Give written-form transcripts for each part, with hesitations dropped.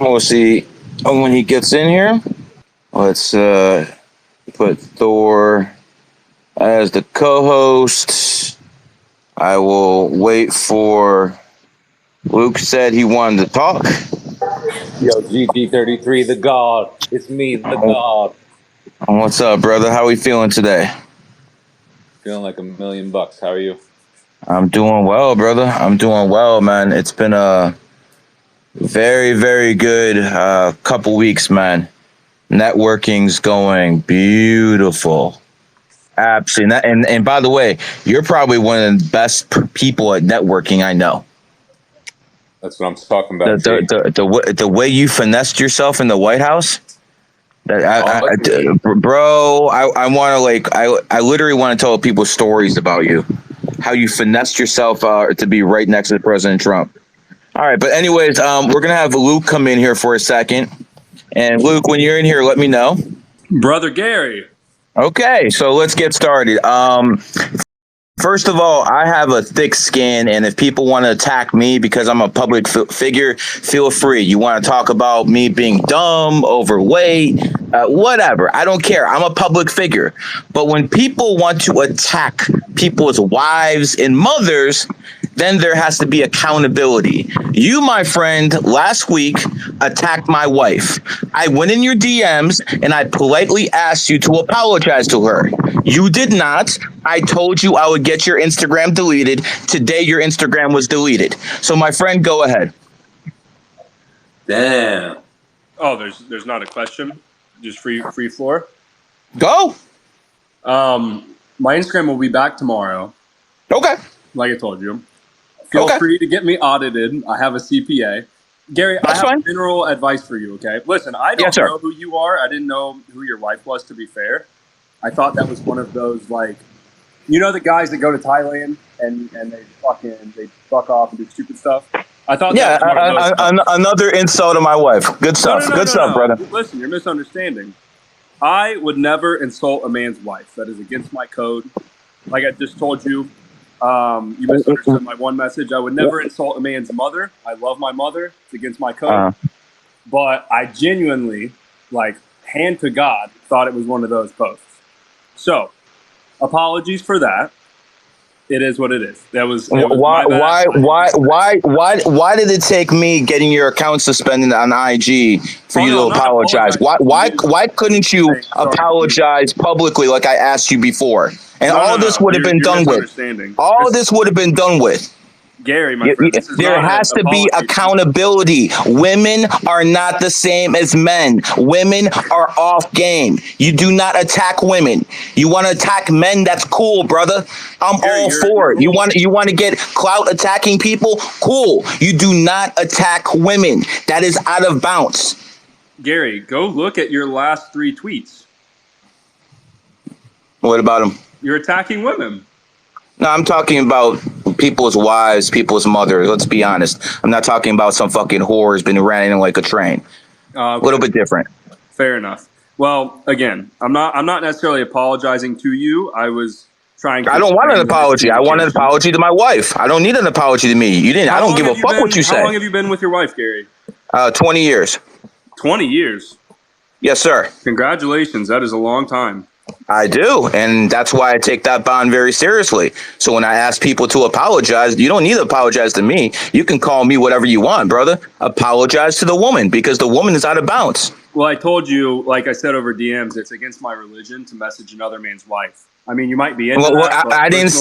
We'll see when he gets in here. Let's put Thor as the co-host. I will wait for Luke. Said he wanted to talk. Yo, GG33, the god. It's me, the god. What's up, brother? How are we feeling today? Feeling like $1,000,000. How are you? I'm doing well, brother. I'm doing well, man. It's been a very, very good couple weeks, man. Networking's going beautiful. Absolutely. And by the way, you're probably one of the best people at networking I know. That's what I'm talking about. The way you finessed yourself in the White House, bro. I want to I literally want to tell people stories about you, how you finessed yourself to be right next to President Trump. All right, but anyways, we're gonna have Luke come in here for a second, and Luke, when you're in here, let me know. Brother Gary. Okay, so let's get started. First of all, I have a thick skin, and if people want to attack me because I'm a public figure, feel free. You want to talk about me being dumb, overweight, whatever. I don't care. I'm a public figure. But when people want to attack people's wives and mothers, then there has to be accountability. You, my friend, last week attacked my wife. I went in your DMs and I politely asked you to apologize to her. You did not. I told you I would get your Instagram deleted. Today, your Instagram was deleted. So, my friend, go ahead. Damn. Oh, there's not a question. Just free floor. Go. My Instagram will be back tomorrow. Okay. Like I told you. Feel free to get me audited. I have a CPA. Gary, I have general advice for you, okay? Listen, I don't know who you are. I didn't know who your wife was, to be fair. I thought that was one of those, like, you know the guys that go to Thailand and they fuck off and do stupid stuff? I thought another insult to my wife. Good stuff. Good stuff, brother. Listen, you're misunderstanding. I would never insult a man's wife. That is against my code. Like I just told you, you misunderstood my one message. I would never insult a man's mother. I love my mother. It's against my code. But I genuinely, like, hand to God, thought it was one of those posts. So, apologies for that. It is what it is. That was why did it take me getting your account suspended on IG for you to apologize? Why couldn't you apologize publicly like I asked you before? And all this would have been done with. All this would have been done with. Gary, my friend, there has to be accountability. Women are not the same as men. Women are off game. You do not attack women. You want to attack men? That's cool, brother. I'm all for it. You want to get clout attacking people? Cool. You do not attack women. That is out of bounds. Gary, go look at your last 3 tweets. What about them? You're attacking women. No, I'm talking about people's wives, people's mothers. Let's be honest. I'm not talking about some fucking whore who's been running like a train. A little bit different. Fair enough. Well, again, I'm not necessarily apologizing to you. I was trying. I don't want an apology. I want an apology to my wife. I don't need an apology to me. You didn't. I don't give a fuck what you say. How long have you been with your wife, Gary? 20 years. 20 years. Yes, sir. Congratulations. That is a long time. I do, and that's why I take that bond very seriously. So when I ask people to apologize, you don't need to apologize to me. You can call me whatever you want, brother. Apologize to the woman because the woman is out of bounds. Well, I told you, like I said over DMs, it's against my religion to message another man's wife. I mean, you might be into that. I didn't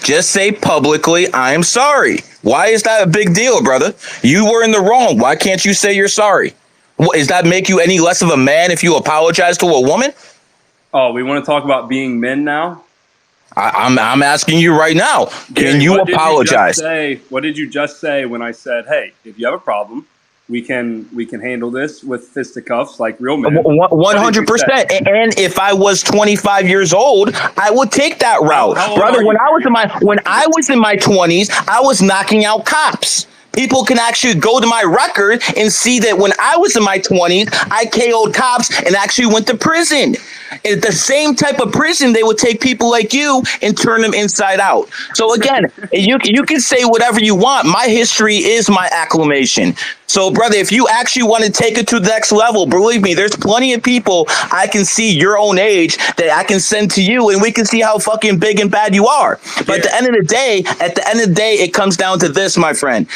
just say publicly, I'm sorry. Why is that a big deal, brother? You were in the wrong. Why can't you say you're sorry? Does that make you any less of a man if you apologize to a woman? Oh, we want to talk about being men now? I'm asking you right now. Can you apologize? What did you just say when I said, hey, if you have a problem, we can handle this with fisticuffs like real men? 100%. And if I was 25 years old, I would take that route. Brother, when I was in my 20s, I was knocking out cops. People can actually go to my record and see that when I was in my 20s, I KO'd cops and actually went to prison. In the same type of prison, they would take people like you and turn them inside out. So again, you can say whatever you want. My history is my acclamation. So, brother, if you actually want to take it to the next level, believe me, there's plenty of people I can see your own age that I can send to you, and we can see how fucking big and bad you are. But at the end of the day, it comes down to this, my friend.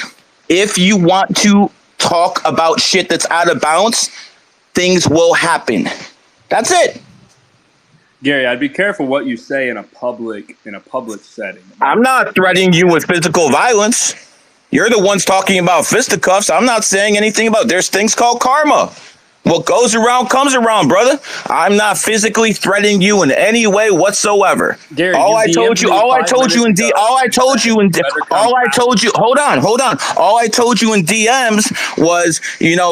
If you want to talk about shit that's out of bounds, things will happen. That's it. Gary, I'd be careful what you say in a public setting. I'm not threatening you with physical violence. You're the ones talking about fisticuffs. I'm not saying anything about. There's things called karma. What goes around comes around, brother. I'm not physically threatening you in any way whatsoever. Gary, all I told you in DMs was,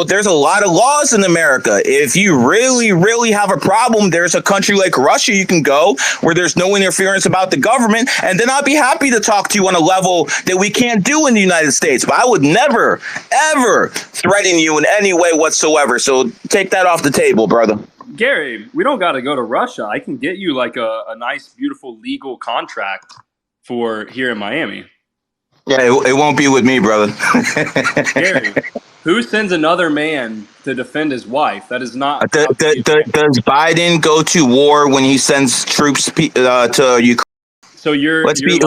there's a lot of laws in America. If you really, really have a problem, there's a country like Russia you can go where there's no interference about the government, and then I'd be happy to talk to you on a level that we can't do in the United States. But I would never, ever threaten you in any way whatsoever. So take that off the table, brother. Gary, we don't got to go to Russia. I can get you like a nice, beautiful legal contract for here in Miami. Yeah, it won't be with me, brother. Gary, who sends another man to defend his wife? That is not. Does Biden go to war when he sends troops to Ukraine? So let's be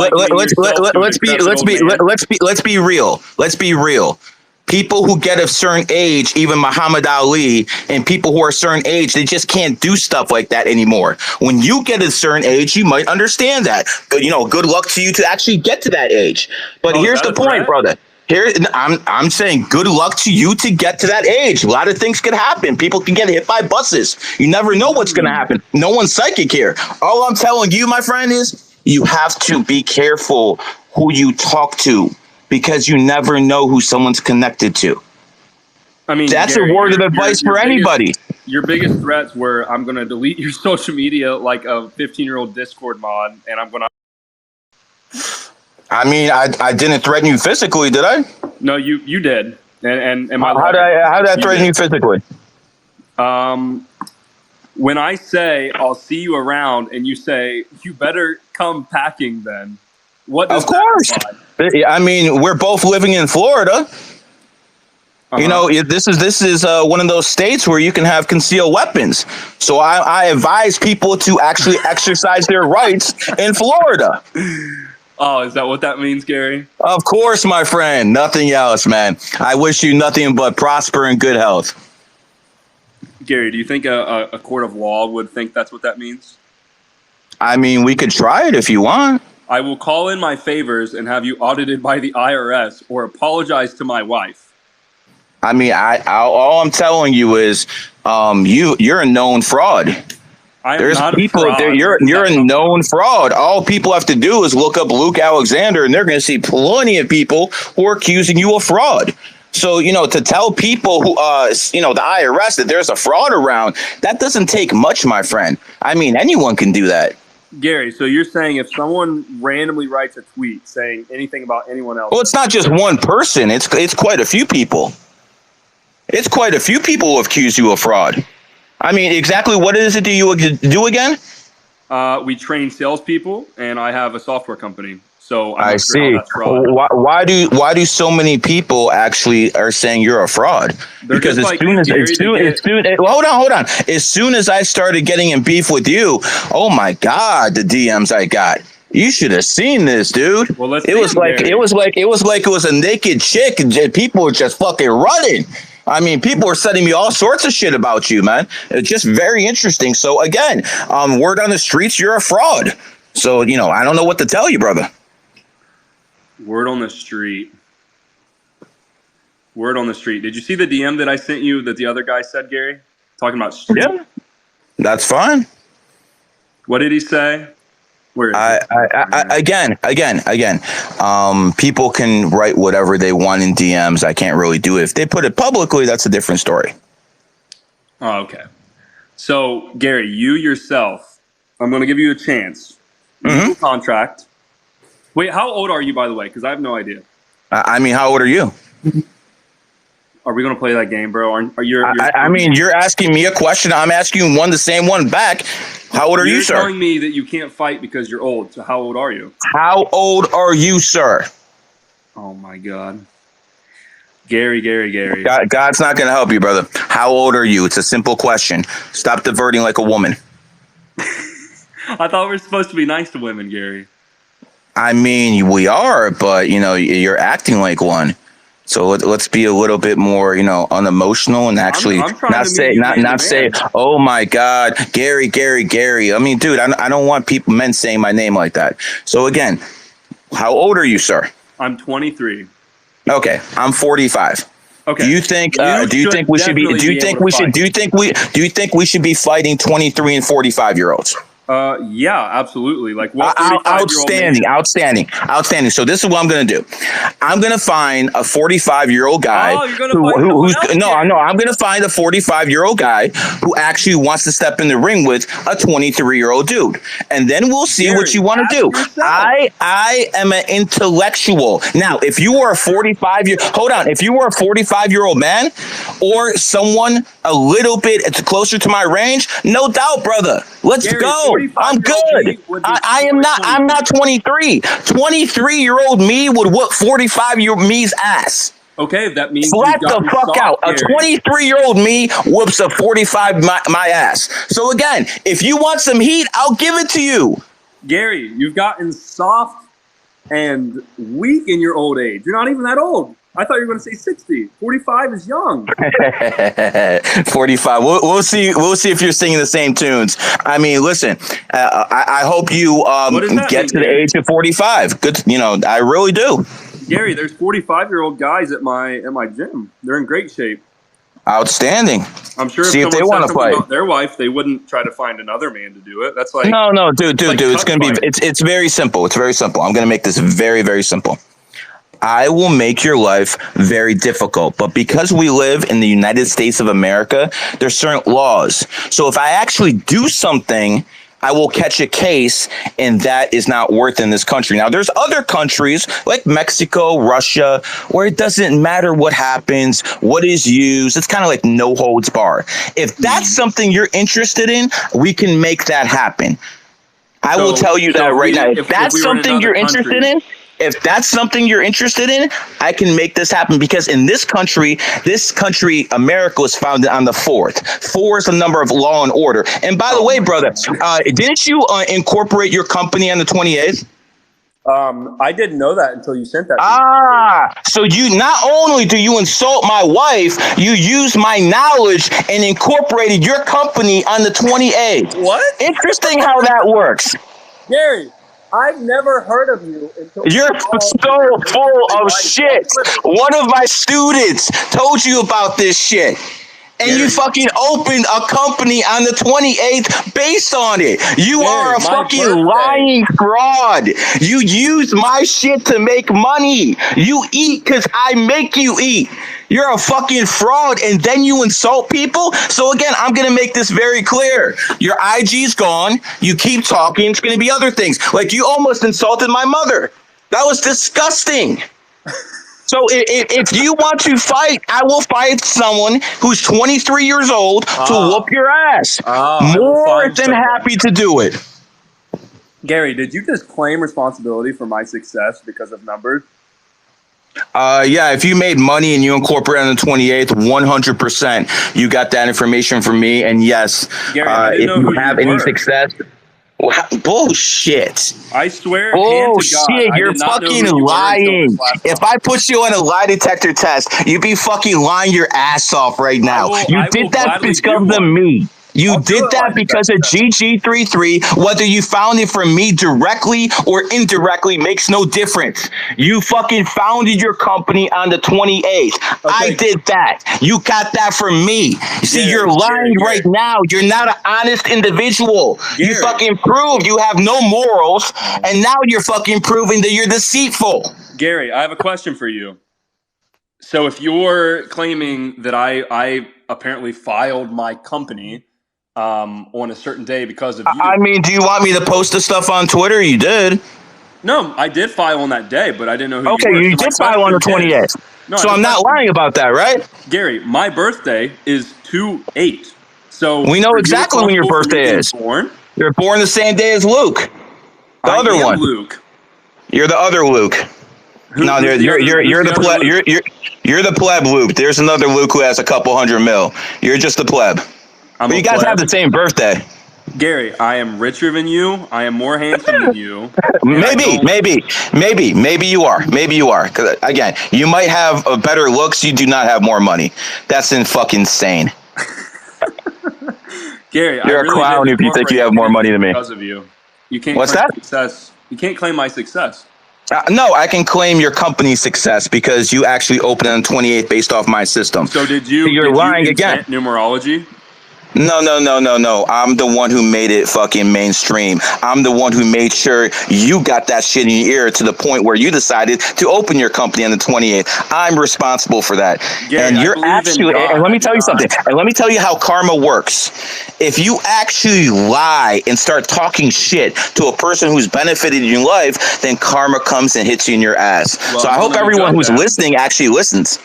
real. Let's be real. People who get a certain age, even Muhammad Ali, and people who are a certain age, they just can't do stuff like that anymore. When you get a certain age, you might understand that. Good luck to you to actually get to that age. But here's the point, brother. I'm saying good luck to you to get to that age. A lot of things can happen. People can get hit by buses. You never know what's going to happen. No one's psychic here. All I'm telling you, my friend, is you have to be careful who you talk to, because you never know who someone's connected to. I mean, that's Gary, a word of advice for anybody. Your biggest threats were, I'm going to delete your social media like a 15-year-old Discord mod, and I'm going to... I mean, I didn't threaten you physically, did I? No, you did. And how did I threaten you physically? When I say, I'll see you around, and you say, you better come packing then. What does of course. I mean, we're both living in Florida. This is one of those states where you can have concealed weapons. So I advise people to actually exercise their rights in Florida. Oh, is that what that means, Gary? Of course, my friend. Nothing else, man. I wish you nothing but prosper and good health. Gary, do you think a court of law would think that's what that means? I mean, we could try it if you want. I will call in my favors and have you audited by the IRS or apologize to my wife. I mean, all I'm telling you is, you're a known fraud. There's people there. You're a known fraud. All people have to do is look up Luke Alexander, and they're going to see plenty of people who are accusing you of fraud. So, to tell people who, the IRS that there's a fraud around, that doesn't take much, my friend. I mean, anyone can do that. Gary, so you're saying if someone randomly writes a tweet saying anything about anyone else... Well, it's not just one person. It's quite a few people. It's quite a few people who accuse you of fraud. I mean, exactly what is it do you do again? We train salespeople, and I have a software company. So I see. Why do so many people actually are saying you're a fraud? Because hold on. As soon as I started getting in beef with you, oh my God, the DMs I got. You should have seen this, dude. Well, it was like it was a naked chick, and people were just fucking running. I mean, people are sending me all sorts of shit about you, man. It's just very interesting. So again, word on the streets, you're a fraud. So, I don't know what to tell you, brother. Word on the street. Word on the street. Did you see the DM that I sent you that the other guy said, Gary? Talking about street? Yeah, that's fine. What did he say? Where is again, people can write whatever they want in DMs. I can't really do it. If they put it publicly, that's a different story. Oh, okay. So, Gary, you yourself, I'm going to give you a chance. Contract. Wait, how old are you, by the way? Because I have no idea. I mean, how old are you? Are we gonna play that game, bro? Are you? I mean, you're asking me a question. I'm asking you the same one back. How old are you, sir? You're telling me that you can't fight because you're old. So how old are you? How old are you, sir? Oh my God. Gary. God's not going to help you, brother. How old are you? It's a simple question. Stop diverting like a woman. I thought we were supposed to be nice to women, Gary. I mean, we are, but, you're acting like one. So let's be a little bit more, unemotional and actually not say, oh my God, Gary. I mean, dude, I don't want men saying my name like that. So again, how old are you, sir? I'm 23. Okay, I'm 45. Okay. Do you think we should be fighting 23 and 45-year-olds? Yeah, absolutely. Like what? Outstanding. So this is what I'm going to do. I'm going to find a 45-year-old guy. Oh, you're going to find someone else? No. I'm going to find a 45-year-old guy who actually wants to step in the ring with a 23-year-old dude, and then we'll see what you want to do. I am an intellectual. Now, if you were a 45-year-old man or someone a little bit closer to my range, no doubt, brother. Let's go. I'm good. I'm not 23. 23-year-old me would whoop 45-year-old me's ass. Okay, that means slap the fuck out. A 23-year-old me whoops a 45 my ass. So again, if you want some heat, I'll give it to you. Gary, you've gotten soft and weak in your old age. You're not even that old. I thought you were going to say 60. 45 is young. 45. We'll see. We'll see if you're singing the same tunes. I mean, listen. I hope you get to the age of 45. Good. I really do. Gary, there's 45-year-old guys at my gym. They're in great shape. Outstanding. I'm sure see if they want to fight about their wife, they wouldn't try to find another man to do it. That's like no, dude. It's gonna be. It's very simple. It's very simple. I'm gonna make this very, very simple. I will make your life very difficult. But because we live in the United States of America, there's certain laws. So if I actually do something, I will catch a case, and that is not worth in this country. Now, there's other countries like Mexico, Russia, where it doesn't matter what happens, what is used. It's kind of like no holds bar. If that's something you're interested in, we can make that happen. I will tell you that right now. If that's something you're interested in, I can make this happen, because in this country, America was founded on the 4th. 4 is the number of law and order. And by the way, brother, didn't you incorporate your company on the 28th? I didn't know that until you sent that. So you not only do you insult my wife, you use my knowledge and incorporated your company on the 28th. What? Interesting how that works. Gary, I've never heard of you until you're so full of shit. One of my students told you about this shit. And you fucking opened a company on the 28th based on it. You are a fucking lying fraud. You use my shit to make money. You eat because I make you eat. You're a fucking fraud, and then you insult people? So again, I'm going to make this very clear. Your IG's gone. You keep talking. It's going to be other things. Like, you almost insulted my mother. That was disgusting. So if you want to fight, I will fight someone who's 23 years old to whoop your ass. More than happy to do it. Gary, did you just claim responsibility for my success because of numbers? Yeah, if you made money and you incorporate on the 28th, 100%, you got that information from me. And yes, Gary, if you have any success... Bullshit. I swear. Bullshit. You're fucking lying. If I put you on a lie detector test, you'd be fucking lying your ass off right now. You did that because of me. You did that because of GG33. Whether you found it from me directly or indirectly makes no difference. You fucking founded your company on the 28th. Okay. I did that. You got that from me. You see, you're lying right now. You're not an honest individual. You fucking proved you have no morals, and now you're fucking proving that you're deceitful. Gary, I have a question for you. So if you're claiming that I apparently filed my company on a certain day because of you. I mean, do you want me to post the stuff on Twitter? You did. No, I did file on that day, but I didn't know who you were. Okay, you did file on the 28th. No, I So have a I'm not question. lying about that, right? Gary, my birthday is 2/8. So We know are you exactly when your responsible for me birthday being is. born? You're born the same day as Luke, the I other am one. Luke. You're the other Luke. No, Who's the other? Who's you're the the other pleb. Luke? You're the pleb Luke. There's another Luke who has a couple hundred mil. You're just the pleb. I'm But a you guys have pleb. the same birthday. Gary, I am richer than you. I am more handsome than you, and I Maybe, don't. maybe you are. Maybe you are. Because again, you might have a better looks. You do not have more money. That's fucking insane. Gary, I You're a really didn't clown if you think you incorporate have more money anything than me. because of you. You can't What's claim that? success. You can't claim my success. No, I can claim your company's success because you actually opened on 28th based off my system. So did So you? you're Did you lying again. invent numerology? No. I'm the one who made it fucking mainstream. I'm the one who made sure you got that shit in your ear to the point where you decided to open your company on the 28th. I'm responsible for that. Gary, And I you're believe in actually, God. and let I me do tell you not. something. And let me tell you how karma works. If you actually lie and start talking shit to a person who's benefited in your life, then karma comes and hits you in your ass. Well, So I'm I hope gonna be everyone good who's then. listening actually listens.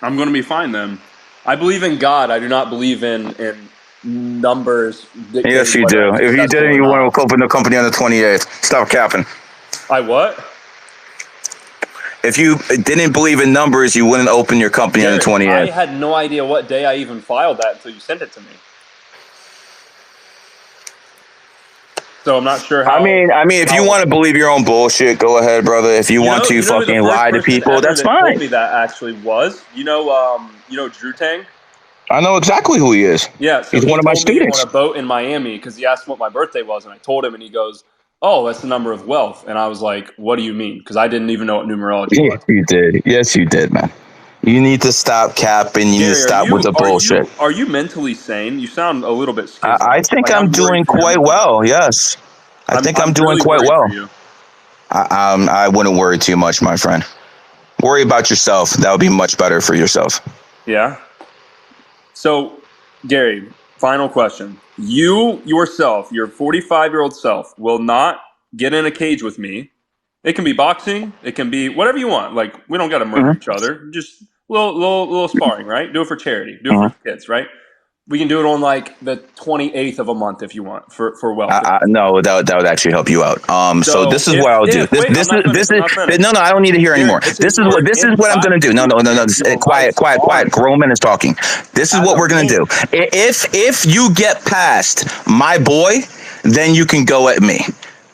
I'm going to be fine then. I believe in God. I do not believe in numbers Yes, dictating you whether do. I'm If you successful didn't, or you want not. to open the company on the 28th. Stop capping. I what? If you didn't believe in numbers, you wouldn't open your company on the Gary, I 28th. had no idea what day I even filed that until you sent it to me. So I'm not sure how. I mean, if you want to believe your own bullshit, go ahead, brother. If you want to You know who the fucking first lie to person people, ever that's that told fine. me that actually was? Drew Tang? I know exactly who he is. Yeah, so He's he one of my told me on students. a boat in Miami because he asked what my birthday was, and I told him, and he goes, "Oh, that's the number of wealth." And I was like, "What do you mean?" Because I didn't even know what numerology Yes, was. you did. Yes, you did, man. You need to stop capping. You need to Gary, stop with the bullshit. are you mentally sane? You sound a little bit I schizo. think Like I'm I'm worried doing for your quite mental health. well. Yes. I think I'm I'm doing really quite worried for well. you. I wouldn't worry too much, my friend. Worry about yourself. That would be much better for yourself. Yeah. So, Gary, final question. You yourself, your 45-year-old self, will not get in a cage with me. It can be boxing. It can be whatever you want. Like, we don't got to murder Mhm, each other. Just little sparring, right? Do it for charity. Do it for mhm. the kids, right? We can do it on like the 28th of a month if you want for wealth. No, that would actually help you out. So So this is what I'll do. if wait, I'm not finished. I'm not finished. No, I don't need to hear Gary, anymore. This is what I'm gonna do. No. life Quiet. sparring Grown men is talking. This is as what a we're gonna man. do. If you get past my boy, then you can go at me.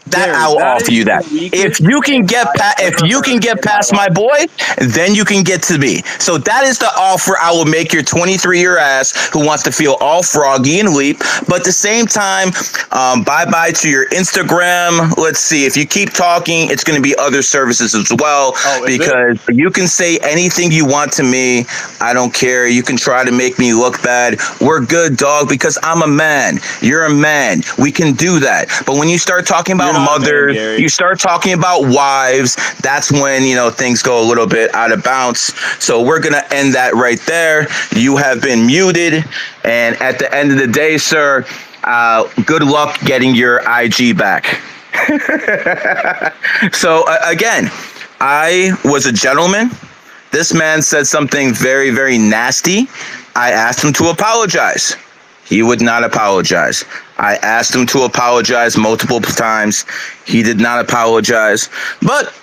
That Gary, I will that offer is you the that. weakest man I have ever heard in my Past my life. boy, then you can get to me. So that is the offer I will make your 23-year ass who wants to feel all froggy and leap. But at the same time, bye to your Instagram. Let's see. If you keep talking, it's going to be other services as well. Oh, is it? Because you can say anything you want to me. I don't care. You can try to make me look bad. We're good, dog, because I'm a man. You're a man. We can do that. But when you start talking about You're not a man, mothers, Gary. you start talking about wives, that's when, things go a little bit out of bounds. So we're going to end that right there. You have been muted. And at the end of the day, sir, good luck getting your IG back. So again, I was a gentleman. This man said something very, very nasty. I asked him to apologize. He would not apologize. I asked him to apologize multiple times. He did not apologize. But,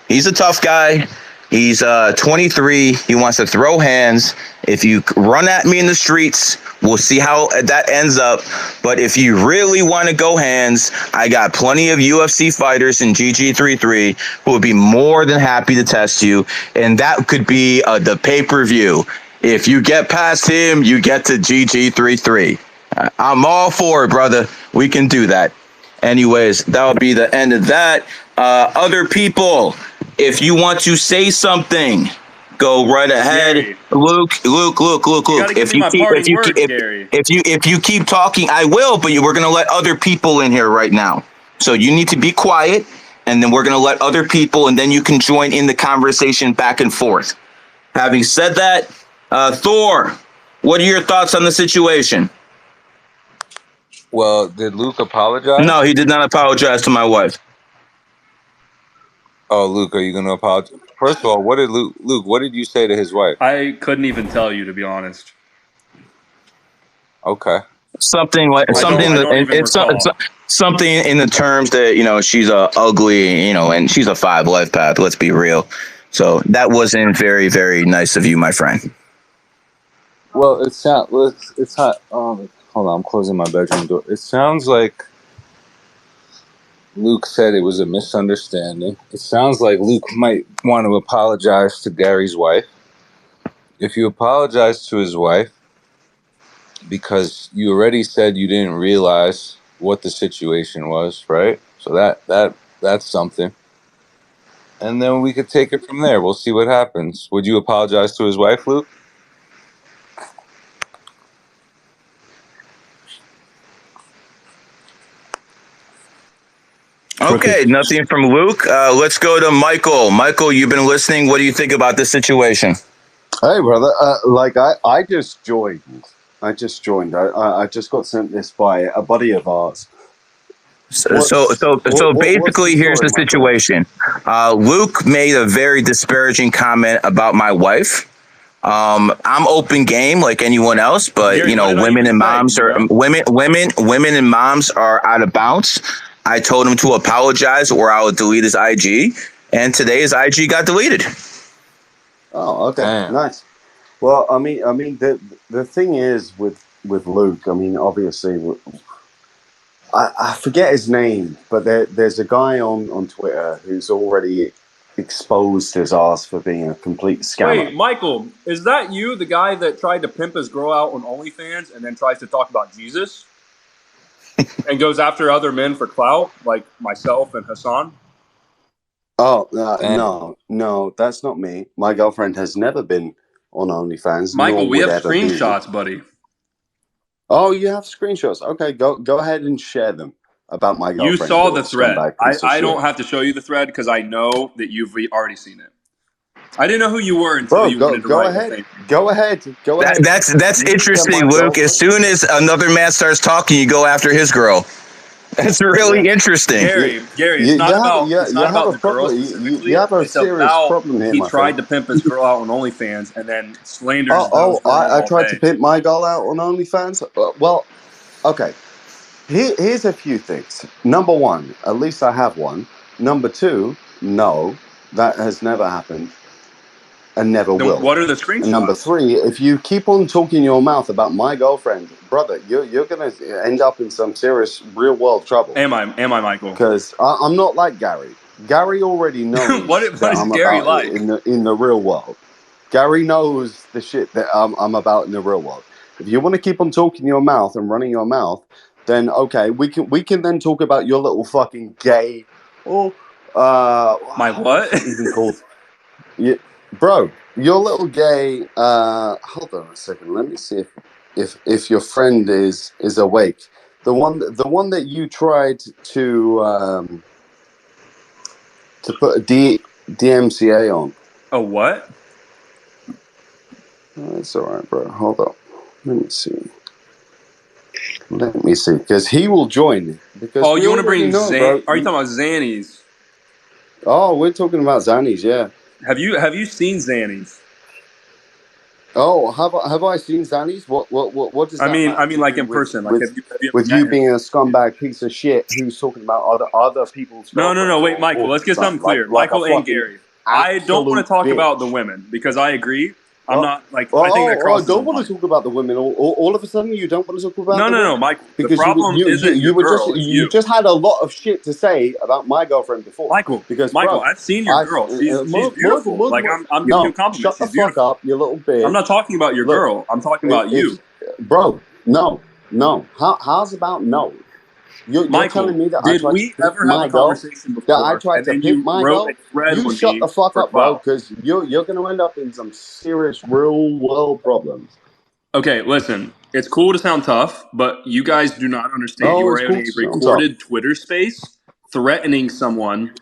he's a tough guy. He's 23. He wants to throw hands. If you run at me in the streets, we'll see how that ends up. But if you really want to go hands, I got plenty of UFC fighters in GG33 who would be more than happy to test you. And that could be the pay-per-view. If you get past him, you get to GG33. I'm all for it, brother. We can do that. Anyways, that'll be the end of that. Other people, if you want to say something, go right ahead. Gary. Luke. You gotta give me my parting words, Gary. If you keep talking, I will. But we're gonna let other people in here right now. So you need to be quiet, and then we're gonna let other people, and then you can join in the conversation back and forth. Having said that, Thor, what are your thoughts on the situation? Well, did Luke apologize? No, he did not apologize to my wife. Oh, Luke, are you going to apologize? First of all, what did Luke? What did you say to his wife? I couldn't even tell you, to be honest. Okay. Something like I don't even recall. something in the terms that she's a ugly, and she's a 5 life path. Let's be real. So that wasn't very, very nice of you, my friend. Well, it's not. Hold on, I'm closing my bedroom door. It sounds like Luke said it was a misunderstanding. It sounds like Luke might want to apologize to Gary's wife. If you apologize to his wife, because you already said you didn't realize what the situation was, right? So that's something. And then we could take it from there. We'll see what happens. Would you apologize to his wife, Luke? Okay, nothing from Luke. Let's go to Michael. Michael, you've been listening. What do you think about this situation? Hey, brother. I just joined. I just got sent this by a buddy of ours. So basically, here's the situation. Luke made a very disparaging comment about my wife. I'm open game like anyone else, but Gary, women and moms are out of bounds. I told him to apologize or I would delete his IG, and today his IG got deleted. Oh, okay, Damn. nice. Well, I mean, the thing is with Luke. I mean, obviously, I forget his name, but there's a guy on Twitter who's already exposed his ass for being a complete scammer. Wait, Michael, is that you, the guy that tried to pimp his girl out on OnlyFans and then tries to talk about Jesus and goes after other men for clout, like myself and Hassan? Oh, no, that's not me. My girlfriend has never been on OnlyFans. Michael, we have ever be. screenshots, buddy. Oh, you have screenshots. Okay, go ahead and share them about my girlfriend. You saw the thread. I don't have to show you the thread because I know that you've already seen it. I didn't know who you were until you wanted to write the thing. Go ahead. That's interesting, Luke. As soon as another man starts talking, you go after his girl. That's really interesting. Gary, it's not about the girl specifically. You have a it's serious about problem here. He tried to pimp his girl out on OnlyFans and then slanders. I tried to pimp my girl out on OnlyFans. Well, okay. Here's a few things. Number one, at least I have one. Number two, no, that has never happened. And never will. What are the screenshots? And number three, if you keep on talking your mouth about my girlfriend, brother, you're gonna end up in some serious real world trouble. Am I, Michael? Because I'm not like Gary. Gary already knows what is I'm Gary about like in the real world. Gary knows the shit that I'm about in the real world. If you want to keep on talking your mouth and running your mouth, then okay, we can then talk about your little fucking gay my what? Even called bro, your little gay. Hold on a second. Let me see if your friend is awake. The one that you tried to put a DMCA on. A what? That's all right, bro. Hold up. Let me see, because he will join. Because you want to bring bro. Are you talking about Xannies? Oh, we're talking about Xannies, yeah. Have you seen Xannies? Oh, have I seen Xannies? What does that I mean, like in person. Like, have you with you being a scumbag piece of shit who's talking about other people's. No. Wait, Michael. Let's get something clear. Michael and Gary. I don't want to talk about the women because I agree. I'm not like. I think that crosses. I don't want to talk about the women. All of a sudden, you don't want to talk about. No, Michael. Because the problem isn't your girl. You just had a lot of shit to say about my girlfriend before. Michael, I've seen your girl. She's beautiful. I'm giving you a compliment. Shut the fuck up, you little bitch. I'm not talking about your girl. I'm talking about you, bro. No. How's about no? You're telling me that did we ever have a conversation before? That I tried to pimp my girl? You shut the fuck up, bro, because you're going to end up in some serious real world problems. Okay, listen. It's cool to sound tough, but you guys do not understand. You are in a recorded Twitter space threatening someone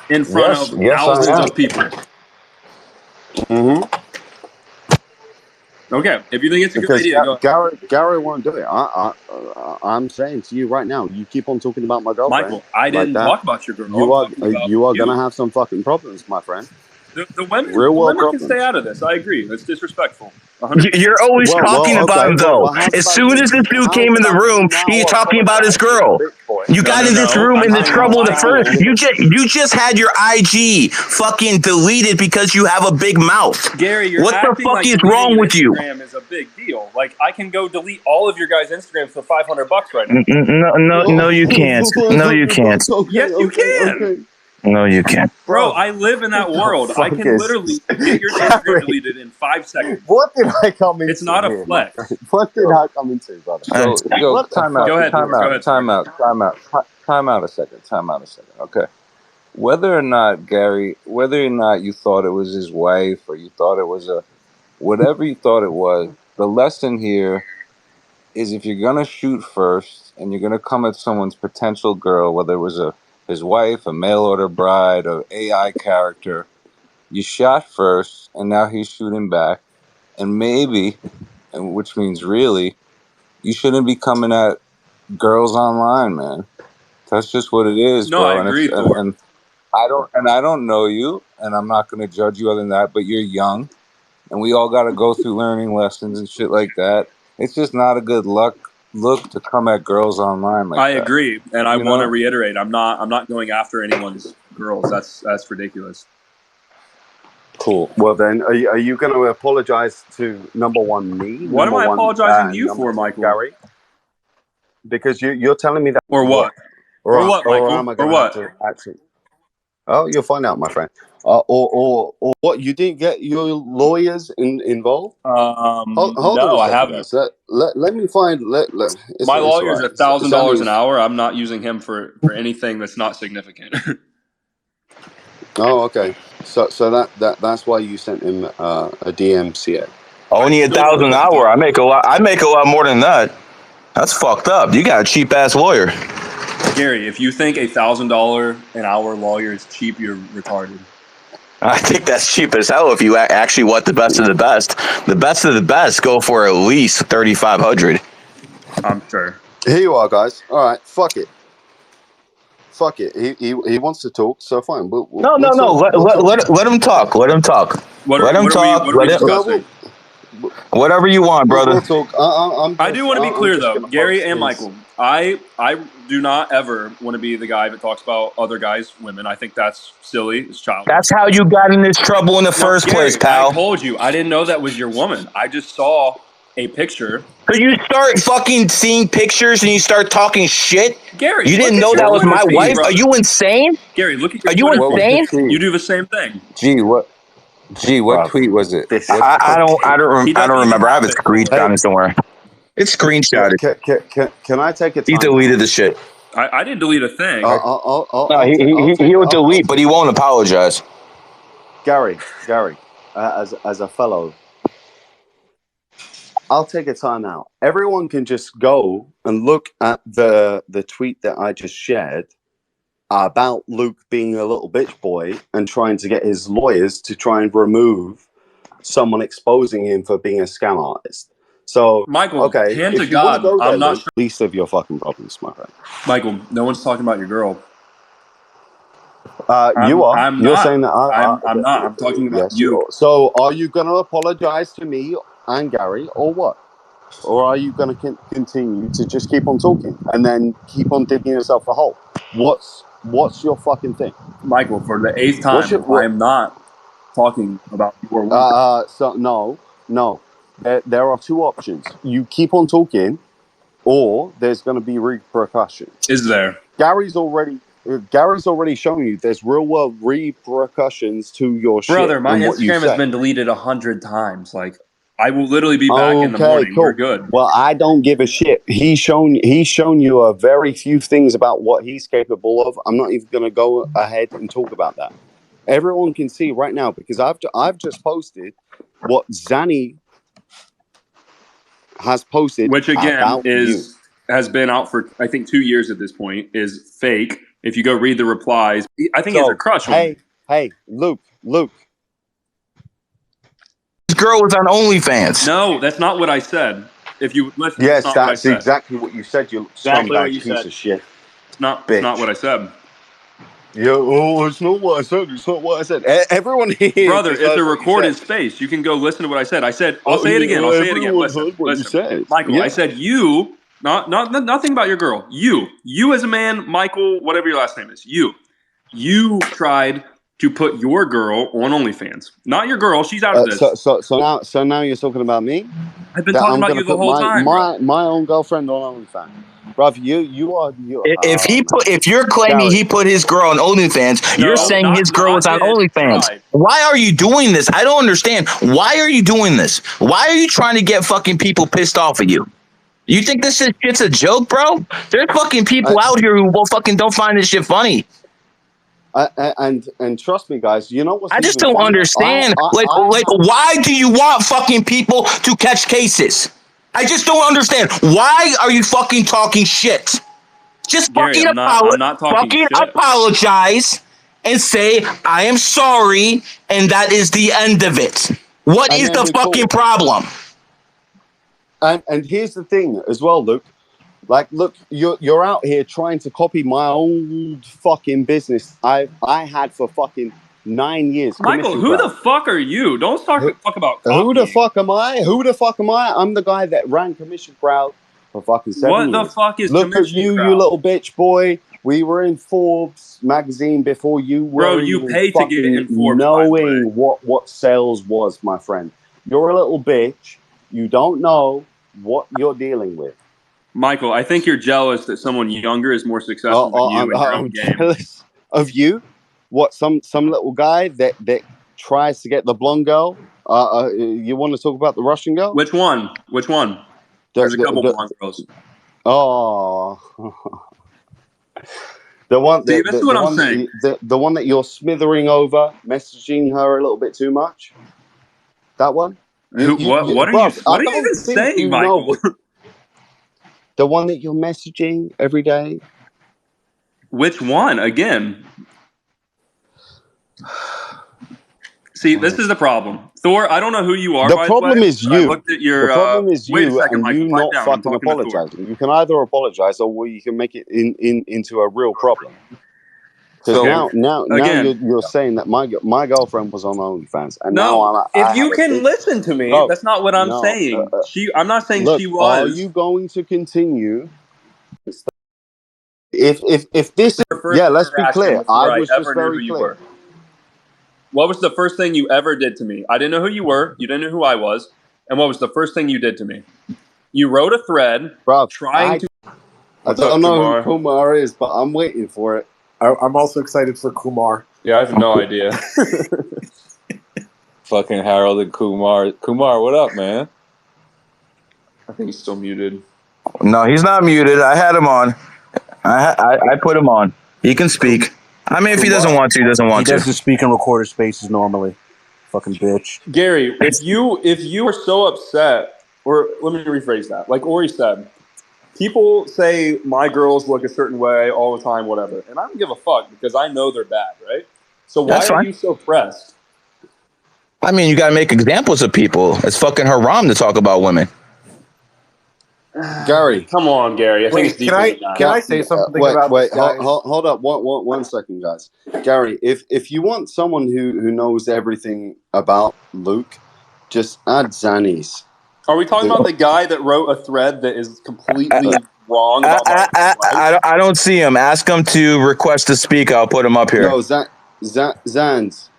in front of thousands of people. Mm-hmm. Okay, if you think it's a good Because idea, go ahead. Gary won't do it. I'm saying to you right now, you keep on talking about my girlfriend Michael, I like didn't that. talk about your girl. I'm talking about You are you. gonna have some fucking problems, my friend. The Real world women can stay problems. out of this. I agree. That's disrespectful. 100%. You're always talking about Okay. him, though. How's As about soon you? as this dude How's came in the about you room, now he's talking about his apologize to that girl. bitch boy? You got in this room I'm into saying trouble you the lied first. to him. You just had your IG fucking deleted because you have a big mouth. Gary, you're What the acting fuck like is deleting wrong an with you? Instagram is a big deal. Like, I can go delete all of your guys' Instagrams for $500 right now. No, you can't. No, you can't. Yes, you can. No, you can't. Bro, I live in that world. I can literally get your Instagram deleted in 5 seconds. What did I come into? It's not a here, flex. my friend? What did I come into, brother? So, yo, What the time fuck? out, Go ahead, time go out, ahead, time sorry. out, time out, time out a second, okay. Whether or not you thought it was his wife or you thought it was whatever you thought it was, the lesson here is if you're gonna shoot first and you're gonna come at someone's potential girl, whether it was his wife, a mail order bride, or AI character, you shot first and now he's shooting back, and maybe, and which means really, you shouldn't be coming at girls online, man. That's just what it is, No, I bro. And agree, Thor. and I don't know you, and I'm not gonna judge you other than that. But you're young, and we all got to go through learning lessons and shit like that. It's just not a good look to come at girls online like I that. agree, and I You want to know? reiterate, I'm not going after anyone's girls. That's ridiculous. Cool. Well, then, are you going to apologize to number one me? What am I apologizing to you number for, two, Michael? Gary? Because you're telling me that Or what? Or what, or Michael? am I Or going to have what? to actually? Oh, you'll find out, my friend. Or what? You didn't get your lawyers involved? Hold on No, a I second, haven't. guys. Let me find. My It's all lawyer's right. $1,000 an Sammy's. hour. I'm not using him for anything that's not significant. Oh, okay. So that's why you sent him a DMCA. Only I still $1,000 want an him to hour. talk. I make a lot more than that. That's fucked up. You got a cheap ass lawyer. Gary, if you think $1,000 an hour lawyer is cheap, you're retarded. I think that's cheap as hell if you actually want the best of the best. The best of the best go for at least $3,500. I'm sure. Here you are, guys. All right, fuck it. He wants to talk, so fine. We'll No. talk. We'll talk. Let him talk. Let him talk. What Let him talk. are we discussing? Whatever you want, brother. We'll talk. I do want to be clear, though, gonna Gary post and his- Michael. I do not ever want to be the guy that talks about other guys' women. I think that's silly. It's childish. That's how you got in this trouble in the first Gary, place, pal. I told you I didn't know that was your woman. I just saw a picture. So you start fucking seeing pictures and you start talking shit. Gary, You didn't look know at that your was Twitter my feed, wife? brother. Are you insane? Gary, look at your Are you Twitter What was feed. insane? the tweet? You do the same thing. What tweet was it? This- I don't remember. I have it Hey. screenshotted somewhere. It's screenshotted. Can I take a He time? deleted the shit. I didn't delete a thing. No, he'll delete, but he won't apologize. Gary, as a fellow, I'll take a time out. Everyone can just go and look at the tweet that I just shared about Luke being a little bitch boy and trying to get his lawyers to try and remove someone exposing him for being a scam artist. So, Michael, okay, hand if to you want to God, go there, I'm not Luke, sure. least of your fucking problems, my friend. Michael, no one's talking about your girl. You are. I'm You're not. saying that I'm not. I'm talking about yes, you. are. So, are you going to apologize to me and Gary, or what? Or are you going to continue to just keep on talking and then keep on digging yourself a hole? What's your fucking thing? Michael, for the 8th time, I am not talking about your woman. So no. There are two options. You keep on talking, or there's going to be repercussions. Is there? Gary's already shown you there's real world repercussions to your shit. Brother, my and what you Instagram say. has been deleted 100 times. Like, I will literally be back in the morning. Cool. We're good. Well, I don't give a shit. He's shown you a very few things about what he's capable of. I'm not even going to go ahead and talk about that. Everyone can see right now because I've just posted what Zanny has posted, Which again about you. has been out for I think 2 years at this point. Is fake. If you go read the replies, I think he has a crush on me. Hey, Luke. girl was on OnlyFans. No, that's not what I said. If you listen, Yes, that's not what I that's said. exactly what you said. You Exactly what scumbag you piece said. of shit. It's not Bitch. what I said. Yeah, oh, it's not what I said. It's not what I said. Everyone here, Brother, just it's heard a what you recorded said. space. You can go listen to what I said. I'll say it again. I'll say it again. Everyone Listen, heard what you said. Michael, Yeah. I said you, not nothing about your girl. You as a man, Michael, whatever your last name is. You tried to put your girl on OnlyFans. Not your girl. She's out of this. So now you're talking about me. I've been That talking I'm about gonna you the put whole time, bro. my own girlfriend on OnlyFans, bruv. You are. If you're claiming he put his girl on OnlyFans, you're saying his girl was on OnlyFans. Tried. Why are you doing this? I don't understand. Why are you doing this? Why are you trying to get fucking people pissed off at you? You think this shit's a joke, bro? There's fucking people out here who don't find this shit funny. And trust me, guys. You know what's I just even don't funnier? understand. Why do you want fucking people to catch cases? I just don't understand. Why are you fucking talking shit? Just Gary, fucking I'm not talking shit. apologize and say I am sorry, and that is the end of it. What is the fucking problem? And here's the thing as well, Luke. Like, look, you're out here trying to copy my old fucking business I had for fucking 9 years. Michael, who the fuck are you? Don't talk about copying. Who the fuck am I? I'm the guy that ran Commission Crowd for fucking 7 years. What the fuck is Look Commission at you, Crowd? you little bitch boy. We were in Forbes magazine before you were. Bro, you pay to get in Forbes, knowing what sales was, my friend. You're a little bitch. You don't know what you're dealing with. Michael, I think you're jealous that someone younger is more successful than you in your own game. I'm jealous of you. What, some little guy that tries to get the blonde girl? You want to talk about the Russian girl? Which one? There's a couple blonde girls. Oh, the one. See, that's what I'm saying. The one that you're smithering over, messaging her a little bit too much. That one. What are you even saying, Michael? The one that you're messaging every day. Which one? Again. See, this is the problem. Thor, I don't know who you are. The problem is you. I looked at your, the problem is wait a you, second, and Michael, you pipe not down. fucking apologizing. You can either apologize or you can make it into a real problem. Because now you're saying that my girlfriend was on OnlyFans, and now if you can listen to me, that's not what I'm saying. I'm not saying she was. Are you going to continue? If this, let's be clear. I was just very clear. What was the first thing you ever did to me? I didn't know who you were. You didn't know who I was. And what was the first thing you did to me? You wrote a thread trying to. I don't know who Kumar is, but I'm waiting for it. I'm also excited for Kumar. Yeah, I have no idea. Fucking Harold and Kumar. Kumar, what up, man? I think he's still muted. No, he's not muted. I had him on. I put him on. He can speak. I mean, if he doesn't want to, he doesn't want to. He doesn't speak in recorded spaces normally. Fucking bitch. Gary, if you are so upset, or let me rephrase that. Like Ori said, people say my girls look a certain way all the time, whatever. And I don't give a fuck because I know they're bad, right? So why are you so pressed? I mean, you got to make examples of people. It's fucking haram to talk about women. Gary, come on, Gary. I think it's deeper than that. Can I say something about this, guys? Hold up, one second, guys. Gary, if you want someone who knows everything about Luke, just add Zannies. Are we talking about the guy that wrote a thread that is completely wrong? I don't see him. Ask him to request to speak. I'll put him up here. No, Zans.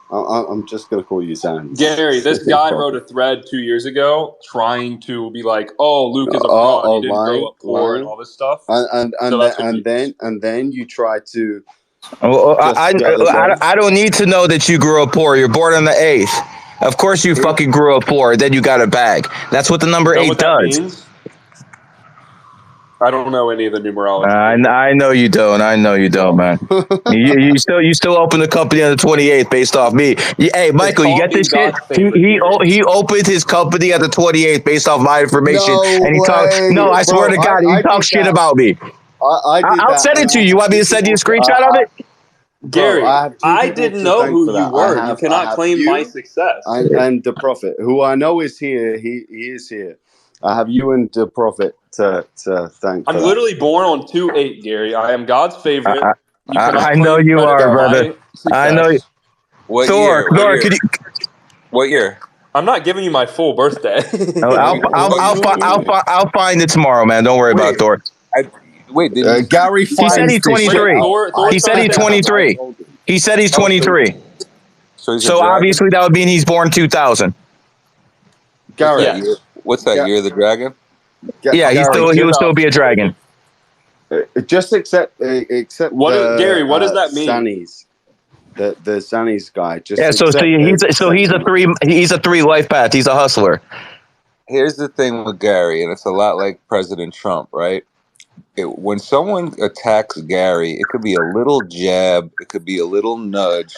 I'm just going to call you Zans. Gary, this guy wrote a thread 2 years ago trying to be like, oh, Luke is a fraud. He didn't grow up poor and all this stuff. And then you try to... I don't need to know that you grew up poor. You're born on the 8th. Of course you fucking grew up poor. Then you got a bag. That's what the number 8 does. I don't know any of the numerology. I know you don't. I know you don't, man. you still open the company on the 28th based off me. Hey, Michael, you get this shit? He opened his company on the 28th based off my information, and he talked. No, I swear to God, he talks shit about me. I'll send it to you. You want me to send you a screenshot of it? Gary, I have two I people didn't to know thank who for you that. were. You I cannot have claim my you success. and the Prophet, who I know is here. He is here. I have you and the Prophet to thank for I'm that. literally born on 2/8, Gary. I am God's favorite. I, You cannot I know claim you credit are, for brother. my success. I know you. What Thor, year? What Thor, year? could you? What year? I'm not giving you my full birthday. I'll find it tomorrow, man. Don't worry about Wait, it, Thor. wait. Did you? Gary He said finds he's this shit 23. out. Thor's He said trying he's to say something. 23. He said he's 23. So he's a So dragon. obviously that would mean he's born 2000. Gary, Yes. What's that Ga- year of the dragon? Yeah, Gary, he will still be a dragon. just accept What is, Gary? What does that mean? Zannies, the Zannies guy. Just Yeah, so accept he's a three life path. He's a hustler. Here's the thing with Gary, and it's a lot like President Trump, right? When someone attacks Gary, it could be a little jab, it could be a little nudge.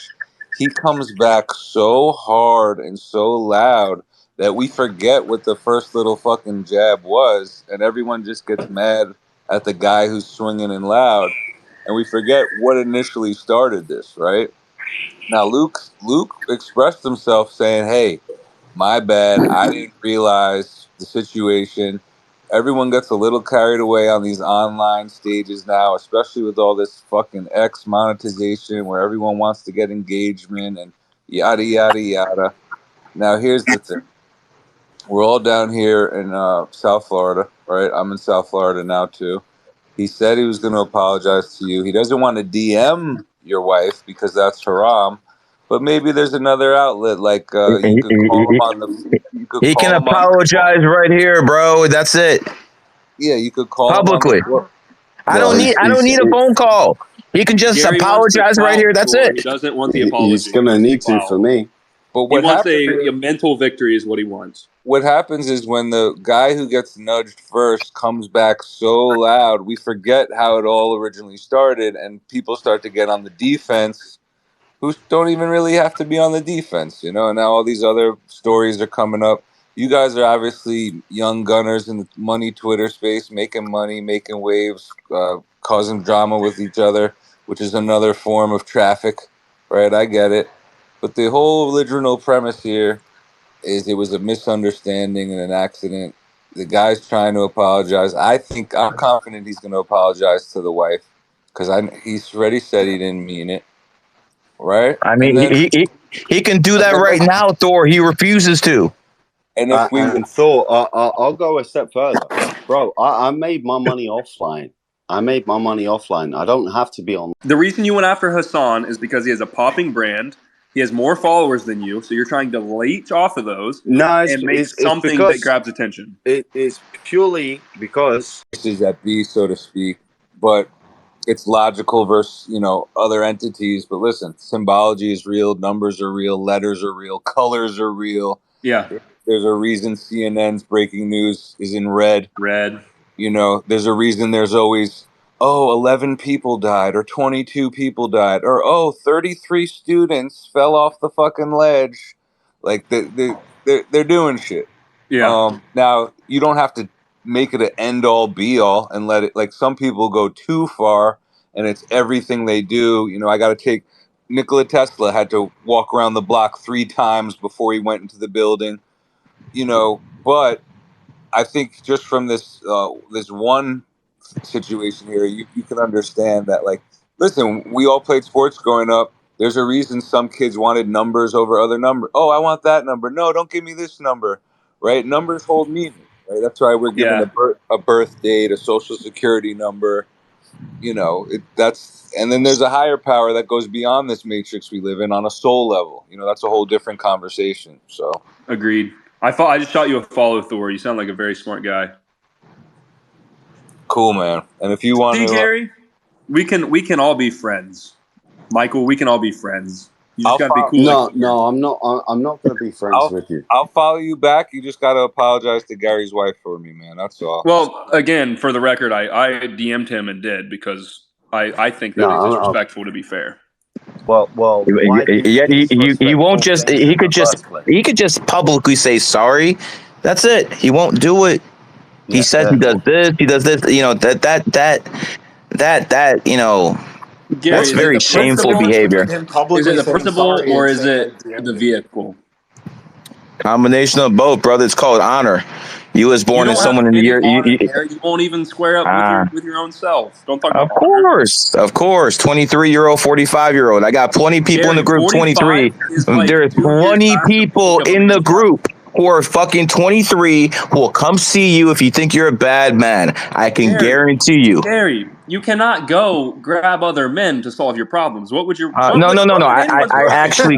He comes back so hard and so loud that we forget what the first little fucking jab was, and everyone just gets mad at the guy who's swinging and loud, and we forget what initially started this, right? Now, Luke expressed himself saying, "Hey, my bad. I didn't realize the situation." Everyone gets a little carried away on these online stages now, especially with all this fucking X monetization where everyone wants to get engagement and yada yada yada. Now, here's the thing: we're all down here in South Florida, right? I'm in South Florida now too. He said he was going to apologize to you. He doesn't want to DM your wife because that's haram. But maybe there's another outlet, like you could call him on the. You could He can call him on. apologize right here, bro. That's it. Yeah, you could call him on Publicly. the. I No, don't need a phone call. He can just Gary wants the apologize right clout here. That's for. it. He doesn't want the apology. he's gonna He need wants the to clout. for me. But He what wants happens? a mental victory is what he wants. What happens is when the guy who gets nudged first comes back so loud, we forget how it all originally started, and people start to get on the defense who don't even really have to be on the defense, you know. And now all these other stories are coming up. You guys are obviously young gunners in the money Twitter space, making money, making waves, causing drama with each other, which is another form of traffic, right? I get it. But the whole original premise here is it was a misunderstanding and an accident. The guy's trying to apologize. I'm confident he's going to apologize to the wife because he's already said he didn't mean it, right? I And mean, then he can do that and right then now, Thor. He refuses to. and if we And Thor, I'll go a step further, bro. I made my money offline. I don't have to be on. The reason you went after Hassan is because he has a popping brand. He has more followers than you, so you're trying to leech off of those No, and make it's something that because grabs attention. it's purely because is at B, so to speak, but it's logical versus other entities. But listen, symbology is real, numbers are real, letters are real, colors are real. Yeah, There's a reason CNN's breaking news is in red. red. There's a reason there's always, 11 people died or 22 people died or 33 students fell off the fucking ledge. Like they're doing shit. Yeah, Now you don't have to make it an end all be all and let it, like some people go too far and it's everything they do. I got to take Nikola Tesla had to walk around the block 3 times before he went into the building, but I think just from this one situation here, you can understand that. Like, listen, we all played sports growing up. There's a reason some kids wanted numbers over other numbers. Oh, I want that number. No, don't give me this number. Right? Numbers hold meaning. Right? That's why we're given yeah. a birth date, a social security number. And then there's a higher power that goes beyond this matrix we live in on a soul level. That's a whole different conversation. So. Agreed. I just shot you a follow, Thor. You sound like a very smart guy. Cool, man. And if you want See, to, Gary, we can all be friends. Michael, we can all be friends. You just I'll got to be follow. cool. like Thor. No, I'm not. I'm not going to be friends with you. I'll follow you back. You just got to apologize to Gary's wife for me, man. That's all. Well, again, for the record, I DM'd him and did because I think that it's disrespectful to be fair. Well, why do you Yet he won't disrespectful just things he in could the just first place? he could just publicly say sorry. That's it. He won't do it. He says he does this. He does this. That. Gary, That's is it very the shameful principle? behavior. Him Is publicly it the saying principle sorry or and is saying it they DM'd the him. vehicle? Combination of both, brother. It's called honor. You was You born in don't have someone in the any year. honor, Gary. You won't even square up with your own self. Don't talk about honor. Of course. 23-year-old, 45-year-old. I got plenty of people in the Gary, group. 45 23. is like There's 2 years plenty past the people peak of a in the man's life. group who are fucking 23 who will come see you if you think you're a bad man. I can guarantee you. Gary, you cannot go grab other men to solve your problems. What would No. anyone's I purpose? actually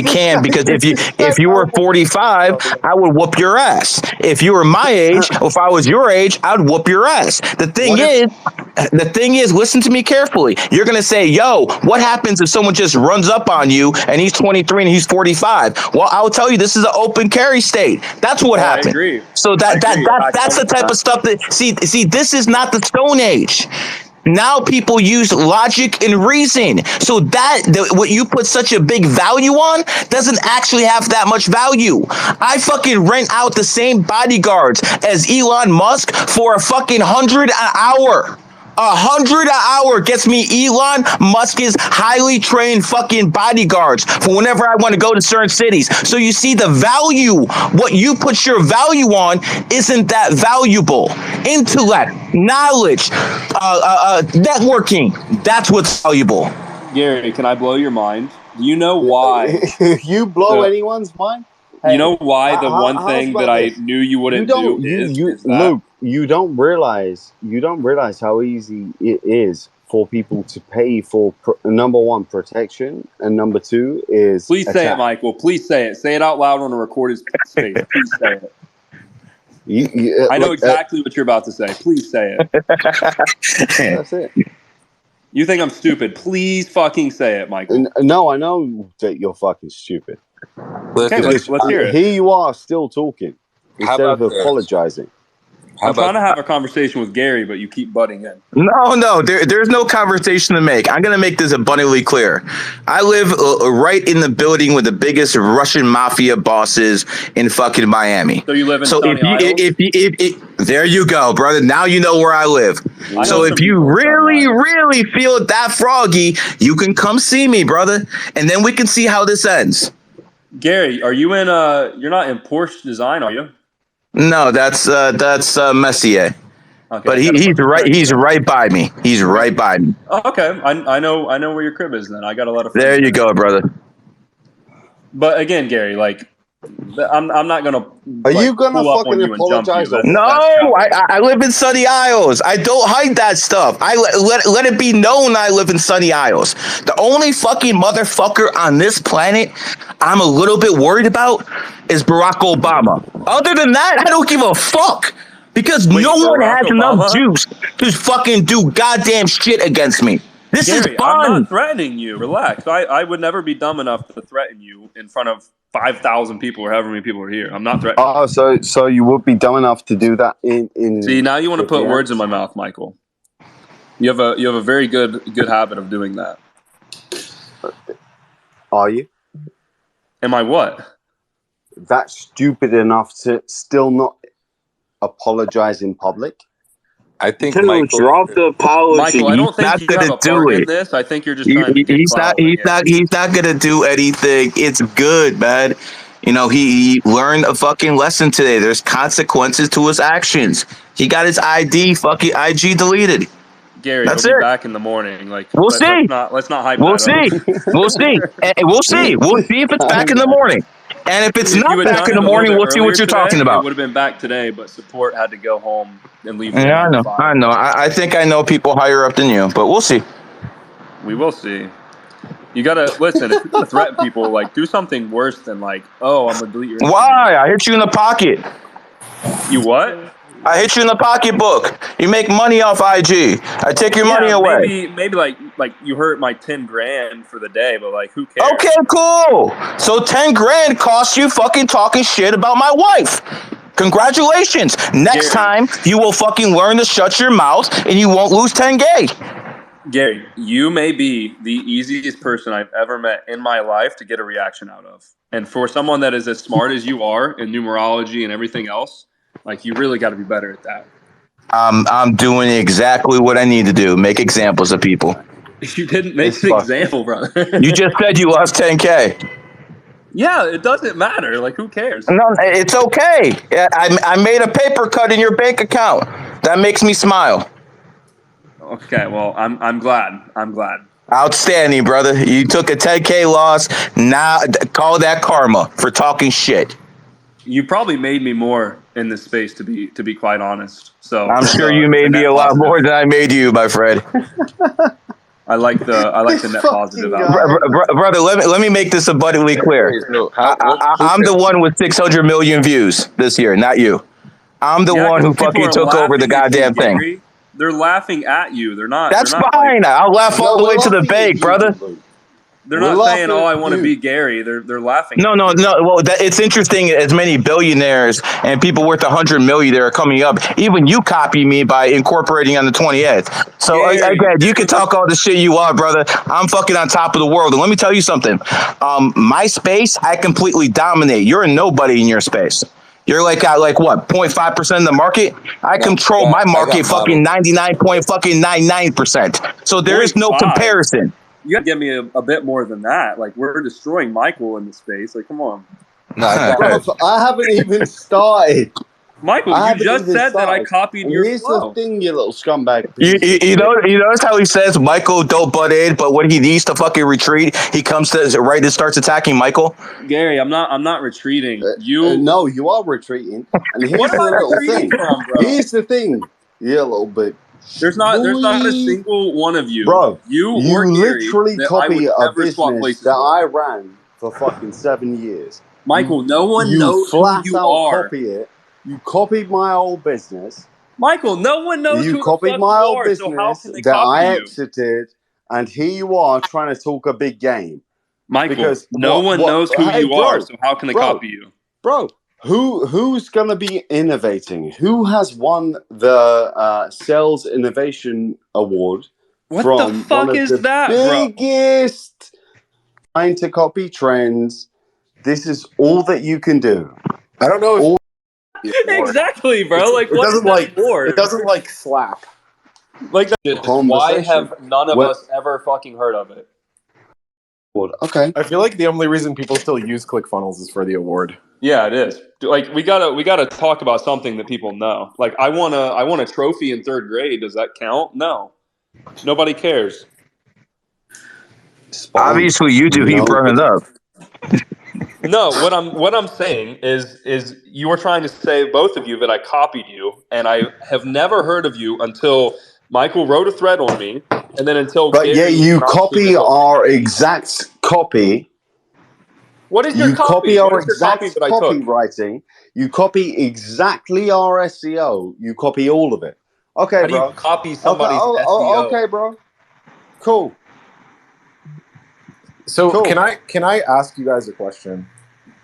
can because if you were 45, I would whoop your ass. If you were my age, or if I was your age, I'd whoop your ass. The thing is, listen to me carefully. You're gonna say, "Yo, what happens if someone just runs up on you and he's 23 and he's 45?" Well, I'll tell you, this is an open carry state. That's what Oh, I happened. agree. So I agree. In fact, that's the type of stuff that see. This is not the Stone Age. Now people use logic and reason. So what you put such a big value on doesn't actually have that much value. I fucking rent out the same bodyguards as Elon Musk for a fucking 100 an hour. 100 an hour gets me Elon Musk's highly trained fucking bodyguards for whenever I want to go to certain cities. So you see the value, what you put your value on isn't that valuable. Intellect, knowledge, networking, that's what's valuable. Gary, can I blow your mind? Do you know why? You blow anyone's mind? You know why the one how's thing about that I this? knew you wouldn't do is that? Luke, you don't realize how easy it is for people to pay for number one, protection, and number two is Please say it, attack. Michael. Please say it. Say it out loud on a recorded space. Please say it. I know exactly what you're about to say. Please say it. That's it. You think I'm stupid? Please fucking say it, Michael. No, I know that you're fucking stupid. Okay, let's hear it. Here you are still talking instead of about this? apologizing. I'm trying to have a conversation with Gary, but you keep butting in. No, there's no conversation to make. I'm going to make this abundantly clear. I live right in the building with the biggest Russian mafia bosses in fucking Miami. So you live in Sunny Isles? There you go, brother. Now you know where I live. So if you really feel that froggy, you can come see me, brother, and then we can see how this ends. Gary, are you in you're not in Porsche Design, are you? No, that's Messier. Okay, but he's right by me. He's right by me. Oh, okay. I know where your crib is then. I got a lot of friends there you go, brother. But again, Gary, like I'm not gonna. Are you gonna fucking apologize? No, I live in Sunny Isles. I don't hide that stuff. I let it be known I live in Sunny Isles. The only fucking motherfucker on this planet I'm a little bit worried about is Barack Obama. Other than that, I don't give a fuck. Because no one has enough juice to fucking do goddamn shit against me. This is fun. I'm not threatening you. Relax. I would never be dumb enough to threaten you in front of 5,000 people or however many people are here. I'm not threatening. Oh, so you would be dumb enough to do that in See, now you want to put words in my mouth, Michael. You have a very good habit of doing that. Are you? Am I what? That stupid enough to still not apologize in public? I think Michael, drop the apology. Michael, I don't think you have a part in this. I think you're just trying to get he's not gonna do anything. It's good, man. You know, he learned a fucking lesson today. There's consequences to his actions. He got his IG deleted. Gary, that's he'll be back in the morning. Like we'll see. Let's not hype. We'll see. We'll see. We'll see. We'll see if it's back in the morning. And if it's not back in the morning, we'll see what you're talking about. It would have been back today, but support had to go home and leave. Yeah, I know. I think I know people higher up than you, but we'll see. We will see. You gotta listen. If you're gonna threaten people, like do something worse than like, oh, I'm gonna delete your Instagram. Why? I hit you in the pocket. You what? I hit you in the pocketbook. You make money off IG. I take your money away. Maybe like you hurt my 10 grand for the day, but like who cares? Okay, cool. So 10 grand cost you fucking talking shit about my wife. Congratulations. Next time you will fucking learn to shut your mouth and you won't lose 10K. Gary, you may be the easiest person I've ever met in my life to get a reaction out of. And for someone that is as smart as you are in numerology and everything else, like you really got to be better at that. I'm doing exactly what I need to do. Make examples of people. You didn't make It's an fucking- example, brother. You just said you lost 10K. Yeah, it doesn't matter. Like, who cares? No, it's okay. I made a paper cut in your bank account. That makes me smile. Okay, well, I'm glad. I'm glad. Outstanding, brother. You took a 10K loss. Now call that karma for talking shit. You probably made me more in this space, to be quite honest. So I'm sure you it's made me net a lot positive. more than I made you, my friend. I like the net positive fucking outlook. guy. Brother, let me make this abundantly clear. So I'm the one with 600 million views this year, not you. I'm the Yeah, one 'cause who people fucking are took over the laughing at you, goddamn thing. Gary. They're laughing at you. They're not. That's they're not fine. Like, I'll laugh all the way to the laughing at bank, you, brother. Luke. they're We're not saying, laughing "Oh, I at want to you. be Gary." They're laughing. No. Well, it's interesting. As many billionaires and people worth 100 million that are coming up. Even you copy me by incorporating on the 28th. So Gary, again, you can talk all the shit you want, brother. I'm fucking on top of the world. And let me tell you something. My space, I completely dominate. You're a nobody in your space. You're like at like what 0.5% of the market. I control my market fucking 99.99%. So there is no 0.5. comparison. You got to give me a bit more than that. Like, we're destroying Michael in the space. Like, come on, No, I got Bro, I haven't even started. Michael. I You haven't just even said that I started. copied And your here's flow. the thing, you little scumbag You, piece of you shit. you notice how he says Michael don't butt in, but when he needs to fucking retreat, he comes to right and starts attacking Michael. Gary, I'm not retreating. You. No, you are retreating. And here's What am the I little retreating thing. from, bro? Here's the thing, you little bit. There's not a Boy. single one of you, Bro, you you or Gary, literally that I would copy a ever swap business places that with. I ran for fucking 7 years. Michael, no one You knows who flat you out are. copy it. You copied my old business. Michael, no one knows You who the copied fuck my you old are, so how business can they that copy I you? exited, and here you are trying to talk a big game. Michael, Because no one knows who hey, you bro, are, so how can they copy you? Bro, who's gonna be innovating? Who has won the Sales Innovation Award What from the fuck one of is the that, bro? biggest trying to copy trends? This is all that you can do. I don't know if Exactly, bro. Like, it what is doesn't that like award? it doesn't like slap. Like, why Conversation. have none of What- us ever fucking heard of it? Okay. I feel like the only reason people still use ClickFunnels is for the award. Yeah, it is. Like, we gotta talk about something that people know. Like, I won a trophy in 3rd grade. Does that count? No, nobody cares. Obviously, you do. He brought it up. No, what I'm saying is you were trying to say, both of you, that I copied you, and I have never heard of you until Michael wrote a thread on me, and then until But Gary yeah, you went on to copy this whole our thing. exact copy. What is your You copy? copy What our is your copy exact that I took? copywriting. You copy exactly our SEO. You copy all of it. Okay, How do you bro. copy somebody's okay, SEO? okay, bro. Cool. So Cool. can I ask you guys a question?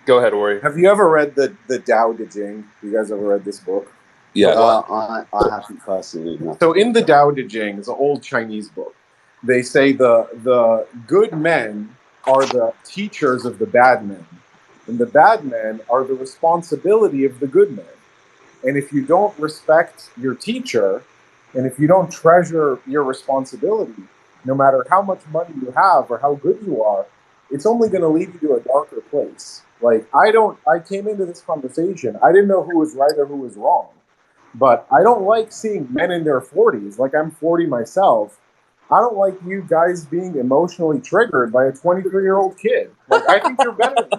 Go ahead, Ori. Have you ever read the Tao Te Ching? You guys ever read this book? Yeah. I haven't personally. No. So in the Tao Te Ching, it's an old Chinese book. They say the good men are the teachers of the bad men, and the bad men are the responsibility of the good men. And if you don't respect your teacher, and if you don't treasure your responsibility, no matter how much money you have or how good you are, it's only going to lead you to a darker place. Like, I came into this conversation, I didn't know who was right or who was wrong. But I don't like seeing men in their 40s, like I'm 40 myself. I don't like you guys being emotionally triggered by a 23-year-old kid. Like, I think you're better than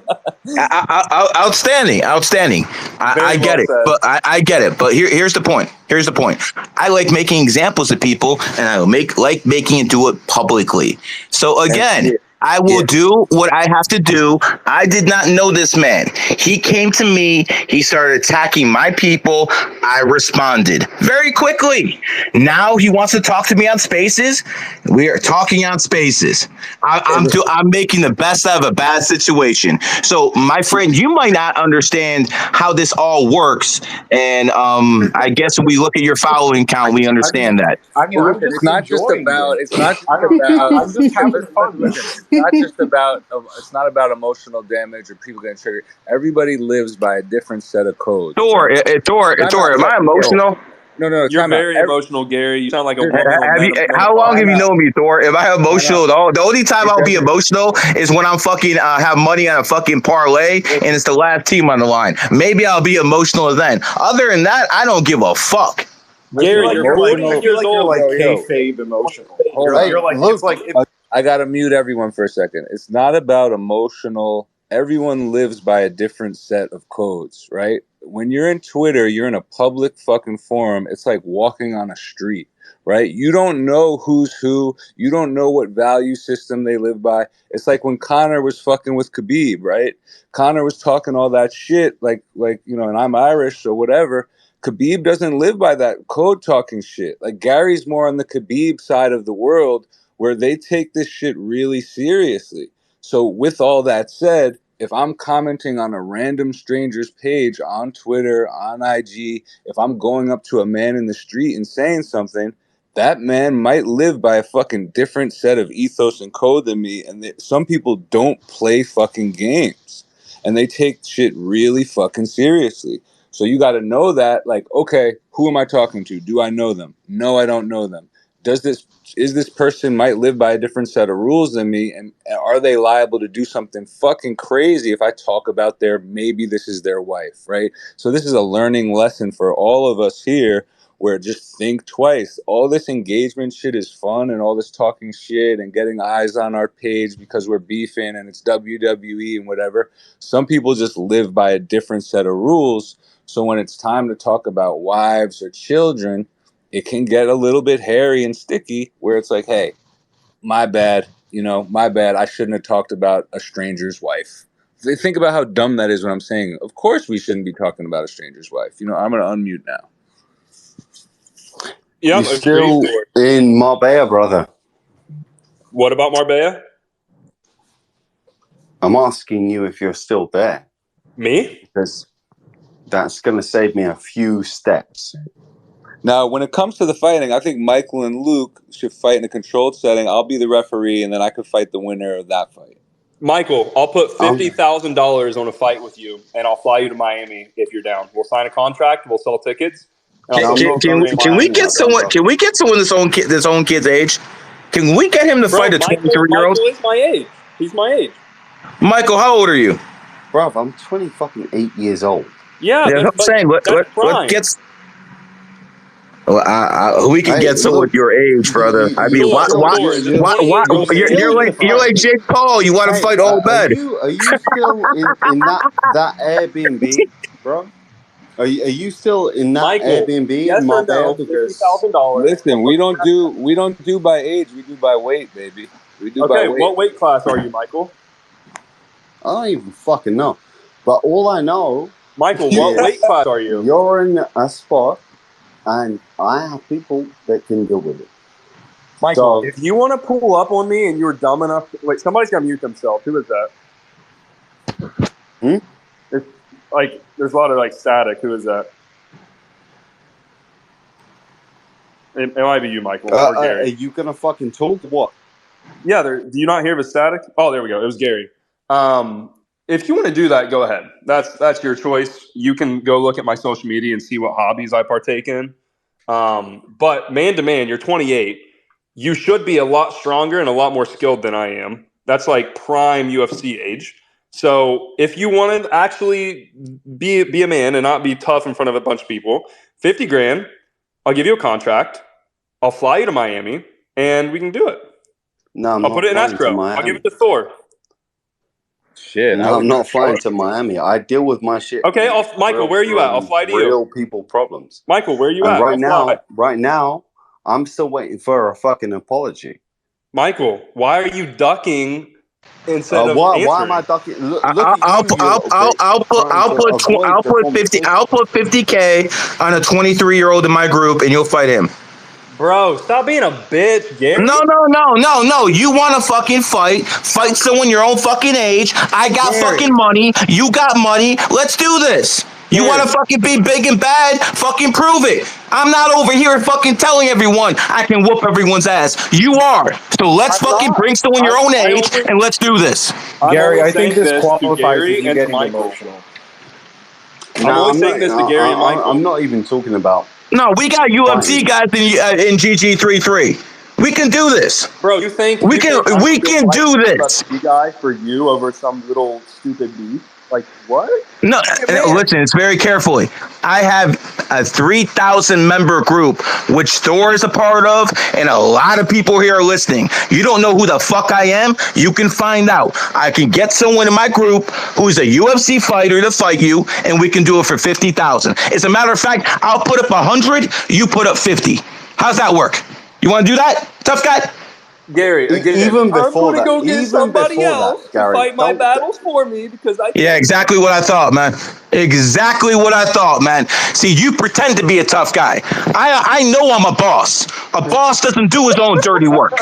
that. Outstanding. I get it, but I get it. But here's the point. I like making examples of people, and I like making it do it publicly. So again, I will do what I have to do. I did not know this man. He came to me. He started attacking my people. I responded very quickly. Now he wants to talk to me on Spaces. We are talking on Spaces. I'm making the best out of a bad situation. So, my friend, you might not understand how this all works. And I guess when we look at your following count, we understand that. I mean, I'm just It's not just enjoying about. it. It's not just I don't- about. I'm just having fun. Listen, it's not just about. It's not about emotional damage or people getting triggered. Everybody lives by a different set of codes. Thor, am I emotional? No. You're Time out. very emotional, Gary. You sound like a You're- loving Have you? momentum. How long have you known me, Thor? If I am Time emotional, the only time It I'll be doesn't- emotional is when I'm fucking have money on a fucking parlay and it's the last team on the line. Maybe I'll be emotional then. Other than that, I don't give a fuck. Gary, Listen, you're 40 I feel years like you're old. like Yo. kayfabe emotional. Hold You're, on. you're like Luke, it's like I gotta mute everyone for a second. It's not about emotional. Everyone lives by a different set of codes, right? When you're in Twitter, you're in a public fucking forum. It's like walking on a street, right? You don't know who's who. You don't know what value system they live by. It's like when Connor was fucking with Khabib, right? Connor was talking all that shit, like and I'm Irish or whatever. Khabib doesn't live by that code talking shit. Like Gary's more on the Khabib side of the world where they take this shit really seriously. So with all that said, if I'm commenting on a random stranger's page on Twitter, on IG, if I'm going up to a man in the street and saying something, that man might live by a fucking different set of ethos and code than me. And some people don't play fucking games and they take shit really fucking seriously. So you got to know that, like, okay, who am I talking to? Do I know them? No, I don't know them. Is this person might live by a different set of rules than me, and are they liable to do something fucking crazy if I talk about maybe this is their wife, right? So this is a learning lesson for all of us here, where just think twice. All this engagement shit is fun, and all this talking shit and getting eyes on our page because we're beefing and it's WWE and whatever. Some people just live by a different set of rules. So when it's time to talk about wives or children, it can get a little bit hairy and sticky where it's like, hey, my bad, my bad. I shouldn't have talked about a stranger's wife. Think about how dumb that is when I'm saying, of course we shouldn't be talking about a stranger's wife. I'm going to unmute now. Yeah, You're still in Marbella, brother. What about Marbella? I'm asking you if you're still there. Me? Because that's going to save me a few steps. Now, when it comes to the fighting, I think Michael and Luke should fight in a controlled setting. I'll be the referee, and then I could fight the winner of that fight. Michael, I'll put $50,000 on a fight with you, and I'll fly you to Miami if you're down. We'll sign a contract. We'll sell tickets. Can we get someone? Can we get someone this own kid's age? Can we get him to fight a 23-year-old? Michael is my age. He's my age. Michael, how old are you? Bro, I'm 28 years old. Yeah, I'm saying let's get. Well, we can get someone with your age, brother. I mean, why? You're like Jake Paul. You want to fight all bad? Are you still in that Airbnb, bro? Are you still in that Michael, Airbnb in Marbella? Because listen, we don't do by age. We do by weight, baby. We do by weight. What weight class are you, Michael? I don't even fucking know. But all I know, Michael, what weight class are you? You're in a spot, and I have people that can deal with it. Michael, if you want to pull up on me and you're dumb enough, wait, somebody's got to mute themselves. Who is that? It's like there's a lot of static. Who is that? It might be you, Michael. Or Gary. Are you gonna fucking talk? What? Yeah, do you not hear the static? Oh, there we go. It was Gary. If you want to do that, go ahead. That's your choice. You can go look at my social media and see what hobbies I partake in. But man to man, you're 28. You should be a lot stronger and a lot more skilled than I am. That's like prime UFC age. So if you want to actually be a man and not be tough in front of a bunch of people, 50 grand, I'll give you a contract. I'll fly you to Miami and we can do it. No, I'll put it in escrow. I'll give it to Thor. Shit. No, I'm not flying to Miami. I deal with my shit. Okay, Michael, where are you at? I'll fly to you. Real people problems. Michael, where are you at? Right now, I'm still waiting for a fucking apology. Michael, why are you ducking instead of answering? Why am I ducking? I'll put 50K on a 23-year-old in my group, and you'll fight him. Bro, stop being a bitch, Gary. No. You want to fucking fight someone your own fucking age. I got fucking money. You got money. Let's do this. You want to fucking be big and bad? Fucking prove it. I'm not over here fucking telling everyone I can whoop everyone's ass. You are. So let's bring someone your own age and let's do this. Gary, I think this qualifies as you getting emotional. I'm only saying this to Gary and Michael. I'm not even talking about No, we got UFC Fine. guys in GG33. We can do this. Bro, you think We you can think I'm we gonna can fight do a this. UFC guy for you over some little stupid beef? Like what? No, Hey, man. listen, it's very carefully. I have a 3,000 member group, which Thor is a part of, and a lot of people here are listening. You don't know who the fuck I am? You can find out. I can get someone in my group who's a UFC fighter to fight you, and we can do it for 50,000. As a matter of fact, I'll put up 100, you put up 50. How's that work? You want to do that, tough guy? Gary, again, Even I'm before gonna that, go get even somebody before that, else to Gary, fight my don't. battles for me because I Yeah, exactly what I thought, man. Exactly what I thought, man. See, you pretend to be a tough guy. I know I'm a boss. A boss doesn't do his own dirty work.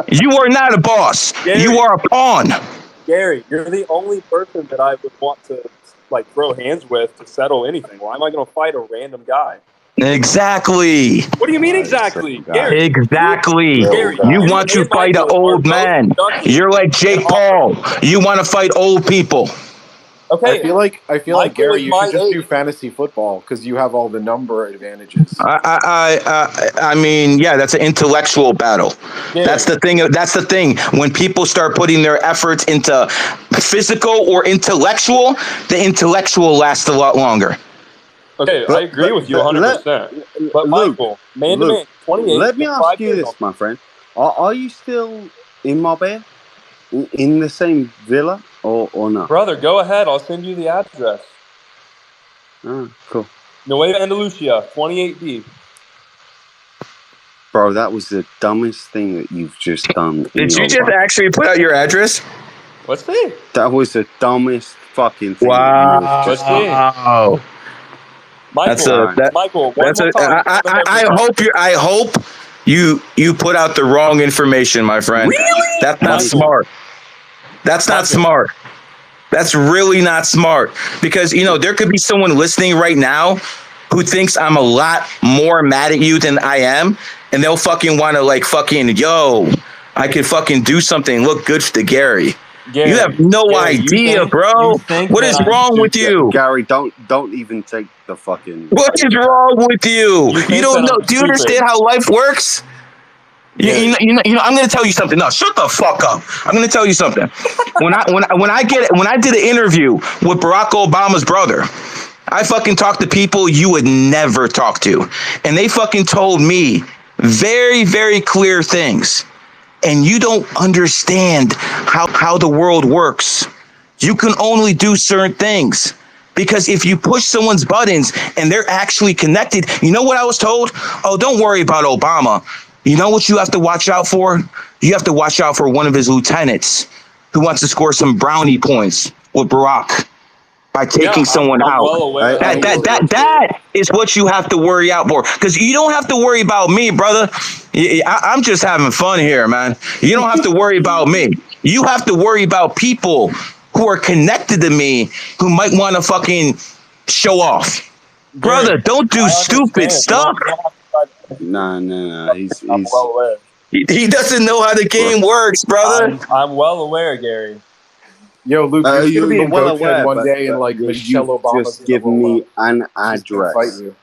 You are not a boss. Gary. You are a pawn. Gary, you're the only person that I would want to like throw hands with to settle anything. Why am I gonna fight a random guy? Exactly. What do you mean exactly? Guy. Gary, Exactly. Gary, You you want to and fight an Michael are old both man. productive You're like and Jake offer- Paul. You want to fight old people. Okay, I feel like Michael Gary, is you my should just do age. fantasy football because you have all the number advantages. I mean, yeah, that's an intellectual battle. Gary, That's the thing. That's the thing. When people start putting their efforts into physical or intellectual, the intellectual lasts a lot longer. okay, I agree with you 100%. But Luke, Michael, man to Luke, man, 28, let me get ask 5 you years this, on. my friend. Are you still in Marbella? In the same villa or not? Brother, go ahead. I'll send you the address. Oh, cool. Nueva Andalusia, 28B. Bro, that was the dumbest thing that you've just done in Did you your just life. actually put out your address? Let's see. That was the dumbest fucking thing that you have just done. Wow. Michael, Michael, one That's more a. time. I hope you put out the wrong information, my friend. Really? That's not Michael. smart. That's not Michael. smart. That's really not smart because there could be someone listening right now who thinks I'm a lot more mad at you than I am, and they'll fucking want to I could fucking do something look good for Gary. Gary, You have no Gary, idea, bro. you think What that is I'm wrong with you? Gary, don't even take the fucking. What is wrong with you? You You think don't that know. I'm Do you stupid. understand how life works? Gary. I'm going to tell you something. No, shut the fuck up. I'm going to tell you something. When I did an interview with Barack Obama's brother, I fucking talked to people you would never talk to, and they fucking told me very, very clear things. And you don't understand how the world works. You can only do certain things. Because if you push someone's buttons and they're actually connected, you know what I was told? Oh, don't worry about Obama. You know what you have to watch out for? You have to watch out for one of his lieutenants who wants to score some brownie points with Barack by taking someone I'm out. well aware. That is what you have to worry out for. Because you don't have to worry about me, brother. I'm just having fun here, man. You don't have to worry about me. You have to worry about people who are connected to me who might want to fucking show off. Brother, Gary, don't do stupid stuff. No. He's well aware. He doesn't know how the game works, brother. I'm well aware, Gary. Yo, Luke, you're gonna be in well GoChed aware, one but- day, and but like you Michelle Obama's just give me an she's gonna fight address. you.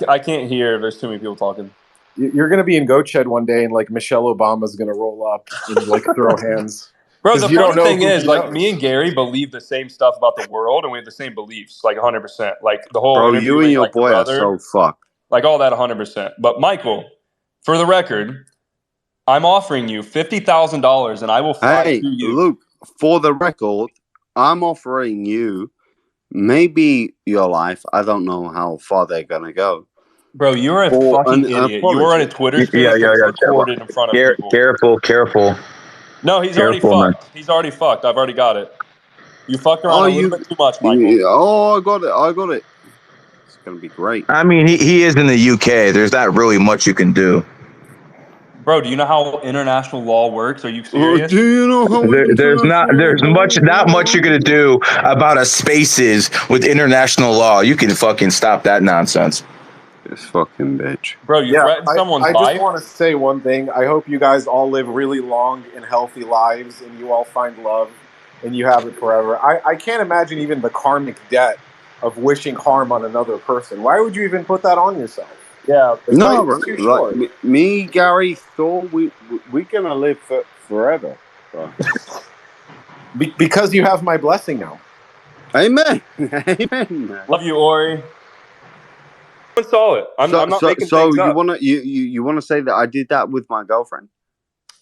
I can't hear. There's too many people talking. You're gonna be in GoChed one day, and like Michelle Obama's gonna roll up and like throw hands. Bro, the You don't funny know thing who is, he like, knows. me and Gary believe the same stuff about the world, and we have the same beliefs, like 100%. Like the whole Bro, you interviewing, and your like, boy brother, are so fucked. like all that 100%. But Michael, for the record, I'm offering you $50,000, and I will fly Hey, to you. Luke, for the record, I'm offering you maybe your life. I don't know how far they're gonna go. Bro, you're a For fucking an idiot. You were on a apology. Twitter space that was recorded in front of people. Careful. No, he's already man. fucked. He's already fucked. I've already got it. You fucked around a little bit too much, Michael. I got it. It's gonna be great. I mean, he is in the UK. There's not really much you can do. Bro, do you know how international law works? Are you serious? Do you know how There's not much you're gonna do about a spaces with international law. You can fucking stop that nonsense. This fucking bitch. Bro, you threatened someone's I life? just want to say one thing. I hope you guys all live really long and healthy lives, and you all find love, and you have it forever. I can't imagine even the karmic debt of wishing harm on another person. Why would you even put that on yourself? Yeah, it's No, it's too like short. me, Gary, Thor, we're gonna live forever. Bro. Because you have my blessing now. Amen. Amen. Man. Love you, Ori. Saw it. I'm not making So things you up. wanna you wanna say that I did that with my girlfriend?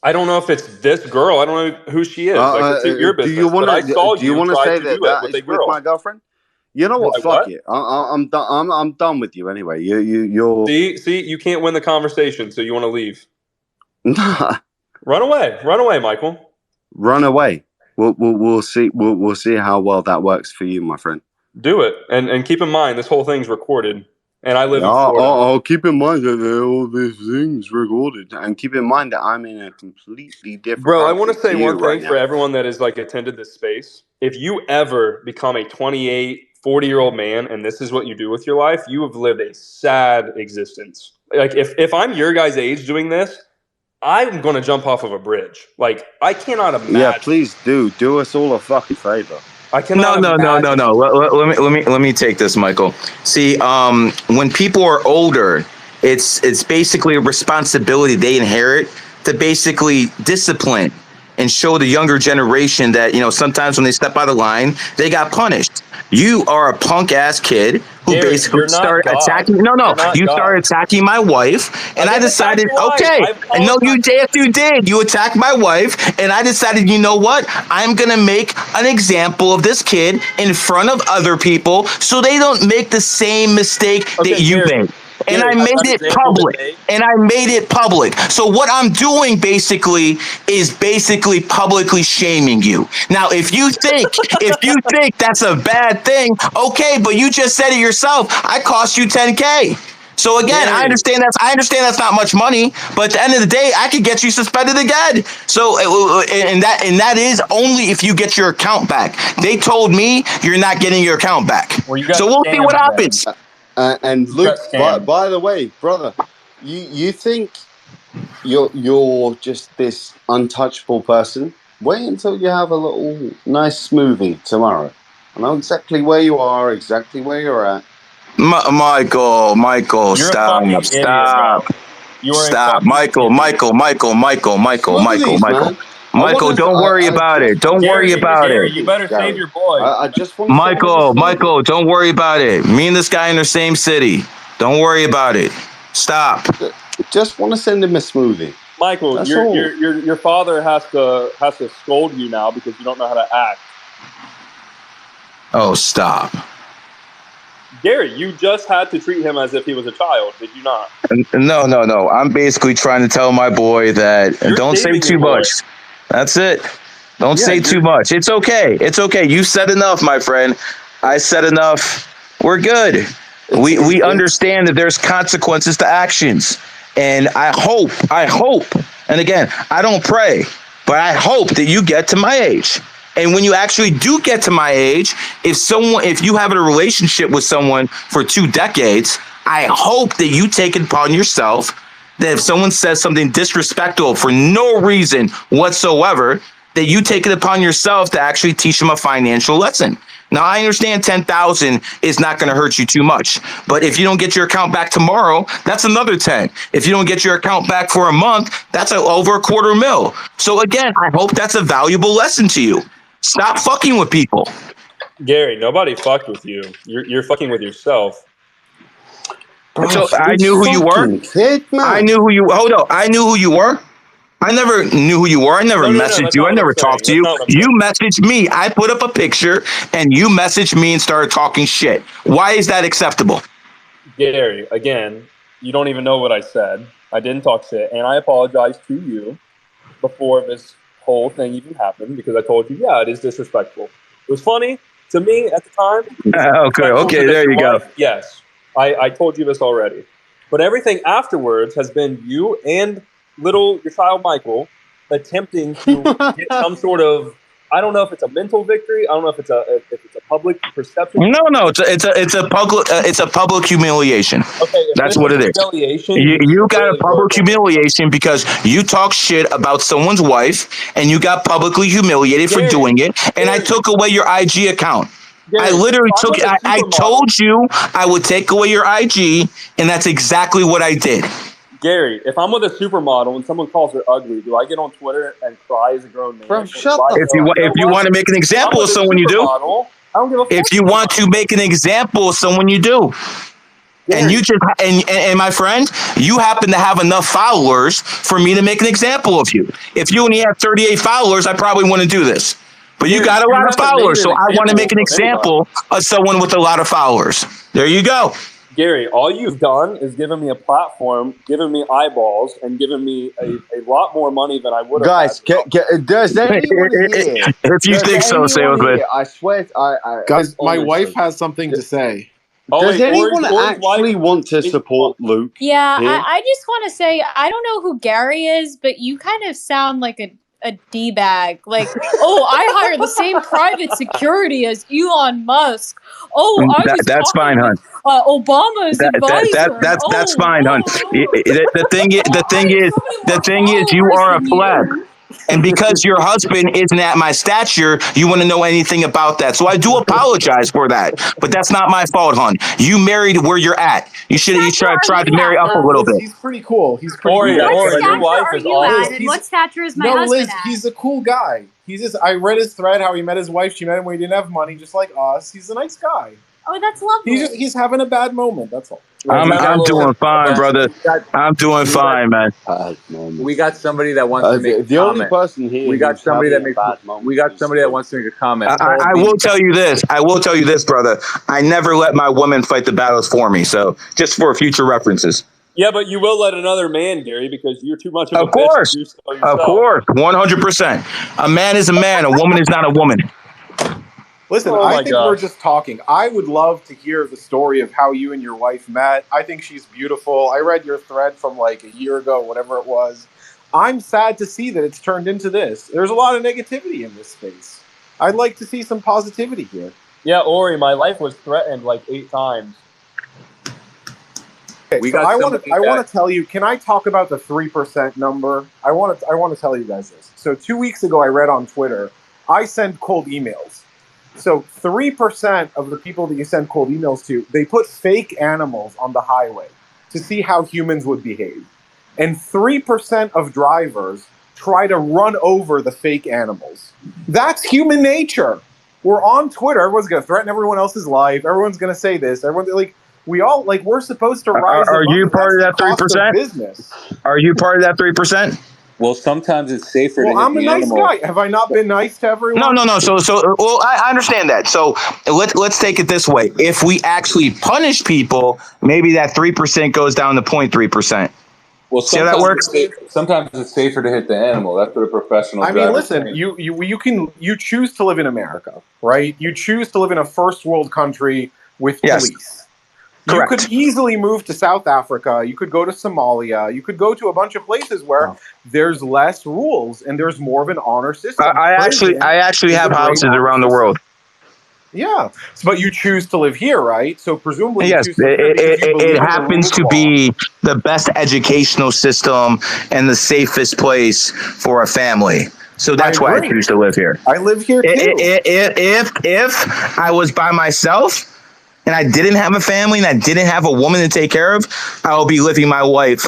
I don't know if it's this girl. I don't know who she is. Like, it's your Do you business. But wanna I saw do you you wanna try say to that do it that with a is with girl. my girlfriend? You know Do what? I Fuck what? it. I'm done. I'm done with you anyway. You're See, you can't win the conversation, so you want to leave. Nah, Run away, Michael. run away. We'll see. We'll see how well that works for you, my friend. Do it, and keep in mind this whole thing's recorded, and I live in I'll, Florida. I'll keep in mind that all these things recorded, and keep in mind that I'm in a completely different Bro, I country want to say to you one thing right for now. everyone that has like attended this space. If you ever become a 28, 40-year-old man and this is what you do with your life, you have lived a sad existence. Like if I'm your guys' age doing this, I'm going to jump off of a bridge. Like I cannot Yeah, imagine. please do us all a fucking favor. I No, cannot no, no, no, imagine. no. Let me take this, Michael. See, when people are older, it's basically a responsibility they inherit to basically discipline and show the younger generation that sometimes when they step out of line, they got punished. You are a punk ass kid who Gary, basically you're not started God. attacking. No, You're not you God. started attacking my wife, and I didn't attack decided, your wife. okay, I and no, apologize. yes, you did. You attacked my wife, and I decided, you know what? I'm gonna make an example of this kid in front of other people, so they don't make the same mistake that Okay, you Gary. made. And Gary, I has made that it example been public. made? And I made it public. So what I'm doing basically is basically publicly shaming you. Now, if you think that's a bad thing, okay, but you just said it yourself. I cost you 10K. So again, I Gary. understand that's not much money, but at the end of the day, I could get you suspended again. So and that is only if you get your account back. They told me you're not getting your account back. Well, you got So we'll see what scammed then. happens. And You got Luke, scammed. by the way, brother, you think you're just this untouchable person? Wait until you have a little nice smoothie tomorrow. I know exactly where you are, exactly where you're at. Michael, You're a stop, fucking idiot, bro. You are a fucking Michael, idiot. Smoothies, man. I want Michael, to. don't worry I about it. just want Don't to worry send him a about it. Gary, you smoothie, better save Gary. your boy. I just want to send him a smoothie. Michael, don't worry about it. Me and this guy in the same city. Don't worry about it. Stop. Just want to send him a smoothie. Michael, That's your all. your father has to scold you now because you don't know how to act. Oh, stop. Gary, you just had to treat him as if he was a child, did you not? No. I'm basically trying to tell my boy that You're don't say saving your too boy. much. That's it. Don't Yeah, say too much. It's okay. It's okay. You said enough, my friend. I said enough. We're good. We understand that there's consequences to actions. And I hope, and again, I don't pray, but I hope that you get to my age. And when you actually do get to my age, if you have a relationship with someone for 2 decades, I hope that you take it upon yourself that if someone says something disrespectful for no reason whatsoever, that you take it upon yourself to actually teach them a financial lesson. Now, I understand 10,000 is not going to hurt you too much, but if you don't get your account back tomorrow, that's another 10. If you don't get your account back for a month, that's over $250,000. So again, I hope that's a valuable lesson to you. Stop fucking with people. Gary, nobody fucked with you. You're fucking with yourself. Bro, So I this knew who you were. fucking kid, man. I knew who you. Hold up. I knew who you were. I never knew who you were. I never No, messaged that's you. not I what I'm never talked to saying. you. That's not what I'm You messaged me. I put up a picture and you messaged me and started talking shit. Why is that acceptable? Gary, again, you don't even know what I said. I didn't talk shit, and I apologized to you before this whole thing even happened because I told you, yeah, it is disrespectful. It was funny to me at the time. Okay, there you go. Yes, I told you this already. But everything afterwards has been you and your child Michael attempting to get some sort of, I don't know if it's a mental victory. I don't know if it's a public perception. No, it's a public humiliation. Okay, That's what it is. Humiliation. You got a public humiliation because you talk shit about someone's wife and you got publicly humiliated for doing it. And I took away your IG account. Gary, I literally if I'm took. with a I supermodel- told you I would take away your IG, and that's exactly what I did. Gary, if I'm with a supermodel and someone calls her ugly, do I get on Twitter and cry as a grown man? Bro, Or shut do I the go, If you what? want to make an I'm example with of a someone, you do. supermodel. I don't give a fuck. If you want to make an example of someone, you do. And Gary, you just and my friend, you happen to have enough followers for me to make an example of you. If you only have 38 followers, I probably wouldn't do this. But you Gary, got a you lot of haven't made followers, an so I want to make an example example of someone with a lot of followers. There you go. Gary, all you've done is given me a platform, given me eyeballs, and given me a lot more money than I would have. Guys, does anyone here? If you Does think so, say anyone it with. here? I swear, Guys, my honestly, wife has something to say. Does anyone Ori's actually wife want to is- support Luke? Yeah, here? I just want to say I don't know who Gary is, but you kind of sound like a D-bag. Like, oh, I hire the same private security as Elon Musk. Oh, I was That's talking fine, hon. with Obama's advisor. That's Oh, fine, hon. whoa. The thing is, you Followers are a than pleb. you. And because your husband isn't at my stature, you want to know anything about that. So I do apologize for that. But that's not my fault, hon. You married where you're at. You should have tried to marry up a little bit. He's pretty cool. He's pretty Ori, cool. What Ori, your stature wife are is you awesome. at, and what stature is my No, husband Liz, at? he's a cool guy. He's just. I read his thread how he met his wife. She met him when he didn't have money, just like us. He's a nice guy. Oh, that's lovely. He's having a bad moment. That's all. I'm doing fine, brother. I'm doing fine, man. We got somebody that wants to make a the only comment. person here. We got who's somebody that having a makes. bad moment We got is somebody that Luke. wants to make a comment. I will tell you this. I will tell you this, brother. I never let my woman fight the battles for me. So just for future references. Yeah, but you will let another man, Gary, because you're too much of a Of course. bitch to do so yourself. Of course. 100%. A man is a man. A woman is not a woman. Listen, Oh I my think God. we're just talking. I would love to hear the story of how you and your wife met. I think she's beautiful. I read your thread from like a year ago, whatever it was. I'm sad to see that it's turned into this. There's a lot of negativity in this space. I'd like to see some positivity here. Yeah, Ori, my life was threatened like 8 times. Okay, We so got I somebody want to tell you. Can I talk about the 3% number? I want to tell you guys this. So 2 weeks ago, I read on Twitter. I send cold emails. So 3% of the people that you send cold emails to, they put fake animals on the highway to see how humans would behave, and 3% of drivers try to run over the fake animals. That's human nature. We're on Twitter. Everyone's going to threaten everyone else's life. Everyone's going to say this. Everyone's like. We all like we're supposed to rise. Are above you it. part That's of that the cost 3%? business. Are you part of that 3%? Well, sometimes it's safer Well, to hit I'm a the nice animal. guy. Have I not been nice to everyone? No. So well, I understand that. So let's take it this way. If we actually punish people, maybe that 3% goes down to 0.3%. Well, See how that works? Sometimes it's safer to hit the animal. That's what a professional. I mean, driver listen. trains. You choose to live in America, right? You choose to live in a first world country with Yes. police. Correct. You could easily move to South Africa. You could go to Somalia. You could go to a bunch of places where there's less rules and there's more of an honor system. I actually is have a great houses honor around the system. world. Yeah, but you choose to live here, right? So presumably, Yes, you choose to live here because you believe it in the happens to rule of law. be the best educational system and the safest place for a family. So that's why I agree. choose to live here. I live here too. If I was by myself and I didn't have a family and I didn't have a woman to take care of, I would be living my life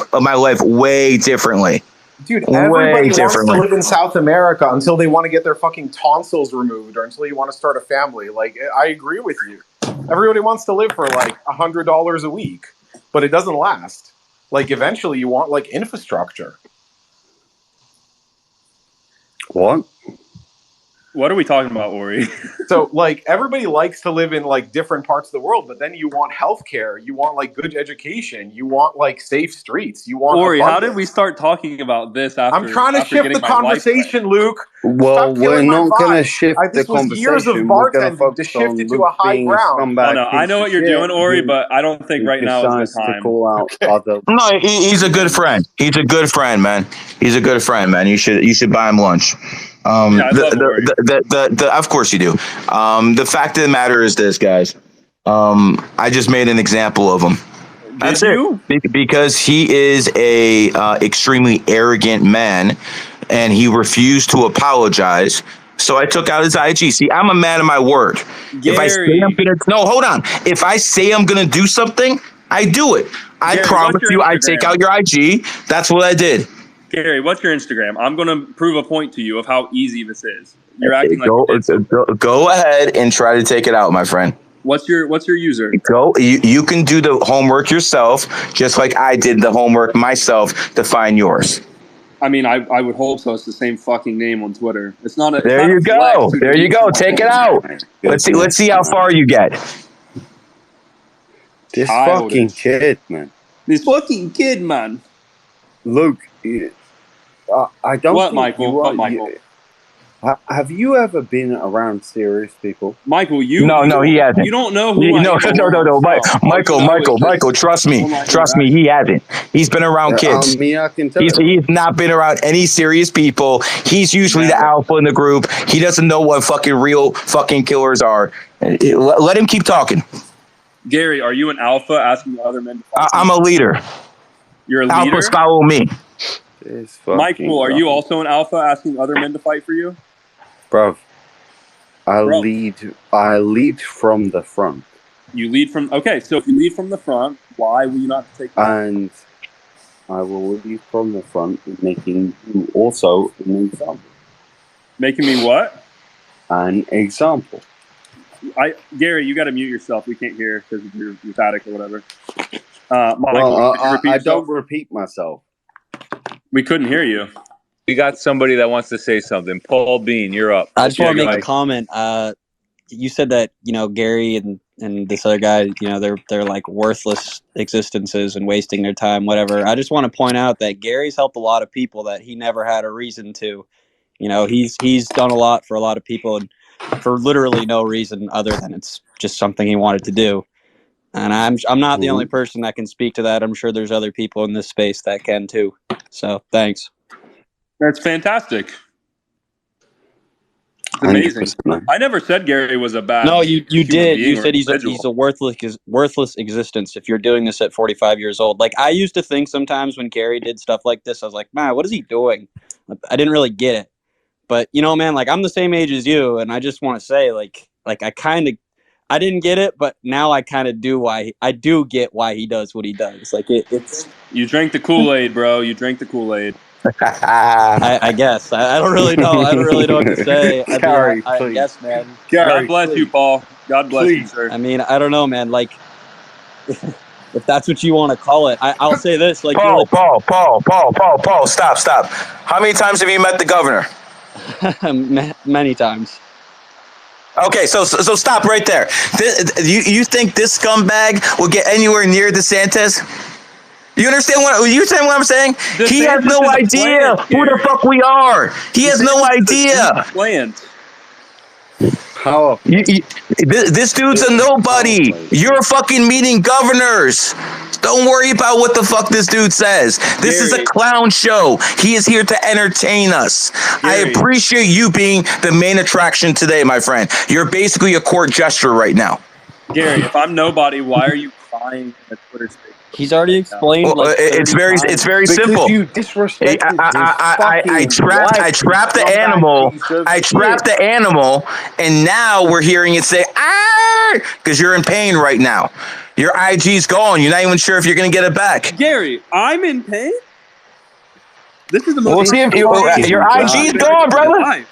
way differently. Dude, everybody wants to differently. live in South America until they want to get their fucking tonsils removed or until you want to start a family. Like, I agree with you. Everybody wants to live for like $100 a week, but it doesn't last. Like, eventually you want like infrastructure. What? What are we talking about, Ori? So, like, everybody likes to live in like different parts of the world, but then you want healthcare, you want like good education, you want like safe streets, you want. Ori, how abundance. did we start talking about this after? I'm trying to after shift getting the my wife conversation, Luke. Well, Stop we're killing my not going to vibe. shift the This was conversation. years of We're going bartending to to focus shift on it to Luke a back? high being ground. a scumbag. No, I know what you're doing, Ori, but I don't think right now is the decides to time. call out other. No, he's a good friend. He's a good friend, man. He's a good friend, man. You should buy him lunch. Yeah, I love Ori. Of course you do. The fact of the matter is this, guys. I just made an example of him. That's you? it. Because he is a extremely arrogant man, and he refused to apologize So I took out his IG. See, I'm a man of my word. If I say Gary. I'm gonna hold on. If I say I'm gonna do something, I do it. I Gary, promise what's your you, I Instagram? take out your IG. That's what I did. Gary, what's your Instagram? I'm going to prove a point to you of how easy this is. You're acting like you did something. Go ahead and try to take it out, my friend. What's your user? You can do the homework yourself, just like I did the homework myself to find yours. I mean, I would hope so. It's the same fucking name on Twitter. It's not a. It's There not you a go. flex to There you delete go. someone's Take it name. out. Let's see how far you get. This Childish. fucking kid, man. This fucking kid, man. Luke, I don't What, think Michael? you are. What, Michael? Have you ever been around serious people? Michael, He hasn't. You don't know who I am. No. Michael, trust me. He hasn't. He's been around kids. I can tell He's not been around any serious people. He's usually the alpha in the group. He doesn't know what fucking real fucking killers are. Let him keep talking. Gary, are you an alpha asking other men to fight? I'm a leader. You're a leader? Alphas follow me. Michael, are you also an alpha asking other men to fight for you? Bro, I lead from the front. You lead from... Okay, so if you lead from the front, why will you not take... And I will lead from the front, making you also an example. Making me what? An example. Gary, you got to mute yourself. We can't hear because of your static or whatever. Michael, well, I don't repeat myself. We couldn't hear you. We got somebody that wants to say something. Paul Bean, you're up. I just want to make a comment. You said that, Gary and this other guy, they're like worthless existences and wasting their time, whatever. I just want to point out that Gary's helped a lot of people that he never had a reason to. He's done a lot for a lot of people and for literally no reason other than it's just something he wanted to do. And I'm not the only person that can speak to that. I'm sure there's other people in this space that can too. So thanks. That's fantastic. It's amazing. 100%. I never said Gary was a bad. No, you did. You said he's individual. a worthless existence if you're doing this at 45 years old. Like, I used to think sometimes when Gary did stuff like this, I was like, man, what is he doing? I didn't really get it. But, man, like, I'm the same age as you, and I just want to say, like I didn't get it, but now I kind of do get why he does what he does. Like, it's... You drank the Kool-Aid, bro. You drank the Kool-Aid. I guess. I don't really know. I don't really know what to say. Gary, I guess, man. Gary, God bless you, Paul. God bless you, sir. I mean, I don't know, man. Like, if that's what you want to call it, I'll say this. Like, Paul, stop. How many times have you met the governor? Many times. Okay, so stop right there. You think this scumbag will get anywhere near DeSantis? You understand what I'm saying? He has no idea who the fuck we are. He has no idea. This dude's a nobody. You're fucking meeting governors. Don't worry about what the fuck this dude says. This is a clown show. He is here to entertain us. Gary. I appreciate you being the main attraction today, my friend. You're basically a court gesture right now. Gary, if I'm nobody, why are you crying at Twitter space? He's already explained. Well, it's very simple. You disrespected I trapped the animal. I trapped the animal, and now we're hearing it say "ah" because you're in pain right now. Your IG's gone. You're not even sure if you're going to get it back. Gary, I'm in pain. This is the most. Your IG's gone, brother.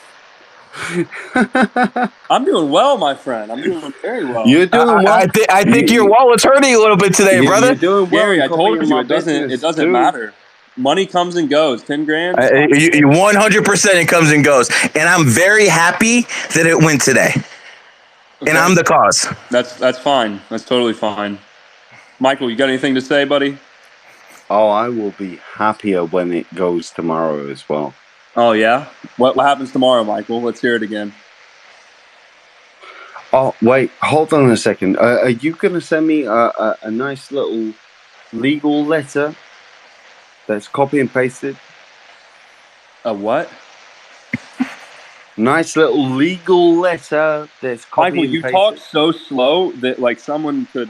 I'm doing well, my friend. I'm doing very well. You're doing well. I think your wallet's hurting a little bit today, brother. You're doing well. Gary, I told you it doesn't matter. Money comes and goes. 10 grand. 100% it comes and goes, and I'm very happy that it went today. Okay. And I'm the cause. That's fine. That's totally fine. Michael, you got anything to say, buddy? Oh, I will be happier when it goes tomorrow as well. Oh, yeah? What happens tomorrow, Michael? Let's hear it again. Oh, wait. Hold on a second. Are you going to send me a nice little legal letter that's copy and pasted? A what? Nice little legal letter that's copy Michael, and you pasted. talk so slow that, like, someone could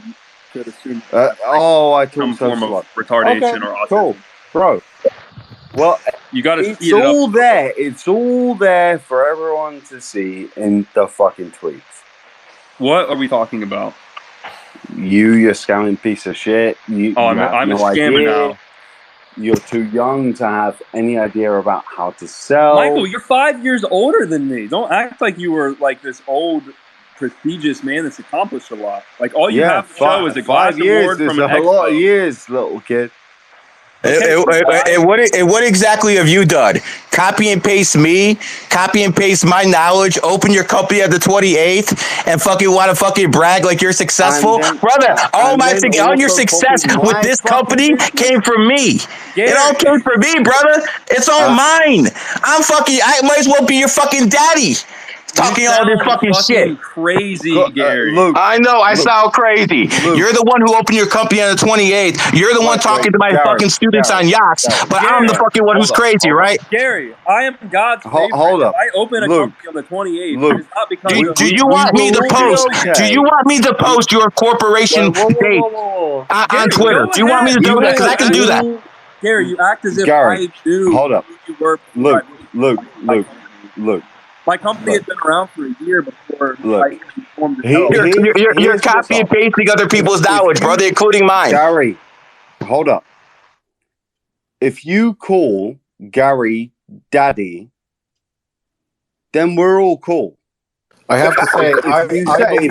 assume I talk some so form slow. of retardation or autism. Cool. Bro, Well, You got to it's speed it up. all there. It's all there for everyone to see in the fucking tweets. What are we talking about? You scamming piece of shit. I'm a scammer now. You're too young to have any idea about how to sell. Michael, you're 5 years older than me. Don't act like you were like this old, prestigious man that's accomplished a lot. Like all you have to show is a glass 5 years award from an is a lot of expo. years, little kid. What exactly have you done? Copy and paste me, copy and paste my knowledge, open your company at the 28th, and fucking want to fucking brag like you're successful? Brother, all your success with this company came from me. Gary. It all came from me, brother. It's all mine. I might as well be your fucking daddy. Talking all this fucking shit. Crazy, Gary. Luke, I know, I sound crazy. Luke. You're the one who opened your company on the 28th. You're the one talking to my fucking students on yachts, but Gary, I'm the fucking one who's crazy, right? Gary, I am God's favorite. Hold up. If I open a company on the 28th, Luke, it's not because Do you want me to post? Do you want me to post your corporation date on Twitter? Do you want me to do that? Because I can do that. Gary, you act as if Gary, I do. hold up. You were Luke. My company has been around for a year before I formed the You're copy and pasting other people's knowledge, brother, including mine. Gary, hold up. If you call Gary daddy, then we're all cool. I have to say, I believe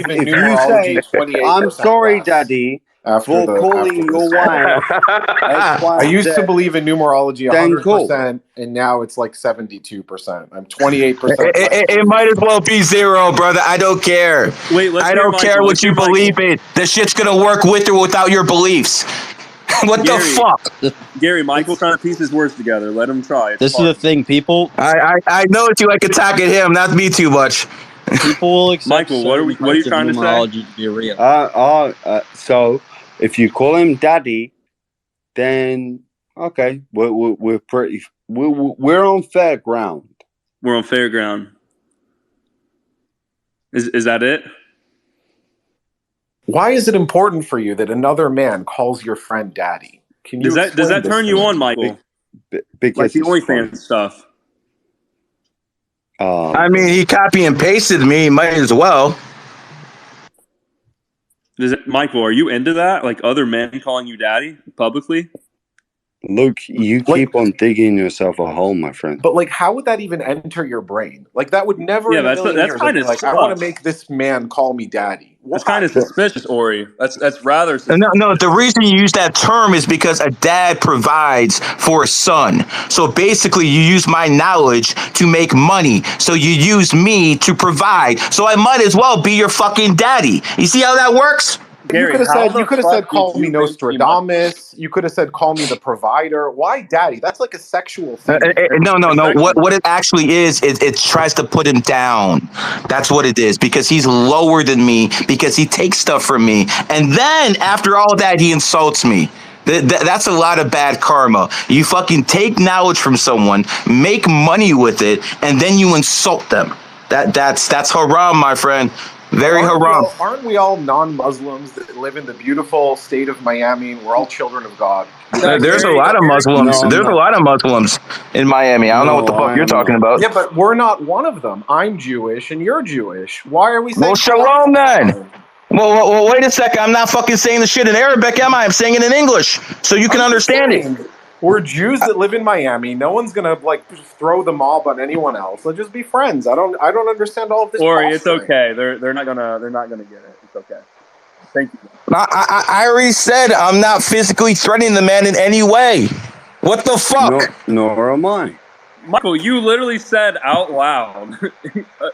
in numerology 28%. I'm sorry, daddy, for calling your wife. I used to believe in numerology 100%, and now it's like 72%. I'm 28%. It might as well be zero, brother. I don't care. I don't care what you believe in. The shit's gonna work with or without your beliefs. What the fuck? Gary, Michael trying to piece his words together. Let him try. This is the thing, people. I know that you like attacking him, not me too much. People will accept Michael, what are you trying to say? Numerology to be real. So if you call him daddy, then okay, we're on fair ground. We're on fair ground. Is that it? Why is it important for you that another man calls your friend daddy? Can you does that turn you on, Michael? Because like the OnlyFans stuff. I mean, he copy and pasted me. Might as well. Michael, are you into that? Like other men calling you daddy publicly? Luke, you keep on digging yourself a hole, my friend. But like, how would that even enter your brain? Like, that would never. Yeah, that's kind of like. I want to make this man call me daddy. That's kind of suspicious, Ori. That's rather suspicious. No. The reason you use that term is because a dad provides for a son. So basically, you use my knowledge to make money. So you use me to provide. So I might as well be your fucking daddy. You see how that works? Gary, you could have said, call me Nostradamus. You could have said, call me the provider. Why daddy? That's like a sexual thing. No. What it actually is, it tries to put him down. That's what it is, because he's lower than me, because he takes stuff from me. And then after all that, he insults me. That's a lot of bad karma. You fucking take knowledge from someone, make money with it, and then you insult them. That's haram, my friend. Very haram. Aren't we all non-Muslims that live in the beautiful state of Miami? We're all children of God. There's a lot of Muslims. There's a lot of Muslims in Miami. I don't know what the fuck you're talking about. Yeah, but we're not one of them. I'm Jewish and you're Jewish. Why are we saying? Well, shalom then. Well, wait a second. I'm not fucking saying the shit in Arabic, am I? I'm saying it in English, so you can understand it. We're Jews that live in Miami. No one's gonna like throw the mob on anyone else. Let's just be friends. I don't understand all of this. Ori, it's okay. They're not gonna get it. It's okay. Thank you. I already said I'm not physically threatening the man in any way. What the fuck? Nor am I. Michael, you literally said out loud.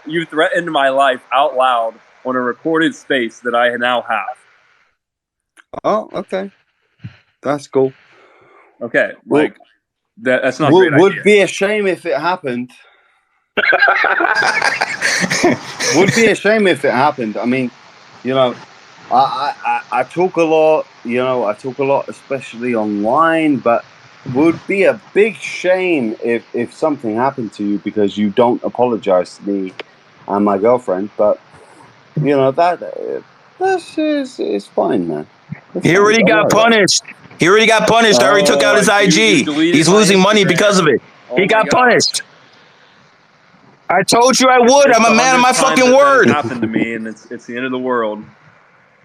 You threatened my life out loud on a recorded space that I now have. Oh, okay. That's cool. Okay, like that's not. Would be a shame if it happened. Would be a shame if it happened. I mean, you know, I talk a lot. You know, I talk a lot, especially online. But would be a big shame if something happened to you because you don't apologize to me and my girlfriend. But you know that's fine, man. He already got punished. He already got punished. I already took out his I see. You IG. deleted He's my losing money Instagram. because of it. Oh He my got gosh. punished. I told you I would. It's I'm a the man of my 100th time fucking that word. happened to me, and it's the end of the world.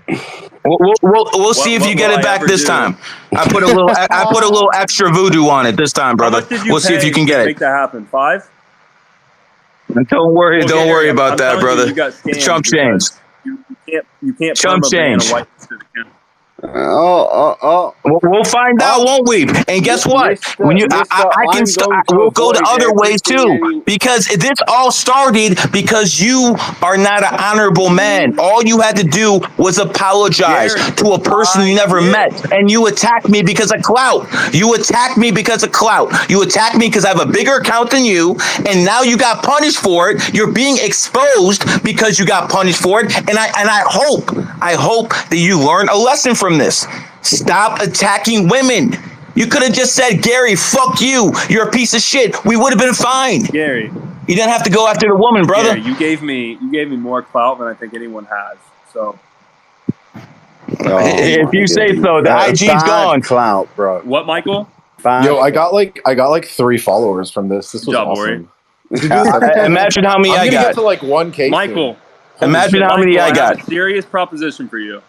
We'll see if what you get will it I back ever this do? time. I put a little extra voodoo on it this time, How brother. much did you We'll see if pay you can to get make it. that happen? 5? Don't worry, Well, don't Gary, worry I'm about that, telling brother. You got scammed Chump change. because you can't Chump perma ban a change. whitelisted account. We'll find out, won't we? And guess what? When you, we'll go to other ways too, because this all started because you are not an honorable man. All you had to do was apologize to a person you never met, and you attacked me because of clout. You attacked me because of clout. You attacked me because I have a bigger account than you, and now you got punished for it. You're being exposed because you got punished for it, and I hope that you learn a lesson from this. Stop attacking women. You could have just said, Gary, fuck you. You're a piece of shit. We would have been fine. Gary, you didn't have to go after the woman, brother. Gary, you gave me more clout than I think anyone has. So if you say so, the IG's gone. Clout, bro. What, Michael? Yo, I got like 3 followers from this. This was awesome. Imagine how many I I'm gonna got. get to like 1K. Michael, imagine how many I got. have a serious proposition for you.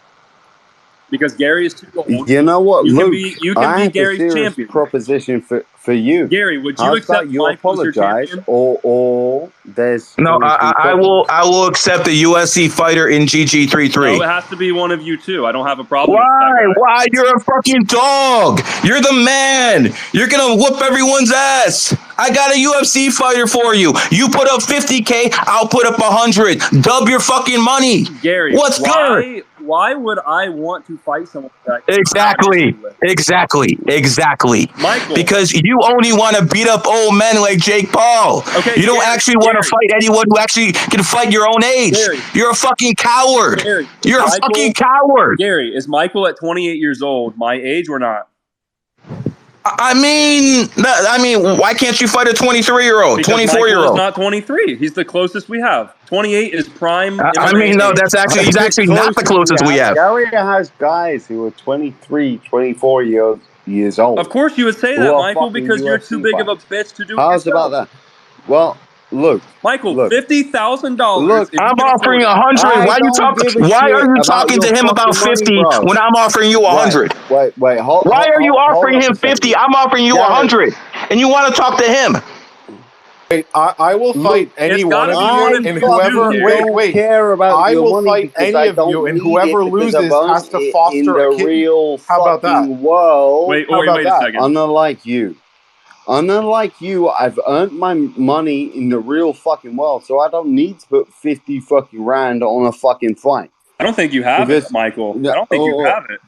Because Gary is too old. You know what, Luke? You can be Gary's champion. Proposition for you. Gary, would you accept you Mike as your apologize, champion? or there's no? I will accept the UFC fighter in GG33. No, it has to be one of you two. I don't have a problem. Why? You're a fucking dog. You're the man. You're gonna whoop everyone's ass. I got a UFC fighter for you. You put up 50K, I'll put up 100. Dub your fucking money. Gary, what's good? Why would I want to fight someone that Exactly. Michael, because you only want to beat up old men like Jake Paul. Okay, you don't actually want to fight anyone who actually can fight your own age. Gary, you're a fucking coward. Gary, you're a fucking coward. Gary, is Michael at 28 years old my age or not? I mean, why can't you fight a 23-year-old, 24-year-old? He's not 23. He's the closest we have. 28 is prime. No, he's actually not the closest we have. Gary has guys who are 23, 24 years old. Of course you would say that, Michael, because you're too big of a bitch to do it yourself. About that? Well, look, Michael, $50,000. Look, I'm offering 100. Why are you talking to him about 50 when I'm offering you 100? Wait. Why are you offering him 50? I'm offering you 100, and you want to talk to him? Wait, I will fight any one of you, and whoever. Wait. Care about I will fight any of you, and whoever loses has to foster a kid. Real How about that? World. Wait a second. Unlike you, I've earned my money in the real fucking world, so I don't need to put 50 fucking rand on a fucking fight. I don't think you have it, Michael. I don't think you have it.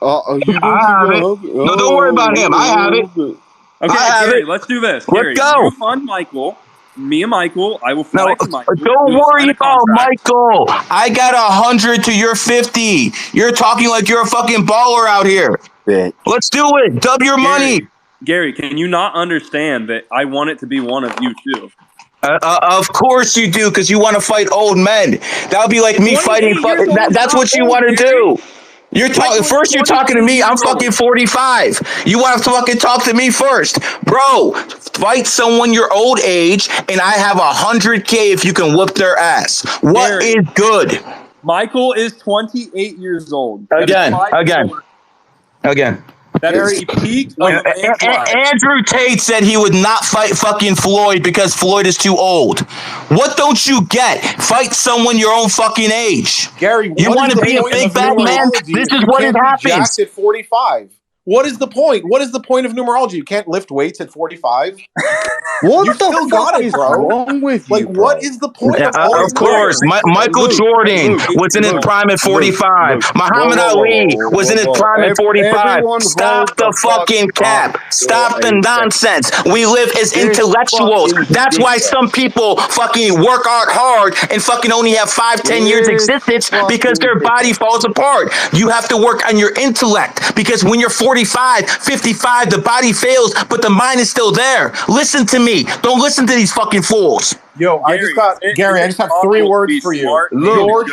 I have it. No, don't worry about him. I have it. Okay, Gary, let's do this. Let's go. You fund Michael. Me and Michael. I will fly to Michael. Don't worry about Michael. I got 100 to your 50. You're talking like you're a fucking baller out here. Bitch. Let's do it. Dub your money. Gary, can you not understand that I want it to be one of you two? Of course you do, because you want to fight old men. That would be like me fighting. That's what you want to do. You're talking first. You're talking to me. I'm fucking 45. You want to fucking talk to me first, bro? Fight someone your old age, and I have 100K if you can whoop their ass. What is good? Michael is 28 years old. Again. That is the peak of Andrew Tate said he would not fight fucking Floyd because Floyd is too old. What don't you get? Fight someone your own fucking age. Gary, you want to be a big bad man? This is what it happens. At 45. What is the point? What is the point of numerology? You can't lift weights at 45? What the fuck is wrong with you? Like, what is the point of all Of course, Michael Jordan was in his prime at 45. Muhammad Ali was in his prime at 45. Stop the fucking cap. Stop the nonsense. We live as intellectuals. That's why some people fucking work out hard and fucking only have 5-10 years existence because their body falls apart. You have to work on your intellect because when you're 45, 55, the body fails, but the mind is still there. Listen to me. Don't listen to these fucking fools. Yo, I just have 3 words for you. George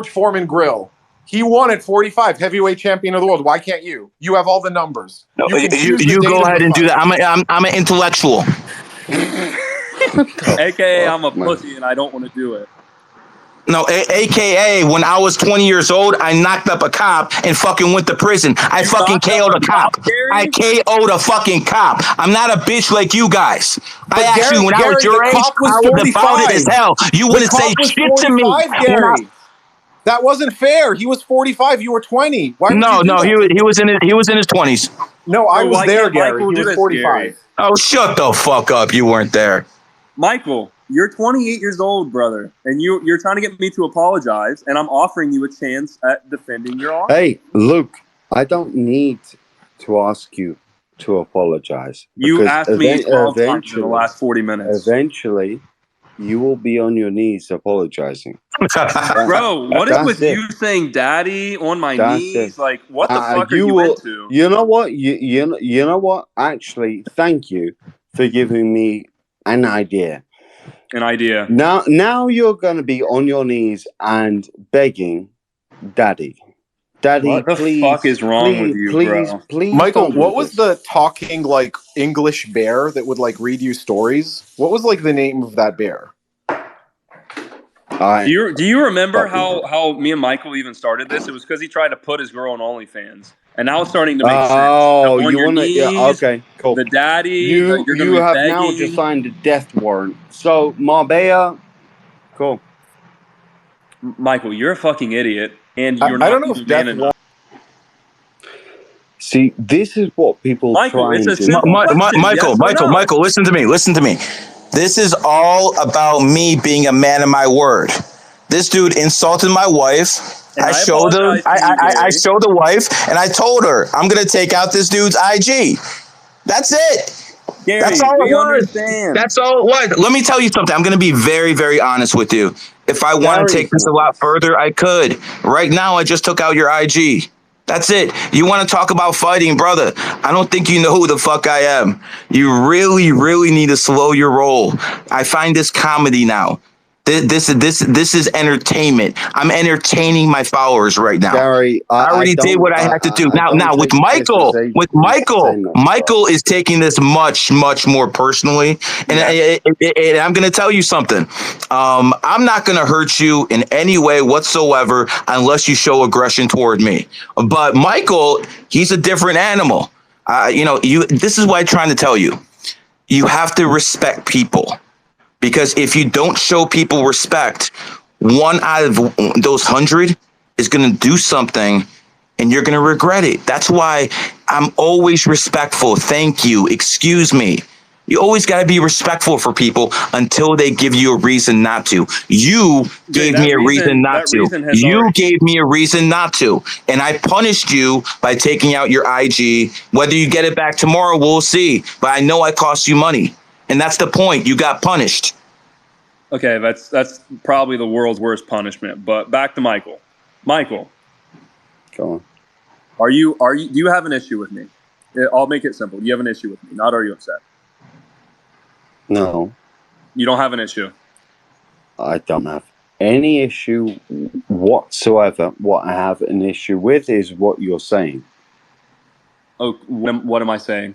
Foreman Grill. He won at 45, heavyweight champion of the world. Why can't you? You have all the numbers. No, You can choose the you date go of ahead the and do fight. that. I'm an intellectual. AKA, I'm a man. pussy and I don't want to do it. No, AKA when I was 20 years old, I knocked up a cop and fucking went to prison. I fucking knocked up KO'd a a cop. cop, Gary? I KO'd a fucking cop. I'm not a bitch like you guys. But I actually, when I was Gary, your the age, cop was I was about it as 45. hell. You The wouldn't say cop was shit to me. 45, Gary. That wasn't fair. He was 45. You were 20. Why would you do No, that? he was in his 20s. No, I Bro, was why there, can't Gary. Michael He do was this, 45. Gary? Oh, shut the fuck up. You weren't there. Michael, you're 28 years old, brother, and you're trying to get me to apologize, and I'm offering you a chance at defending your honor. Hey, Luke, I don't need to ask you to apologize. You because asked me 12 times in the last 40 minutes. Eventually, you will be on your knees apologizing. Bro, what is That's with it. you saying daddy on my That's knees? it. Like, what the fuck are you will, into? You know what? You know what? Actually, thank you for giving me an idea. An idea. Now you're going to be on your knees and begging, Daddy. Daddy, What the please, fuck is wrong with you, bro? Please, Michael, don't do what was this. the talking like English bear that would like read you stories? What was like the name of that bear? Do you remember how me and Michael even started this? It was because he tried to put his girl on OnlyFans, and now it's starting to make sense. Oh, On you your want to? knees, Yeah, okay, cool. the daddy. You you're gonna be have begging. now just signed a death warrant. So Marbella, cool. Michael, you're a fucking idiot, and I you're not don't know even if death man enough. See, this is what people Michael, try it's and a do. simple question. Yes or no? Michael, listen to me. This is all about me being a man of my word. This dude insulted my wife. And I I showed her. apologize to you, I Gary. showed the wife, and I told her I'm gonna take out this dude's IG. That's it. Gary, That's all it we was. understand. That's all it was. Let me tell you something. I'm going to be very, very honest with you. If I want to take Gary's this a lot nice. further, I could. Right now, I just took out your IG. That's it. You want to talk about fighting, brother? I don't think you know who the fuck I am. You really, really need to slow your roll. I find this comedy now. This is entertainment. I'm entertaining my followers right now. Gary, I already did what I had to do. Now with Michael, Michael is taking this much more personally, and I'm going to tell you something. I'm not going to hurt you in any way whatsoever unless you show aggression toward me. But Michael, he's a different animal. This is what I'm trying to tell you. You have to respect people. Because if you don't show people respect, 1 out of those 100 is going to do something and you're going to regret it. That's why I'm always respectful. Thank you. Excuse me. You always got to be respectful for people until they give you a reason not to. You gave me a reason not to. You gave me a reason not to. And I punished you by taking out your IG. Whether you get it back tomorrow, we'll see. But I know I cost you money. And that's the point. You got punished. Okay, that's probably the world's worst punishment. But back to Michael. Michael, Go on. do you have an issue with me? I'll make it simple. Do you have an issue with me? Not are you upset? No, You don't have an issue. I don't have any issue whatsoever. What I have an issue with is what you're saying. Oh, what am I saying?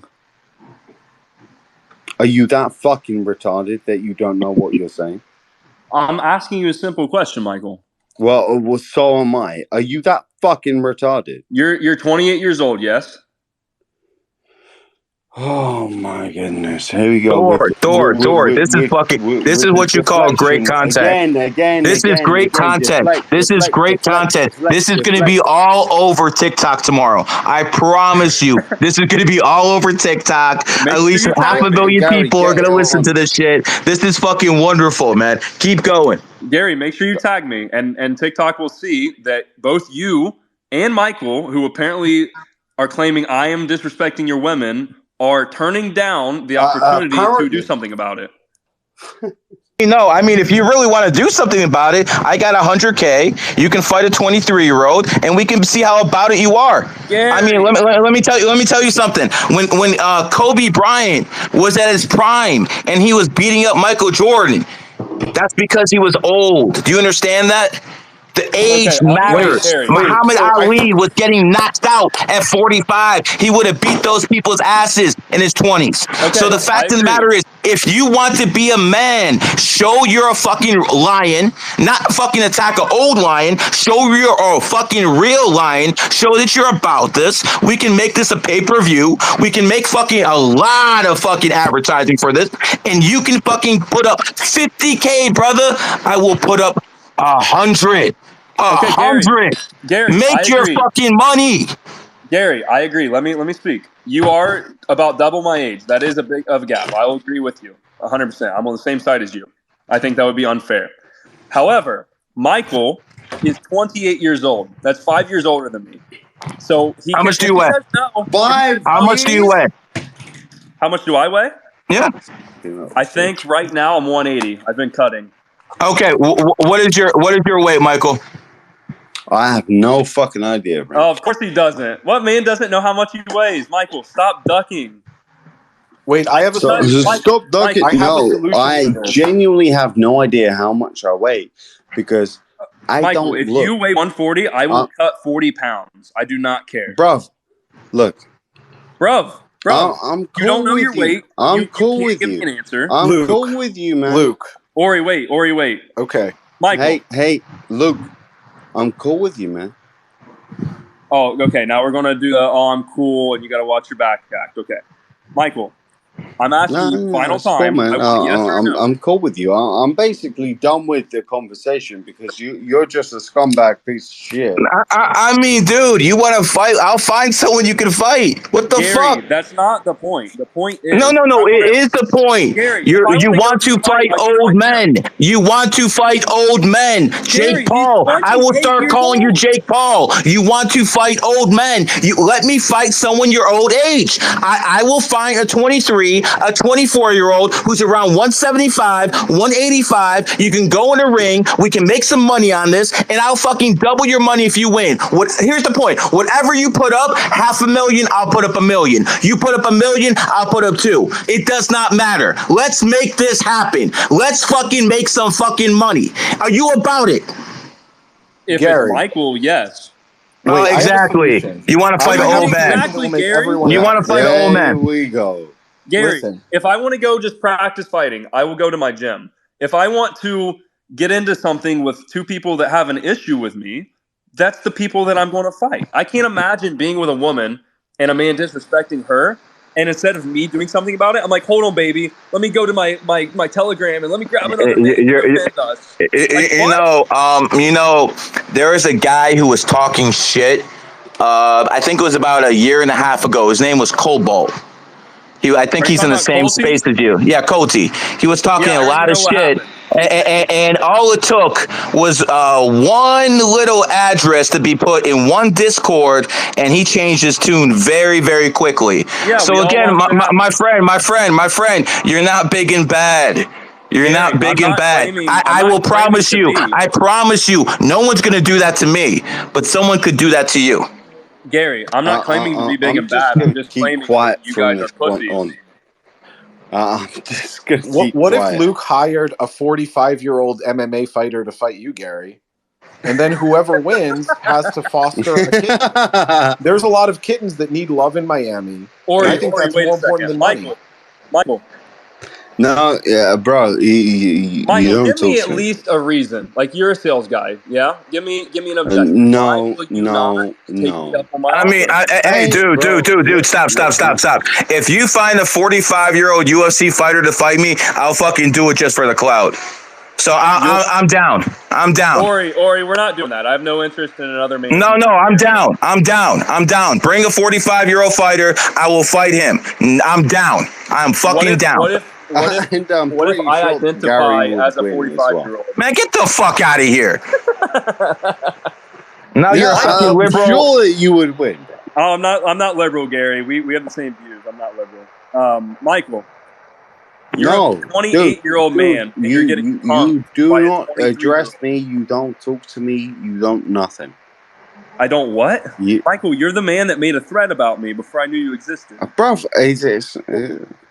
Are you that fucking retarded that you don't know what you're saying? I'm asking you a simple question, Michael. Well, so am I. Are you that fucking retarded? You're 28 years old, yes? Oh my goodness! Here we go. Thor. This is what you call great content. This is great content. This is great content. This is going to be all over TikTok tomorrow. I promise you. This is going to be all over TikTok. At least 500,000 people are going to listen to this shit. This is fucking wonderful, man. Keep going. Gary, make sure you tag me, and TikTok will see that both you and Michael, who apparently are claiming I am disrespecting your women, are turning down the opportunity to do something about it. No, I mean, if you really want to do something about it, I got 100K. You can fight a 23-year-old, and we can see how about it you are. Gary. I mean, let me tell you something. When Kobe Bryant was at his prime and he was beating up Michael Jordan, that's because he was old. Do you understand that? The age Okay, wait, matters. Harry. Muhammad so Ali was getting knocked out at 45. He would have beat those people's asses in his 20s. Okay, So the I fact of the agree. matter is, if you want to be a man, show you're a fucking lion, not fucking attack an old lion. Show you're a fucking real lion. Show that you're about this. We can make this a pay-per-view. We can make fucking a lot of fucking advertising for this. And you can fucking put up 50K, brother. I will put up 100. Okay, Gary. 100. Gary, I Make your agree. fucking money. Gary, I agree. Let me speak. You are about double my age. That is a big of a gap. I will agree with you 100%. I'm on the same side as you. I think that would be unfair. However, Michael is 28 years old. That's 5 years older than me. So How much do you weigh? How much do you weigh? How much do I weigh? Yeah. I think right now I'm 180. I've been cutting. Okay. What is your weight, Michael? I have no fucking idea, bro. Oh, of course he doesn't. What man doesn't know how much he weighs? Michael, stop ducking. Wait, I have a So solution. stop ducking. I have a No, solution I for this. genuinely have no idea how much I weigh because I Michael, don't if look. you weigh 140, I will cut 40 pounds. I do not care. Bruv, look. Bruv, I'm cool you don't know with your you. weight. I'm you cool can't with give you. me an answer. I'm Luke. cool with you, man. Luke. Ori, wait. Okay. Michael. Hey, Luke. I'm cool with you, man. Oh, okay. Now we're going to do the, I'm cool and you got to watch your back act. Okay. Michael, I'm asking you final it's cool, time. man. I want yes or no. I'm cool with you. I'm basically done with the conversation because you're just a scumbag piece of shit. I mean, dude, you want to fight? I'll find someone you can fight. What the Gary, fuck? that's not the point. The point is... No, it is the point. Gary, You if I wanna want go to fight I do old right men. You want to fight old men. Gary, Jake Paul. he's I will 28 start years calling you old. Jake Paul. You want to fight old men. You let me fight someone your old age. I will find a 23, a 24-year-old who's around 175, 185. You can go in a ring. We can make some money on this, and I'll fucking double your money if you win. Here's the point. Whatever you put up, $500,000, I'll put up $1 million. You put up $1 million, I'll put up $2 million. It does not matter. Let's make this happen. Let's fucking make some fucking money. Are you about it? If Gary. it's Michael, yes. Wait, I have a exactly. solution. You want to fight an old man. Exactly, Gary. You want to fight an old man. There we go. Gary, Listen. if I want to go just practice fighting, I will go to my gym. If I want to get into something with two people that have an issue with me, that's the people that I'm going to fight. I can't imagine being with a woman and a man disrespecting her, and instead of me doing something about it, I'm like, hold on, baby. Let me go to my Telegram and let me grab another man to defend us. You know, there is a guy who was talking shit. I think it was about a year and a half ago. His name was Cobalt. I think he's in the same space as you. Yeah, Coty. He was talking a lot of shit. And all it took was one little address to be put in one Discord, and he changed his tune very, very quickly. Yeah, so again, my friend, you're not big and bad. You're not big and bad. I will promise you. I promise you, no one's gonna do that to me, but someone could do that to you. Gary, I'm not claiming to be big and bad. I'm just claiming that you guys are pussies. I'm just gonna what if Luke hired a 45-year-old MMA fighter to fight you, Gary? And then whoever wins has to foster a kitten. There's a lot of kittens that need love in Miami. I think that's more important than money. Michael. No, yeah, bro. Michael, give me at least a reason. Like, you're a sales guy, yeah? Give me an objection. No. I mean, hey, dude, stop. If you find a 45-year-old UFC fighter to fight me, I'll fucking do it just for the clout. So I'm down. Ori, we're not doing that. I have no interest in another man. No, I'm down. Bring a 45-year-old fighter. I will fight him. I'm down. I'm fucking down. What if I identify as a 45-year-old? Man, get the fuck out of here. Now you're a fucking liberal. Sure that you would win. Oh, I'm not liberal, Gary. We have the same views. I'm not liberal. Michael. You're a 28-year-old man, and you're getting you do not address me. You don't talk to me. You don't nothing. I don't what? You, Michael, you're the man that made a threat about me before I knew you existed. bro,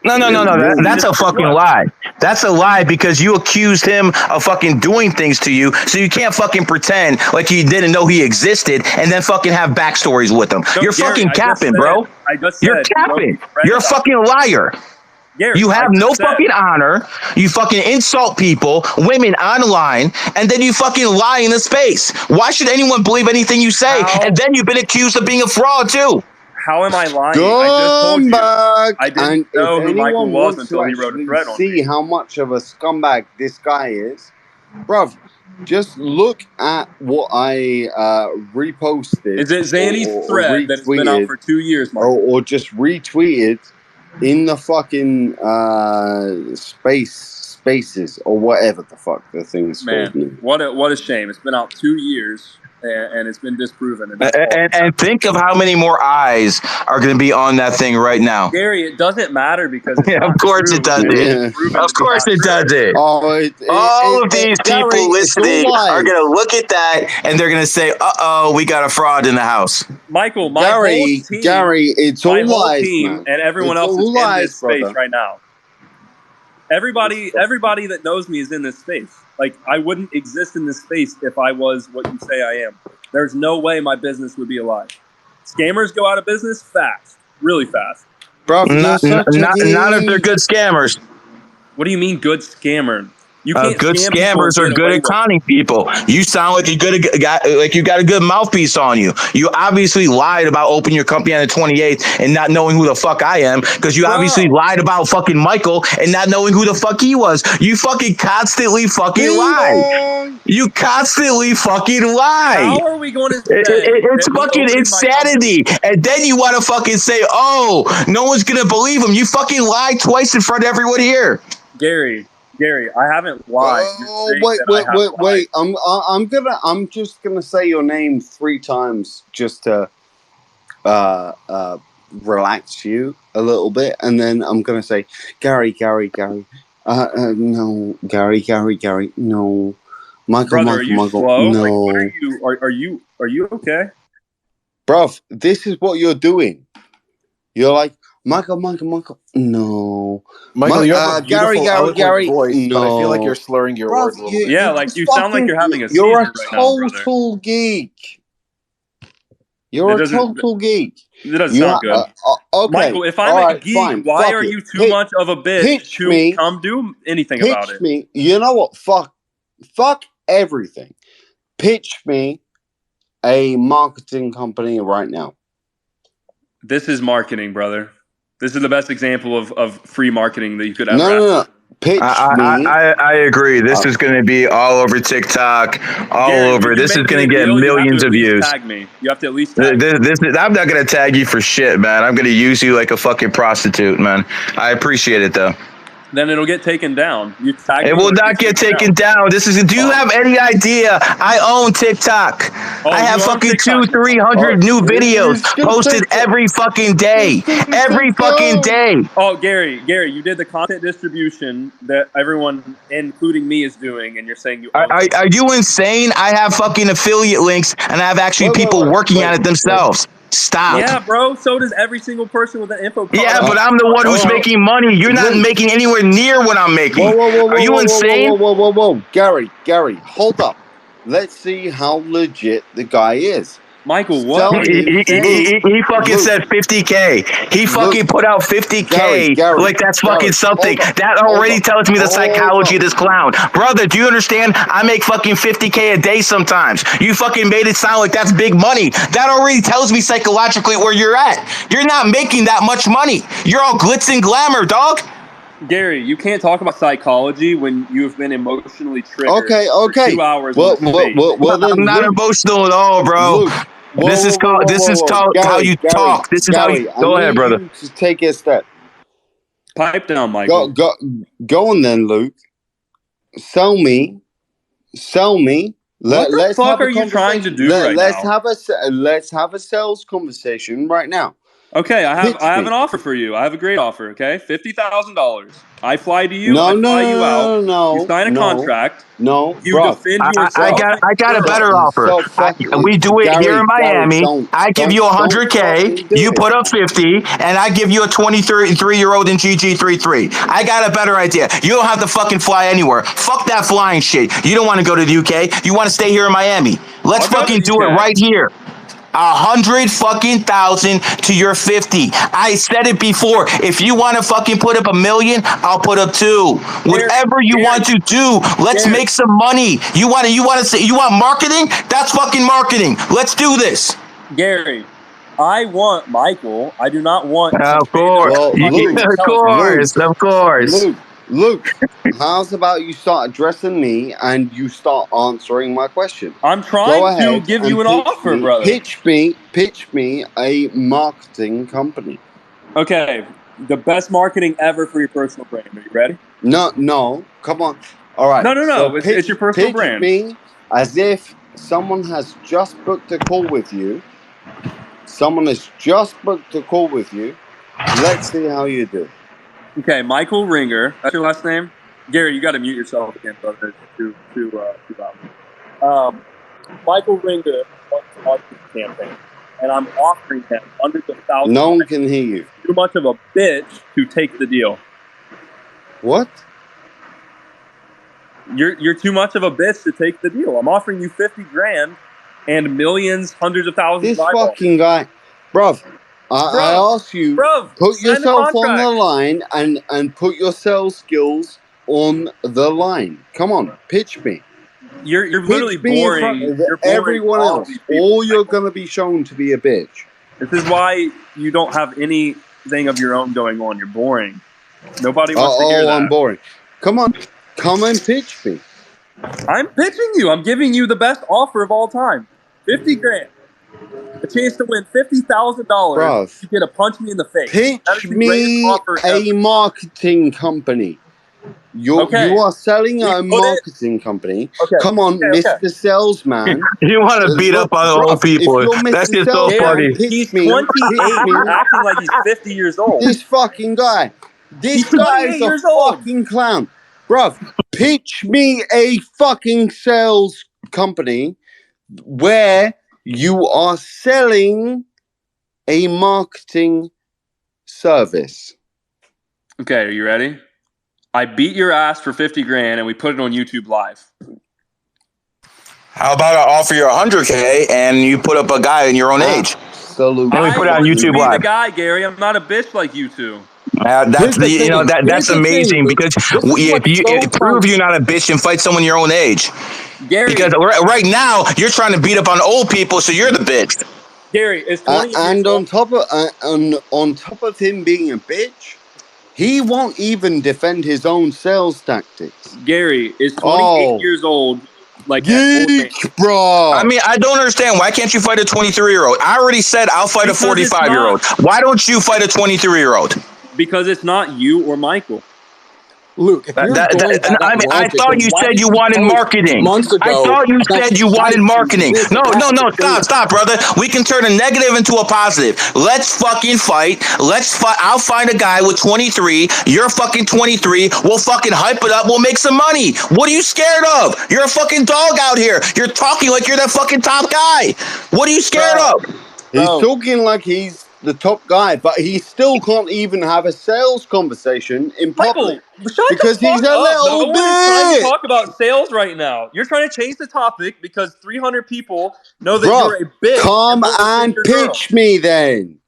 No. That's a fucking lie. That's a lie because you accused him of fucking doing things to you, so you can't fucking pretend like you didn't know he existed and then fucking have backstories with him. No, You're Gary, fucking capping, bro. I just said You're capping. threat You're a about fucking liar. Gary, You have I no just said- fucking honor. You fucking insult people, women online, and then you fucking lie in the space. Why should anyone believe anything you say? How? And then you've been accused of being a fraud too. How am I lying? I just told come you. back. I didn't And know if who Michael anyone was wants until to he wrote a actually threat on see me. how much of a scumbag this guy is, bruv, just look at what I reposted. Is it Zanny's or thread that's been out for 2 years, Michael? or just retweeted in the fucking spaces or whatever the fuck the thing's called. Man, what a shame. It's been out 2 years and it's been disproven. And think of how many more eyes are going to be on that thing right now. Gary, it doesn't matter because it's Yeah, not of course true. it does It's it. Of course it does it. Oh, All of these Gary, people it's all listening lies. are going to look at that and they're going to say, "Uh-oh, we got a fraud in the house." Michael, my Gary, whole team, Gary, it's all lies, team man. and everyone It's else all is in lies, this space brother. right now. Everybody that knows me is in this space. Like, I wouldn't exist in this space if I was what you say I am. There's no way my business would be alive. Scammers go out of business fast, really fast. Bro, Not if they're good scammers. What do you mean, good scammer? You can't Good scam people scammers and are get good away at with it. conning people. You sound like you got a good mouthpiece on you. You obviously lied about opening your company on the 28th and not knowing who the fuck I am, because you obviously lied about fucking Michael and not knowing who the fuck he was. You fucking constantly fucking lie. You constantly fucking lie. How are we going to say It's that me fucking opening my company- insanity. And then you want to fucking say, "Oh, no one's gonna believe him." You fucking lied twice in front of everyone here. Gary, I haven't lied. Oh, wait. I'm just gonna say your name 3 times just to relax you a little bit, and then I'm gonna say Gary. No, Gary. No, Michael. Brother, are you Michael. slow? No, Like, what are you okay? bruv, this is what you're doing. You're like Michael. No, Michael, you have a beautiful, eloquent Gary. voice, No, but I feel like you're slurring your Bruv, words a little bit. Yeah, like you sound like you're having a You're a seizure right now, brother. total geek. You're a total geek. It doesn't sound good. Okay, Michael, if I'm a geek, fine. why Fuck are it. you too much of a bitch to me. come do anything Pitch about it? me. You know what? Fuck everything. Pitch me a marketing company right now. This is marketing, brother. This is the best example of free marketing that you could ever have. No. Pitch me. I agree. This is going to be all over TikTok, all Gary, over. when you This is make going to me a get deal, you have millions to at of least views. Tag me. You have to at least tag me. I'm not going to tag you for shit, man. I'm going to use you like a fucking prostitute, man. I appreciate it, though. Then it'll get taken down. You tag It me will when not get taken down. Do you have any idea? I own TikTok. I have you own fucking TikTok. 200-300 new videos posted every fucking day. Every fucking day. Oh, Gary, you did the content distribution that everyone, including me, is doing, and you're saying you own it. Are you insane? I have fucking affiliate links, and I have actually people working on it themselves. Stop. Yeah, bro. So does every single person with an info card. Yeah, but I'm the one who's making money. You're not making anywhere near what I'm making. Are you insane? Whoa. Gary, hold up. Let's see how legit the guy is. Michael, what? He fucking said 50K. He fucking put out 50K. Gary, like that's fucking something. That already tells me the psychology of this clown. Brother, do you understand? I make fucking 50K a day sometimes. You fucking made it sound like that's big money. That already tells me psychologically where you're at. You're not making that much money. You're all glitz and glamour, dog. Gary, you can't talk about psychology when you've been emotionally triggered for 2 hours. Well, then, I'm not emotional at all, bro. This is called how you talk. This is how you go ahead, brother. Just take a step. Pipe down, Michael. Go on then, Luke. Sell me. What the fuck are you trying to do right now? Let's have a sales conversation right now. Okay, I Pitch have me. an offer for you. I have a great offer. Okay, $50,000. I fly to you. No, I no, fly you out. no, You sign a no, contract. no, You bruv. defend I yourself. got a better offer. Stop fucking, We do it here in Gary, Miami. I give you don't 100K. fucking do You it, put up man. 50, and I give you a 23-year-old in GG33. I got a better idea. You don't have to fucking fly anywhere. Fuck that flying shit. You don't want to go to the UK. You want to stay here in Miami. Let's I'll go to fucking the do it UK. right here. 100,000 to your 50. I said it before. If you want to fucking put up $1 million, I'll put up 2. Whatever you want to do, let's make some money. You want marketing? That's fucking marketing. Let's do this. Gary, I want Michael. I do not want. Of course, Well, of course. Luke, how's about you start addressing me and you start answering my question? I'm Go trying to ahead give and you an offer, brother. Pitch me a marketing company. Okay, the best marketing ever for your personal brand. Are you ready? No, come on. All right. No. So It's your personal pitch brand. me as if someone has just booked a call with you. Someone has just booked a call with you. Let's see how you do. Okay, Michael Ringer. That's your last name? Gary, you got to mute yourself again, brother. Too loud. Michael Ringer wants a marketing campaign, and I'm offering him hundreds of thousands. No one can hear you. Too much of a bitch to take the deal. What? You're too much of a bitch to take the deal. I'm offering you $50,000 and millions, hundreds of thousands. This of eyeballs. fucking guy, bruv. I ask you, put yourself on the line and put your sales skills on the line. Come on, pitch me. You're Pitch literally me in boring. front of You're boring everyone all else. these people. All you're gonna be shown to be a bitch. This is why you don't have anything of your own going on. You're boring. Nobody wants to hear that. I'm boring. Come on, come and pitch me. I'm pitching you. I'm giving you the best offer of all time. $50,000. A chance to win $50,000. You get to punch me in the face. Pitch me a marketing company. You are selling a marketing company. Okay. Come on, Mr. Salesman. You want to beat up on old people. That's just so funny. He's 28 and acting like he's 50 years old. This fucking guy. This guy is a fucking clown. Bruv, pitch me a fucking sales company where you are selling a marketing service. Okay, are you ready? I beat your ass for $50,000 and we put it on YouTube Live. How about I offer you 100K and you put up a guy in your own age? Absolutely. And we put it on YouTube Live. I'm the guy, Gary. I'm not a bitch like you two. That's amazing because if you prove you're not a bitch and fight someone your own age. Gary, because right now you're trying to beat up on old people, so you're the bitch. Gary is 20 and on top of him being a bitch, he won't even defend his own sales tactics. Gary is 28 years old. Like geek, bro. I mean, I don't understand. Why can't you fight a 23-year-old? I already said I'll fight a 45-year-old. Why don't you fight a 23-year-old? Because it's not you or Michael. Luke, if I thought you said you wanted marketing. I thought you said you wanted marketing. No, stop, brother. We can turn a negative into a positive. Let's fucking fight. I'll find a guy with 23. You're fucking 23. We'll fucking hype it up. We'll make some money. What are you scared of? You're a fucking dog out here. You're talking like you're that fucking top guy. What are you scared of? He's talking like he's the top guy, but he still can't even have a sales conversation in public because he's a little bitch. Trying to talk about sales right now. You're trying to change the topic because 300 people know that you're a bitch. Come and pitch me then.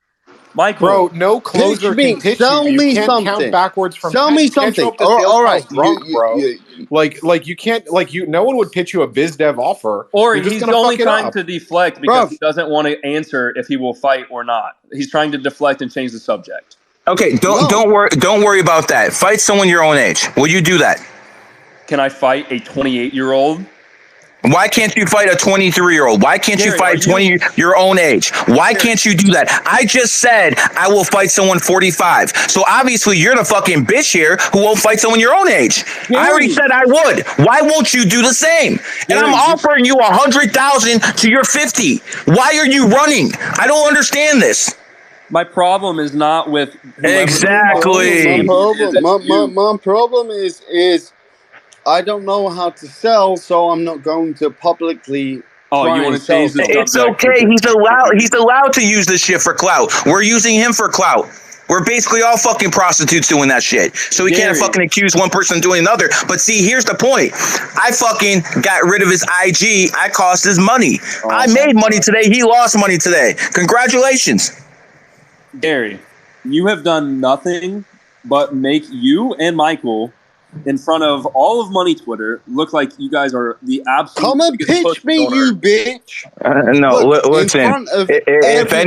Michael, bro, no closer can pitch you. You can't count backwards from 10. Tell me something. All right, drunk, bro. Like you can't. No one would pitch you a biz dev offer. Or he's only trying to deflect because he doesn't want to answer if he will fight or not. He's trying to deflect and change the subject. Okay, don't worry about that. Fight someone your own age. Will you do that? Can I fight a 28-year-old? Why can't you fight a 23-year-old? Why can't you fight your own age? Why can't you do that? I just said I will fight someone 45. So obviously you're the fucking bitch here who won't fight someone your own age. I already said I would. Why won't you do the same? And I'm offering you 100,000 to your 50. Why are you running? I don't understand this. My problem is not with whoever. Exactly. My problem is I don't know how to sell, so I'm not going to publicly. Oh, try you want and to change sell the It's subject? okay. He's allowed to use this shit for clout. We're using him for clout. We're basically all fucking prostitutes doing that shit. So we can't Gary. fucking accuse one person of doing another. But see, here's the point. I fucking got rid of his IG. I cost his money. I made money today. He lost money today. Congratulations. Gary, you have done nothing but make you and Michael, in front of all of Money Twitter, look like you guys are the absolute. Come and biggest pitch pussies me, on you earth. bitch. No, Look, listen. in front of If everyone.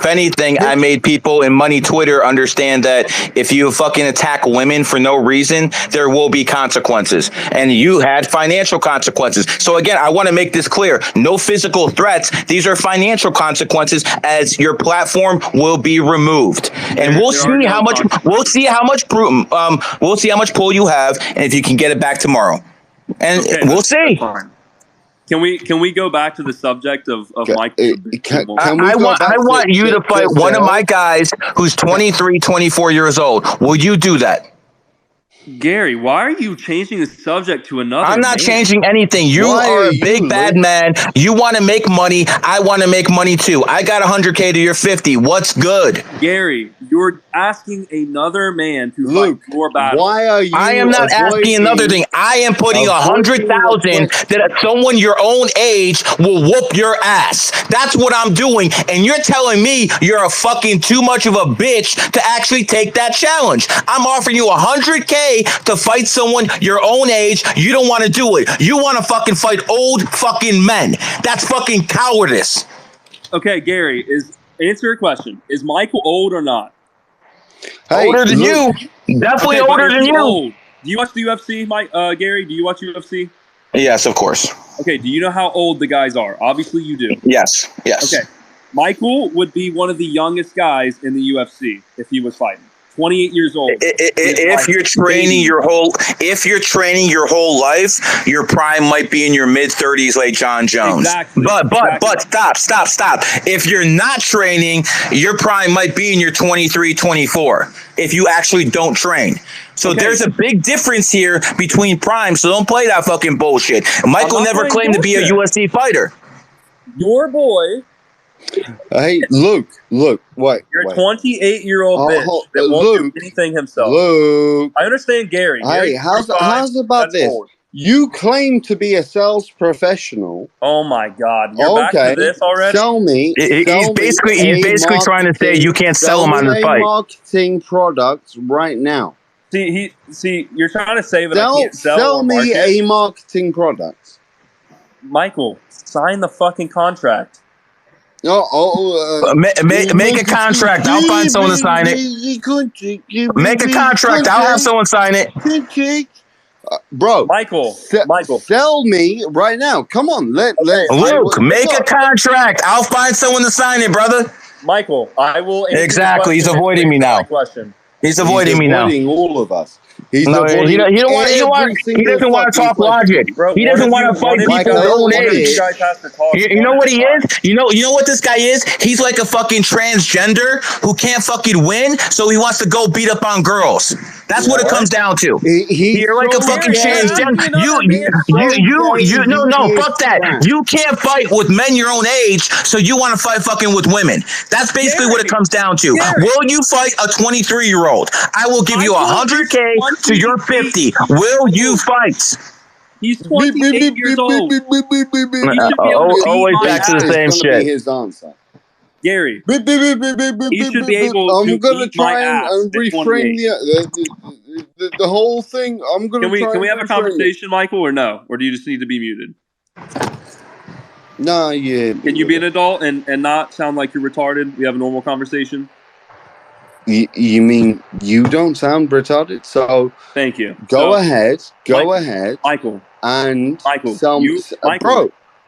anything, I made people in Money Twitter understand that if you fucking attack women for no reason, there will be consequences. And you had financial consequences. So again, I want to make this clear. No physical threats. These are financial consequences as your platform will be removed. And we'll see how much pull you have and if you can get it back tomorrow. And we'll see. Can we go back to the subject of Michael? I want you to fight one of my guys who's 23, 24 years old. Will you do that? Gary, why are you changing the subject to another? I'm not changing anything. You are a big bad man. You want to make money. I want to make money too. I got 100K to your 50. What's good? Gary, you're asking another man to fight your battle. Why are you? I am not asking another thing. I am putting 100,000 that someone your own age will whoop your ass. That's what I'm doing. And you're telling me you're a fucking too much of a bitch to actually take that challenge. I'm offering you 100K to fight someone your own age. You don't want to do it. You want to fucking fight old fucking men. That's fucking cowardice. Okay, Gary, answer your question. Is Michael old or not? Hey, older than you. Definitely older than you. Old. Do you watch the UFC, Gary? Do you watch UFC? Yes, of course. Okay, do you know how old the guys are? Obviously you do. Yes. Okay. Michael would be one of the youngest guys in the UFC if he was fighting. 28 years old. If you're training your whole life, your prime might be in your mid 30s, like John Jones. Exactly. But stop. If you're not training, your prime might be in your 23, 24. If you actually don't train. So there's a big difference here between prime. So don't play that fucking bullshit. Michael never claimed to be a UFC fighter. Your boy. Hey, Luke, wait. You're a 28-year-old bitch that won't do anything himself. Luke. I understand Gary. Hey, how's about this? Old. You claim to be a sales professional. Oh my God! You're back to this already. Sell me. He's basically trying to say you can't sell him on the fight. Marketing products right now. See, you're trying to say that I can't sell me a marketing product. Michael, sign the fucking contract. Make a contract. I'll find someone to sign it. Make a contract. I'll have someone sign it. Bro, Michael, sell me right now. Come on, Luke, make a contract. I'll find someone to sign it, brother. Michael, I will. Exactly. He's avoiding me now. He's avoiding me now. Avoiding all of us. He doesn't want to talk logic. Bro, he doesn't want to fight people their own age. You know what he is? You know what this guy is? He's like a fucking transgender who can't fucking win, so he wants to go beat up on girls. That's what it comes down to. You're like a fucking transgender. Fuck that. You can't fight with men your own age, so you want to fight fucking with women. That's basically what it comes down to. Will you fight a 23-year-old? I will give you 100K to your 50. Will you fight? He's 28 years old. Always back to the same shit. His answer. Gary, he should be able I'm to gonna beat my try ass and reframe the whole thing. I'm gonna. Can we have a conversation, Michael, or no? Or do you just need to be muted? No, yeah. Can you be an adult and not sound like you're retarded? We have a normal conversation. You mean you don't sound retarded? So thank you. Go ahead, Michael. And Michael,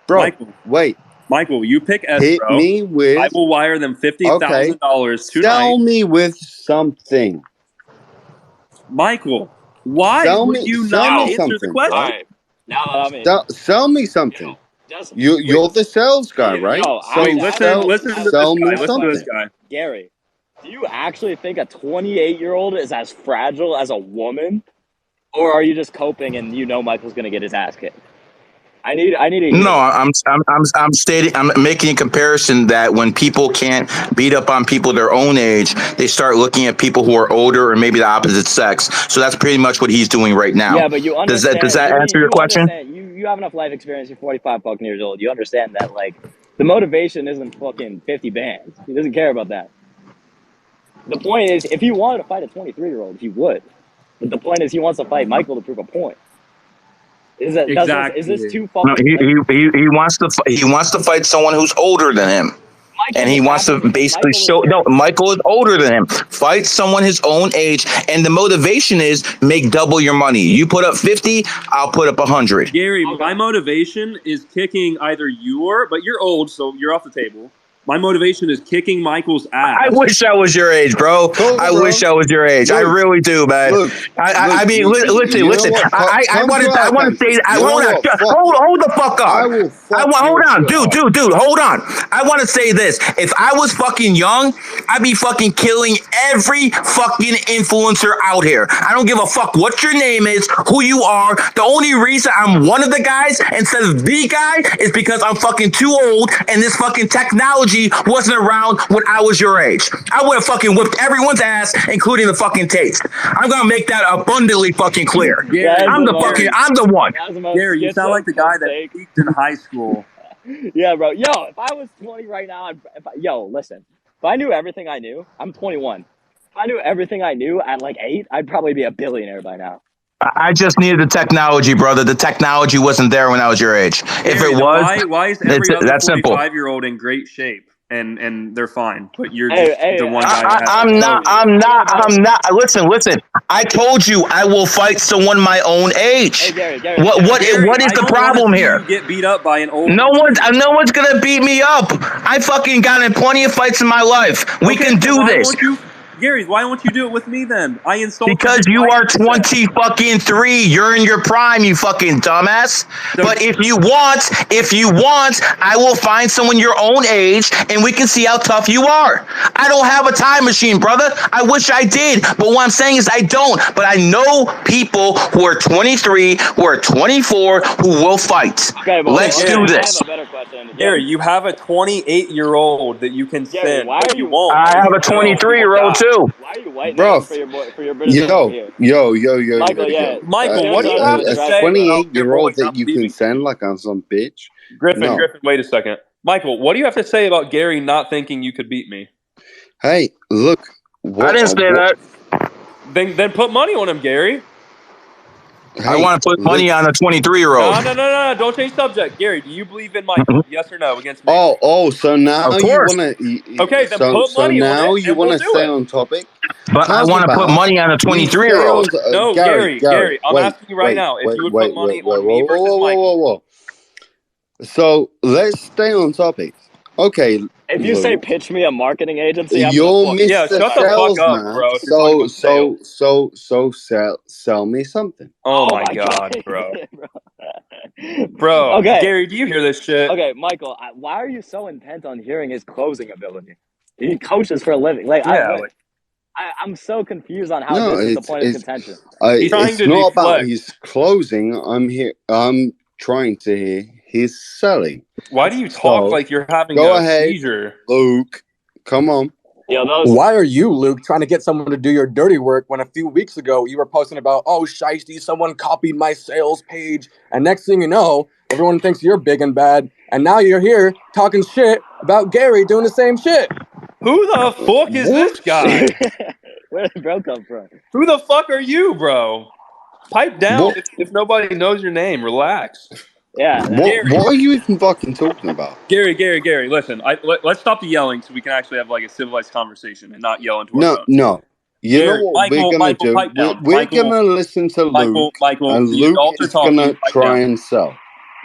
bro, Michael, wait. Michael, you pick Estro. Hit me with. I will wire them $50,000 tonight. Tell me with something. Michael, why would you not answer the question? All right. Now that I'm in. Sell me something. You're the sales guy, right? No, So Wait, listen to this sell me guy. Listen to this something. guy. Gary, do you actually think a 28-year-old is as fragile as a woman, or are you just coping and you know Michael's gonna get his ass kicked? I need to hear. No, I'm making a comparison that when people can't beat up on people their own age, they start looking at people who are older or maybe the opposite sex. So that's pretty much what he's doing right now. Yeah, but you understand. Does that answer your question? You have enough life experience. You're 45 fucking years old. You understand that like the motivation isn't fucking 50 bands. He doesn't care about that. The point is, if he wanted to fight a 23-year-old, he would. But the point is, he wants to fight Michael to prove a point. Is this too fucking? No, he wants to fight someone who's older than him. And he wants to basically show Michael is older than him. Fight someone his own age, and the motivation is make double your money. You put up 50, I'll put up 100. Gary, my motivation is kicking either but you're old, so you're off the table. My motivation is kicking Michael's ass. I wish I was your age, bro. I wish I was your age. Look, I really do, man. Listen. I want to say. Hold the fuck up. Hold on, dude. Hold on. I want to say this. If I was fucking young, I'd be fucking killing every fucking influencer out here. I don't give a fuck what your name is, who you are. The only reason I'm one of the guys instead of the guy is because I'm fucking too old, and this fucking technology wasn't around when I was your age. I would have fucking whipped everyone's ass, including the fucking Tates. I'm gonna make that abundantly fucking clear. I'm the one. Gary, you sound like the guy that peaked in high school. Yeah, bro. Yo, if I was 20 right now, listen. If I knew everything I knew, I'm 21. If I knew everything I knew at like 8, I'd probably be a billionaire by now. I just needed the technology, brother. The technology wasn't there when I was your age. If it was, why is every other 45-year-old in great shape and they're fine, but you're just the one guy? I'm not. Listen. I told you I will fight someone my own age. Hey, Gary, what is the problem here? You get beat up by an old. No one's gonna beat me up. I fucking got in plenty of fights in my life. We can do this. Gary, why won't you do it with me then? I insulted because you are 23. You're in your prime, you fucking dumbass. So, but if you want, I will find someone your own age and we can see how tough you are. I don't have a time machine, brother. I wish I did, but what I'm saying is I don't. But I know people who are 23, who are 24, who will fight. Okay, let's do this. I have a better question. Gary, you have a 28-year-old that you can send, but you won't. I have a 23-year-old too. Why are you white for your British yo, Michael, what do you have to say? A 28-year-old that you can send like on some bitch? Griffin, wait a second. Michael, what do you have to say about Gary not thinking you could beat me? Hey, look. I didn't say that. Then put money on him, Gary. Hey, I want to put money on a 23-year-old. No. Don't change subject. Gary, do you believe in Michael? Yes or no against me? So now you want to... Okay, then put money on it. So now you want to stay on topic? But I want to put money on a 23-year-old. No, Gary, I'm asking you right now if you would put money on me versus Michael. So let's stay on topic. Okay. If you say pitch me a marketing agency, you're Mr. Shut the fuck up, bro. So sell me something. Oh my god, bro. Bro, okay. Gary, do you hear this shit? Okay, Michael, why are you so intent on hearing his closing ability? He coaches for a living. I'm so confused on how this is the point of contention. It's not about his closing. I'm trying to hear his selling. Why do you talk like you're having a seizure? Luke, come on. Why are you, Luke, trying to get someone to do your dirty work when a few weeks ago you were posting about, shiesty, someone copied my sales page, and next thing you know, everyone thinks you're big and bad, and now you're here talking shit about Gary doing the same shit. Who the fuck is this guy? Where did bro come from? Who the fuck are you, bro? Pipe down if nobody knows your name. Relax. Yeah. What are you even fucking talking about? Gary, listen. Let's stop the yelling so we can actually have like a civilized conversation and not yell into our phones. No. You know what Michael, we're going to do? We're going to listen to Luke, and Luke is going to try and sell.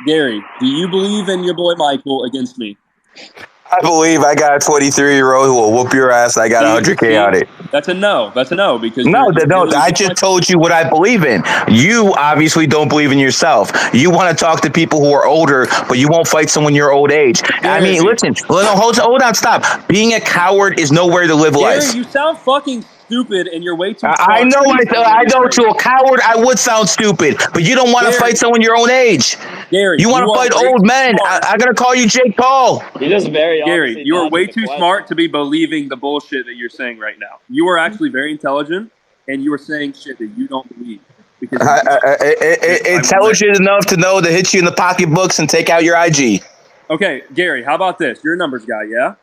Gary, do you believe in your boy Michael against me? I believe I got a 23-year-old who will whoop your ass. I got See? 100K on it. That's a no. That's a no because No, you're no, going I against my just told you what I believe in. You obviously don't believe in yourself. You want to talk to people who are older, but you won't fight someone your old age. I mean, Gary. listen, hold on, stop. Being a coward is nowhere to live Gary, life. you sound fucking stupid and you're way too smart. I know, I know. Saying. To a coward, I would sound stupid, but you don't want to fight someone your own age. Gary, You want to fight old men. I'm gonna call you Jake Paul. You're just very Gary, you are dodging way the too question. smart to be believing the bullshit that you're saying right now. You are actually very intelligent, and you are saying shit that you don't believe. Because intelligent enough to know to hit you in the pocketbooks and take out your IG. Okay, Gary, how about this? You're a numbers guy, yeah?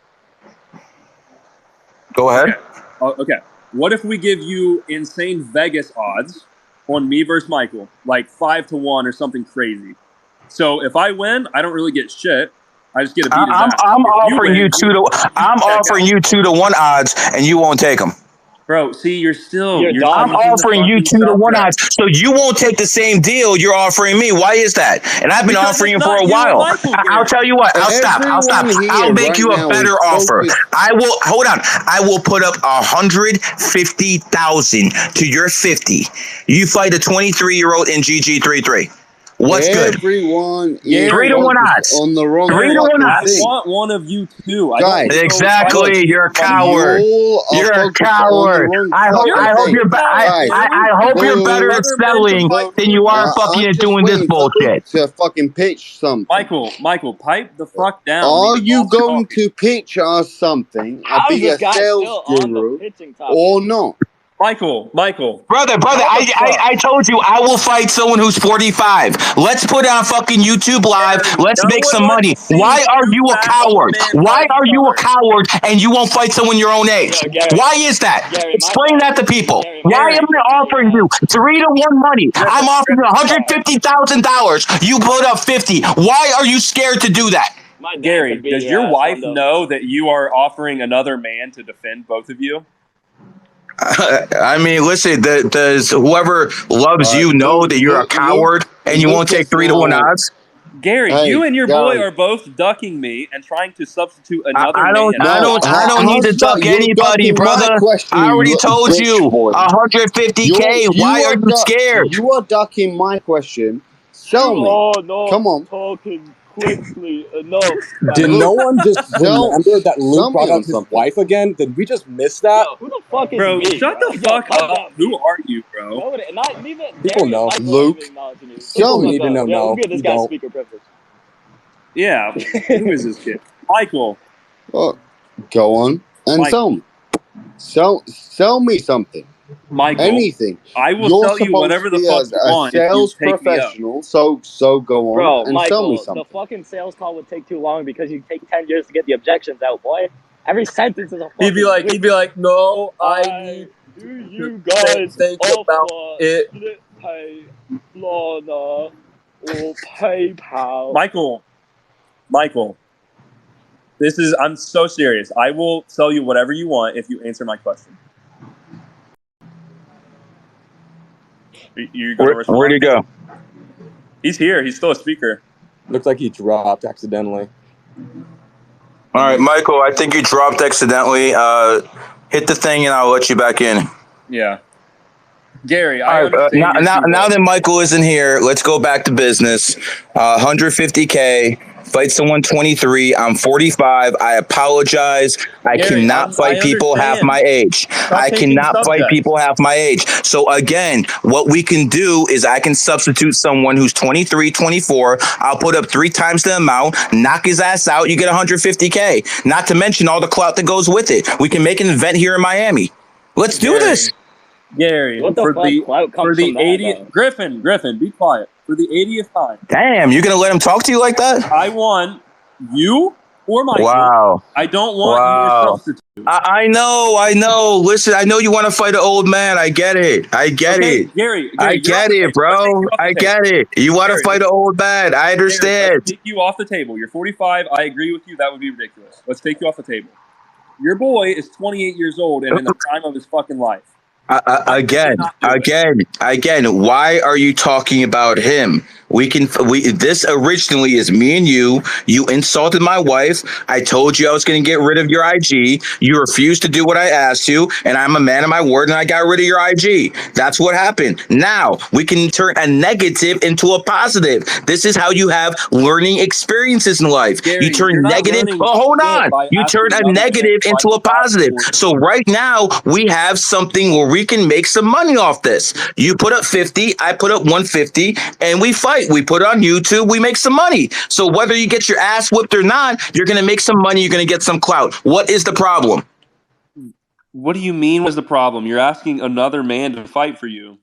Go ahead. Okay. What if we give you insane Vegas odds on me versus Michael, like 5-1 or something crazy? So if I win, I don't really get shit. I just get a beat his ass. I'm offering you 2-1 odds, and you won't take them. Bro, see, you're I'm offering you 2-1 odds, so you won't take the same deal you're offering me. Why is that? And I've been offering you for a while. I'll tell you what. I'll stop. I'll make you a better offer. I will put up 150,000 to your 50. You fight a 23-year-old in GG33. What's good? Everyone is 3-1 odds. On the wrong 3-1 odds. I want one of you two. Guys, exactly. You're a coward. You're a coward. I hope you're better at selling than you are fucking doing this bullshit. To fucking pitch something. Michael, pipe the fuck down. Are you going to pitch us something? Be a sales guru or not? Michael. Brother, I told you I will fight someone who's 45. Let's put on fucking YouTube Live. Let's make some money. Why are you a coward? Why are you a coward and you won't fight someone your own age? Why is that? Explain that to people. Why am I offering you 3-1 money? I'm offering you $150,000. You put up 50. Why are you scared to do that? Gary, does your wife know that you are offering another man to defend both of you? I mean, listen, does whoever loves you know that you're a coward and you won't take 3-1 odds? Gary, you and your boy are both ducking me and trying to substitute another man. I don't need to duck anybody, brother. I already told you, 150K. Why are you scared? You are ducking my question. Tell me. Come on. Talking quickly enough. Did no one just remember that Luke brought up his wife again? Did we just miss that? Yo, who the fuck is bro, me? shut the fuck up. Who are you, bro? People know. Luke. People need to know. No, this guy's speaker privilege. Yeah. Who is this kid? Michael. Go on and tell me. Sell me something. Michael, anything. I will tell you whatever the fuck you want. A sales professional, so go on Bro, and Michael, sell me something. The fucking sales call would take too long because you take 10 years to get the objections out, boy. Every sentence is a fucking He'd be like, no, I need you guys think about it. Pay Lana or PayPal. Michael. I'm so serious. I will sell you whatever you want if you answer my question. Where'd he go? He's here. He's still a speaker. Looks like he dropped accidentally. All right, Michael, I think you dropped accidentally. Hit the thing and I'll let you back in. Yeah. Gary, now that Michael isn't here, let's go back to business. 150K. Fight someone 23. I'm 45. I apologize. I cannot fight people half my age. I cannot fight people half my age. So again, what we can do is I can substitute someone who's 23, 24. I'll put up 3 times the amount, knock his ass out. You get 150K. Not to mention all the clout that goes with it. We can make an event here in Miami. Let's do this. Gary, what the for fuck the 80th Griffin, be quiet. For the 80th time. Damn, you're gonna let him talk to you like that? I want you or Michael. Wow. I don't want you to substitute. I know. Listen, I know you want to fight an old man. I get it. Gary, I get it, bro. I get it. You want to fight an old man. I understand. Let's take you off the table. You're 45. I agree with you. That would be ridiculous. Let's take you off the table. Your boy is 28 years old and in the prime of his fucking life. Again, not do it. again. Why are you talking about him? This originally is me and you. You insulted my wife. I told you I was going to get rid of your IG. You refused to do what I asked you, and I'm a man of my word, and I got rid of your IG. That's what happened. Now we can turn a negative into a positive. This is how you have learning experiences in life. Gary, You turn you're not negative. learning Oh, hold shit on. by You turn asking a another man's negative into wife a about positive. porn. So right now we have something where we can make some money off this. You put up 50, I put up 150, and we fight. We put it on YouTube, we make some money. So whether you get your ass whipped or not, you're going to make some money, you're going to get some clout. What is the problem? What do you mean was the problem? You're asking another man to fight for you.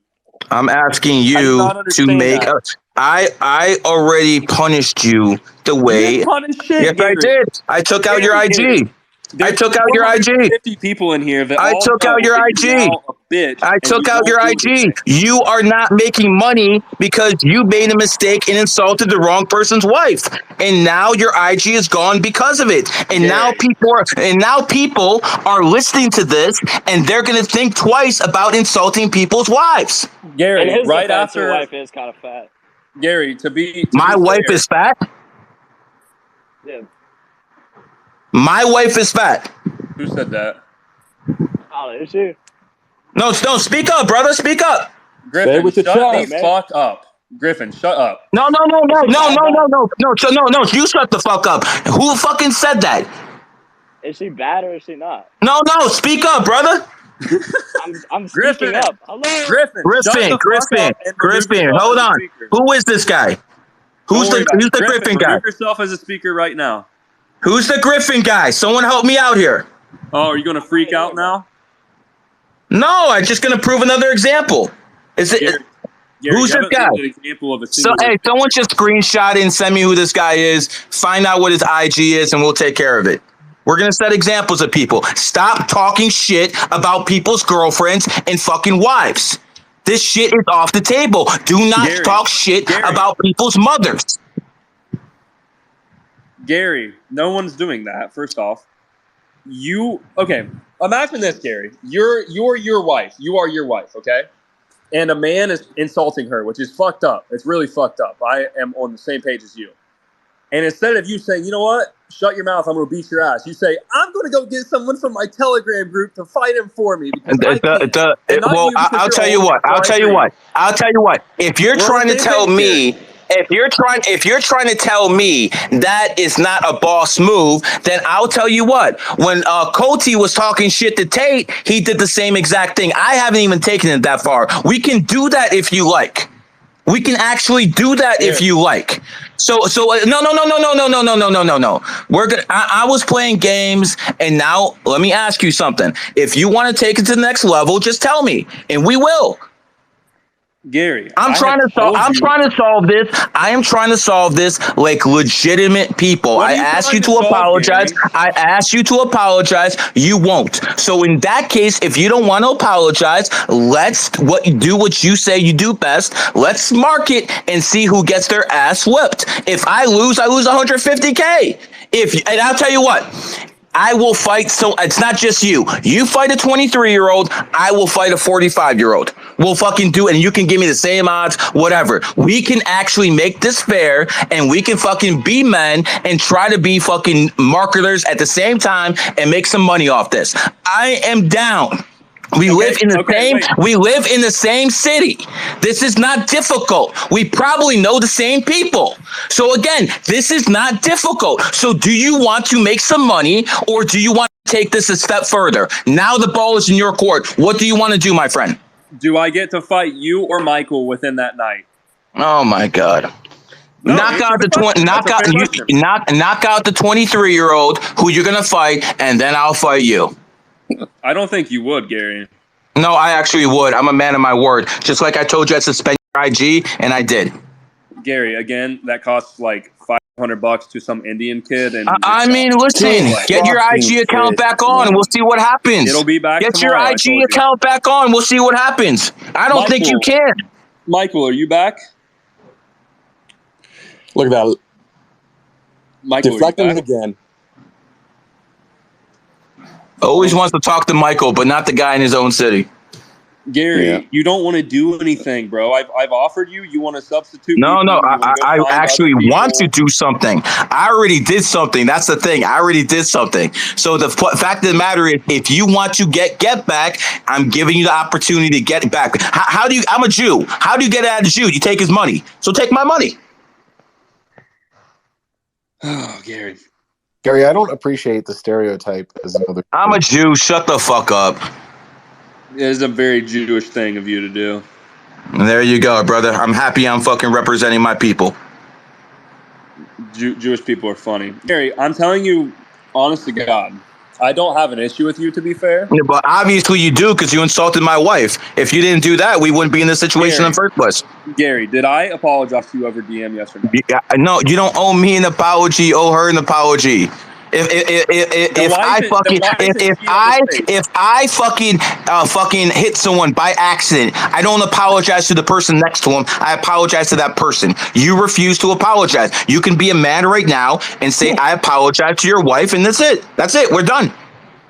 I'm asking I do you not to understand make that. I already punished you the You way. didn't punish shit, Yes, I Gary. did. I took out your Gary. IG. I There's took out your IG. 450 people in here that I all took know out your that you're IG. now a bitch I and took you out your won't do IG. anything. You are not making money because you made a mistake and insulted the wrong person's wife, and now your IG is gone because of it. And now people are listening to this, and they're going to think twice about insulting people's wives. In Gary, his right defense, your after wife is kind of fat. Gary, to be My wife fair, is fat. Yeah. My wife is fat. who said that? Oh, is she? No, speak up, brother. Speak up. Griffin, with your shut the chest, man. fuck up. Griffin, shut up. No. Is she bad? No. You shut the fuck up. Who fucking said that? Is she bad or is she not? No. Speak up, brother. I'm Griffin, speaking up. Hello. Griffin, shut the fuck up and remove yourself Hold as a on. speaker. Who is this guy? Don't worry about Who's it. the Griffin, Griffin guy? remove yourself as a speaker right now. Who's the Griffin guy? Someone help me out here. Oh, are you going to freak out now? No, I'm just gonna prove another example. Is it? Gary, Who's you this haven't guy? proved an example of a So, single hey, someone just screenshot it and send me who this guy is. Find out what his IG is, and we'll take care of it. We're gonna set examples of people. Stop talking shit about people's girlfriends and fucking wives. This shit is off the table. Do not talk shit about people's mothers. Gary, no one's doing that. First off, okay? Imagine this, Gary. You're your wife. You are your wife, okay? And a man is insulting her, which is fucked up. It's really fucked up. I am on the same page as you. And instead of you saying, you know what, shut your mouth, I'm going to beat your ass, you say, I'm going to go get someone from my Telegram group to fight him for me because I can't. I'll tell you what. If you're trying to tell me, if you're trying to tell me that is not a boss move, then I'll tell you what. When Coty was talking shit to Tate, he did the same exact thing. I haven't even taken it that far. We can do that if you like. We can actually do that if you like. So no. We're gonna. I was playing games, and now let me ask you something. If you want to take it to the next level, just tell me, and we will. Gary, I'm trying to solve this. I am trying to solve this like legitimate people. I asked you to apologize. I asked you to apologize. You won't. So in that case, if you don't want to apologize, let's do what you say you do best. Let's mark it and see who gets their ass whipped. If I lose 150K. And I'll tell you what. I will fight. So it's not just you. You fight a 23-year-old. I will fight a 45-year-old. We'll fucking do it. And you can give me the same odds, whatever. We can actually make this fair, and we can fucking be men and try to be fucking marketers at the same time and make some money off this. I am down. We live in the same city. This is not difficult. We probably know the same people. So again, this is not difficult. So do you want to make some money, or do you want to take this a step further? Now the ball is in your court. What do you want to do, my friend? Do I get to fight you or Michael within that night? Oh my God. No, knock out the 23-year-old who you're gonna fight, and then I'll fight you. I don't think you would, Gary. No, I actually would. I'm a man of my word. Just like I told you I'd suspend your IG, and I did. Gary, again, that costs like $500 to some Indian kid. And I mean, listen, get your IG account back on, and we'll see what happens. It'll be back Get tomorrow, your IG account back on. We'll see what happens. I don't think you can. Michael, are you back? Look at that. Michael, deflecting again. Always wants to talk to Michael, but not the guy in his own city. Gary, you don't want to do anything, bro. I've offered you. You want to substitute No, people. no, You want to go I find actually other want to people. do something. I already did something. That's the thing. I already did something. So the fact of the matter is, if you want to get back, I'm giving you the opportunity to get back. How do you? I'm a Jew. How do you get at a Jew? You take his money. So take my money. Oh, Gary. Gary, I don't appreciate the stereotype as another. I'm a Jew. Shut the fuck up. It is a very Jewish thing of you to do. And there you go, brother. I'm happy I'm fucking representing my people. Jewish people are funny. Gary, I'm telling you, honest to God, I don't have an issue with you, to be fair. Yeah, but obviously you do, because you insulted my wife. If you didn't do that, we wouldn't be in this situation in the first place. Gary, did I apologize to you over DM yesterday? No, you don't owe me an apology. You owe her an apology. If I fucking hit someone by accident, I don't apologize to the person next to him. I apologize to that person. You refuse to apologize. You can be a man right now and say, I apologize to your wife, and that's it. That's it. We're done.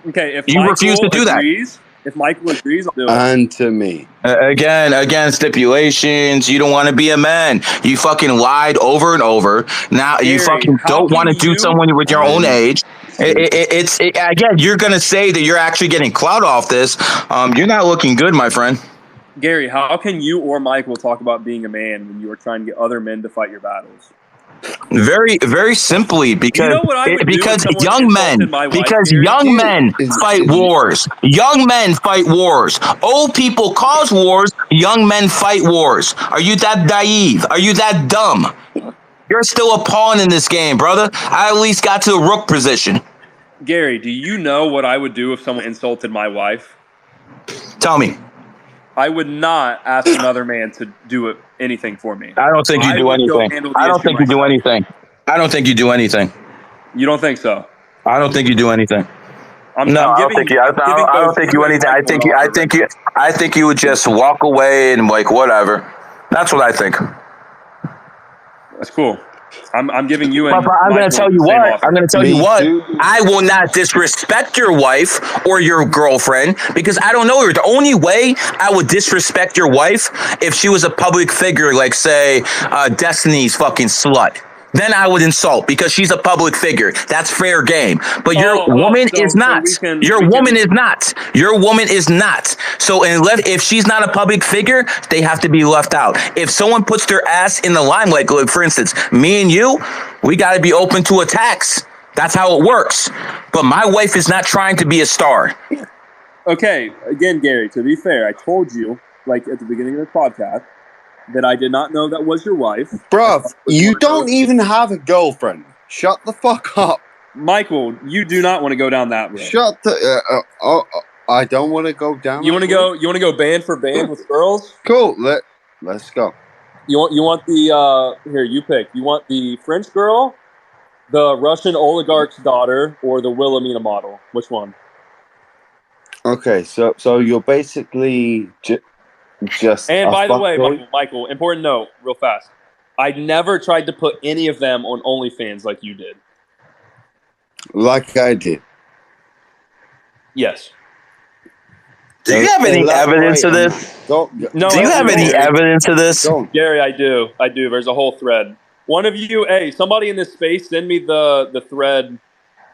Okay, if you Michael refuse to do agrees, if Michael agrees, I'll do it. And to me. Again, stipulations. You don't want to be a man. You fucking lied over and over. Now Gary, you fucking don't want to do someone with your own age. Again, you're gonna say that you're actually getting clout off this. You're not looking good, my friend. Gary, how can you or Michael talk about being a man when you are trying to get other men to fight your battles? Very, very simply, because You know what I would do if someone young men, insulted my wife, because Gary? young men fight wars. Young men fight wars. Old people cause wars. Young men fight wars. Are you that naive? Are you that dumb? You're still a pawn in this game, brother. I at least got to the rook position. Gary, do you know what I would do if someone insulted my wife? Tell me. I would not ask another man to do anything for me. I don't think you do anything. I don't think you do anything. I don't think you do anything. You don't think so? I don't think you do anything. I don't think you do anything. I think you would just walk away and like whatever. That's what I think. That's cool. I'm giving you. I'm going to tell you what. I'm going to tell you what. I will not disrespect your wife or your girlfriend because I don't know her. The only way I would disrespect your wife if she was a public figure, like say Destiny's fucking slut. Then I would insult because she's a public figure. That's fair game. But your woman is not. Your woman is not. Your woman is not. So if she's not a public figure, they have to be left out. If someone puts their ass in the limelight, like for instance, me and you, we got to be open to attacks. That's how it works. But my wife is not trying to be a star. Okay. Again, Gary, to be fair, I told you, like at the beginning of the podcast, that I did not know that was your wife. Bruv, you don't even have a girlfriend. Shut the fuck up. Michael, you do not want to go down that road. Shut the... I don't want to go down. You want to go? You want to go band for band with girls? Cool. Let's go. You want the here? You pick. You want the French girl, the Russian oligarch's daughter, or the Wilhelmina model? Which one? Okay, so you're basically just. And by the way, Michael, important note, real fast. I never tried to put any of them on OnlyFans like you did. Like I did. Yes. Do you have any evidence of this? No. Do you have any evidence of this? Gary, I do. There's a whole thread. One of you, somebody in this space, send me the thread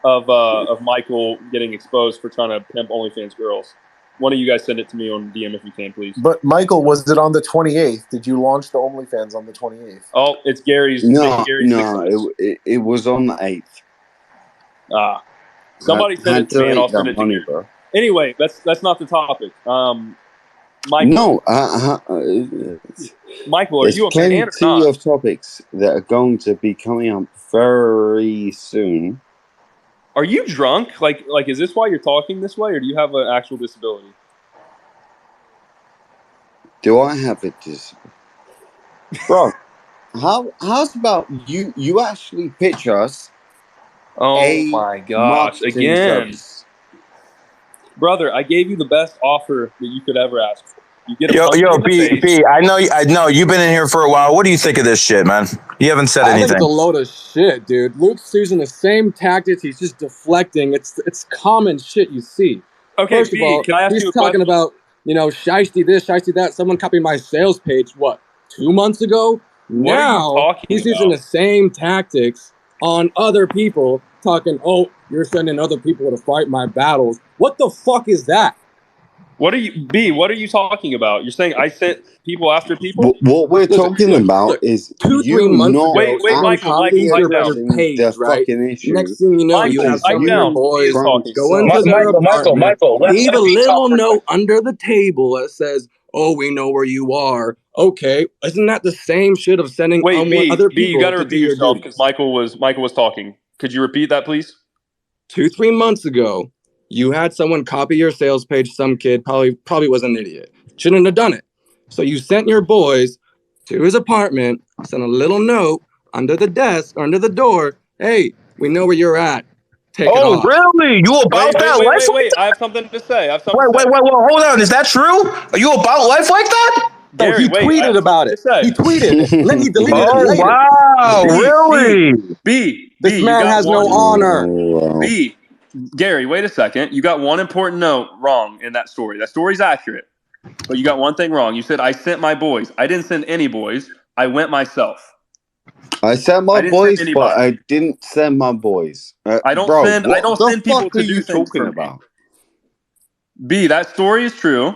of Michael getting exposed for trying to pimp OnlyFans girls. One of you guys send it to me on DM if you can, please. But Michael, was it on the 28th? Did you launch the OnlyFans on the 28th? Oh, it's Gary's. No, it was on the 8th. Somebody send it to me and I'll send it to you. Bro. Anyway, that's not the topic. Michael. No, Michael, are you a man or not? plenty of topics that are going to be coming up very soon. Are you drunk? Like, is this why you're talking this way, or do you have an actual disability? Do I have a disability? Bro, how's about you actually pitch us? Oh my gosh, again. Service. Brother, I gave you the best offer that you could ever ask for. You get B, I know you've been in here for a while. What do you think of this shit, man? You haven't said anything. I think it's a load of shit, dude. Luke's using the same tactics. He's just deflecting. It's common shit you see. Okay, First of all, can I ask he's you a talking question? about shiesty this, shiesty that. Someone copied my sales page, 2 months ago? What are you Now talking he's about? using the same tactics on other people, talking, oh, you're sending other people to fight my battles. What the fuck is that? What are you talking about? You're saying I sent people after people? What we're Listen, talking about look, is 2-3 you months not ago, Wait, someone Michael, copies pipe your down. addressing page, the right? fucking issue. Next thing you know, you Michael, have pipe some of down. your boys trying to go sell. into their apartment, Michael, leave let a me little talk. note under the table that says, oh, we know where you are. Okay, isn't that the same shit of sending Wait, B, other you people got to to do repeat your yourself duties? because Michael was talking. Could you repeat that, please? 2-3 months ago, you had someone copy your sales page. Some kid probably was an idiot. Shouldn't have done it. So you sent your boys to his apartment, sent a little note under the desk, under the door. Hey, we know where you're at. Take it off. Really? You about that life? Wait. I have something to say. Wait. Hold on. Is that true? Are you about life like that? Gary, he tweeted about it. He tweeted it, and then he deleted it later. Wow, really? B, This you man got has one. no honor. Wow. B, Gary, wait a second. You got one important note wrong in that story. That story's accurate, but you got one thing wrong. You said I sent my boys. I didn't send any boys. I went myself. I sent my didn't boys, send but anybody. I didn't send my boys. I don't Bro, send. I what don't the send people fuck to are do you things talking for me. about? B, that story is true.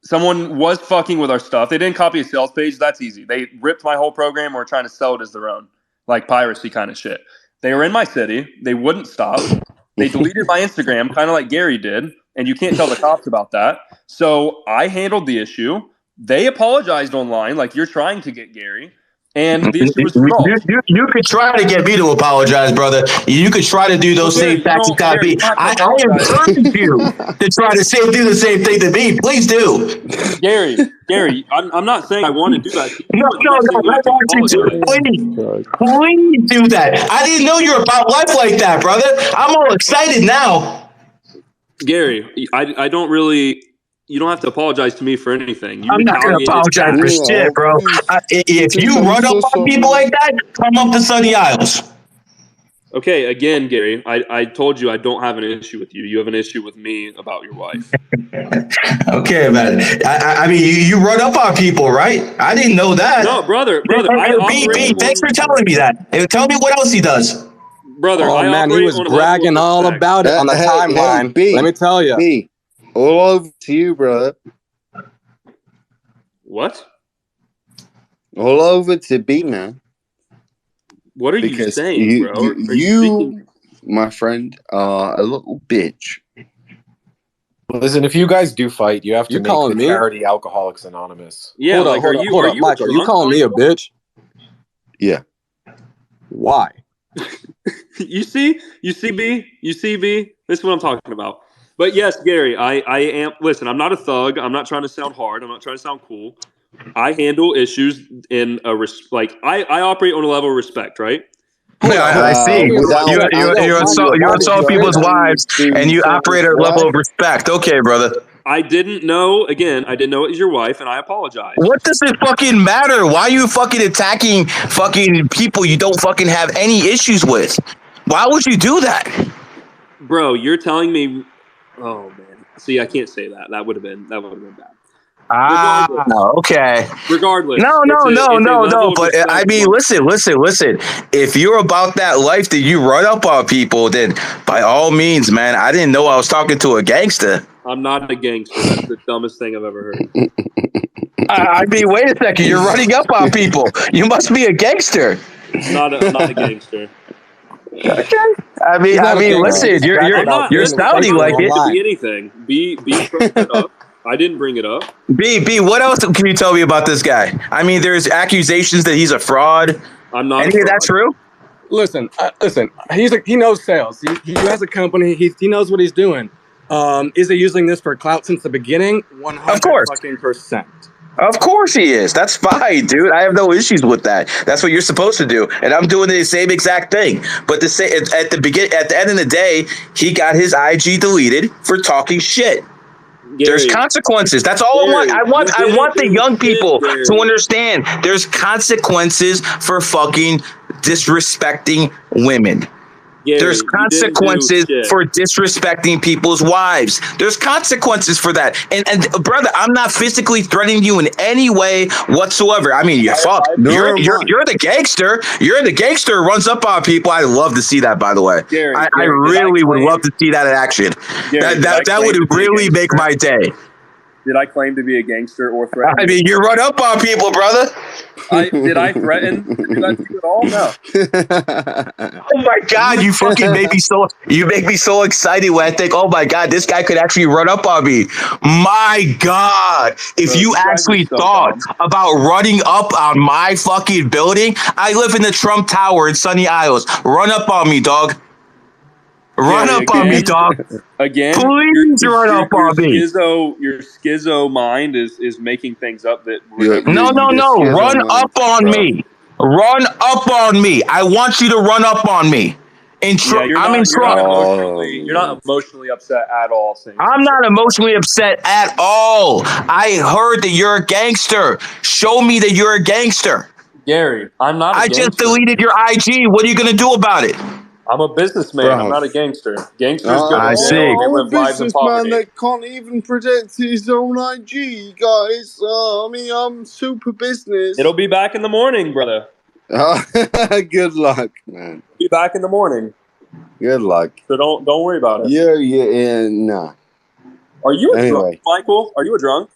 Someone was fucking with our stuff. They didn't copy a sales page. That's easy. They ripped my whole program or were trying to sell it as their own, like piracy kind of shit. They were in my city. They wouldn't stop. They deleted my Instagram, kind of like Gary did, and you can't tell the cops about that. So I handled the issue. They apologized online, like you're trying to get Gary, and the issue was resolved. You could try to get me to apologize, brother. You could try to do those Gary, same tactics on Gary, me. you don't have to I apologize. encourage you to try to do the same thing to me. Please do. Gary, I'm not saying I want to do that to you, No, but you're saying you I have to want you to. apologize. Please do that. I didn't know you were about life like that, brother. I'm all excited now. Gary, I don't really. You don't have to apologize to me for anything. You I'm not going to retaliated apologize back. for shit, bro. If you run up on people like that, come up to Sunny Isles. Okay, again, Gary, I told you I don't have an issue with you. You have an issue with me about your wife. Okay, man. I mean, you run up on people, right? I didn't know that. No, brother. B, thanks for telling me that. And tell me what else he does. Brother, Oh I man, he operate was on a level bragging of all respect. about it on the timeline. B, Let me tell you. B, all over to you, brother. What? All over to B, man. What are you Because saying, bro? Are you, my friend, are a little bitch. Listen, if you guys do fight, you have to You make calling the me? charity Alcoholics Anonymous. Yeah, hold like, up, hold up, you Michael. You drunk, calling me a Michael? bitch? Yeah. Why? You see, B? This is what I'm talking about. But yes, Gary, I am. Listen, I'm not a thug. I'm not trying to sound hard. I'm not trying to sound cool. I handle issues in I operate on a level of respect, right? I see. You insult people's wives, and you operate at a level of respect. Okay, brother. I didn't know it was your wife, and I apologize. What does it fucking matter? Why are you fucking attacking fucking people you don't fucking have any issues with? Why would you do that? Bro, you're telling me. Oh man, see, I can't say that. That would have been bad. Okay. Regardless. No. But I mean, listen. If you're about that life that you run up on people, then by all means, man. I didn't know I was talking to a gangster. I'm not a gangster. That's the dumbest thing I've ever heard. I mean, wait a second. You're running up on people. You must be a gangster. I'm not a gangster. Okay. I mean, listen. You're sounding like it. Be anything. Be bring that up. I didn't bring it up. B, what else can you tell me about this guy? I mean, there's accusations that he's a fraud. I'm not. Any of that true? Listen. He knows sales. He has a company. He knows what he's doing. Is he using this for clout since the beginning? 100%. Of course he is. That's fine, dude. I have no issues with that. That's what you're supposed to do, and I'm doing the same exact thing. But at the end of the day, he got his IG deleted for talking shit. Gary, there's consequences. That's all Gary, I want. I want the young people to understand there's consequences for fucking disrespecting women. Gary, There's you didn't do consequences shit. for disrespecting people's wives. There's consequences for that. And brother, I'm not physically threatening you in any way whatsoever. I mean, Nor am I. you're the gangster. You're the gangster who runs up on people. I love to see that, by the way. Gary, I Gary, did really would claim- love to see that in action. Gary, That would really make my day. Did I claim to be a gangster or threaten? I mean, you run up on people, brother. Did I threaten to do that to you at all? No. Oh my God, you fucking make me so excited when I think, oh my God, this guy could actually run up on me. My God, if Bro, you you guys actually are so thought dumb. about running up on my fucking building, I live in the Trump Tower in Sunny Isles. Run up on me, dog. Run Gary, up on me, again? dog. Again, Please run up on me. Your schizo mind is making things up that were Yeah, never. No, Your schizo run mind, up on bro. me. Run up on me. I want you to run up on me. I'm in Trump. You're not emotionally upset at all. Saying I'm not emotionally upset at all. I heard that you're a gangster. Show me that you're a gangster. Gary, I'm not. I just deleted your IG. What are you going to do about it? I'm a businessman. Bro. I'm not a gangster. Gangsters go to I jail. see. They I'm a live lives in businessman poverty. that can't even protect his own IG, guys. I mean, I'm super business. It'll be back in the morning, brother. Good luck, man. Be back in the morning. Good luck. So don't worry about it. Yeah, nah. Are you a Anyway. drunk, Michael? Are you a drunk?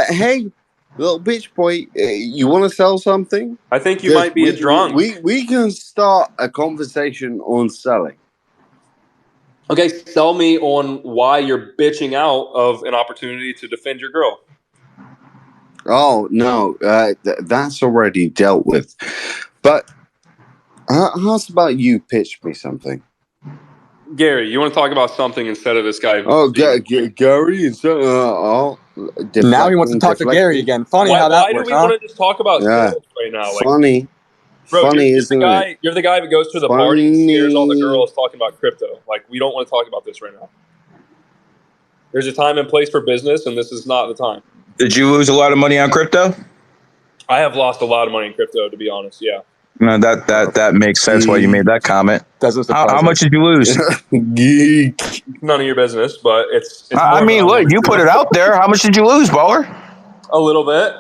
Hey, little bitch boy, you want to sell something? I think you might be a drunk. We can start a conversation on selling. Okay, sell me on why you're bitching out of an opportunity to defend your girl. Oh no, that's already dealt with. But how's about you pitch me something? Gary, you want to talk about something instead of this guy? Oh, Gary, Now he wants to talk to Gary again. Funny how that why works, do we want to just talk about sales right now? Like, Funny. bro, Funny, you're isn't the guy, it? You're the guy that goes to the party and scares all the Funny. girls talking about crypto. Like, we don't want to talk about this right now. There's a time and place for business, and this is not the time. Did you lose a lot of money on crypto? I have lost a lot of money in crypto, to be honest. Yeah. No, that makes sense why you made that comment. Doesn't surprise How me. much did you lose? Geek. None of your business, but it's I more mean, about- look, you put it out there. How much did you lose, baller? a little bit.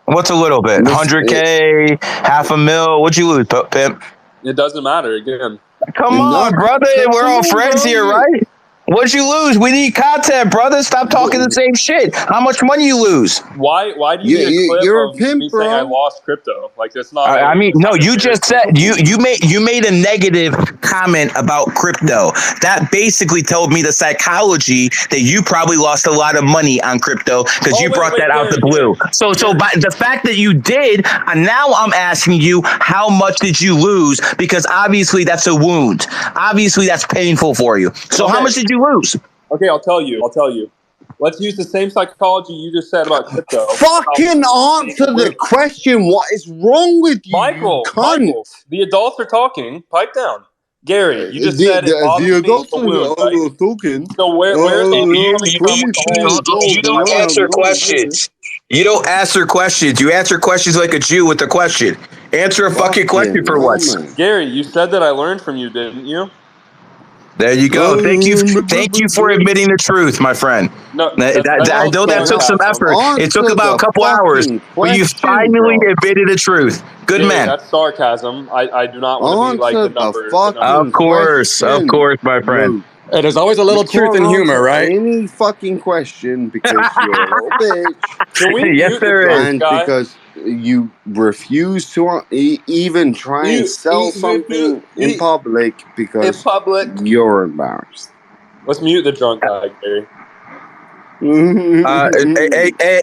What's a little bit? 100K, $500,000. What'd you lose, pimp? It doesn't matter. Again, Come on, brother. We're all friends here, right? What'd you lose? We need content, brother. Stop talking the same shit. How much money you lose? why do you need a clip you're a of pimp, me bro. saying I lost crypto? Like, that's not. I mean, no. You just said you made a negative comment about crypto. That basically told me the psychology that you probably lost a lot of money on crypto because you brought that out the blue. So by the fact that you did, now I'm asking you, how much did you lose? Because obviously that's a wound. Obviously that's painful for you. So how much did you lose? Okay, I'll tell you. Let's use the same psychology you just said about crypto. Fucking answer the question. What is wrong with you, Michael, you cunt? the adults are talking. Pipe down. Gary, you just The- said the- it bothers the me, adults it's a wound, are right? talking. So where's the You don't answer questions. You don't answer questions. You answer questions like a Jew with a question. Answer a fucking question for once. Gary, you said that I learned from you, didn't you? There you go. Thank you for admitting the truth, my friend. No, I know that took some effort. It took about a couple hours, but you finally admitted the truth. Good Gary, man. that's sarcasm. I do not want to be like the numbers. Of course, my friend. Hey, there's always a little truth in humor, right? Any fucking question because you're a little bitch. Can we Yes, there is. And because you refuse to even try and sell something in public because you're embarrassed. Let's mute the drunk guy, Gary.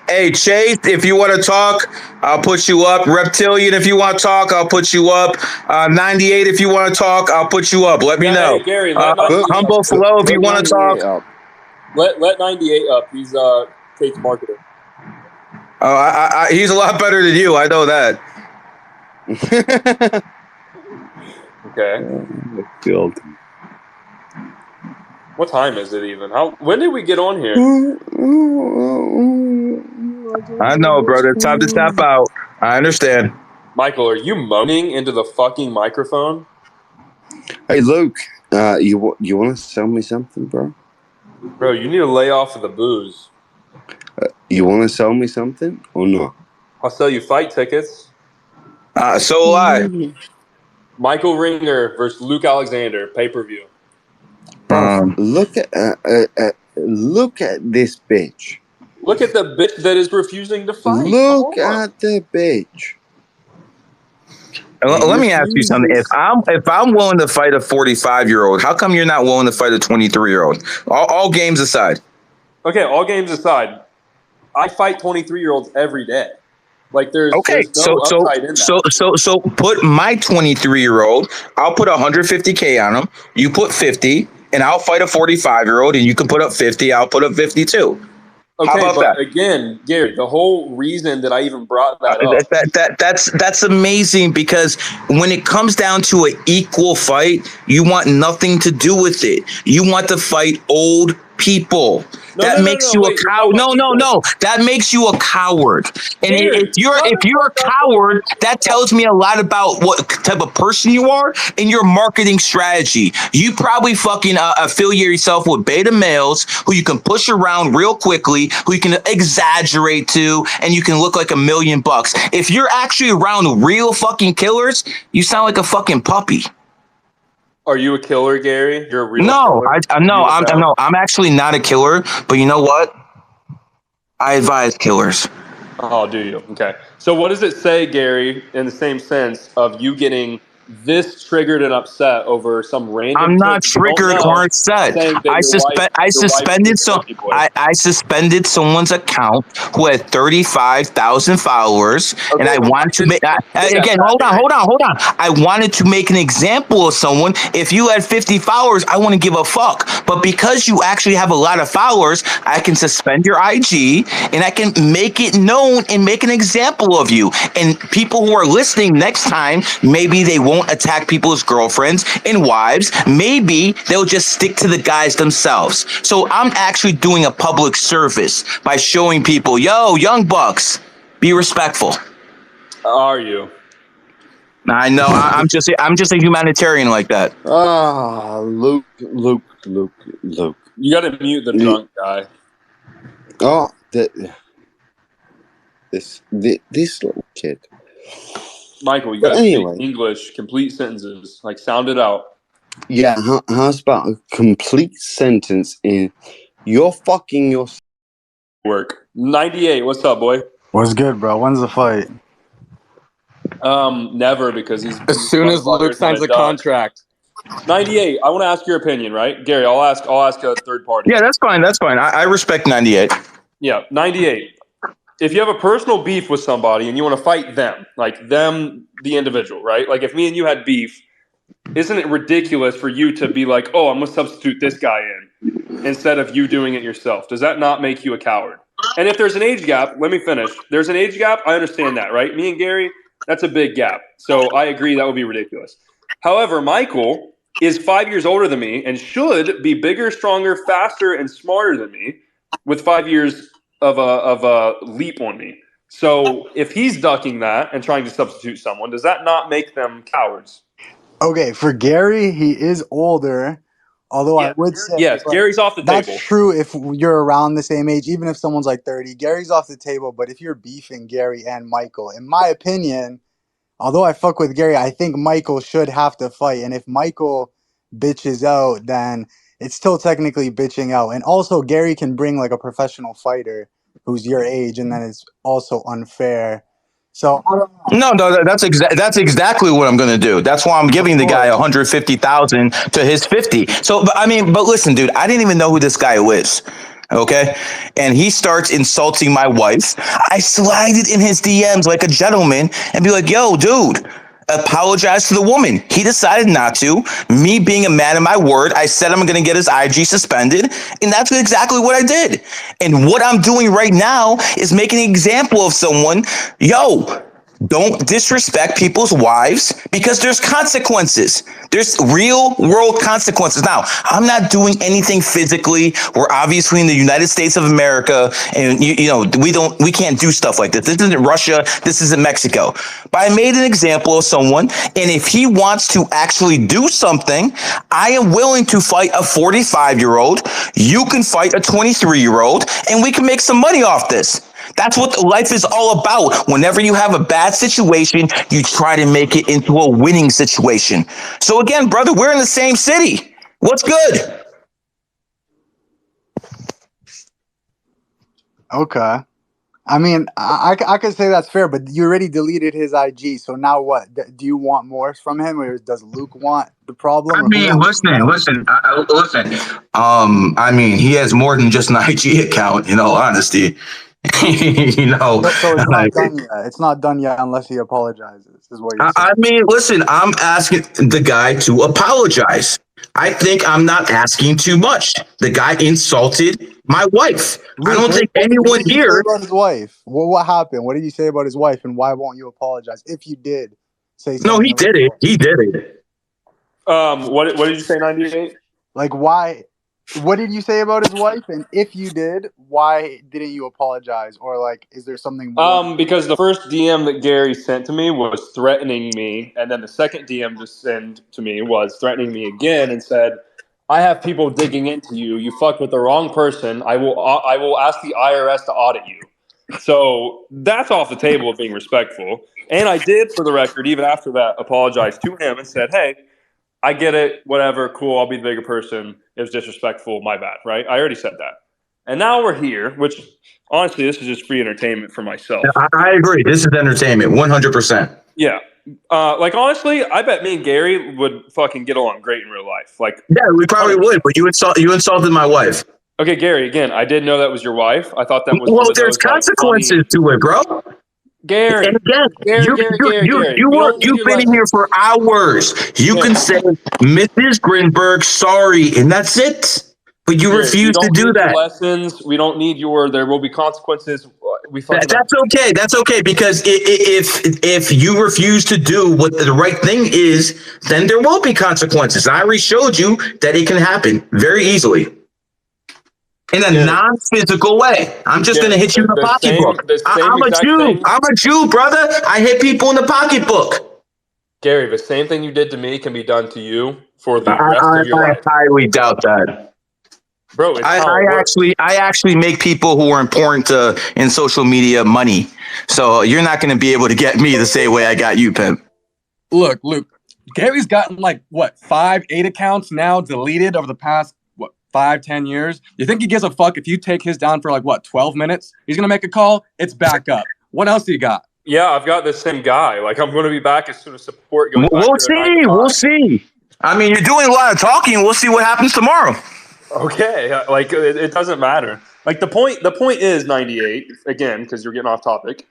Hey, Chase, if you want to talk, I'll put you up. Reptilian, if you want to talk, I'll put you up. 98, if you want to talk, I'll put you up. Let me know. Hey, Gary, Humble Flow, if you want to talk. Let 98 up. He's Kate's marketer. He's a lot better than you. I know that. Okay. Killed. What time is it even? When did we get on here? I know, brother. It's time to tap out. I understand. Michael, are you moaning into the fucking microphone? Hey, Luke, you want to sell me something, bro? Bro, you need to lay off of the booze. You want to sell me something or not? I'll sell you fight tickets. So will I. Michael Ringer versus Luke Alexander, pay-per-view. Bro, look at this bitch. Look at the bitch that is refusing to fight. Look at the bitch. Let me ask you something. If I'm willing to fight a 45-year-old, how come you're not willing to fight a 23-year-old? All games aside. Okay, all games aside, I fight 23-year-olds every day. Like there's Okay, no upside in that. so put my 23-year-old. I'll put 150K on him. You put 50, and I'll fight a 45-year-old, and you can put up 50. I'll put up 52. Okay, How about but that? again, Gary, the whole reason that I even brought that up. That's amazing, because when it comes down to an equal fight, you want nothing to do with it. You want to fight old people. That makes you a coward. No. That makes you a coward. And if you're a coward, that tells me a lot about what type of person you are and your marketing strategy. You probably fucking affiliate yourself with beta males who you can push around real quickly, who you can exaggerate to, and you can look like $1,000,000. If you're actually around real fucking killers, you sound like a fucking puppy. Are you a killer, Gary? You're a real killer? I'm actually not a killer, but you know what? I advise killers. Oh, do you? Okay. So what does it say, Gary, in the same sense of you getting this triggered and upset over some random? I'm not triggered or upset. I suspended someone's account who had 35,000 followers, and I wanted to make hold on. I wanted to make an example of someone. If you had 50 followers, I wouldn't give a fuck. But because you actually have a lot of followers, I can suspend your IG and I can make it known and make an example of you. And people who are listening next time, maybe they won't attack people's girlfriends and wives. Maybe they'll just stick to the guys themselves. So I'm actually doing a public service by showing people, yo, young bucks, be respectful. Are you? I know. I'm just a humanitarian like that. Luke. You got to mute the drunk guy. Oh, this little kid. Michael, you got to speak English, complete sentences, like sound it out. Yeah, how's about a complete sentence in your work? 98, what's up, boy? What's good, bro? When's the fight? Never, because he's as soon as Luke signs the contract. 98, I want to ask your opinion, right? Gary, I'll ask a third party. Yeah, that's fine. I respect 98. Yeah, 98. If you have a personal beef with somebody and you want to fight them, like them, the individual, right? Like if me and you had beef, isn't it ridiculous for you to be like, oh, I'm going to substitute this guy in instead of you doing it yourself? Does that not make you a coward? And if there's an age gap, let me finish. There's an age gap. I understand that, right? Me and Gary, that's a big gap. So I agree that would be ridiculous. However, Michael is 5 years older than me and should be bigger, stronger, faster, and smarter than me with 5 years of a leap on me. So if he's ducking that and trying to substitute someone, does that not make them cowards? Okay, for Gary, he is older. Although I would say yes, Gary's off the table. That's true if you're around the same age, even if someone's like 30. Gary's off the table, but if you're beefing Gary and Michael, in my opinion, although I fuck with Gary, I think Michael should have to fight. And if Michael bitches out, then it's still technically bitching out. And also, Gary can bring like a professional fighter who's your age, and then it's also unfair. So no, that's exactly what I'm going to do. That's why I'm giving the guy 150,000 to his 50. So, but listen, dude, I didn't even know who this guy is. Okay, and he starts insulting my wife. I slide it in his DMs like a gentleman and be like, yo, dude, apologize to the woman. He decided not to. Me being a man of my word, I said I'm going to get his IG suspended, and that's exactly what I did. And what I'm doing right now is making an example of someone. Yo, Don't disrespect people's wives because there's consequences. There's real world consequences. Now, I'm not doing anything physically. We're obviously in the United States of America, and we can't do stuff like this. This isn't Russia. This isn't Mexico. But I made an example of someone, and if he wants to actually do something, I am willing to fight a 45-year-old. You can fight a 23-year-old, and we can make some money off this. That's what life is all about. Whenever you have a bad situation, you try to make it into a winning situation. So again, brother, we're in the same city. What's good? Okay. I mean, I could say that's fair, but you already deleted his IG, so now what? Do you want more from him, or does Luke want the problem? I mean, listen. I mean, he has more than just an IG account. In all honesty, So it's not like, done yet. It's not done yet unless he apologizes, is what you're saying. I mean, listen. I'm asking the guy to apologize. I think I'm not asking too much. The guy insulted my wife. Luke, I don't think anyone what did you here. say about his wife? What happened? What did you say about his wife, and why won't you apologize if you did say something? No, he did it. He did it. What did you say, 98? Like, why? What did you say about his wife? And if you did, why didn't you apologize? Or like, is there something more? Because the first DM that Gary sent to me was threatening me, and then the second DM to send to me was threatening me again and said, "I have people digging into you. You fucked with the wrong person. I will ask the IRS to audit you." So that's off the table of being respectful. And I did, for the record, even after that, apologize to him and said, "Hey, I get it, whatever, cool, I'll be the bigger person. It was disrespectful, my bad," right? I already said that. And now we're here, which, honestly, this is just free entertainment for myself. I agree. This is entertainment, 100%. Yeah. Honestly, I bet me and Gary would fucking get along great in real life. Yeah, we probably would, but you insulted my wife. Okay, Gary, again, I didn't know that was your wife. I thought that was Well, there's consequences to it, bro. Gary, and again, Gary, you've been in here for hours. You can say, Mrs. Grinberg, sorry, and that's it. But you refuse to do that. Lessons. We don't need there will be consequences. That's okay. That's okay, because if you refuse to do what the right thing is, then there will be consequences. I already showed you that it can happen very easily. In a non-physical way. I'm just going to hit you in the pocketbook. I'm a Jew. I'm a Jew, brother. I hit people in the pocketbook. Gary, the same thing you did to me can be done to you for the rest of your life. I highly doubt that. Bro, I actually make people who are important in social media money. So you're not going to be able to get me the same way I got you, pimp. Look, Luke, Gary's gotten 5, 8 accounts now deleted over the past 5-10 years. You think he gives a fuck if you take his down for 12 minutes? He's gonna make a call, it's back up. What else do you got? Yeah, I've got the same guy. I'm gonna be back as soon as support goes. We'll see. I mean, you're doing a lot of talking. We'll see what happens tomorrow. Okay, it doesn't matter. The point is, 98, again, because you're getting off topic.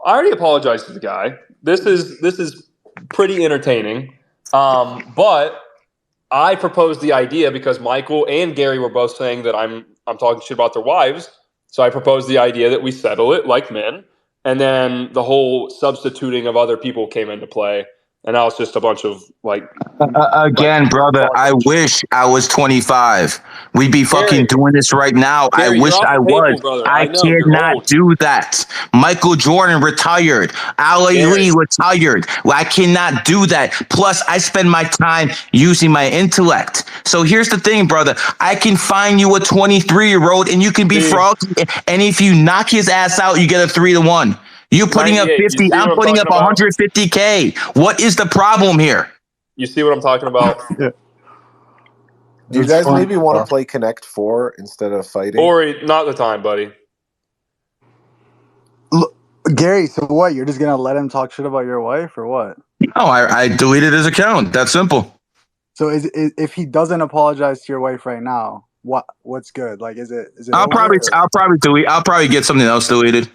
I already apologized to the guy. This is pretty entertaining. But I proposed the idea because Michael and Gary were both saying that I'm talking shit about their wives. So I proposed the idea that we settle it like men. And then the whole substituting of other people came into play. And now it's just a bunch of again, brother, I wish I was 25. We'd be fucking doing this right now. Gary, I wish I was. Brother. I cannot do that. Michael Jordan retired. Ali Lee retired. I cannot do that. Plus, I spend my time using my intellect. So here's the thing, brother. I can find you a 23-year-old and you can be froggy. And if you knock his ass out, you get a 3-1. You putting up 50, I'm putting up 150K. What is the problem here? You see what I'm talking about? Yeah. Do you guys maybe want to play Connect 4 instead of fighting? Or not the time, buddy. Look, Gary, so what? You're just going to let him talk shit about your wife or what? No, I deleted his account. That's simple. So if he doesn't apologize to your wife right now, what's good? Is it I'll probably get something else deleted.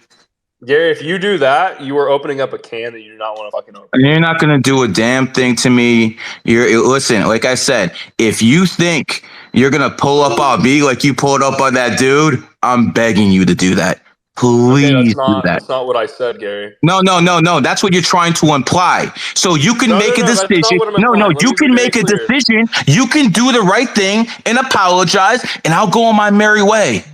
Gary, if you do that, you are opening up a can that you do not want to fucking open. You're not going to do a damn thing to me. Listen, like I said, if you think you're going to pull up on me like you pulled up on that dude, I'm begging you to do that. Please do that. That's not what I said, Gary. No. That's what you're trying to imply. So you can make a That's not decision. what I'm No, implying. Let you me be can very make a clear. decision. You can do the right thing and apologize, and I'll go on my merry way.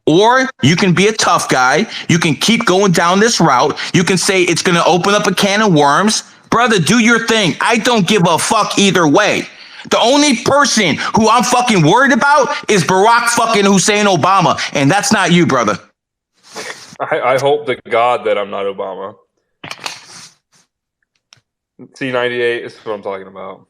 Or you can be a tough guy. You can keep going down this route. You can say it's going to open up a can of worms. Brother, do your thing. I don't give a fuck either way. The only person who I'm fucking worried about is Barack fucking Hussein Obama, and that's not you, brother. I hope to God that I'm not Obama. C98 is what I'm talking about.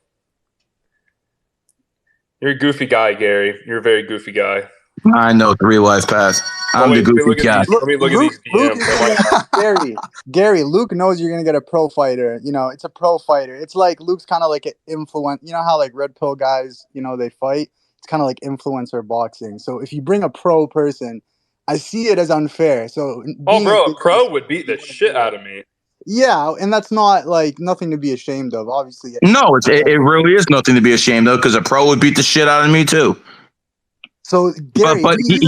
You're a goofy guy, Gary. You're a very goofy guy. I know 3 lives past. I'm the goofy guy. Let me look at these DMs. Gary, Luke knows you're gonna get a pro fighter. You know, it's a pro fighter. It's like Luke's kind of like an influence. You know how like red pill guys, you know, they fight. It's kind of like influencer boxing. So if you bring a pro person, I see it as unfair. So a pro would beat the shit out of me. Yeah, and that's not like nothing to be ashamed of. Obviously, no, it really is nothing to be ashamed of because a pro would beat the shit out of me too. So Gary, but he's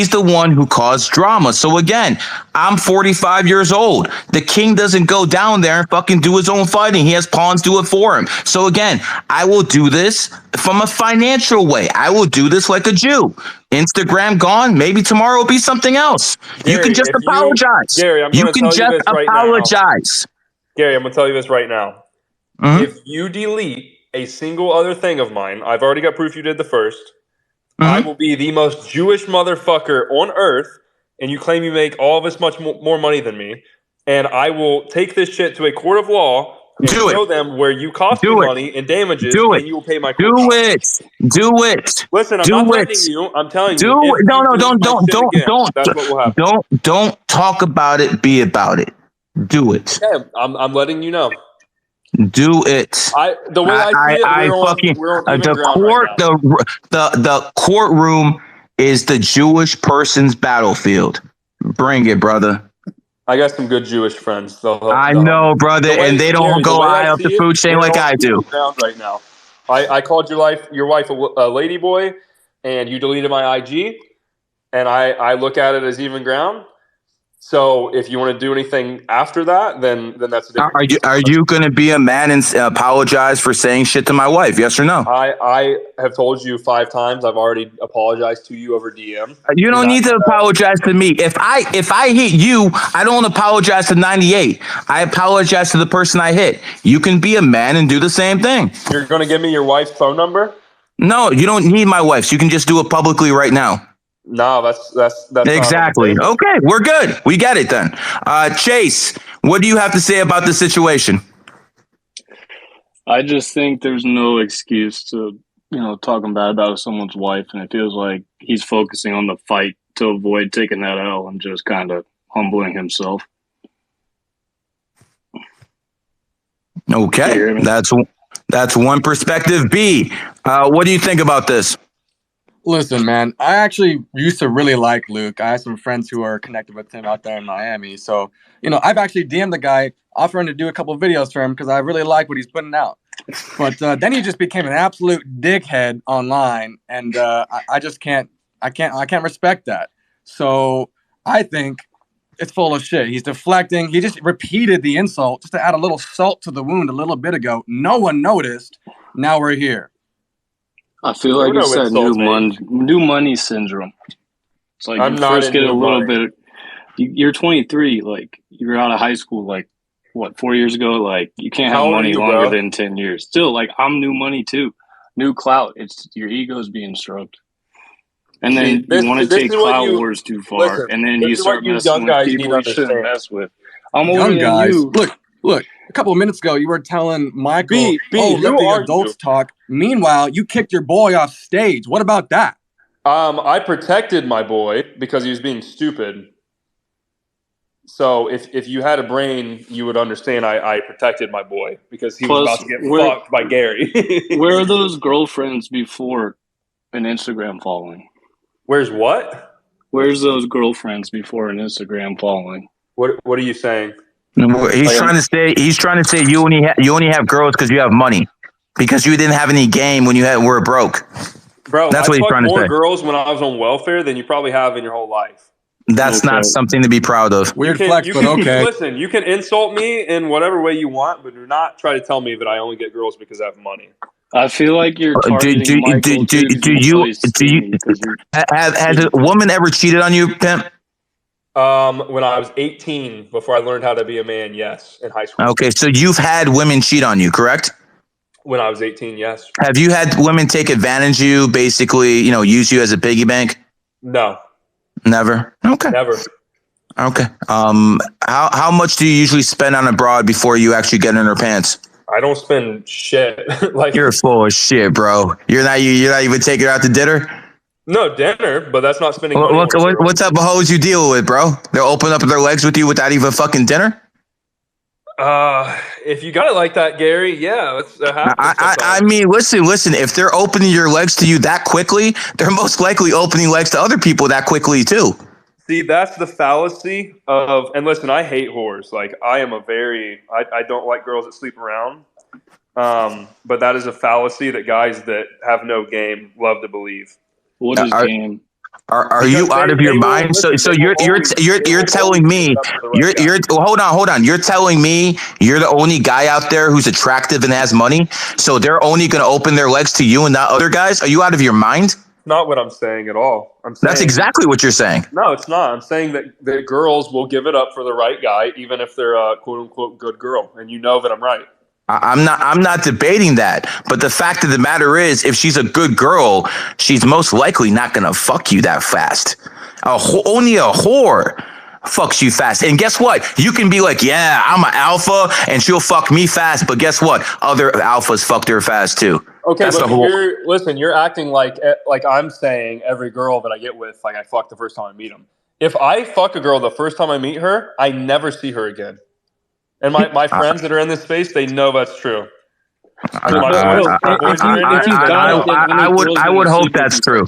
the one who caused drama. So again, I'm 45 years old. The king doesn't go down there and fucking do his own fighting. He has pawns do it for him. So again, I will do this from a financial way. I will do this like a Jew. Instagram gone. Maybe tomorrow will be something else. Gary, you can just apologize. Gary, I'm going to tell you this right apologize. Gary, I'm going to tell you this right now. Mm-hmm. If you delete a single other thing of mine, I've already got proof you did the first. Mm-hmm. I will be the most Jewish motherfucker on earth, and you claim you make all this much more money than me, and I will take this shit to a court of law and show them where you cost me money and damages, and you will pay my court costs. Do it. Listen, I'm not threatening you. I'm telling you. Don't talk about it. Be about it. Do it. Yeah, I'm letting you know. Do it. The way I see it, we're on even ground right now. The courtroom is the Jewish person's battlefield. Bring it, brother. I got some good Jewish friends. I know, brother, and they don't go high up the food chain like I do. Right now, I called your wife a lady boy, and you deleted my IG, and I look at it as even ground. So if you want to do anything after that, then that's a different. Are you going to be a man and apologize for saying shit to my wife? Yes or no? I have told you 5 times. I've already apologized to you over DM. You don't need to apologize to me. If I hit you, I don't apologize to 98. I apologize to the person I hit. You can be a man and do the same thing. You're going to give me your wife's phone number? No, you don't need my wife's. You can just do it publicly right now. No, that's exactly. Okay, we're good. We get it then. Chase, what do you have to say about the situation? I just think there's no excuse to, talking bad about someone's wife, and it feels like he's focusing on the fight to avoid taking that L and just kind of humbling himself. Okay, that's one perspective. B, what do you think about this? Listen, man, I actually used to really like Luke. I have some friends who are connected with him out there in Miami. So, I've actually DM'd the guy offering to do a couple of videos for him because I really like what he's putting out. But then he just became an absolute dickhead online, and I just can't respect that. So I think it's full of shit. He's deflecting. He just repeated the insult just to add a little salt to the wound a little bit ago. No one noticed. Now we're here. I feel like you said new money syndrome. It's like you first get a little bit. You're 23, like you're out of high school, like what 4 years ago. Like you can't have money longer than 10 years. Still, like I'm new money too, new clout. It's your ego's being stroked, and then you want to take clout wars too far, and then you start messing with people you shouldn't mess with. I'm older than you. Look. A couple of minutes ago, you were telling Michael, let the adults talk. Meanwhile, you kicked your boy off stage. What about that? I protected my boy because he was being stupid. So if you had a brain, you would understand I protected my boy because he was about to get fucked by Gary. Where are those girlfriends before an Instagram following? Where's what? Where's those girlfriends before an Instagram following? What are you saying? He's trying to say you only have girls because you have money, because you didn't have any game when you were broke. Bro, That's I what he's fucked trying to more say. girls when I was on welfare than you probably have in your whole life. That's not something to be proud of. Weird flex, but okay. Listen, you can insult me in whatever way you want, but do not try to tell me that I only get girls because I have money. I feel like you're targeting Michael too, because you know he's skinny. Has a woman ever cheated on you, Pimp? When I was 18, before I learned how to be a man, yes, in high school. Okay, so you've had women cheat on you, correct? When I was 18, yes. Have you had women take advantage of you, basically, use you as a piggy bank? No. Never? Okay. Never. Okay. How much do you usually spend on a broad before you actually get in her pants? I don't spend shit. Like, you're full of shit, bro. You're not even taking her out to dinner? No, dinner, but that's not spending money. What type of hoes you deal with, bro? They'll open up their legs with you without even fucking dinner? If you got it like that, Gary, yeah. I mean, listen. If they're opening your legs to you that quickly, they're most likely opening legs to other people that quickly too. See, that's the fallacy of. And listen, I hate whores. Like, I am I don't like girls that sleep around. But that is a fallacy that guys that have no game love to believe. What is game? Are you out of your mind? So you're telling me hold on. You're telling me you're the only guy out there who's attractive and has money. So they're only going to open their legs to you and not other guys? Are you out of your mind? Not what I'm saying at all. That's exactly what you're saying. No, it's not. I'm saying that girls will give it up for the right guy, even if they're a quote unquote good girl. And you know that I'm right. I'm not debating that, but the fact of the matter is, if she's a good girl, she's most likely not gonna fuck you that fast. Only a whore fucks you fast. And guess what? You can be like, yeah, I'm an alpha, and she'll fuck me fast. But guess what? Other alphas fucked her fast too. Okay, but you're acting like I'm saying every girl that I get with, like I fuck the first time I meet them. If I fuck a girl the first time I meet her, I never see her again. And my friends that are in this space, they know that's true. I would hope that's true.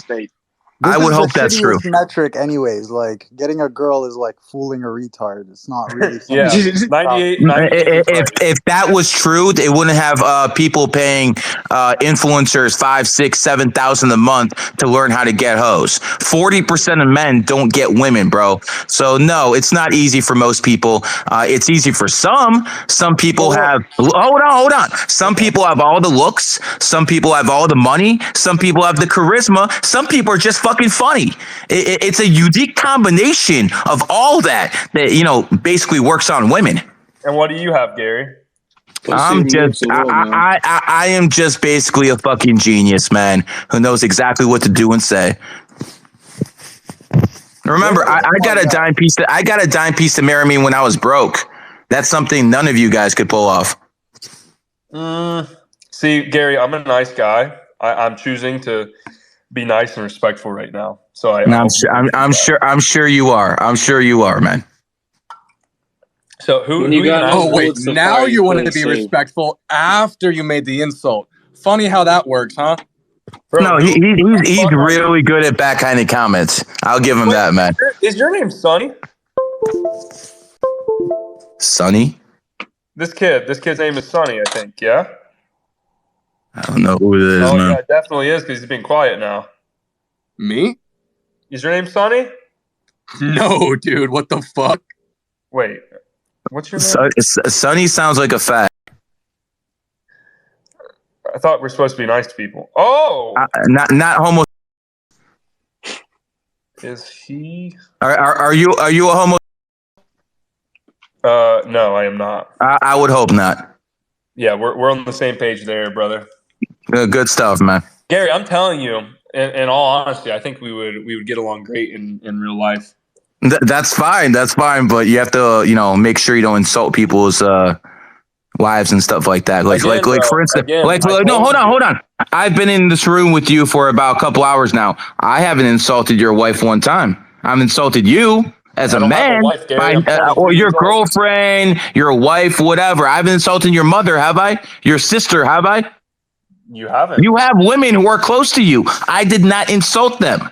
I would hope that's true. Metric, anyways. Like, getting a girl is like fooling a retard. It's not really. Yeah, 98. If that was true, they wouldn't have people paying influencers $5,000, $6,000, $7,000 a month to learn how to get hoes. 40% of men don't get women, bro. So no, it's not easy for most people. It's easy for some. Some people have. Hold on. Some people have all the looks. Some people have all the money. Some people have the charisma. Some people are just fucking funny. It's a unique combination of all that basically works on women. And what do you have, Gary? I am just basically a fucking genius, man, who knows exactly what to do and say. Remember, I got a dime piece. I got a dime piece to marry me when I was broke. That's something none of you guys could pull off. See, Gary, I'm a nice guy. I'm choosing to be nice and respectful right now. So I'm sure you are. I'm sure you are, man. So who wait, now you wanted to be respectful after you made the insult. Funny how that works, huh? Bro, no, he's really good at backhanded comments. I'll give him that, man. Is your name Sonny? Sonny? This kid's name is Sonny, I think. Yeah. I don't know who it is, man. Yeah, it definitely is, because he's been quiet now. Me? Is your name Sonny? No, dude. What the fuck? Wait, what's your name? Sonny sounds like a fat. I thought we're supposed to be nice to people. Oh, not homo. Is he? Are you a homo? No, I am not. I would hope not. Yeah, we're on the same page there, brother. Good stuff, man. Gary, I'm telling you, in all honesty, I think we would get along great in real life. That's fine. But you have to, make sure you don't insult people's wives and stuff like that. Like for instance, hold on. I've been in this room with you for about a couple hours now. I haven't insulted your wife one time. I've insulted you as a man, or your girlfriend, your wife, whatever. I haven't insulted your mother, have I? Your sister, have I? You haven't. You have women who are close to you. I did not insult them.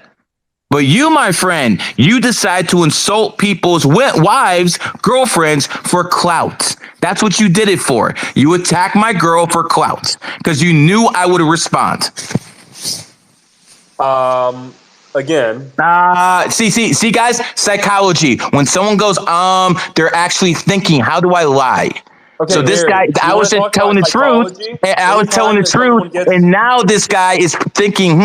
But you, my friend, you decide to insult people's wives, girlfriends for clout. That's what you did it for. You attacked my girl for clout because you knew I would respond. Again. See, guys, psychology. When someone goes, they're actually thinking, how do I lie? Okay, So this Gary, guy, I was just telling the truth, and I was telling the truth, and now this guy is thinking,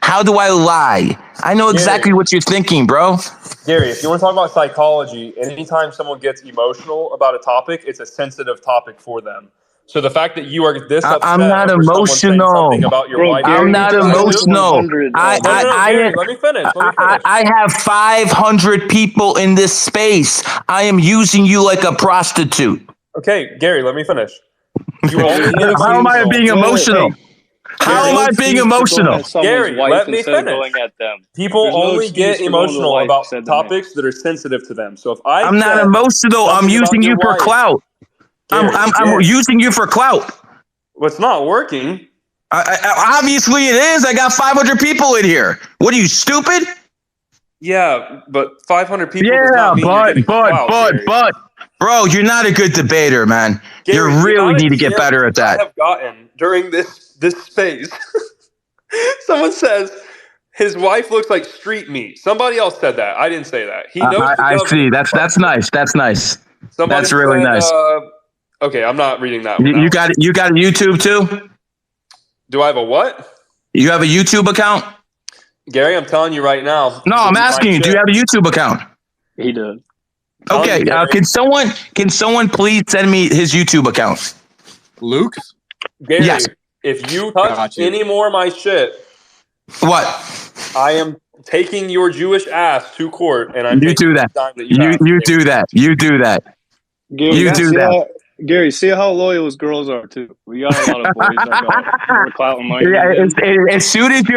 how do I lie? I know exactly what you're thinking, bro. Gary, if you want to talk about psychology, anytime someone gets emotional about a topic, it's a sensitive topic for them. So the fact that you are this upset I'm not over someone saying something emotional. about your wife, I'm not emotional. Gary, let me finish. I have 500 people in this space. I am using you like a prostitute. Okay, Gary, let me finish. You only get How am I being emotional? How am I being emotional? Gary, let me finish. Going at them. People There's no only excuse get for going to the emotional wife about instead of the topics that are sensitive to them. So if I'm not emotional. I'm using you for clout. I'm using you for clout. What's not working? Obviously it is. I got 500 people in here. What are you, stupid? Yeah, but 500 people does not mean you're getting clout, Gary. But, bro, you're not a good debater, man. Gary, you really need to get better at that. I have gotten during this space. Someone says his wife looks like street meat. Somebody else said that. I didn't say that. He knows. I see. That's nice. That's nice. Somebody That's really nice. Okay, I'm not reading that. You got it. You got a YouTube too? Do I have a what? You have a YouTube account? Gary, I'm telling you right now. No, I'm asking you. Do you have a YouTube account? He does. Okay. Can someone please send me his YouTube account? Luke's? Gary, yes. If you touch any more of my shit, what? I am taking your Jewish ass to court, and I'm you do that. You do that. You do that. Gary, you do that. Gary, see how loyal his girls are too. We got a lot of boys that got more clout and money. Yeah, as soon as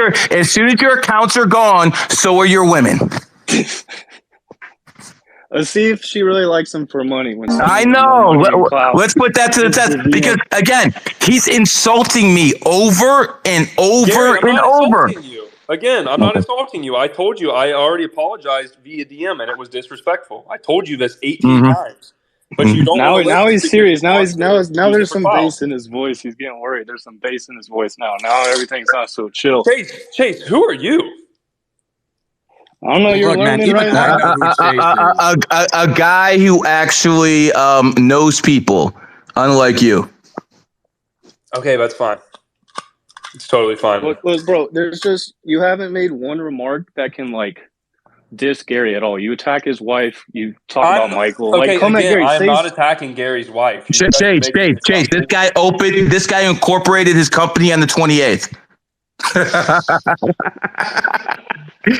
your accounts are gone, so are your women. Let's see if she really likes him for money. I know. Let's put that to the test because again, he's insulting me over and over Gary, and over. Again, I'm not insulting you. I told you I already apologized via DM, and it was disrespectful. I told you this 18 times. But you don't. Now he's serious. Now there's some bass in his voice. He's getting worried. There's some bass in his voice now. Now everything's not so chill. Chase, who are you? I don't know. You're learning right now. A guy who actually knows people, unlike you. Okay, that's fine. It's totally fine. Look, bro. There's just you haven't made one remark that can diss Gary at all. You attack his wife. You talk about Michael. Okay, come at Gary. I'm not attacking Gary's wife. Chase. This guy incorporated his company on the 28th.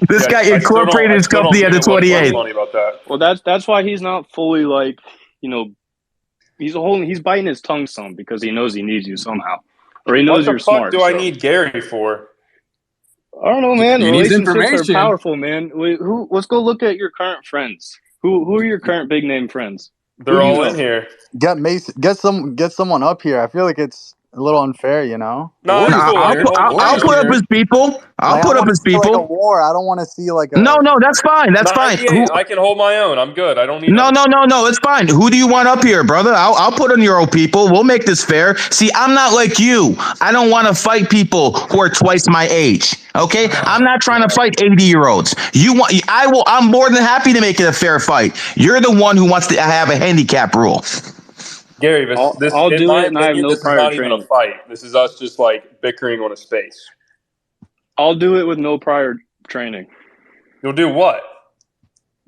This guy incorporated his company on the 28th. Well, that's why he's not fully he's biting his tongue some because he knows he needs you somehow, or he knows you're smart. What the fuck do I need Gary for? I don't know, man. Relationships are powerful, man. Let's go look at your current friends. Who are your current big name friends? They're all in here. Get someone up here. I feel like it's a little unfair, you know. No, I'll put up his people. I'll put up his people. Like a war. I don't want to see like a. No, that's fine. That's fine. I can hold my own. I'm good. I don't need. No. It's fine. Who do you want up here, brother? I'll put on your old people. We'll make this fair. See, I'm not like you. I don't want to fight people who are twice my age. Okay, I'm not trying to fight 80-year-olds. I'm more than happy to make it a fair fight. You're the one who wants to have a handicap rule. Gary, I'll do it, and I have no prior training. Even a fight. This is us just bickering on a space. I'll do it with no prior training. You'll do what?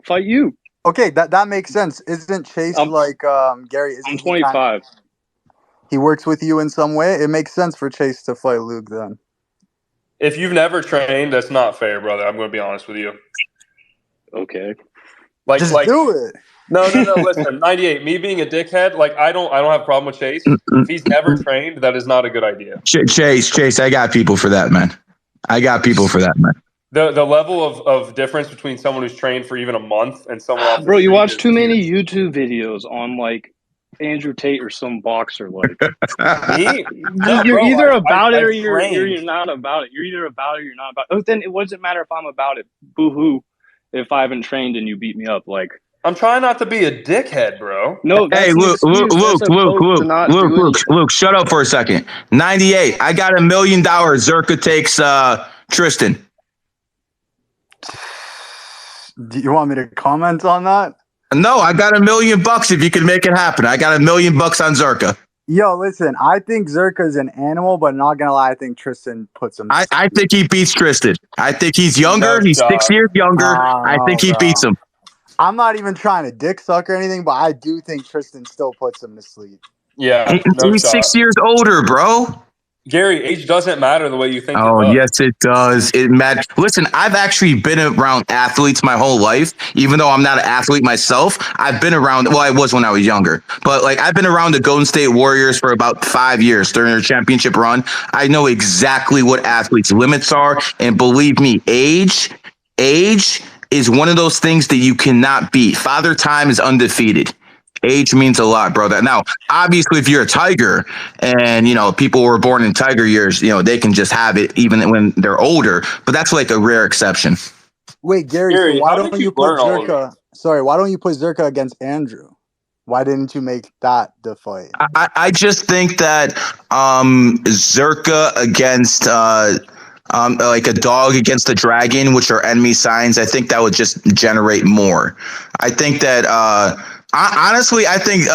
Fight you. Okay, that makes sense. Isn't Chase Gary? I'm 25. He works with you in some way. It makes sense for Chase to fight Luke then. If you've never trained, that's not fair, brother. I'm going to be honest with you. Okay. Just do it. No. Listen, 98. Me being a dickhead, I don't have a problem with Chase. If he's never trained, that is not a good idea. Chase, I got people for that, man. The level of difference between someone who's trained for even a month and someone else. Bro, you watch too many YouTube videos on Andrew Tate or some boxer. Me? You're either about it or you're not about it. You're either about it or you're not about it. Oh, then it doesn't matter if I'm about it. Boo-hoo. If I haven't trained and you beat me up, I'm trying not to be a dickhead, bro. No, hey, Luke, shut up for a second. 98. I got $1 million. Zerka takes Tristan. Do you want me to comment on that? No, I got $1 million if you can make it happen. I got $1 million on Zerka. Yo, listen, I think Zerka's an animal, but not gonna lie, I think Tristan puts him. I think he beats Tristan. I think he's younger. No He's 6 shot. years younger. I think he beats him. I'm not even trying to dick suck or anything, but I do think Tristan still puts him to sleep. Yeah, no He's shot. 6 years older, bro. Gary, age doesn't matter the way you think. Oh, it does. yes, it does. It matters. Listen, I've actually been around athletes my whole life, even though I'm not an athlete myself. I've been around, well, I was when I was younger, but like I've been around the Golden State Warriors for about 5 years during their championship run. I know exactly what athletes' limits are. And believe me, age is one of those things that you cannot beat. Father Time is undefeated. Age means a lot, brother. Now, obviously, if you're a Tiger and, people were born in Tiger years, they can just have it even when they're older. But that's like a rare exception. Wait, Gary, so why don't you put Zerka? Sorry, why don't you put Zerka against Andrew? Why didn't you make that the fight? I just think that Zerka against like a dog against a dragon, which are enemy signs, I think that would just generate more. I think that honestly, I think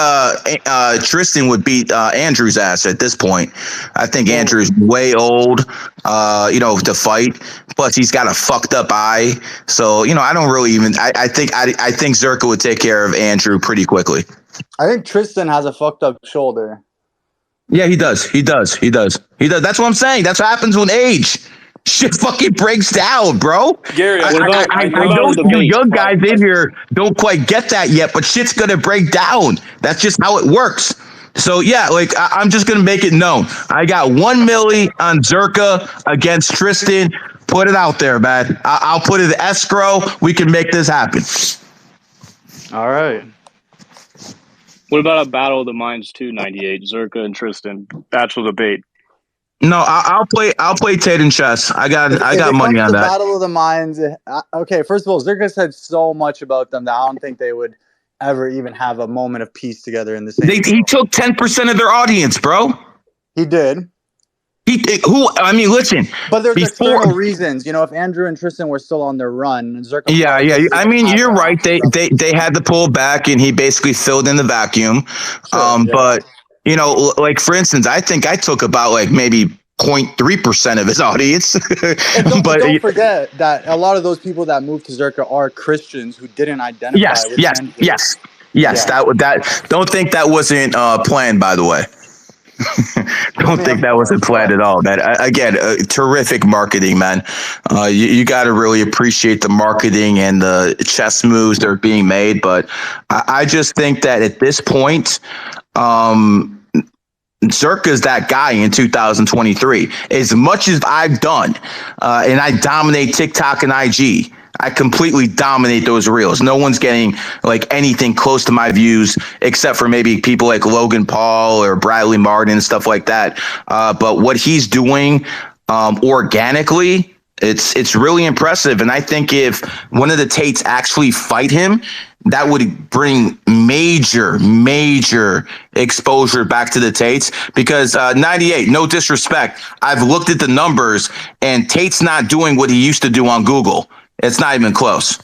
Tristan would beat Andrew's ass at this point. I think Andrew's way old, to fight. Plus, he's got a fucked up eye. So, I don't really even. I think Zerka would take care of Andrew pretty quickly. I think Tristan has a fucked up shoulder. Yeah, he does. That's what I'm saying. That's what happens with age. Shit fucking breaks down, bro. Gary, I know you young guys in here don't quite get that yet, but shit's gonna break down. That's just how it works. So yeah, like I'm just gonna make it known. I got $1 million on Zerka against Tristan. Put it out there, man. I'll put it in escrow. We can make this happen. All right. What about a battle of the minds 298? Zerka and Tristan. Bachelor debate. No, I'll play Tate and chess. I got money on that. Battle of the Minds. Okay, first of all, Zerka said so much about them that I don't think they would ever even have a moment of peace together in the same. He took 10% of their audience, bro. He did. Listen. But there's external reasons. If Andrew and Tristan were still on their run, Zerka. Yeah. You're right. They had to pull back, and he basically filled in the vacuum. Sure, But like for instance, I think I took about like maybe 0.3% of his audience. But don't forget that a lot of those people that moved to Zerka are Christians who didn't identify with Andrew. Yes. Yeah. That don't think that wasn't planned, by the way. Don't think that wasn't planned at all. That again, terrific marketing, man. You got to really appreciate the marketing and the chess moves that are being made. But I just think that at this point, Zerka's that guy in 2023. As much as I've done, and I dominate TikTok and IG. I completely dominate those reels. No one's getting like anything close to my views except for maybe people like Logan Paul or Bradley Martin and stuff like that. But what he's doing organically, it's really impressive. And I think if one of the Tates actually fight him, that would bring major exposure back to the Tates because 98, no disrespect. I've looked at the numbers and Tate's not doing what he used to do on Google. It's not even close.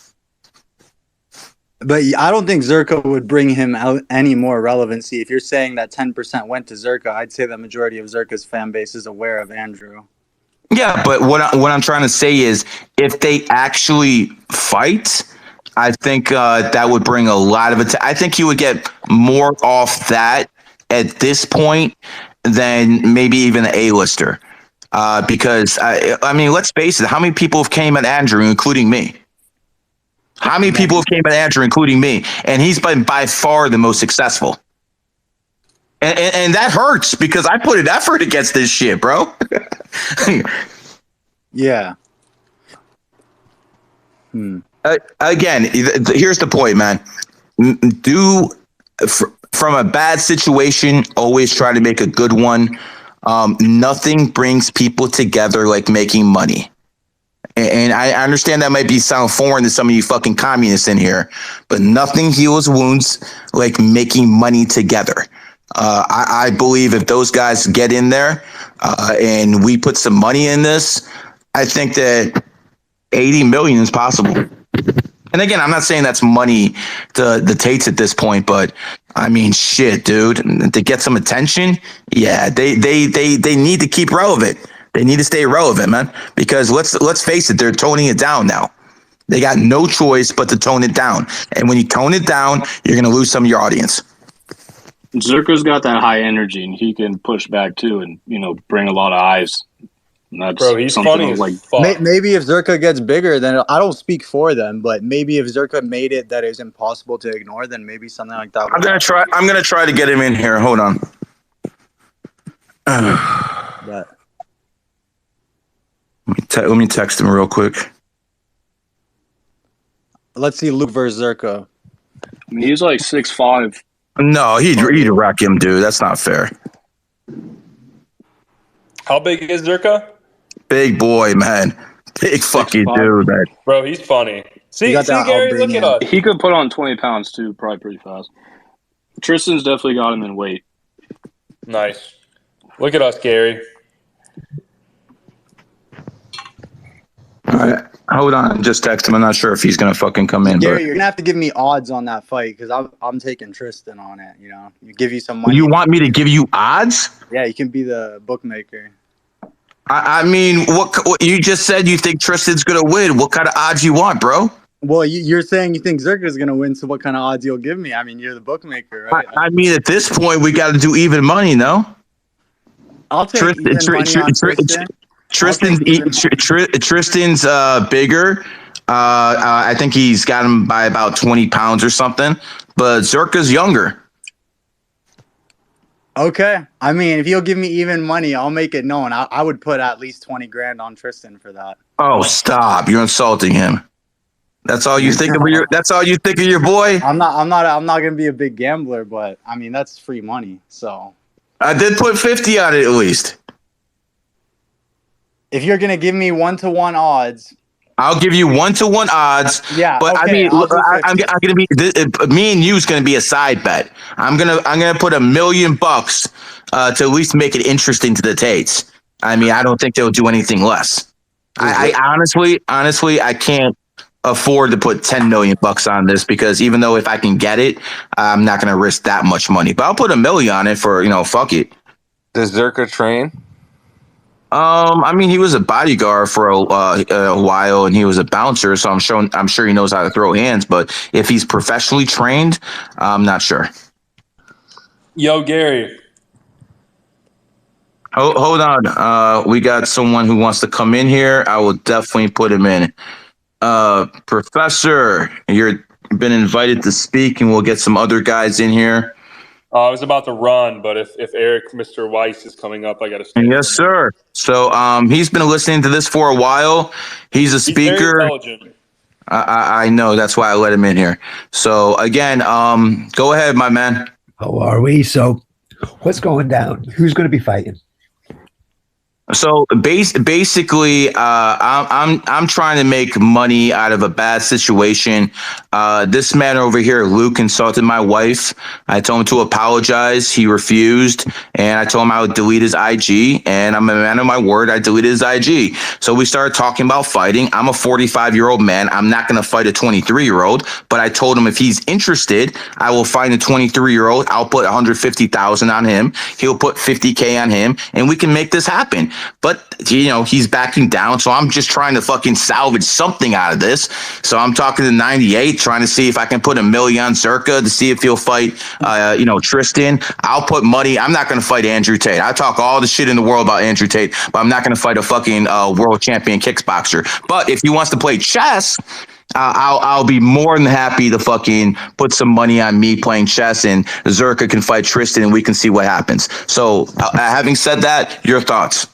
But I don't think Zerka would bring him out any more relevancy. If you're saying that 10% went to Zerka, I'd say the majority of Zerka's fan base is aware of Andrew. Yeah, but what I'm trying to say is if they actually fight, I think that would bring a lot of I think he would get more off that at this point than maybe even an A-lister. Because I mean, let's face it. How many people have came at Andrew, including me? How many people have came at Andrew, including me? And he's been by far the most successful. And that hurts because I put an effort against this shit, bro. Yeah. Again, here's the point, man. From a bad situation, always try to make a good one. Nothing brings people together like making money. And I understand that might sound foreign to some of you fucking communists in here, but nothing heals wounds like making money together. I believe if those guys get in there and we put some money in this, I think that 80 million is possible. And And again, I'm not saying that's money to the Tates at this point, but I mean, shit, dude, to get some attention, yeah, they need to keep relevant. They need to stay relevant, man, because let's face it, they're toning it down now. They got no choice but to tone it down. And when you tone it down, you're going to lose some of your audience. Zerka's got that high energy, and he can push back too, and bring a lot of eyes. And that's Bro, he's something funny as like. fuck. Maybe if Zerka gets bigger, then I don't speak for them, but maybe if Zerka made it that is impossible to ignore, then maybe something like that. I'm gonna try to get him in here. Hold on. But Let me text him real quick. let's see Luke versus Zerka. I mean, he's like 6'5". No, he'd wreck him, dude. That's not fair. How big is Zerka? Big boy, man. Big fucking dude, man. Bro, he's funny. See Gary, look at us. He could put on 20 pounds too, probably pretty fast. Tristan's definitely got him in weight. Nice. Look at us, Gary. All right, hold on. Just text him. I'm not sure if he's gonna fucking come in. Gary, but you're gonna have to give me odds on that fight because I'm taking Tristan on it. You give you some money. You want me to give you odds? Yeah, you can be the bookmaker. I mean, what you just said? You think Tristan's gonna win? What kind of odds you want, bro? Well, you're saying you think Zerka's gonna win, so what kind of odds you'll give me? I mean, you're the bookmaker, right? I mean, at this point, we got to do even money, no? I'll take even money on Tristan. Tristan's bigger. I think he's got him by about 20 pounds or something. But Zerka's younger. Okay. I mean, if you'll give me even money, I'll make it known. I would put at least 20 grand on Tristan for that. Oh, stop! You're insulting him. That's all you think of your. That's all you think of your boy. I'm not gonna be a big gambler, but I mean that's free money. So I did put 50 on it at least. If you're gonna give me 1-to-1 odds, I'll give you 1-to-1 odds. Yeah, but okay, I mean, I'm gonna be me and you's gonna be a side bet. I'm gonna put $1 million to at least make it interesting to the Tates. I mean, I don't think they'll do anything less. I honestly, I can't afford to put $10 million on this because even though if I can get it, I'm not gonna risk that much money. But I'll put $1 million on it for fuck it. Does Zerka train? I mean, he was a bodyguard for a while, and he was a bouncer, so I'm sure he knows how to throw hands. But if he's professionally trained, I'm not sure. Yo, Gary. Hold on. We got someone who wants to come in here. I will definitely put him in. Professor, you've been invited to speak, and we'll get some other guys in here. I was about to run, but if Eric, Mr. Weiss, is coming up, I got to stay. Yes, sir. So he's been listening to this for a while. He's a speaker. He's very intelligent. I know. That's why I let him in here. So again, go ahead, my man. How are we? So what's going down? Who's going to be fighting? So basically, I'm trying to make money out of a bad situation. This man over here, Luke, insulted my wife. I told him to apologize. He refused, and I told him I would delete his IG. And I'm a man of my word. I deleted his IG. So we started talking about fighting. I'm a 45-year-old man. I'm not going to fight a 23-year-old. But I told him if he's interested, I will find a 23-year-old. I'll put 150,000 on him. He'll put 50K on him, and we can make this happen. But, he's backing down, so I'm just trying to fucking salvage something out of this. So I'm talking to 98, trying to see if I can put $1 million on Zerka to see if he'll fight, Tristan. I'll put money. I'm not going to fight Andrew Tate. I talk all the shit in the world about Andrew Tate, but I'm not going to fight a fucking world champion kickboxer. But if he wants to play chess, I'll be more than happy to fucking put some money on me playing chess, and Zerka can fight Tristan, and we can see what happens. So having said that, your thoughts?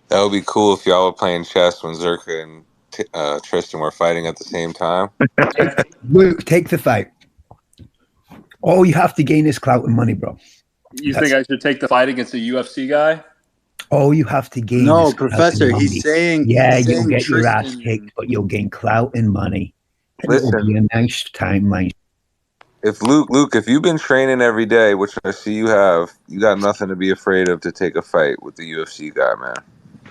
That would be cool if y'all were playing chess when Zerka and Tristan were fighting at the same time. Luke, take the fight. All you have to gain is clout and money, bro. You think I should take the fight against a UFC guy? All you have to gain No, is clout Professor, and money. he's saying you'll get your ass Tristan... kicked, but you'll gain clout and money. And Listen, it'll be a nice timeline. If Luke, if you've been training every day, which I see you have, you got nothing to be afraid of to take a fight with the UFC guy, man.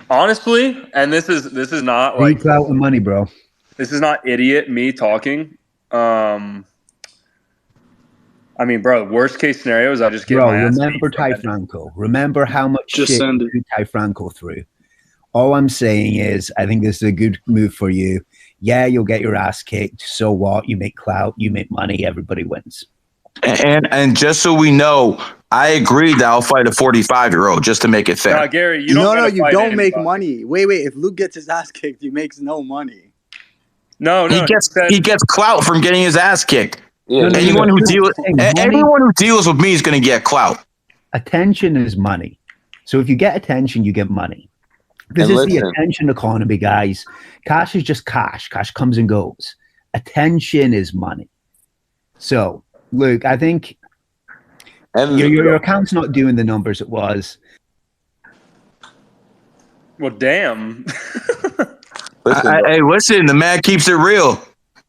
Honestly, and this is not Need like clout and money, bro. this is not idiot me talking. I mean, bro, worst case scenario is I just get Bro, my ass beat remember for a Ty minute. Franco. Remember how much Just shit send you it. put Ty Franco through. All I'm saying is, I think this is a good move for you. Yeah, you'll get your ass kicked. So what? You make clout, you make money, everybody wins. And just so we know, I agreed that I'll fight a 45-year-old just to make it fair. Now, Gary, you don't No, gotta you fight don't make anybody. money. Wait. If Luke gets his ass kicked, he makes no money. No, He gets clout from getting his ass kicked. Yeah, No, Anyone who money- everyone who deals with me is going to get clout. attention is money. So if you get attention, you get money. This And is the listen. attention economy, guys. Cash is just cash. Cash comes and goes. Attention is money. So, Luke, I think And your account's not doing the numbers it was. Well, damn. listen, Hey, listen, the man keeps it real.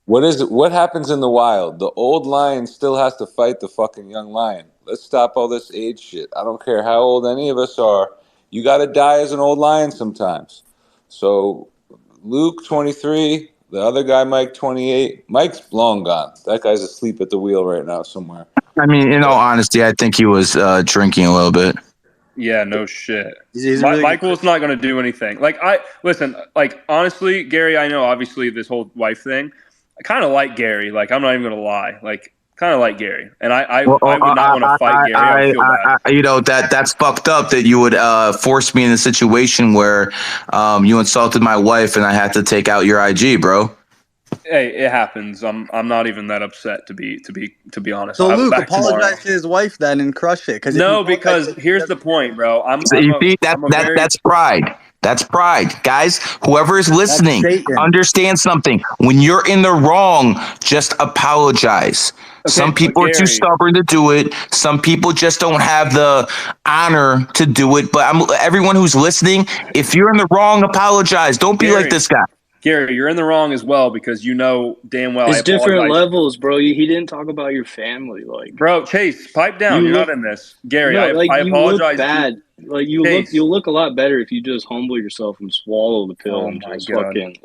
what happens in the wild? The old lion still has to fight the fucking young lion. Let's stop all this age shit. I don't care how old any of us are. You got to die as an old lion sometimes. So Luke 23, the other guy Mike 28. Mike's long gone. That guy's asleep at the wheel right now somewhere. I mean, in all honesty, I think he was drinking a little bit. Yeah, no shit. He's really Michael's not going to do anything. Like, honestly, Gary, I know obviously this whole wife thing. I kind of like Gary. Like, I'm not even going to lie. Like, kind of like Gary. And I would not want to fight Gary. I would feel bad. You know, that's fucked up that you would force me in a situation where you insulted my wife and I had to take out your IG, bro. Hey, it happens. I'm not even that upset to be honest. So I'll be Luke, back tomorrow. apologize to his wife then and crush it. No, because here's the point, bro. That's pride. That's pride. Guys, whoever is listening, understand something. When you're in the wrong, just apologize. Okay, some people are too Gary, stubborn to do it. Some people just don't have the honor to do it. But everyone who's listening, if you're in the wrong, apologize. Don't be like this guy. Gary, you're in the wrong as well because you know damn well It's I different apologize. levels, bro. He didn't talk about your family, like. Bro, Chase, pipe down. You're not in this, Gary. No, I you apologize. look bad. Like you'll look a lot better if you just humble yourself and swallow the pill and just fucking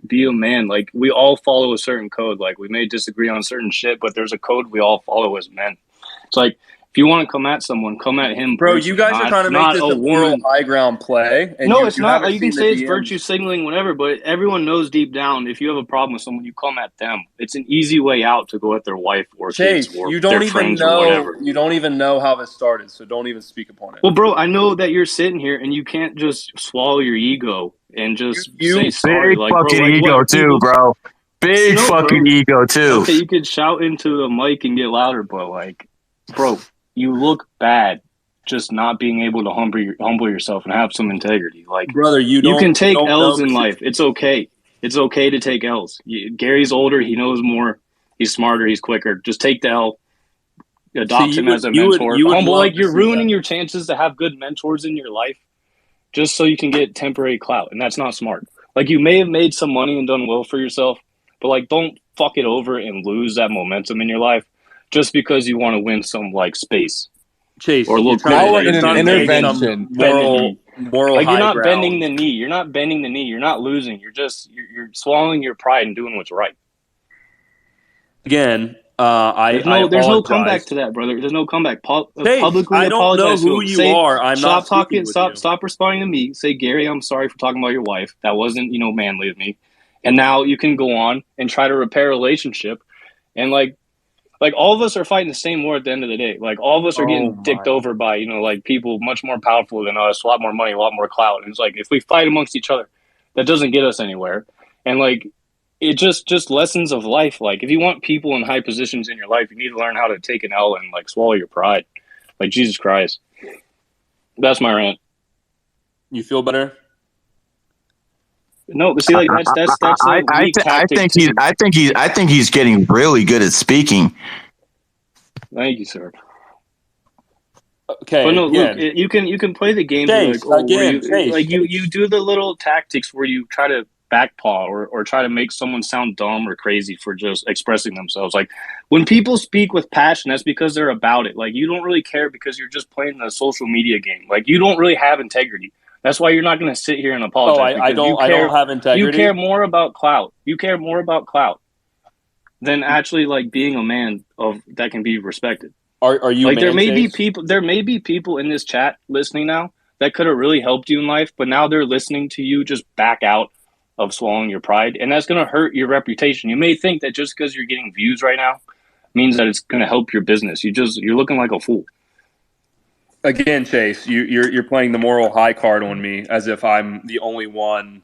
be a man. Like we all follow a certain code. Like we may disagree on certain shit, but there's a code we all follow as men. It's like if you want to come at someone, come at him. Bro, person, you guys are trying to make this a moral high ground play. And no, it's not. Like, you can say it's DMs. virtue signaling, whatever, but everyone knows deep down if you have a problem with someone, you come at them. It's an easy way out to go at their wife or Chase, kids or you don't their even friends know. or whatever. You don't even know how this started, so don't even speak upon it. Well, bro, I know that you're sitting here and you can't just swallow your ego and just say sorry. Big like, fucking bro, like, ego too, bro. Big fucking ego too. Okay, you could shout into the mic and get louder, but like, bro, you look bad just not being able to humble yourself and have some integrity. Like, brother, you can take L's in life. It's okay. It's okay to take L's. Gary's older. He knows more. He's smarter. He's quicker. Just take the L. Adopt him as a mentor. Humble, like you're ruining your chances to have good mentors in your life just so you can get temporary clout, and that's not smart. Like you may have made some money and done well for yourself, but like don't fuck it over and lose that momentum in your life just because you want to win some like space. Chase, or look, now we're in an intervention. Moral like you're not ground. bending the knee. You're not bending the knee. You're not losing. You're swallowing your pride and doing what's right. Again, there's no comeback to that, brother. There's no comeback. Publicly I don't apologize know who to him. you are. I'm stop not talking. Stop Stop responding to me. Say, Gary, I'm sorry for talking about your wife. That wasn't manly of me. And now you can go on and try to repair a relationship. And like all of us are fighting the same war at the end of the day. Like all of us are getting dicked over by like people much more powerful than us, a lot more money, a lot more clout. And it's like if we fight amongst each other, that doesn't get us anywhere. And like it just lessons of life. Like if you want people in high positions in your life, you need to learn how to take an L and like swallow your pride. Like Jesus Christ. That's my rant. You feel better? No, but see, like that's I think he's getting really good at speaking. Thank you, sir. Okay, but no, look, you can play the game Chase, like you do the little tactics where you try to backpaw or try to make someone sound dumb or crazy for just expressing themselves. Like when people speak with passion, that's because they're about it. Like you don't really care because you're just playing the social media game. Like you don't really have integrity. That's why you're not going to sit here and apologize. I don't have integrity. You care more about clout. You care more about clout than actually like being a man that can be respected. Are you like there may be people in this chat listening now that could have really helped you in life, but now they're listening to you just back out of swallowing your pride, and that's going to hurt your reputation. You may think that just because you're getting views right now means that it's going to help your business. You're looking like a fool. Again, Chase, you're playing the moral high card on me as if I'm the only one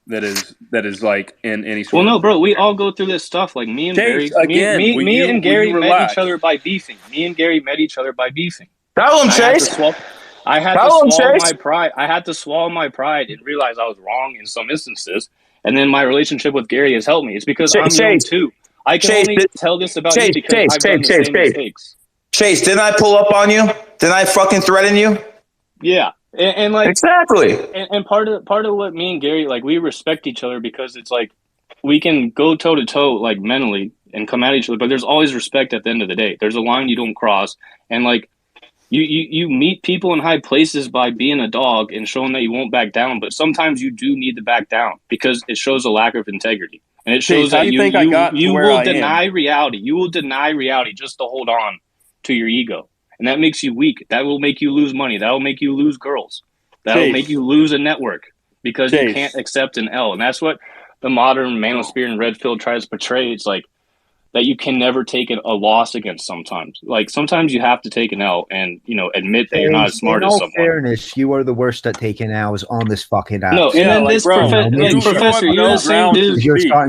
that is like in any sort. Well, no, bro, we all go through this stuff. Like me and Chase, Gary, again, me and Gary met each other by beefing. Tell him, Chase. I had to swallow my pride. I had to swallow my pride and realize I was wrong in some instances. And then my relationship with Gary has helped me. It's because I'm young too. I can only tell this about you because I've done the same mistakes. Chase, didn't I pull up on you? Didn't I fucking threaten you? Yeah, and like exactly. And part of what me and Gary, like, we respect each other because it's like we can go toe to toe like mentally and come at each other, but there's always respect at the end of the day. There's a line you don't cross, and like you meet people in high places by being a dog and showing that you won't back down. But sometimes you do need to back down because it shows a lack of integrity, and it shows that you will deny reality. You will deny reality just to hold on to your ego. And that makes you weak. That will make you lose money. That will make you lose girls. That will make you lose a network because you can't accept an L. And that's what the modern manosphere and red pill tries to portray. It's like that you can never take a loss against sometimes. Like sometimes you have to take an L and, admit that you're not as smart as someone. In all fairness, you are the worst at taking L's on this fucking app. No, and then this professor, you're the same dude.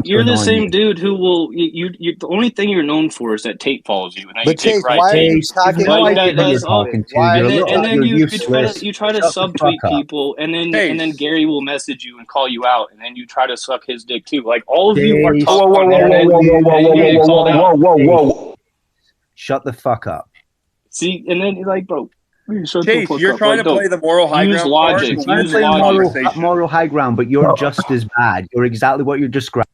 You're the same dude who will. You the only thing you're known for is that Tate follows you, and that you take right takes. And then you try to subtweet people, and then Gary will message you and call you out, and then you try to suck his dick too. Like all of you are whoa. Shut the fuck up. See, and then you're like, bro. Chase, you're trying to play the moral high ground. Use logic. Moral high ground, but you're just as bad. You're exactly what you're describing.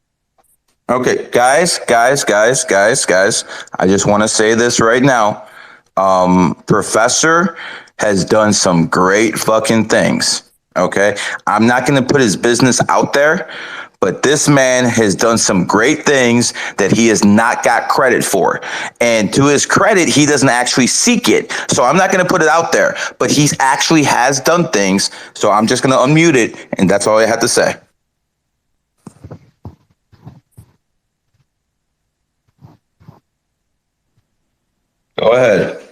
Okay, guys. I just want to say this right now. Professor has done some great fucking things. Okay, I'm not going to put his business out there, but this man has done some great things that he has not got credit for. And to his credit, he doesn't actually seek it. So I'm not going to put it out there, but he actually has done things. So I'm just going to unmute it. And that's all I have to say. Go ahead.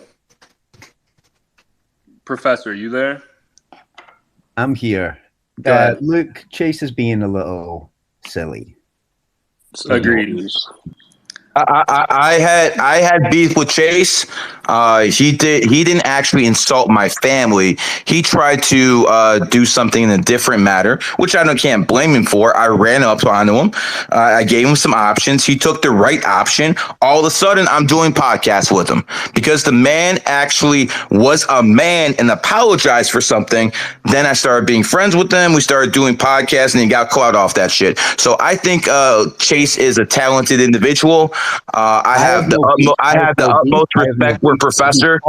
Professor, you there? I'm here. Luke, Chase is being a little silly. Agreed. I had beef with Chase. He didn't actually insult my family. He tried to do something in a different matter, which can't blame him for. I ran up onto him. I gave him some options. He took the right option. All of a sudden, I'm doing podcasts with him because the man actually was a man and apologized for something. Then I started being friends with him. We started doing podcasts, and he got clout off that shit. So I think Chase is a talented individual. I have the utmost respect for Professor.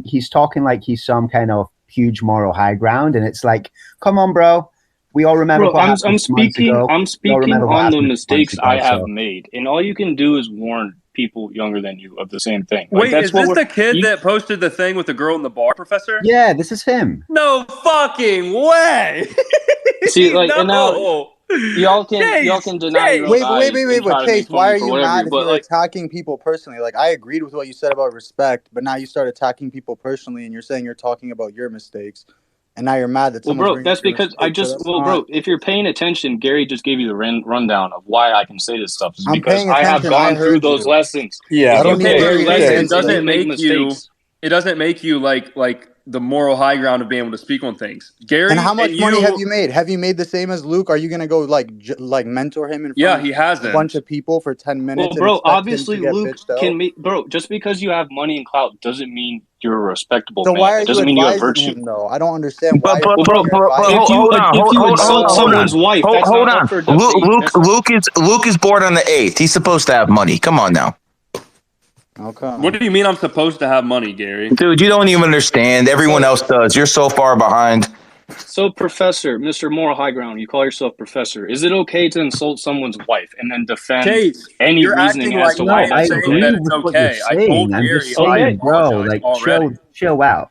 He's talking like he's some kind of huge moral high ground, and it's like, come on, bro. We all remember. Bro, I'm speaking on the mistakes I have made, and all you can do is warn people younger than you of the same thing. Wait, is this the kid that posted the thing with the girl in the bar, Professor? Yeah, this is him. No fucking way. See, like, and now y'all can deny your own eyes. Wait, Chase, why are you mad if you're attacking people personally? Like, I agreed with what you said about respect, but now you start attacking people personally, and you're saying you're talking about your mistakes, and now you're mad that someone's bringing that's because if you're paying attention, Gary just gave you the rundown of why I can say this stuff. It's because I have gone through those lessons. Yeah, I don't need it doesn't make you like the moral high ground of being able to speak on things. Gary, and how much money have you made? Have you made the same as Luke? Are you going to go like mentor him in front of a bunch of people for 10 minutes? Well, bro, obviously Luke can make, bro, just because you have money and clout doesn't mean you're a respectable man. Why are it doesn't mean you have virtue. Him, though? I don't understand why. If you insult someone's wife, that's not up for debate. Luke is born on the 8th. He's supposed to have money. Come on now. Okay. What do you mean I'm supposed to have money, Gary? Dude, you don't even understand. Everyone else does. You're so far behind. So, Professor, Mr. Moral High Ground, you call yourself Professor. Is it okay to insult someone's wife and then defend Chase, any you're reasoning acting as like to No, why I I'm that's saying okay? that agree it's with what you're okay. I told saying. I'm Gary just I saying, bro, apologized like already. chill out.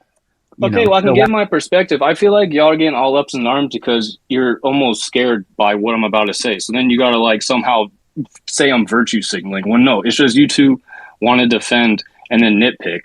You Okay, know, well, I can chill give out. my perspective. I feel like y'all are getting all ups in arms because you're almost scared by what I'm about to say. So then you got to like somehow say I'm virtue signaling. When no, it's just you two want to defend and then nitpick.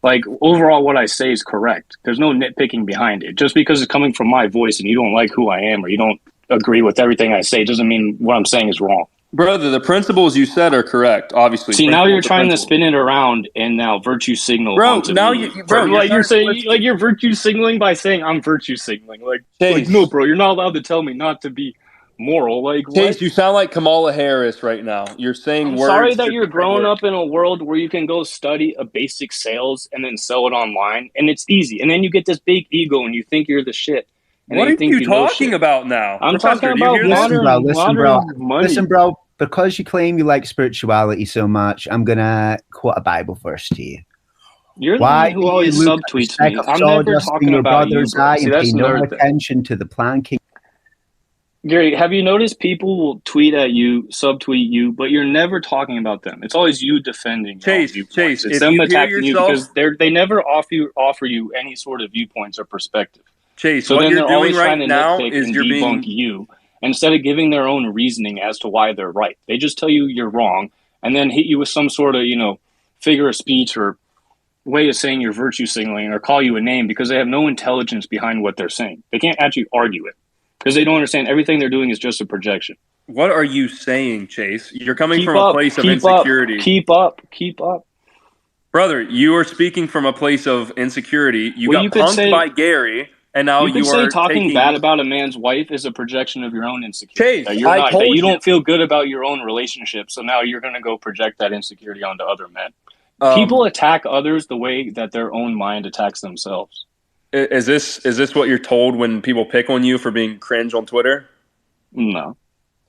Like overall, what I say is correct. There's no nitpicking behind it. Just because it's coming from my voice and you don't like who I am or you don't agree with everything I say doesn't mean what I'm saying is wrong. Brother, the principles you said are correct. Obviously, See, now you're principles are trying to principles. spin it around and now virtue signal Bro, onto now me. you're Like you're starting to saying, twist like it. you're virtue signaling by saying I'm virtue signaling. Like Chase, no, bro, you're not allowed to tell me not to be moral. Like what? Chase, you sound like Kamala Harris right now. You're saying I'm sorry words that just you're to say growing words. up in a world where you can go study a basic sales and then sell it online, and it's easy. And then you get this big ego and you think you're the shit, and then What you are think you you know talking shit. about now? I'm talking Professor, do you about hear this? Listen, bro. modern money. Listen, bro. Because you claim you like spirituality so much, I'm gonna quote a Bible verse to you. You're the Why one do who you always look at the subtweets speck me. of I'm never sawdust in talking your about you, brother's bro. eye See, and pay that's no another thing. attention to the planking? Gary, have you noticed people will tweet at you, subtweet you, but you're never talking about them. It's always you defending your own viewpoints. Chase, It's if them you hear attacking you yourself, because they never offer you any sort of viewpoints or perspective. Chase, So what then you're they're doing always trying right to now nitpick is and you're debunk being you instead of giving their own reasoning as to why they're right. They just tell you you're wrong and then hit you with some sort of, figure of speech or way of saying you're virtue signaling or call you a name because they have no intelligence behind what they're saying. They can't actually argue it because they don't understand everything they're doing is just a projection. What are you saying, Chase? You're coming Keep from a up, place of keep up, insecurity. keep up, keep up. Brother, you are speaking from a place of insecurity. You Well, got punked by Gary, and now you could you say are talking taking bad about a man's wife is a projection of your own insecurity. Chase, That you're I not, that told you you. don't feel good about your own relationship, so now you're going to go project that insecurity onto other men. People attack others the way that their own mind attacks themselves. Is this what you're told when people pick on you for being cringe on Twitter? No.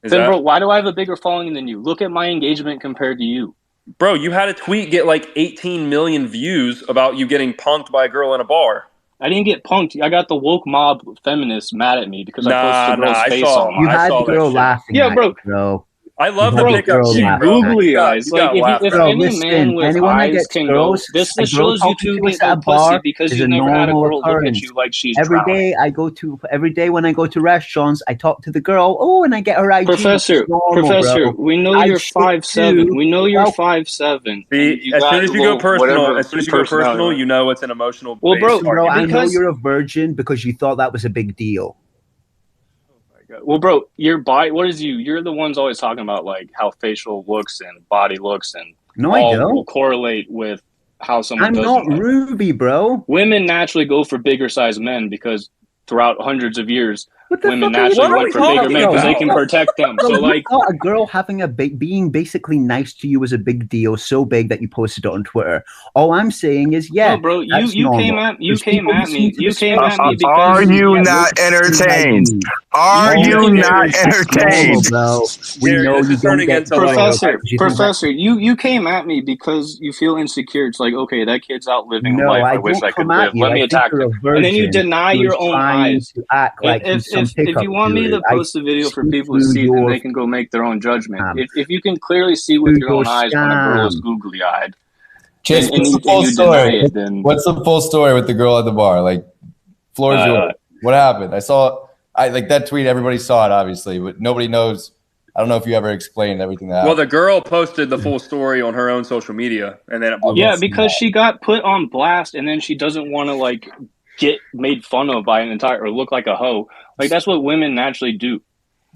Then, bro, why do I have a bigger following than you? Look at my engagement compared to you. Bro, you had a tweet get like 18 million views about you getting punked by a girl in a bar. I didn't get punked. I got the woke mob feminists mad at me because I posted a girl's face online. You had the girl laughing. Yeah, bro. Bro. I love the pickup scene, bro. Googly eyes. Like if bro, any listen, man with anyone that eyes gets can girls, go, this a girl shows you talking two to get us at no a pussy bar because is you've a never had a normal girl look at occurrence. you like she's Every drowning. day when I go to restaurants, I talk to the girl. Oh, and I get her IG. Professor, we know you're 5'7". We know you're 5'7". See, as soon as you go personal, you know it's an emotional. Well, bro, I know you're a virgin because you thought that was a big deal. Well, bro, what is you? You're the ones always talking about like how facial looks and body looks and will correlate with how someone does. I'm not Ruby, bro. Women naturally go for bigger sized men because throughout hundreds of years, women naturally went for bigger men because they can protect them. Bro, So like, a girl having being basically nice to you was a big deal, so big that you posted it on Twitter. All I'm saying is, yeah, no, bro, you came at me because are you not entertained? Are you not entertained, bro? We Gary, know this you is don't turning get into Professor. You came at me because you feel insecure. It's like, okay, that kid's out living a life I wish I could live. Let me attack him, and then you deny your own eyes. To act like If you want me to post a video for people to see, then they can go make their own judgment. If you can clearly see with your own eyes when a girl is googly eyed, Chase, what's the full story? What's the full story with the girl at the bar? Like, floor is yours. What happened? I like that tweet. Everybody saw it, obviously, but nobody knows. I don't know if you ever explained everything that happened. Well, the girl posted the full story on her own social media, and then it blew up. Because she got put on blast, and then she doesn't want to like get made fun of by an entire or look like a hoe. Like that's what women naturally do.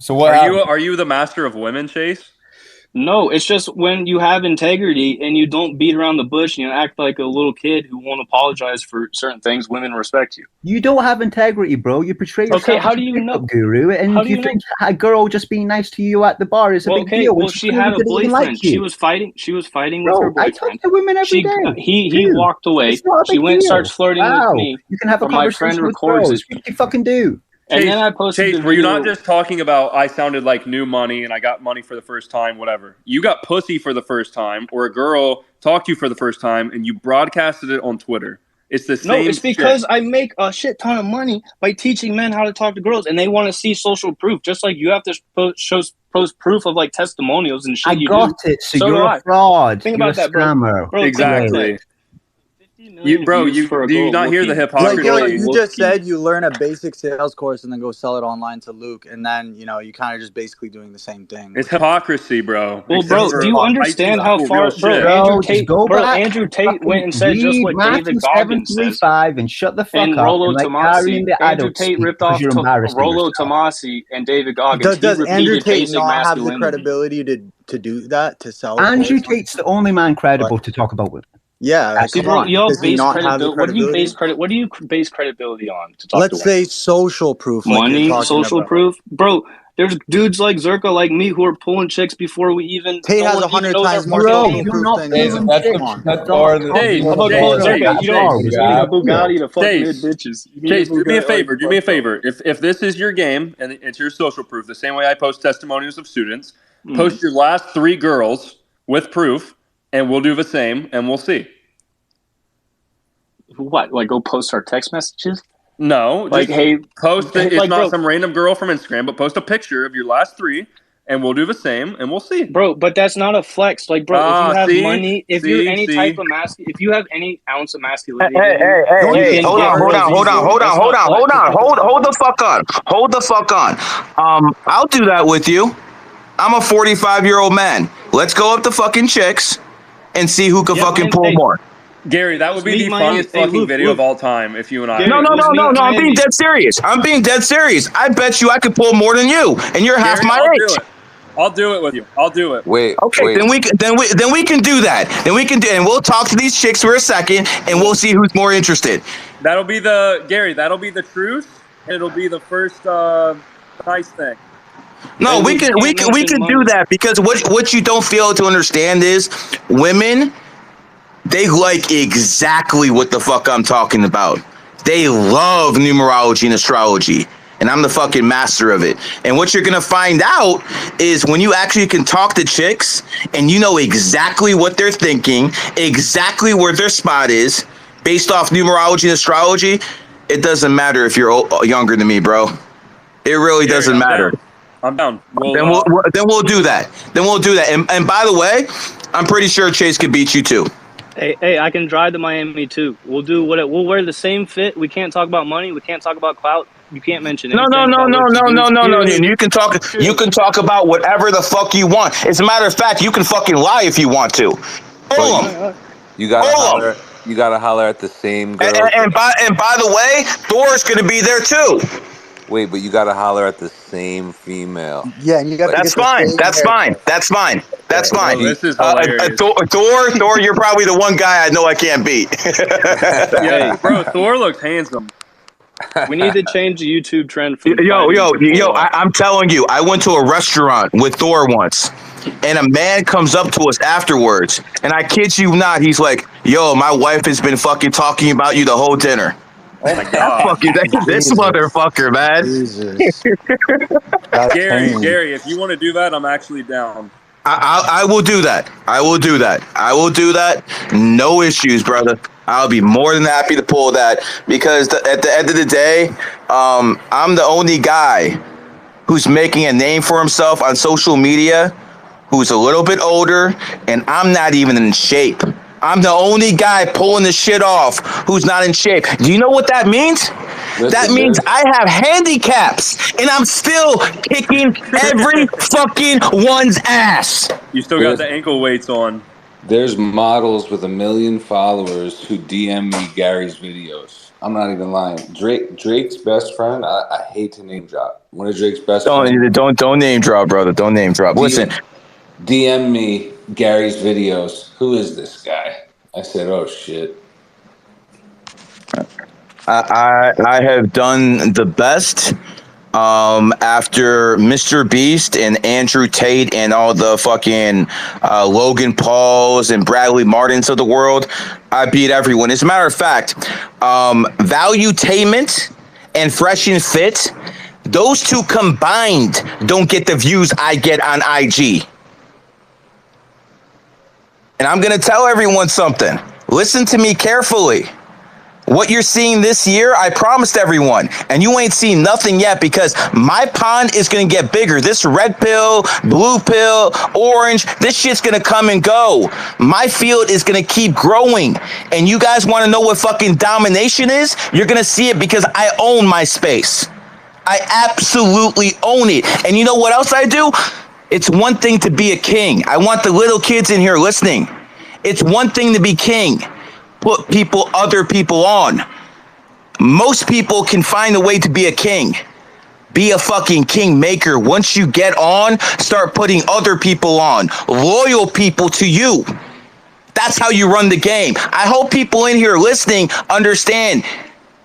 So what are you the master of women, Chase? No, it's just when you have integrity and you don't beat around the bush and you act like a little kid who won't apologize for certain things, women respect you. You don't have integrity, bro. You portray yourself how as do a you know? Guru, and you think a girl just being nice to you at the bar is a big deal. Well, she had a boyfriend. She was fighting with her boyfriend. I talk to women every day. He walked away. She went and starts flirting with me. You can have a conversation with girls. What you fucking do? And then I posted Chase, were you not just talking about I sounded like new money and I got money for the first time, whatever? You got pussy for the first time, or a girl talked to you for the first time, and you broadcasted it on Twitter. It's the No, same. it's because I make a shit ton of money by teaching men how to talk to girls, and they want to see social proof. Just like you have to post proof of like testimonials and shit. I got it. So you're a fraud. Think You're about a that, bro. scammer. Bro, Exactly. 50 million views for a Do you girl not hear the looking- hypocrisy? Like, you just said you learn a basic sales course and then go sell it online to Luke, and then you kind of just basically doing the same thing. It's hypocrisy, bro. Well, bro, do you understand how far, bro? Andrew Tate went and said just what David Goggins says. And shut the fuck and up. Rollo And let Gary Tomasi. and the Andrew adults Tate speak ripped because off you're embarrassing Rollo yourself. Tomasi and David Goggins. Does he Andrew repeated Tate basic not have the masculinity. credibility to do that, to sell? Andrew Tate's the only man credible to talk about women. Yeah, See, come bro, on. y'all Does he base not have the credibility. What do you credibility? base credit? What do you base credibility on to talk Let's to women? say social proof, like you're Money, talking social about. proof, bro. There's dudes like Zerka, like me, who are pulling chicks before we even. Tate has 100 times more social proof than you. Come on. That's far the Chase, I'm about to pull Zerka. You need a Bugatti to fuck mid Chase, bitches. You need Chase, a do me a Bugatti, favor. like, Do me a fuck, bro. favor. If this is your game and it's your social proof, the same way I post testimonials of students, post your last 3 girls with proof, and we'll do the same, and we'll see. What? Like, go post our text messages? No, Like, just hey, post it. It's like, not bro, some random girl from Instagram, but post a picture of your last 3, and we'll do the same, and we'll see. Bro, but that's not a flex. Like, bro, if you have money, if you're any type of if you have any ounce of masculinity, Hey, hold on, hold the fuck on. I'll do that with you. I'm a 45-year-old man. Let's go up to fucking chicks and see who can fucking pull more. Gary, that would be the funniest fucking video of all time if you and I. No, I'm being dead serious. I bet you I could pull more than you, and you're half my age. I'll do it with you. I'll do it. Wait. Okay, wait. then we can do that. And we'll talk to these chicks for a second, and we'll see who's more interested. That'll be the truth. And it'll be the first nice thing. No, we can do that, because what you don't feel to understand is women, they like exactly what the fuck I'm talking about. They love numerology and astrology, and I'm the fucking master of it. And what you're gonna find out is when you actually can talk to chicks and you know exactly what they're thinking, exactly where their spot is, based off numerology and astrology, it doesn't matter if you're younger than me, bro. It really doesn't matter. I'm down. Then we'll do that. And by the way, I'm pretty sure Chase could beat you too. Hey, I can drive to Miami too. We'll wear the same fit. We can't talk about money. We can't talk about clout. You can't mention anything. No. You can talk about whatever the fuck you want. As a matter of fact, you can fucking lie if you want to. You gotta holler at the same girl. And by the way, Thor's gonna be there too. Wait, but you gotta holler at the same female. Yeah, and you got. That's fine. That's fine. Oh, this is hilarious. Thor, you're probably the one guy I know I can't beat. Yeah, bro, Thor looks handsome. We need to change the YouTube trend. From I'm telling you, I went to a restaurant with Thor once, and a man comes up to us afterwards, and I kid you not, he's like, "Yo, my wife has been fucking talking about you the whole dinner." Oh my god! This motherfucker, man. Gary, if you want to do that, I'm actually down. I will do that. I will do that. No issues, brother. I'll be more than happy to pull that, because at the end of the day, I'm the only guy who's making a name for himself on social media, who's a little bit older, and I'm not even in shape. I'm the only guy pulling the shit off who's not in shape. Do you know what that means? That means I have handicaps, and I'm still kicking every fucking one's ass. You still got the ankle weights on. There's models with 1 million followers who DM me Gary's videos. I'm not even lying. Drake's best friend. I hate to name drop. One of Drake's best friends. Don't name drop, brother. Don't name drop. Listen. DM me Gary's videos. Who is this guy? I said, oh shit. I have done the best after Mr. Beast and Andrew Tate and all the fucking Logan Pauls and Bradley Martins of the world. I beat everyone. As a matter of fact, Valuetainment and Fresh and Fit, those two combined don't get the views I get on IG. And I'm going to tell everyone something. Listen to me carefully. What you're seeing this year, I promised everyone, and you ain't seen nothing yet because my pond is going to get bigger. This red pill, blue pill, orange, this shit's going to come and go. My field is going to keep growing, and you guys want to know what fucking domination is? You're going to see it because I own my space. I absolutely own it. And you know what else I do? It's one thing to be a king. I want the little kids in here listening. It's one thing to be king. Put other people on. Most people can find a way to be a king. Be a fucking kingmaker. Once you get on, start putting other people on. Loyal people to you. That's how you run the game. I hope people in here listening understand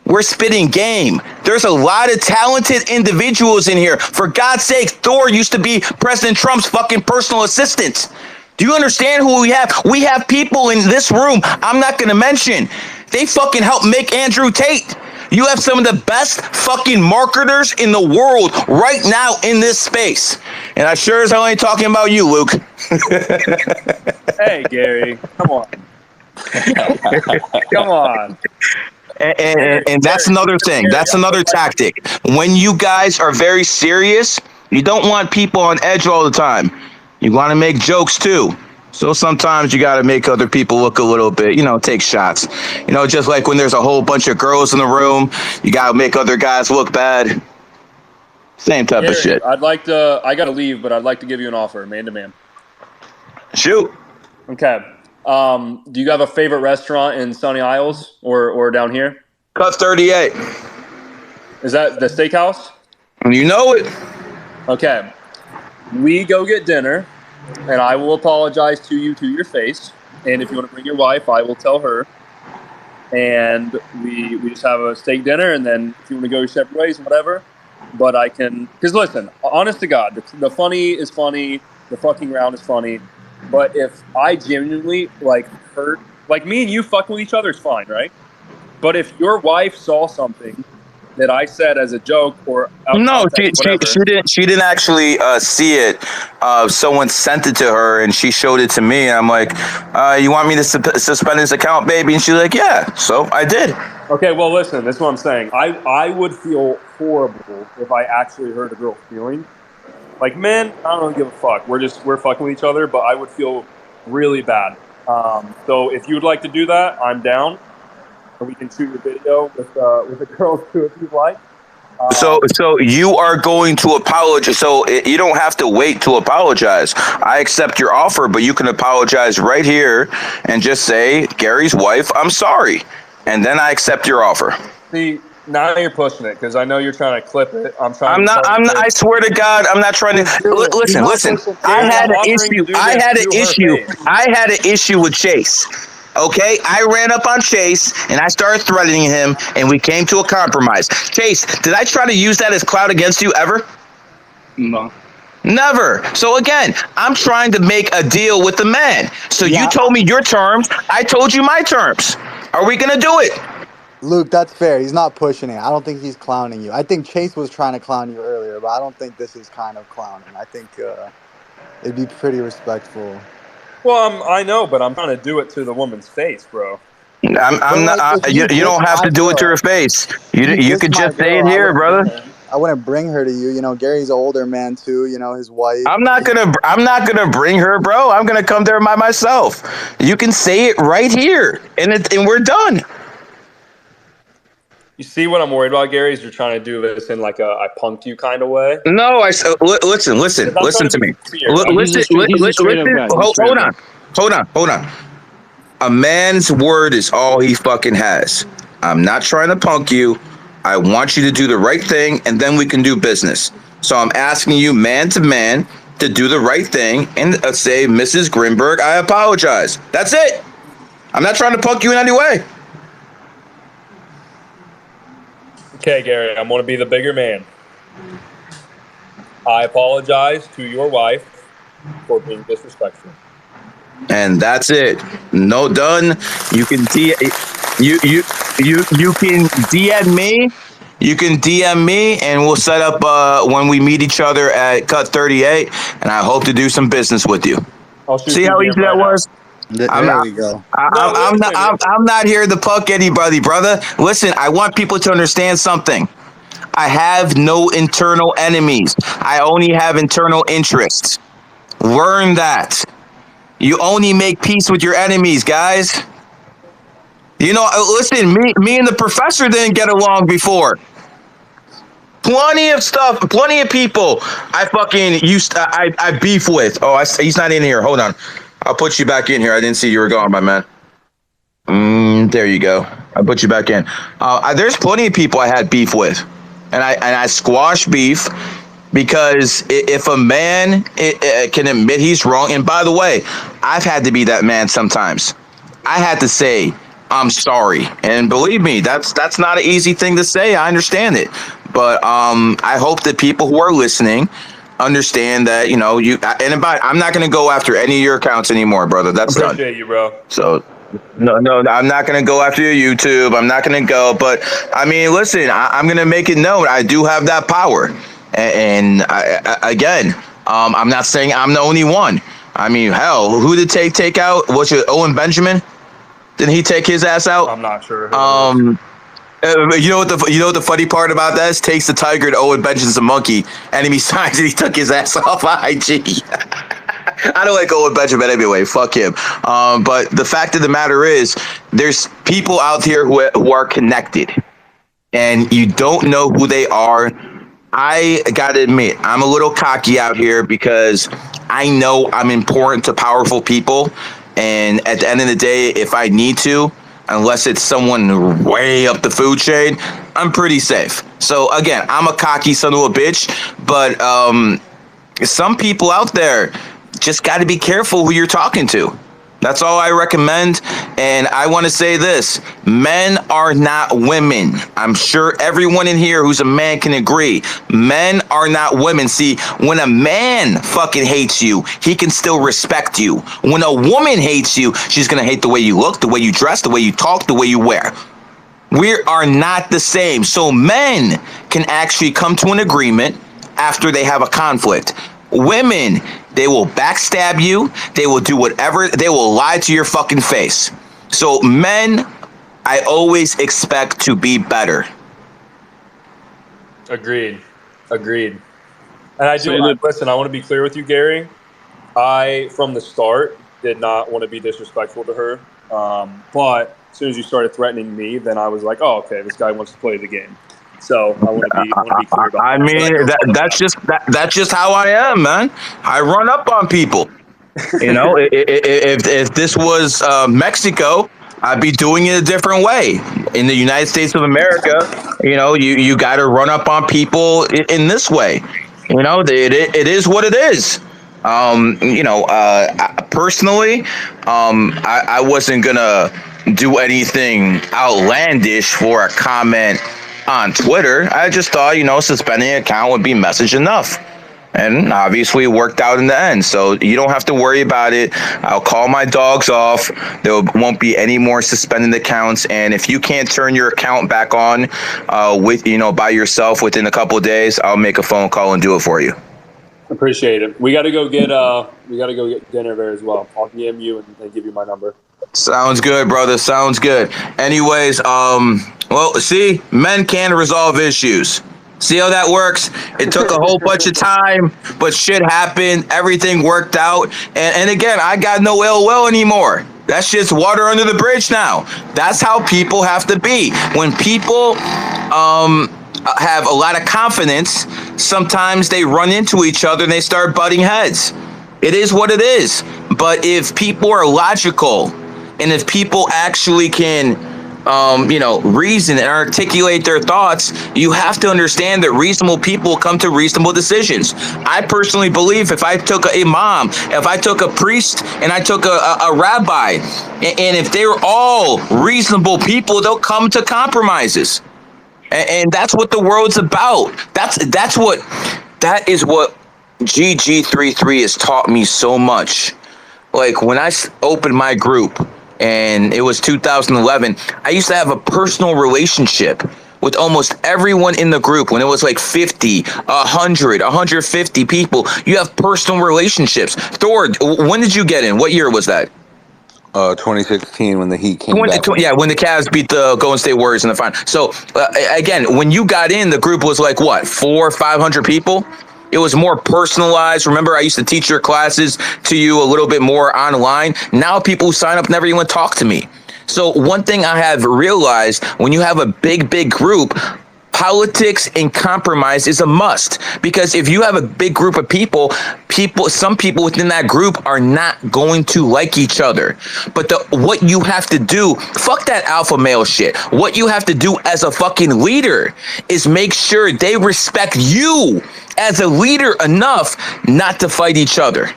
we're spitting game. There's a lot of talented individuals in here. For God's sake, Thor used to be President Trump's fucking personal assistant. Do you understand who we have? We have people in this room I'm not going to mention. They fucking helped make Andrew Tate. You have some of the best fucking marketers in the world right now in this space. And I sure as hell ain't talking about you, Luke. Hey, Gary. Come on. Come on. And that's another thing. That's another tactic. When you guys are very serious, you don't want people on edge all the time. You want to make jokes too. So sometimes you got to make other people look a little bit, take shots. Just like when there's a whole bunch of girls in the room, you got to make other guys look bad. Same type of shit. I got to leave, but I'd like to give you an offer, man to man. Shoot. Okay. Do you have a favorite restaurant in Sunny Isles or down here? Cut 38. Is that the steakhouse? You know it. Okay. We go get dinner, and I will apologize to you to your face. And if you want to bring your wife, I will tell her. And we just have a steak dinner, and then if you want to go your separate ways, whatever. But I can, because listen, honest to God, the funny is funny, the fucking round is funny. But if I genuinely hurt, me and you fucking with each other is fine, right? But if your wife saw something that I said as a joke or she didn't actually see it. Someone sent it to her and she showed it to me. And I'm like, you want me to suspend his account, baby? And she's like, yeah. So I did. Okay, well, listen, that's what I'm saying. I would feel horrible if I actually hurt a girl's feeling. Men, I don't give a fuck. We're fucking with each other, but I would feel really bad. So if you would like to do that, I'm down. And we can shoot a video with the girls too if you'd like. So you are going to apologize. So you don't have to wait to apologize. I accept your offer, but you can apologize right here and just say, Gary's wife, I'm sorry. And then I accept your offer. See, now you're pushing it because I know you're trying to clip it. I'm not. I swear to God, I'm not trying to. Listen. I had an issue with Chase. Okay, I ran up on Chase and I started threatening him, and we came to a compromise. Chase, did I try to use that as clout against you ever? No. Never. So again, I'm trying to make a deal with the man. So you told me your terms, I told you my terms. Are we gonna do it? Luke, that's fair. He's not pushing it. I don't think he's clowning you. I think Chase was trying to clown you earlier, but I don't think this is kind of clowning. I think it'd be pretty respectful. Well, I know, but I'm trying to do it to the woman's face, bro. I'm not. You don't have to do it to her face. You could just say it here, brother. I wouldn't bring her to you. Gary's an older man too. His wife. I'm not gonna bring her, bro. I'm gonna come there by myself. You can say it right here, and we're done. You see what I'm worried about, Gary? Is you're trying to do this in like a I punked you kind of way. No, listen to me. Hold on. A man's word is all he fucking has. I'm not trying to punk you. I want you to do the right thing, and then we can do business. So I'm asking you, man to man, to do the right thing and say, Mrs. Grinberg, I apologize. That's it. I'm not trying to punk you in any way. Okay, Gary, I'm going to be the bigger man. I apologize to your wife for being disrespectful. And that's it. No, done. You can you can DM me. You can DM me, and we'll set up when we meet each other at Cut 38. And I hope to do some business with you. I'll shoot See how easy that was? There we go. I'm not here to punk anybody, brother. Listen, I want people to understand something. I have no internal enemies. I only have internal interests. Learn that. You only make peace with your enemies, guys. You know, listen, me and the professor didn't get along before. Plenty of stuff, plenty of people I beef with. Oh, he's not in here. Hold on. I'll put you back in here. I didn't see you were gone, my man. There you go. I put you back in. There's plenty of people I had beef with, and I squash beef because if a man can admit he's wrong, and by the way, I've had to be that man sometimes. I had to say I'm sorry, and believe me, that's not an easy thing to say. I understand it, but I hope that people who are listening understand that I'm not going to go after any of your accounts anymore, brother. That's done. Appreciate you, bro. So. No, I'm not going to go after your YouTube. I'm not going to go. But, I mean, listen, I'm going to make it known. I do have that power. And again, I'm not saying I'm the only one. I mean, hell, who did take out? Was it Owen Benjamin? Didn't he take his ass out? I'm not sure. You know what the funny part about that is? Takes the tiger to Owen Benjamin's a monkey. Enemy signs and he took his ass off IG. I don't like Owen Benjamin anyway. Fuck him. But the fact of the matter is, there's people out here who are connected, and you don't know who they are. I gotta admit, I'm a little cocky out here because I know I'm important to powerful people, and at the end of the day, if I need to, unless it's someone way up the food chain, I'm pretty safe. So again, I'm a cocky son of a bitch, but some people out there just got to be careful who you're talking to. That's all I recommend. And I want to say this: men are not women. I'm sure everyone in here who's a man can agree. Men are not women. See, when a man fucking hates you, he can still respect you. When a woman hates you, she's going to hate the way you look, the way you dress, the way you talk, the way you wear. We are not the same. So men can actually come to an agreement after they have a conflict. Women, they will backstab you. They will do whatever. They will lie to your fucking face. So men, I always expect to be better. Agreed. And listen, I want to be clear with you, Gary. I, from the start, did not want to be disrespectful to her. But as soon as you started threatening me, then I was like, oh, okay, this guy wants to play the game. So I want to be clear about that. I mean, that's just how I am, man. I run up on people. You know, if this was Mexico, I'd be doing it a different way. In the United States of America, you know, you got to run up on people in this way. You know, it is what it is. Personally, I wasn't gonna do anything outlandish for a comment on Twitter. I just thought, suspending an account would be message enough. And obviously it worked out in the end. So you don't have to worry about it. I'll call my dogs off. There won't be any more suspended accounts. And if you can't turn your account back on by yourself within a couple of days, I'll make a phone call and do it for you. Appreciate it. We got to go get dinner there as well. I'll DM you and give you my number. Sounds good, brother. Sounds good. Anyways, see, men can resolve issues. See how that works? It took a whole bunch of time, but shit happened. Everything worked out. And again, I got no ill will anymore. That's just water under the bridge now. That's how people have to be. When people have a lot of confidence, sometimes they run into each other and they start butting heads. It is what it is. But if people are logical and if people actually can reason and articulate their thoughts, you have to understand that reasonable people come to reasonable decisions. I personally believe if I took an imam, if I took a priest, and I took a rabbi, and if they were all reasonable people, they'll come to compromises. And that's what the world's about. That is what GG33 has taught me so much. Like when I opened my group, and it was 2011, I used to have a personal relationship with almost everyone in the group. When it was like 50, 100, 150 people, you have personal relationships. Thor, when did you get in? What year was that? 2016 when the Heat came back. Yeah, when the Cavs beat the Golden State Warriors in the final. So again, when you got in, the group was like what, 400 or 500 people. It was more personalized. Remember, I used to teach your classes to you a little bit more online. Now people who sign up never even talk to me. So one thing I have realized, when you have a big group, politics and compromise is a must, because if you have a big group of some people within that group are not going to like each other. But what you have to do, fuck that alpha male shit. What you have to do as a fucking leader is make sure they respect you as a leader enough not to fight each other.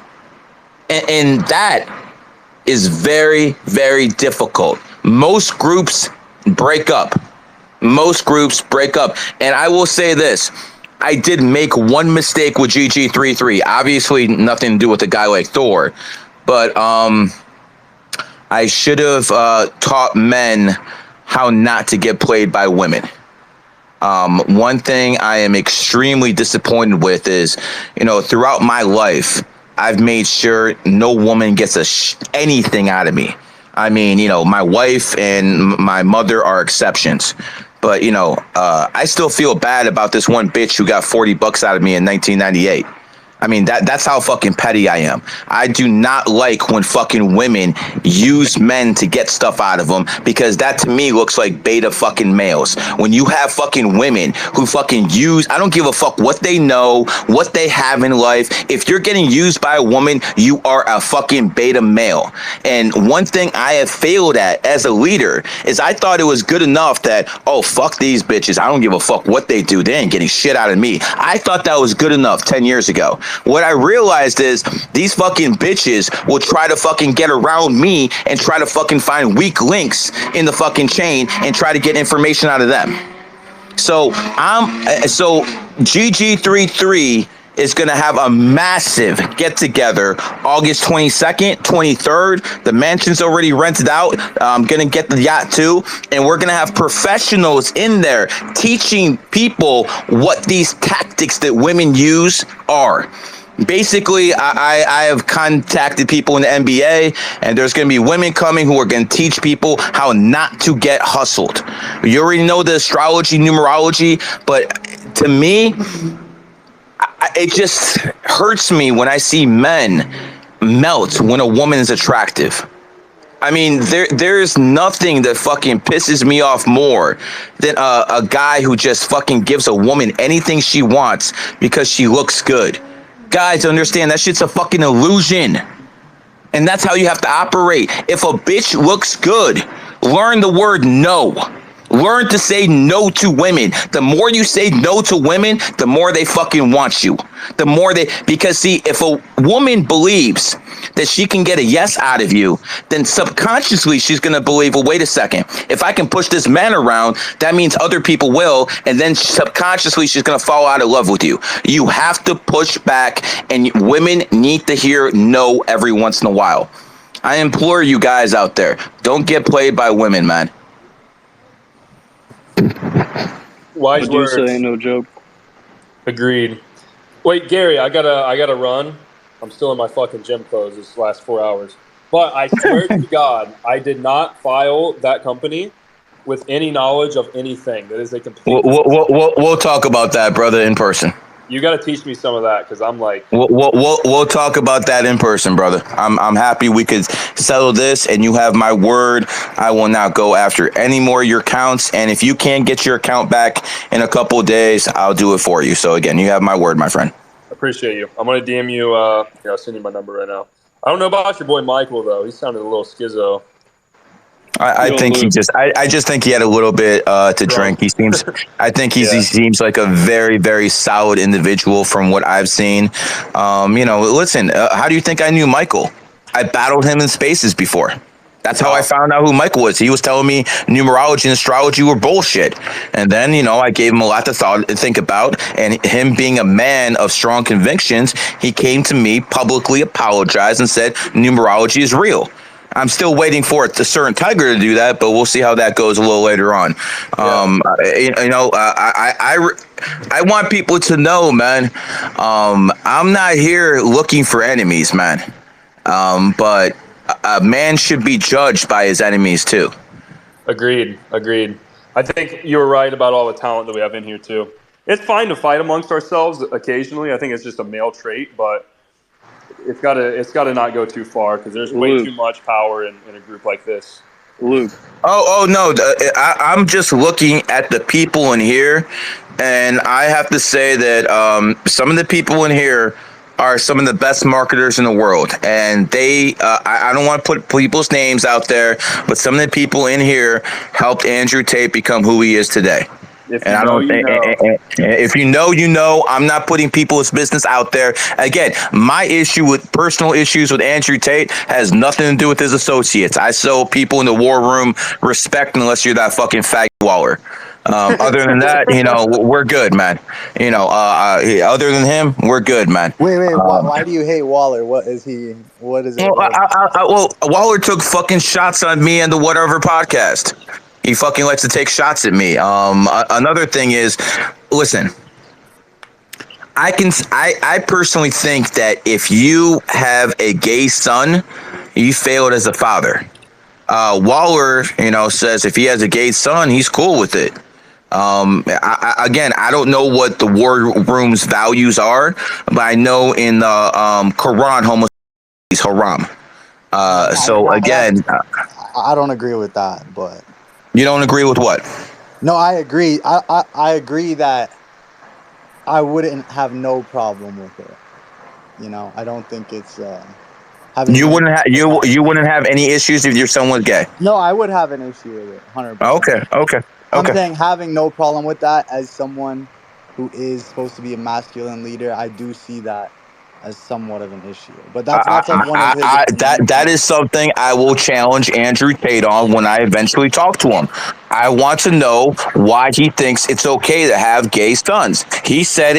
And that is very, very difficult. Most groups break up. And I will say this. I did make one mistake with GG33. Obviously, nothing to do with a guy like Thor. But I should have taught men how not to get played by women. One thing I am extremely disappointed with is, throughout my life, I've made sure no woman gets anything out of me. I mean, my wife and my mother are exceptions. But, I still feel bad about this one bitch who got $40 out of me in 1998. I mean, that's how fucking petty I am. I do not like when fucking women use men to get stuff out of them, because that to me looks like beta fucking males. When you have fucking women who fucking use, I don't give a fuck what they know, what they have in life. If you're getting used by a woman, you are a fucking beta male. And one thing I have failed at as a leader is I thought it was good enough that, oh, fuck these bitches, I don't give a fuck what they do, they ain't getting shit out of me. I thought that was good enough 10 years ago. What I realized is these fucking bitches will try to fucking get around me and try to fucking find weak links in the fucking chain and try to get information out of them. So GG33 is going to have a massive get together August 22nd, 23rd. The mansion's already rented out. I'm going to get the yacht too. And we're going to have professionals in there teaching people what these tactics that women use are. Basically, I have contacted people in the NBA, and there's going to be women coming who are going to teach people how not to get hustled. You already know the astrology, numerology, but to me, it just hurts me when I see men melt when a woman is attractive. I mean, there's nothing that fucking pisses me off more than a guy who just fucking gives a woman anything she wants because she looks good. Guys, understand that shit's a fucking illusion. And that's how you have to operate. If a bitch looks good, learn the word no. Learn to say no to women. The more you say no to women, the more they fucking want you. Because see, if a woman believes that she can get a yes out of you, then subconsciously she's going to believe, well, wait a second. If I can push this man around, that means other people will. And then subconsciously she's going to fall out of love with you. You have to push back, and women need to hear no every once in a while. I implore you guys out there, don't get played by women, man. Wise words. Ain't no joke. Agreed. Wait, Gary, I gotta run. I'm still in my fucking gym clothes this last 4 hours. But I swear to God, I did not file that company with any knowledge of anything. That is a complete. We'll talk about that, brother, in person. You got to teach me some of that, because I'm like. We'll talk about that in person, brother. I'm happy we could settle this, and you have my word. I will not go after any more of your accounts, and if you can't get your account back in a couple of days, I'll do it for you. So again, you have my word, my friend. Appreciate you. I'm gonna DM you. I'll send you my number right now. I don't know about your boy Michael though. He sounded a little schizo. I think he just. I just think he had a little bit to drink. He seems. I think he seems like a very, very solid individual from what I've seen. Listen. How do you think I knew Michael? I battled him in spaces before. That's how I found out who Michael was. He was telling me numerology and astrology were bullshit. And then, I gave him a lot to think about. And him being a man of strong convictions, he came to me, publicly apologized, and said numerology is real. I'm still waiting for a certain tiger to do that, but we'll see how that goes a little later on. I want people to know, man, I'm not here looking for enemies, man. But a man should be judged by his enemies too. Agreed. I think you were right about all the talent that we have in here too. It's fine to fight amongst ourselves occasionally. I think it's just a male trait, but it's gotta not go too far because there's way Luke. too much power in a group like this. Luke. Oh no! I'm just looking at the people in here, and I have to say that some of the people in here are some of the best marketers in the world, and they. I don't want to put people's names out there, but some of the people in here helped Andrew Tate become who he is today. If And you I know, don't. you know. If you know, you know. I'm not putting people's business out there. Again, my issue with personal issues with Andrew Tate has nothing to do with his associates. I show people in the war room respect unless you're that fucking fag Waller. Other than that, we're good, man. Other than him, we're good, man. Wait. Why do you hate Waller? What is he? What is it? Well, Waller took fucking shots on me and the whatever podcast. He fucking likes to take shots at me. Another thing is, listen, I personally think that if you have a gay son, you failed as a father. Waller, says if he has a gay son, he's cool with it. I don't know what the war room's values are, but I know in the Quran, homosexuality is haram. I don't agree with that, but You don't agree with what? no, I agree. I agree that I wouldn't have no problem with it. I don't think it's having. You wouldn't have any issues if your son was gay. No, I would have an issue with it, 100%. Okay. I'm saying having no problem with that as someone who is supposed to be a masculine leader. I do see that as somewhat of an issue, but that's like one of his. That is something I will challenge Andrew Tate on when I eventually talk to him. I want to know why he thinks it's okay to have gay sons. He said,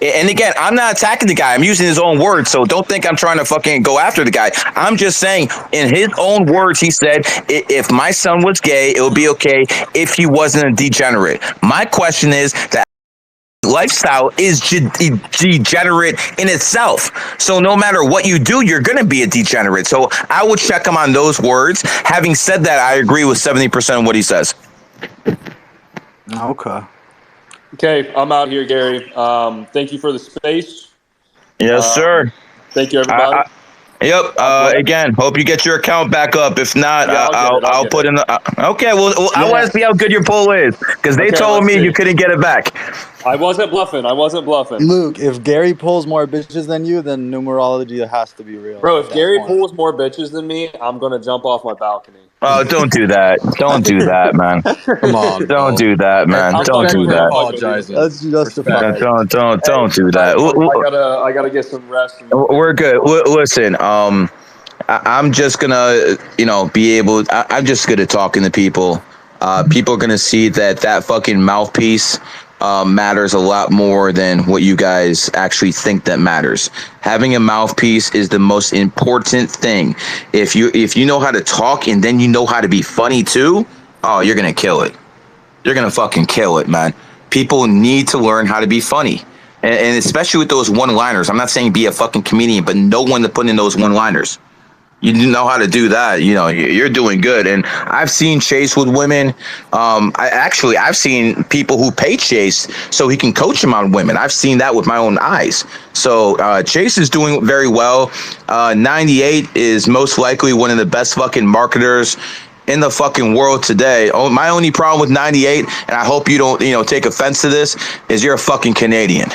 and again, I'm not attacking the guy. I'm using his own words, so don't think I'm trying to fucking go after the guy. I'm just saying, in his own words, he said, if my son was gay, it would be okay if he wasn't a degenerate. My question is that lifestyle is degenerate in itself. So no matter what you do, you're going to be a degenerate. So I would check him on those words. Having said that, I agree with 70% of what he says. Okay, I'm out here, Gary. Thank you for the space. Yes, sir. Thank you, everybody. Yep. Again, hope you get your account back up. If not, I'll put in the. Okay. Well, I want to see how good your poll is because they told me you couldn't get it back. I wasn't bluffing. Luke, if Gary pulls more bitches than you, then numerology has to be real. Bro, if Gary pulls more bitches than me, I'm gonna jump off my balcony. Oh, don't do that. Don't do that, man. Come on. Don't do that, man. Don't do that. Apologizing. That's justified. Don't do that. I gotta get some rest. We're good. Listen, I'm just gonna, be able. I'm just good at talking to people. People are gonna see that fucking mouthpiece matters a lot more than what you guys actually think that matters. Having a mouthpiece is the most important thing. If you know how to talk and then you know how to be funny too, oh, you're gonna kill it. You're gonna fucking kill it, man. People need to learn how to be funny. And especially with those one-liners. I'm not saying be a fucking comedian, but know when to put in those one-liners. You know how to do that. You're doing good. And I've seen Chase with women. I've seen people who pay Chase so he can coach them on women. I've seen that with my own eyes. So Chase is doing very well. 98 is most likely one of the best fucking marketers in the fucking world today. My only problem with 98, and I hope you don't, take offense to this, is you're a fucking Canadian.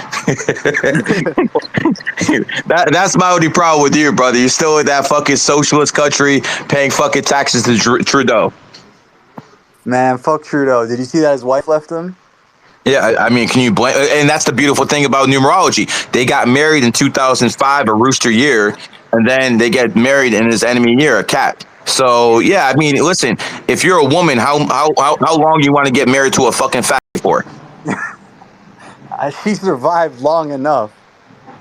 That's my only problem with you, brother. You're still in that fucking socialist country paying fucking taxes to Trudeau. Man, fuck Trudeau. Did you see that his wife left him? Yeah, I mean, can you blame? And that's the beautiful thing about numerology. They got married in 2005, a rooster year, and then they get married in his enemy year, a cat. So yeah, I mean, listen, if you're a woman, how long you want to get married to a fucking fat for? She survived long enough.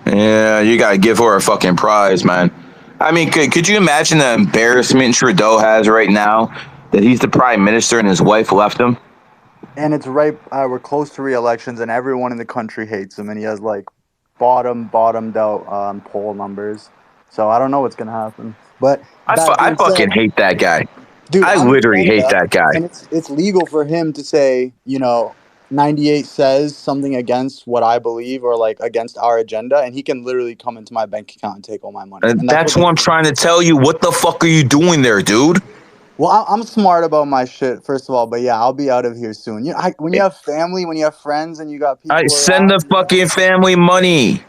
Yeah, you gotta give her a fucking prize, man. I mean, could you imagine the embarrassment Trudeau has right now that he's the prime minister and his wife left him? And it's right. We're close to re-elections, and everyone in the country hates him, and he has like bottomed out poll numbers. So I don't know what's gonna happen. But that I being fucking said, hate that guy. dude, I I'm in literally hate Canada, that guy. and it's legal for him to say, 98 says something against what I believe or like against our agenda, and he can literally come into my bank account and take all my money. And that's That's what what he I'm did. trying to tell you. What the fuck are you doing there, dude? Well, I'm smart about my shit, first of all, but yeah, I'll be out of here soon. When you have family, when you have friends, and you got I people send the around, fucking family money.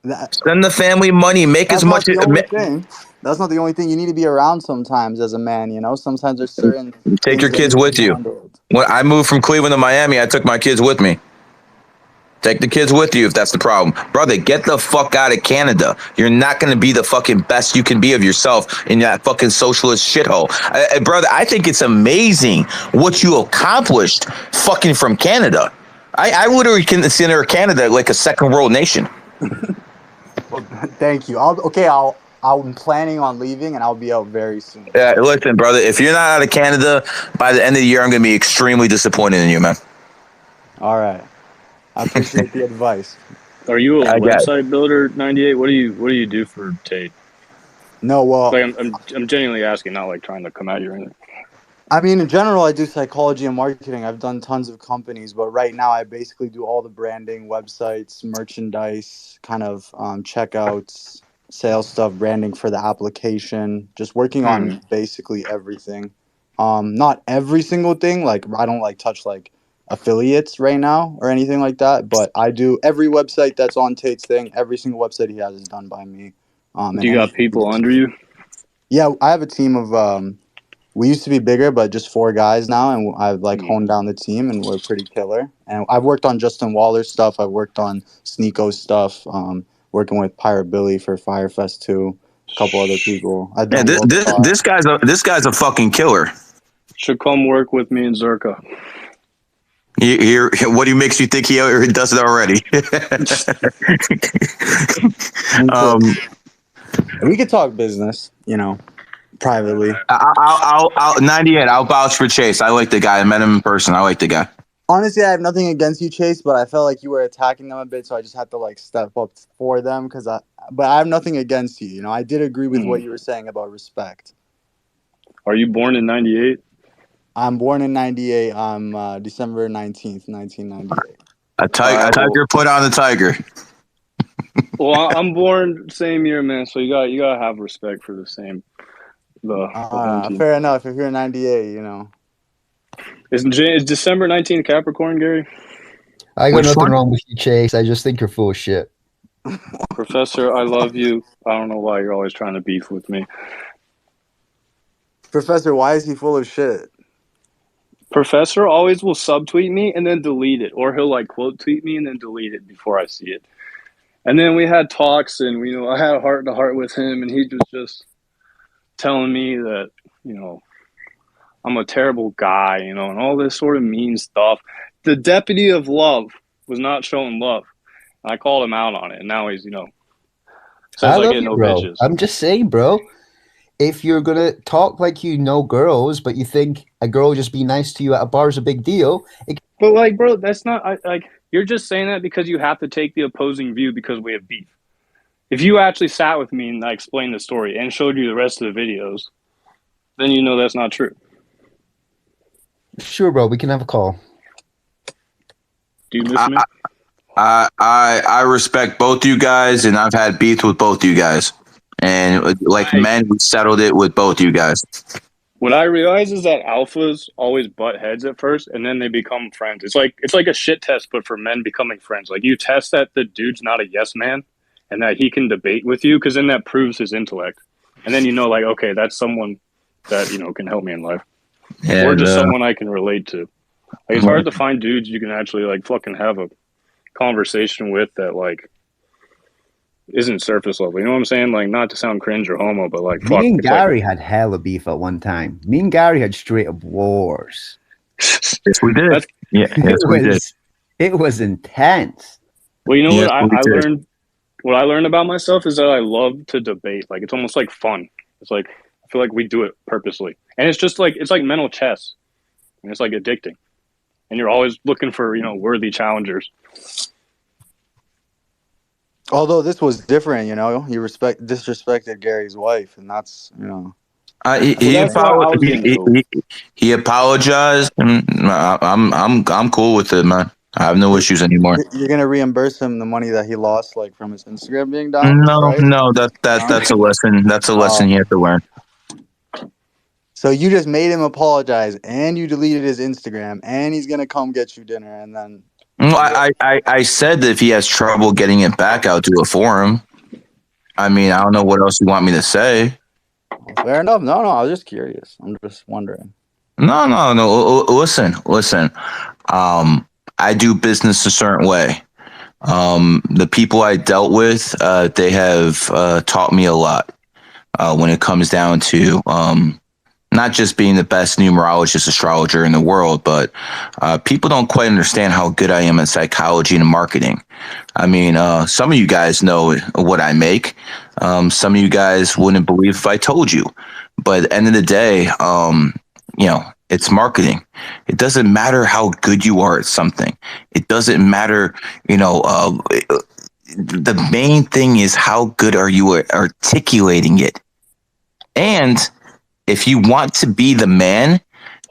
that, Send the family money. Make as that's much. not the only thing. That's not the only thing. You need to be around sometimes as a man, Sometimes there's certain Take things your that kids need to with be you. handled. When I moved from Cleveland to Miami, I took my kids with me. Take the kids with you if that's the problem. Brother, get the fuck out of Canada. You're not going to be the fucking best you can be of yourself in that fucking socialist shithole. Brother, I think it's amazing what you accomplished fucking from Canada. I literally consider Canada like a second world nation. Well, thank you. I'm planning on leaving, and I'll be out very soon. Listen, brother, if you're not out of Canada by the end of the year, I'm going to be extremely disappointed in you, man. All right. I appreciate the advice. Are you a I got it. website builder, 98? What do you do for Tate? No, well, Like I'm genuinely asking, not like trying to come at you or anything. I mean, in general, I do psychology and marketing. I've done tons of companies, but right now I basically do all the branding, websites, merchandise, kind of checkouts, sales stuff, branding for the application, just working on basically everything. Not every single thing. Like I don't like touch like affiliates right now or anything like that, but I do every website that's on Tate's thing. Every single website he has is done by me. And Do you got anything he people gets. under you? Yeah, I have a team of we used to be bigger, but just 4 guys now, and I've like honed down the team, and we're pretty killer. And I've worked on Justin Waller's stuff. I've worked on Sneeko's stuff. Working with Pirate Billy for Firefest too. A couple other people. I've Yeah, done World Talk. this guy's a fucking killer. Should come work with me and Zerka. What do makes you think he does it already? We could talk business, privately. I'll 98. I'll vouch for Chase. I like the guy. I met him in person. I like the guy. Honestly, I have nothing against you, Chase, but I felt like you were attacking them a bit, so I just had to like step up for them but I have nothing against you. I did agree with what you were saying about respect. Are you born in 98? I'm born in 98. I'm December 19th, 1998. A tiger put on a tiger. Well, I'm born same year, man. So you gotta have respect for the home team. Fair enough. If you're 98, Is December 19th Capricorn, Gary? I got nothing wrong with you, Chase. I just think you're full of shit. Professor, I love you. I don't know why you're always trying to beef with me. Professor, why is he full of shit? Professor always will subtweet me and then delete it, or he'll like quote tweet me and then delete it before I see it. And then we had talks, and I had a heart to heart with him, and he was just telling me that I'm a terrible guy, and all this sort of mean stuff. The deputy of love was not showing love. I called him out on it, and now he's says I get no bitches. I'm just saying, bro. If you're gonna talk like you know girls, but you think a girl just be nice to you at a bar is a big deal, but like, bro, that's not like you're just saying that because you have to take the opposing view because we have beef. If you actually sat with me and I explained the story and showed you the rest of the videos, then that's not true. Sure, bro. We can have a call. Do you miss me? I respect both you guys, and I've had beef with both you guys. And like men, we settled it with both you guys. What I realize is that alphas always butt heads at first, and then they become friends. It's like a shit test, but for men becoming friends. Like you test that the dude's not a yes man, and that he can debate with you, because then that proves his intellect. And then like, okay, that's someone that can help me in life, or just someone I can relate to. Like it's hard to find dudes you can actually like fucking have a conversation with that like isn't surface level. You know what I'm saying? Like, not to sound cringe or homo, but like, me and Gary had hella beef at one time. Me and Gary had straight up wars. Yes, we did. Yes, we did. It was intense. Well, you know what I learned? What I learned about myself is that I love to debate. Like, it's almost like fun. It's like I feel like we do it purposely, and it's just like mental chess, and it's like addicting. And you're always looking for worthy challengers. Although this was different, you know, he disrespected Gary's wife, and that's, you know. Well, that's what I was gonna go. He apologized, and I'm cool with it, man. I have no issues anymore. You're gonna reimburse him the money that he lost, like from his Instagram being down, No, right? no, that's a lesson. That's a lesson he Oh. has to learn. So you just made him apologize, and you deleted his Instagram, and he's gonna come get you dinner, and then. No, I said that if he has trouble getting it back, I'll do it for him. I mean, I don't know what else you want me to say. Fair enough. No, I was just curious. I'm just wondering. No. Listen. I do business a certain way. The people I dealt with, they have taught me a lot when it comes down to not just being the best numerologist astrologer in the world, but people don't quite understand how good I am in psychology and marketing. I mean, some of you guys know what I make. Some of you guys wouldn't believe if I told you. But at the end of the day, you know, it's marketing. It doesn't matter how good you are at something. It doesn't matter, you know, the main thing is how good are you at articulating it. And if you want to be the man,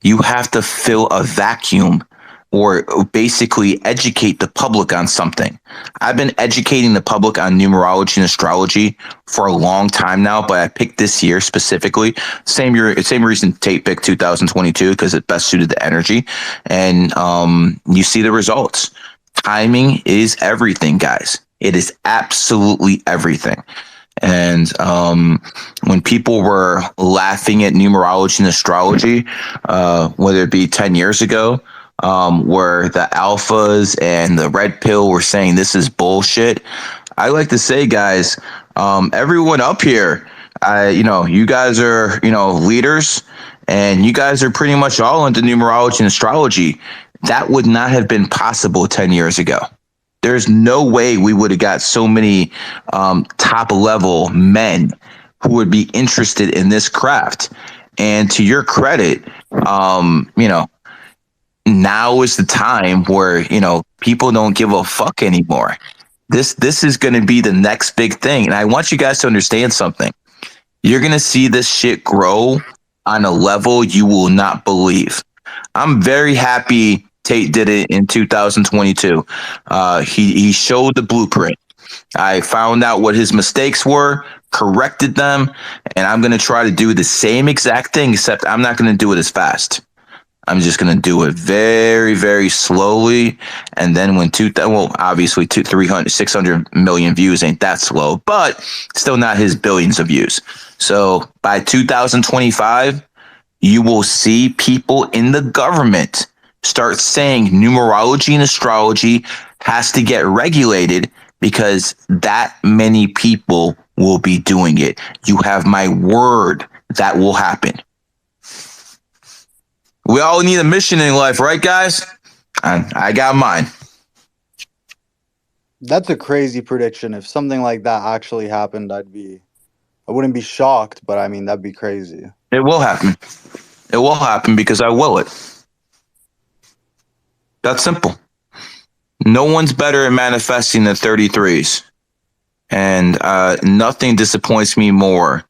you have to fill a vacuum or basically educate the public on something. I've been educating the public on numerology and astrology for a long time now, but I picked this year specifically. Same reason Tate picked 2022 because it best suited the energy, and you see the results. Timing is everything, guys. It is absolutely everything. And when people were laughing at numerology and astrology, whether it be 10 years ago, where the alphas and the red pill were saying this is bullshit, I like to say, guys, everyone up here, you guys are, leaders, and you guys are pretty much all into numerology and astrology. That would not have been possible 10 years ago. There's no way we would have got so many top level men who would be interested in this craft. And to your credit, now is the time where, people don't give a fuck anymore. This is going to be the next big thing. And I want you guys to understand something. You're going to see this shit grow on a level you will not believe. I'm very happy Tate did it in 2022. He showed the blueprint. I found out what his mistakes were, corrected them, and I'm going to try to do the same exact thing, except I'm not going to do it as fast. I'm just going to do it very, very slowly. And then when obviously 300, 600 million views ain't that slow, but still not his billions of views. So by 2025, you will see people in the government start saying numerology and astrology has to get regulated because that many people will be doing it. You have my word that will happen. We all need a mission in life, right, guys? I got mine. That's a crazy prediction. If something like that actually happened, I wouldn't be shocked, but I mean, that'd be crazy. It will happen. It will happen because I will it. That's simple. No one's better at manifesting than 33s. And nothing disappoints me more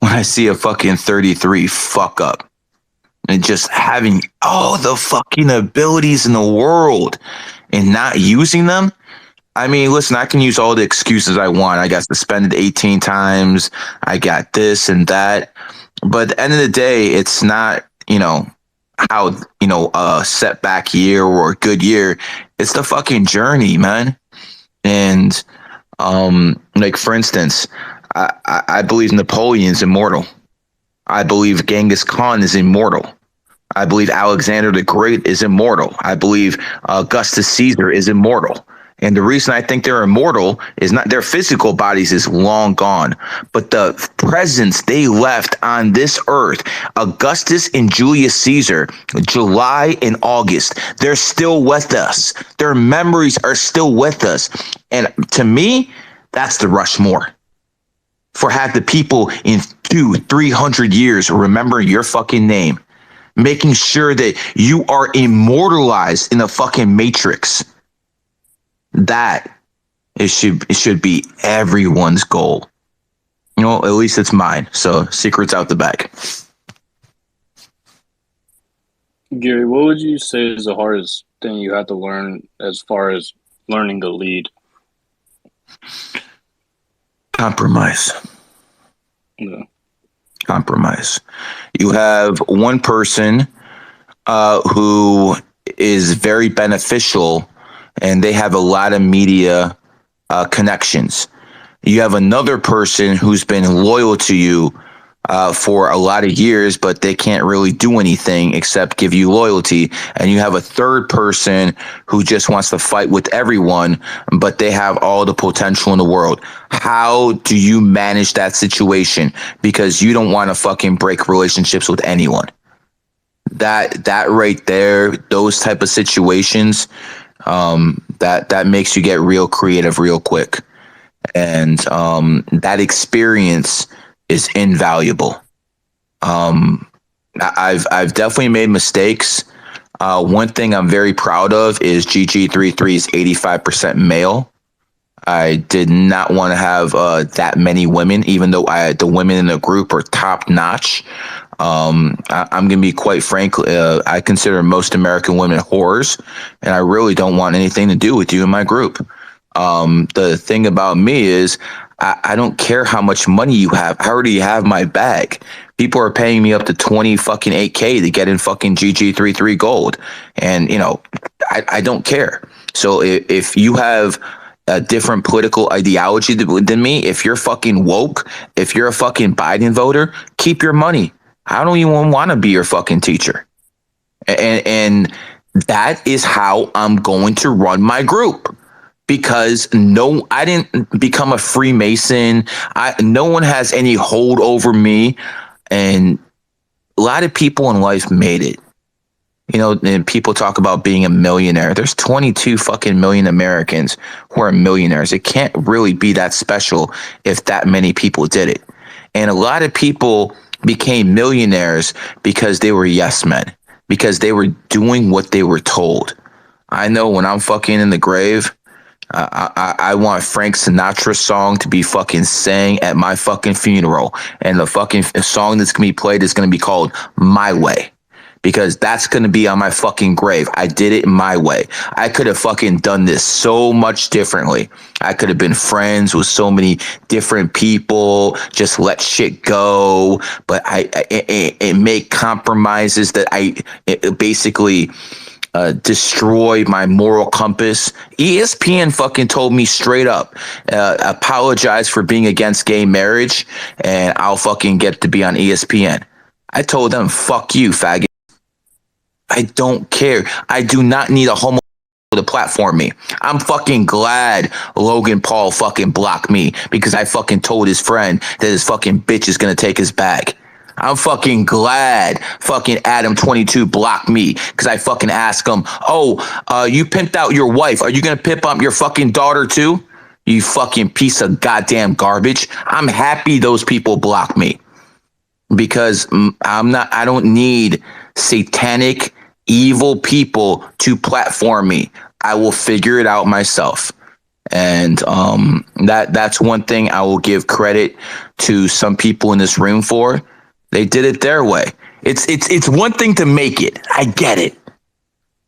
when I see a fucking 33 fuck up. And just having all the fucking abilities in the world and not using them. I mean, listen, I can use all the excuses I want. I got suspended 18 times. I got this and that. But at the end of the day, it's not, how, a setback year or a good year. It's the fucking journey, man. And like, for instance, I believe Napoleon's immortal. I believe Genghis Khan is immortal. I believe Alexander the Great is immortal. I believe Augustus Caesar is immortal. And the reason I think they're immortal is not their physical bodies is long gone, but the presence they left on this earth, Augustus and Julius Caesar, July and August, they're still with us. Their memories are still with us. And to me, that's the Rushmore. For have the people in 200-300 years remember your fucking name, making sure that you are immortalized in the fucking matrix. That It should be everyone's goal. You know, at least it's mine. So secret's out the back. Gary, what would you say is the hardest thing you had to learn as far as learning to lead? Compromise. Yeah. Compromise. You have one person who is very beneficial, and they have a lot of media connections. You have another person who's been loyal to you for a lot of years, but they can't really do anything except give you loyalty. And you have a third person who just wants to fight with everyone, but they have all the potential in the world. How do you manage that situation? Because you don't want to fucking break relationships with anyone. That right there, those type of situations, that makes you get real creative real quick. And that experience is invaluable. I've definitely made mistakes. One thing I'm very proud of is GG33 is 85% male. I did not want to have that many women, even though the women in the group are top notch. I'm going to be quite frank. I consider most American women whores, and I really don't want anything to do with you in my group. The thing about me is I don't care how much money you have. I already have my bag. People are paying me up to 20 fucking 8K to get in fucking GG33 gold. And, you know, I don't care. So if you have a different political ideology than me, if you're fucking woke, if you're a fucking Biden voter, keep your money. I don't even want to be your fucking teacher. And that is how I'm going to run my group. Because I didn't become a Freemason. No one has any hold over me. And a lot of people in life made it. You know, and people talk about being a millionaire. There's 22 fucking million Americans who are millionaires. It can't really be that special if that many people did it. And a lot of people became millionaires because they were yes men, because they were doing what they were told. I know when I'm fucking in the grave, I want Frank Sinatra's song to be fucking sang at my fucking funeral. And the fucking song that's going to be played is going to be called My Way. Because that's going to be on my fucking grave. I did it my way. I could have fucking done this so much differently. I could have been friends with so many different people, just let shit go. But I make compromises that it basically destroy my moral compass. ESPN fucking told me straight up, apologize for being against gay marriage, and I'll fucking get to be on ESPN. I told them, fuck you, faggot. I don't care. I do not need a homo to platform me. I'm fucking glad Logan Paul fucking blocked me because I fucking told his friend that his fucking bitch is gonna take his bag. I'm fucking glad fucking Adam22 blocked me because I fucking asked him, you pimped out your wife. Are you gonna pimp up your fucking daughter too? You fucking piece of goddamn garbage. I'm happy those people blocked me because I don't need satanic evil people to platform me. I will figure it out myself. And that's one thing I will give credit to some people in this room for. They did it their way. It's one thing to make it. I get it.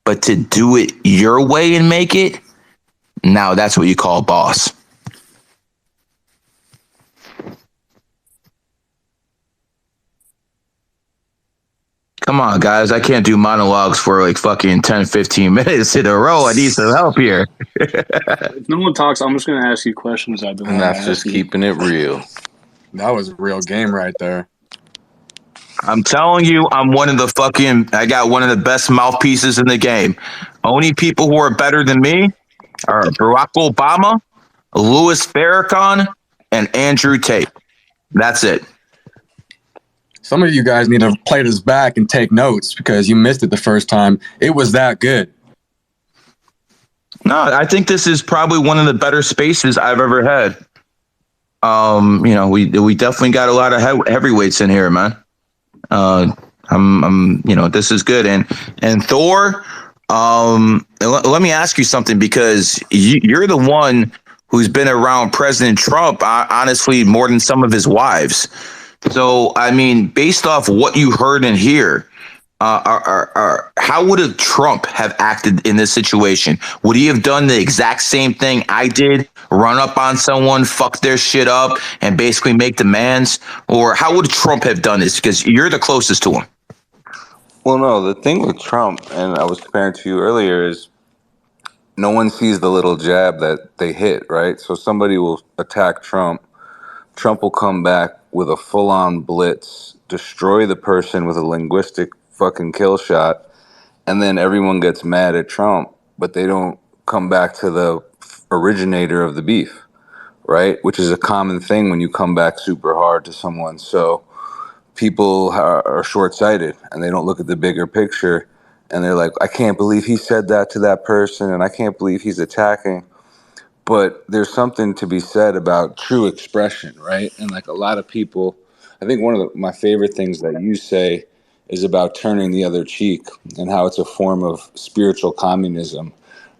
But to do it your way and make it, now that's what you call boss. Come on, guys. I can't do monologues for like fucking 10, 15 minutes in a row. I need some help here. If no one talks, I'm just going to ask you questions I've been And that's just keeping it real. That was a real game right there. I'm telling you, I got one of the best mouthpieces in the game. Only people who are better than me are Barack Obama, Louis Farrakhan, and Andrew Tate. That's it. Some of you guys need to play this back and take notes because you missed it the first time. It was that good. No, I think this is probably one of the better spaces I've ever had. We definitely got a lot of heavyweights in here, man. This is good. And Thor, let me ask you something because you're the one who's been around President Trump, honestly, more than some of his wives. So, I mean, based off what you heard and hear, how would a Trump have acted in this situation? Would he have done the exact same thing I did, run up on someone, fuck their shit up, and basically make demands? Or how would Trump have done this? Because you're the closest to him. Well, no, the thing with Trump, and I was comparing to you earlier, is no one sees the little jab that they hit, right? So somebody will attack Trump. Trump will come back with a full-on blitz, destroy the person with a linguistic fucking kill shot, and then everyone gets mad at Trump, but they don't come back to the originator of the beef, right? Which is a common thing when you come back super hard to someone. So people are short-sighted and they don't look at the bigger picture, and they're like, I can't believe he said that to that person, and I can't believe he's attacking. But there's something to be said about true expression, right? And like a lot of people, I think one of my favorite things that you say is about turning the other cheek and how it's a form of spiritual communism,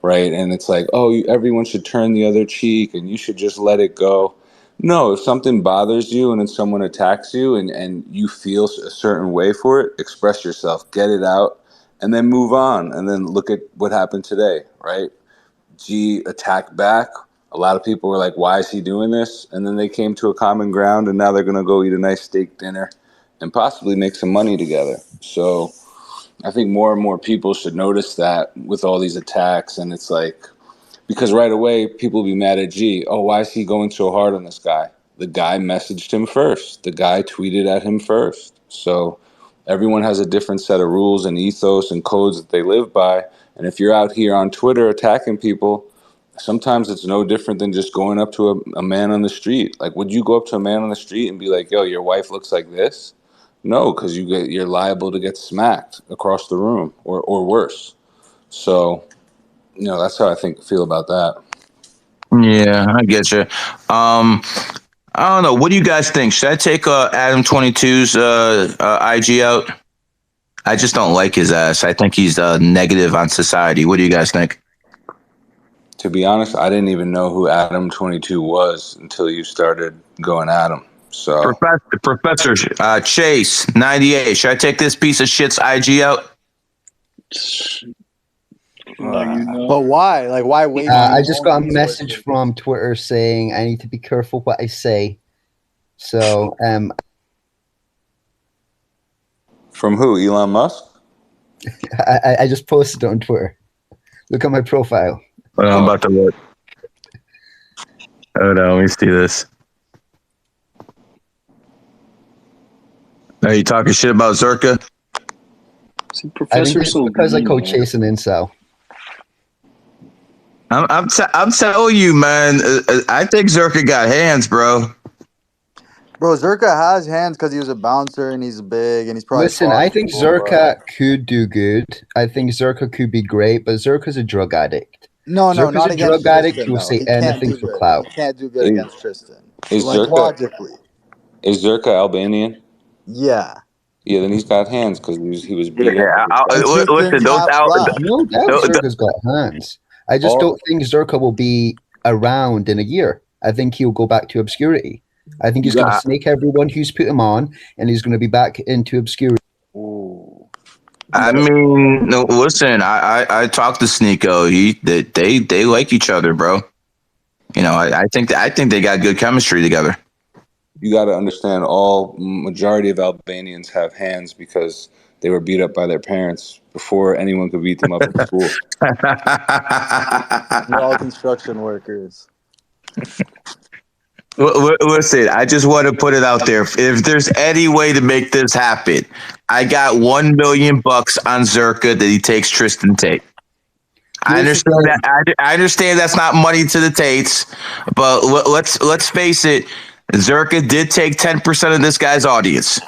right? And it's like, oh, everyone should turn the other cheek and you should just let it go. No, if something bothers you and then someone attacks you and you feel a certain way for it, express yourself, get it out, and then move on. And then look at what happened today, right? G attacked back. A lot of people were like, why is he doing this? And then they came to a common ground, and now they're going to go eat a nice steak dinner and possibly make some money together. So I think more and more people should notice that with all these attacks. And it's like, because right away people will be mad at G. Oh, why is he going so hard on this guy? The guy messaged him first. The guy tweeted at him first. So everyone has a different set of rules and ethos and codes that they live by. And if you're out here on Twitter attacking people, sometimes it's no different than just going up to a man on the street. Like, would you go up to a man on the street and be like, yo, your wife looks like this? No, because you're liable to get smacked across the room or worse. So, that's how I feel about that. Yeah, I get you. I don't know. What do you guys think? Should I take Adam 22's IG out? I just don't like his ass. I think he's negative on society. What do you guys think? To be honest, I didn't even know who Adam 22 was until you started going at him. So, Professor Chase 98. Should I take this piece of shit's IG out? But why? Like, why wait? I just got a message from Twitter saying I need to be careful what I say. So, from who? Elon Musk? I just posted it on Twitter. Look at my profile. Well, I'm about to look. Oh no, let me see this. Are you talking shit about Zerka? I think it's because I go chasing incel. I'm telling you, man. I think Zerka got hands, bro. Bro, Zerka has hands because he was a bouncer and he's big and he's probably. Listen, I think Zerka could do good. I think Zerka could be great, but Zerka's a drug addict. No, Zerka's not a against drug addict. Tristan, He will though. say He can't anything do for good. clout. He can't do good against Tristan. Is like, Zerka logically. Is Zerka Albanian? Yeah. Yeah, then he's got hands because he was beat Yeah, up. listen, those out. No doubt Zerka's got hands. I just don't think Zerka will be around in a year. I think he'll go back to obscurity. I think he's going to snake everyone who's put him on, and he's going to be back into obscurity. Ooh. I mean, no, listen, I talked to Sneeko. They like each other, bro. I think they got good chemistry together. You got to understand, majority of Albanians have hands because they were beat up by their parents before anyone could beat them up at school. We're all construction workers. Listen, I just want to put it out there. If there's any way to make this happen, I got $1 million on Zerka that he takes Tristan Tate. I understand that. I understand that's not money to the Tates, but let's face it. Zerka did take 10% of this guy's audience.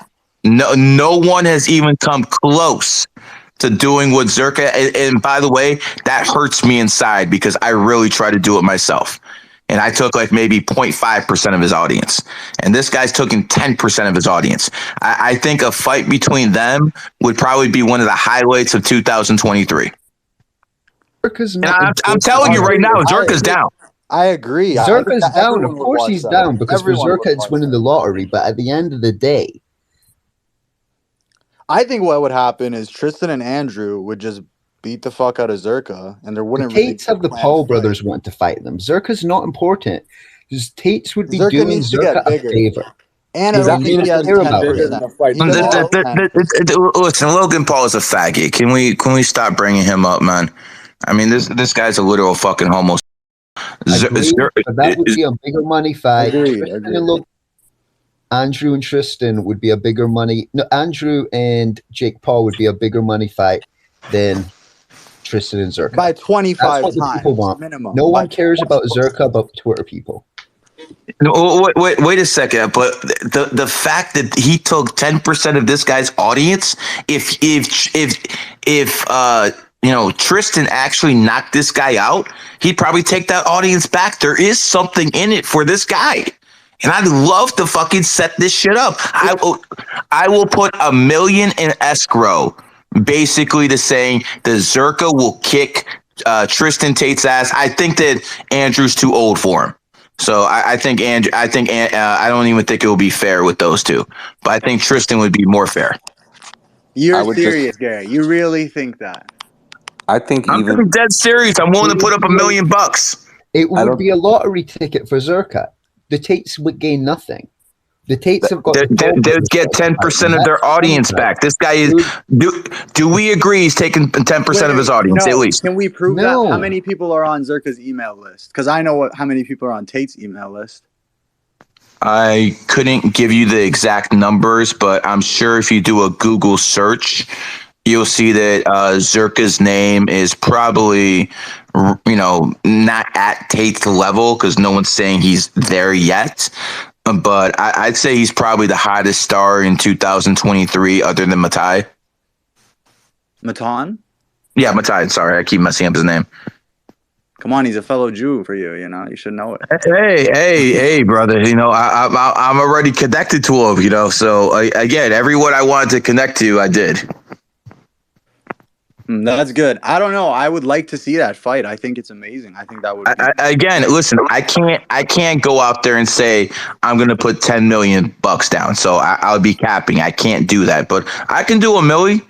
No one has even come close to doing what Zerka. And by the way, that hurts me inside because I really try to do it myself. And I took like maybe 0.5% of his audience. And this guy's taking 10% of his audience. I think a fight between them would probably be one of the highlights of 2023. And I'm telling you right now, Zerka's down. I agree. I think Zerka's that down. Of everyone would course watch he's that. down because for Everyone would Zerka it's watch winning that. the lottery. But at the end of the day, I think what would happen is Tristan and Andrew would just beat the fuck out of Zerka, and there the wouldn't really Tates be a have the planned Paul fight. brothers want to fight them. Zerka's not important. Because Tates would be Zerka doing needs to Zerka get a bigger. favor. And I Does don't that think mean he it's has going to be 10%. bigger than the fight He doesn't have 10%. Listen, Logan Paul is a faggot. Can we stop bringing him up, man? I mean, this guy's a literal fucking homo. Agreed, but that would be a bigger money fight. Agreed. Andrew and Tristan would be a bigger money. No, Andrew and Jake Paul would be a bigger money fight than Tristan and Zerka. By 25 That's what the times people want. minimum. No one cares about Zerka but Twitter people. No, wait a second. But the fact that he took 10% of this guy's audience, if Tristan actually knocked this guy out, he'd probably take that audience back. There is something in it for this guy. And I'd love to fucking set this shit up. I will put $1 million in escrow, basically to saying that Zerka will kick Tristan Tate's ass. I think that Andrew's too old for him. So I think Andrew. I don't even think it will be fair with those two. But I think Tristan would be more fair. You're serious, Gary. You really think that? I think I'm dead serious. I'm willing to put up $1 million. It would be a lottery ticket for Zerka. The Tates would gain nothing. The Tates have got. They'd get 10% of their audience back. This guy is. Do we agree he's taking 10% of his audience at least? Can we prove that? How many people are on Zerka's email list? Because I know how many people are on Tate's email list. I couldn't give you the exact numbers, but I'm sure if you do a Google search, you'll see that Zerka's name is probably, not at Tate's level because no one's saying he's there yet. But I'd say he's probably the hottest star in 2023 other than Matai. Matan? Yeah, Matai. Sorry, I keep messing up his name. Come on, he's a fellow Jew for you. You should know it. Hey, brother. I'm already connected to him. So again, everyone I wanted to connect to, I did. That's good. I don't know. I would like to see that fight. I think it's amazing. I think that would. Again, listen. I can't go out there and say I'm going to put $10 million down. So I'll be capping. I can't do that, but I can do $1 million.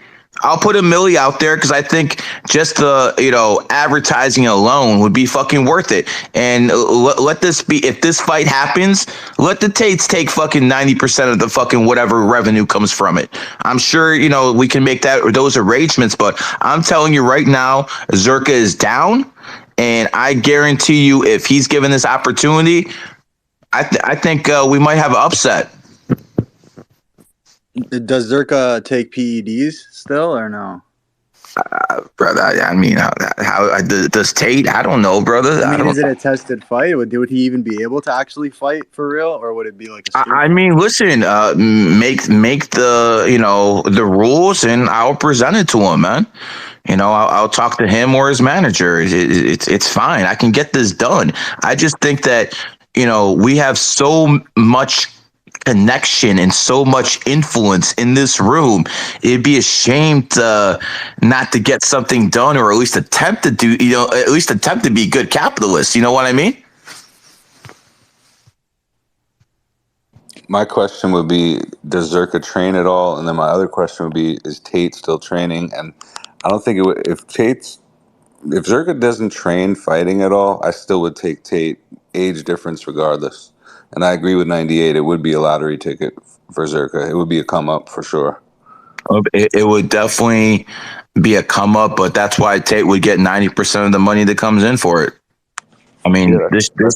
I'll put $1 million out there because I think just the advertising alone would be fucking worth it. And let this be, if this fight happens, let the Tates take fucking 90% of the fucking whatever revenue comes from it. I'm sure we can make those arrangements, but I'm telling you right now, Zerka is down, and I guarantee you, if he's given this opportunity, I think we might have an upset. Does Zerka take PEDs still or no? Brother, I mean, how does Tate? I don't know, brother. Is it a tested fight? Would he even be able to actually fight for real, or would it be like a? I mean, listen, make the the rules, and I'll present it to him, man. I'll talk to him or his manager. It's fine. I can get this done. I just think that we have so much connection and so much influence in this room. It'd be a shame to not to get something done, or at least attempt to do, at least attempt to be good capitalists. You know what I mean? My question would be, does Zerka train at all? And then my other question would be, is Tate still training? And I don't think if Zerka doesn't train fighting at all, I still would take Tate, age difference regardless. And I agree with 98. It would be a lottery ticket for Zerka. It would be a come up for sure. It would definitely be a come up, but that's why Tate would get 90% of the money that comes in for it. I mean,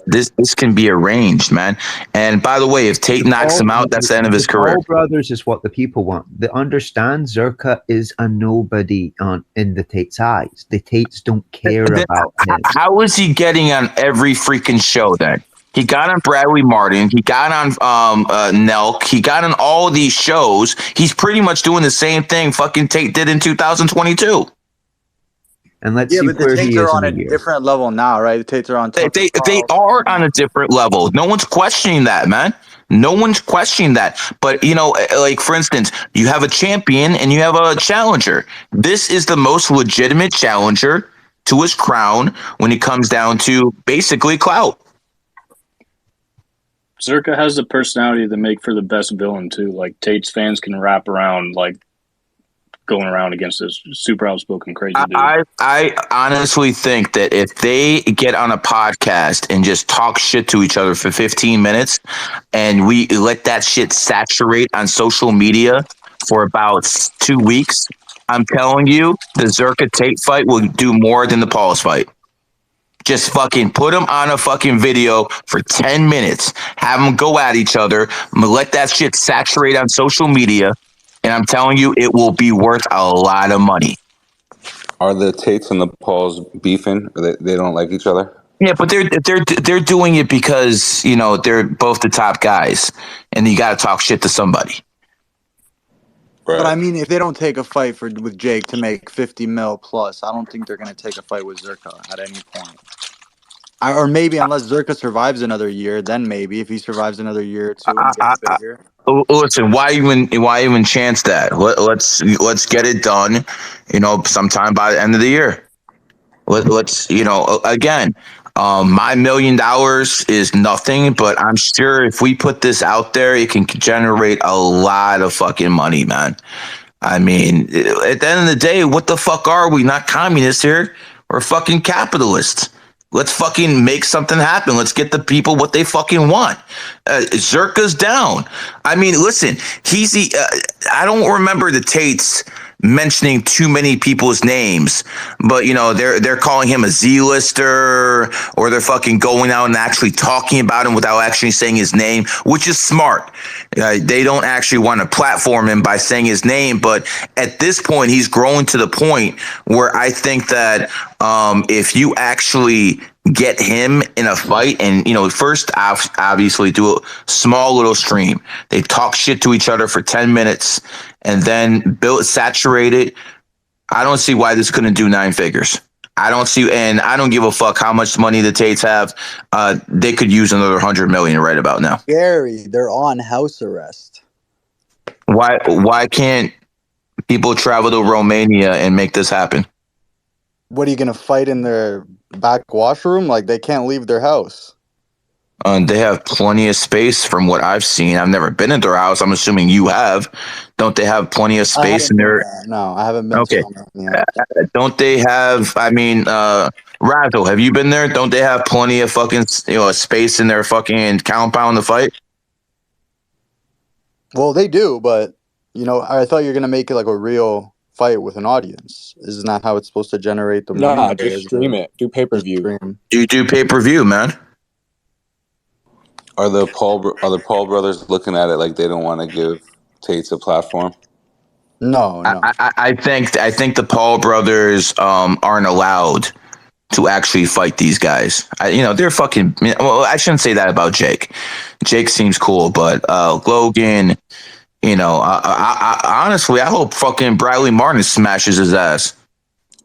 this can be arranged, man. And by the way, if Tate knocks him out, that's the end of his career. Paul brothers is what the people want. They understand Zerka is a nobody in the Tate's eyes. The Tates don't care about him. How is he getting on every freaking show then? He got on Bradley Martin. He got on Nelk. He got on all these shows. He's pretty much doing the same thing fucking Tate did in 2022. And let's see but where the Tates he is are on in a a year. different level now, right? The Tates are on. They are on a different level. No one's questioning that, man. No one's questioning that. But, like, for instance, you have a champion and you have a challenger. This is the most legitimate challenger to his crown when it comes down to basically clout. Zerka has the personality to make for the best villain too. Like Tate's fans can wrap around like going around against this super outspoken crazy dude. I honestly think that if they get on a podcast and just talk shit to each other for 15 minutes and we let that shit saturate on social media for about 2 weeks, I'm telling you, the Zerka Tate fight will do more than the Pauls fight. Just fucking put them on a fucking video for 10 minutes. Have them go at each other. Let that shit saturate on social media. And I'm telling you, it will be worth a lot of money. Are the Tates and the Pauls beefing? Or they don't like each other? Yeah, but they're doing it because, you know, they're both the top guys. And you got to talk shit to somebody. Right. But I mean, if they don't take a fight with Jake to make 50 mil plus, I don't think they're going to take a fight with Zerka at any point. Or maybe unless Zerka survives another year, then maybe if he survives another year or two and gets bigger. Listen, why even chance that? Let's get it done, you know, sometime by the end of the year. Let's, you know, again, my $1 million is nothing, but I'm sure if we put this out there, it can generate a lot of fucking money, man. I mean, at the end of the day, what the fuck are we? Not communists here. We're fucking capitalists. Let's fucking make something happen. Let's get the people what they fucking want. Zerka's down. I mean, listen, I don't remember the Tates mentioning too many people's names, but you know, they're calling him a Z-lister, or they're fucking going out and actually talking about him without actually saying his name, which is smart. They don't actually want to platform him by saying his name, but at this point, he's growing to the point where I think that if you actually get him in a fight, and you know, first obviously do a small little stream, they talk shit to each other for 10 minutes and then saturate it. I don't see why this couldn't do 9 figures. I don't see, and I don't give a fuck how much money the Tates have. They could use another 100 million right about now. Gary, they're on house arrest. Why can't people travel to Romania and make this happen? What, are you going to fight in their back washroom? Like, they can't leave their house. They have plenty of space from what I've seen. I've never been in their house. I'm assuming you have. Don't they have plenty of space in their... No, I haven't been okay. to Romania. Don't they have, I mean, Razzle, have you been there? Don't they have plenty of fucking, you know, space in their fucking compound to fight? Well, they do, but, you know, I thought you were going to make it like a real fight with an audience. Isn't that how it's supposed to generate the money? Nah, just stream it. Do pay-per-view. Do you do pay-per-view, man? Are the Paul brothers looking at it like they don't want to give Tates a platform? No. I think the Paul brothers aren't allowed to actually fight these guys. You know, they're fucking... Well, I shouldn't say that about Jake. Jake seems cool, but Logan... You know, I honestly, I hope fucking Bradley Martin smashes his ass.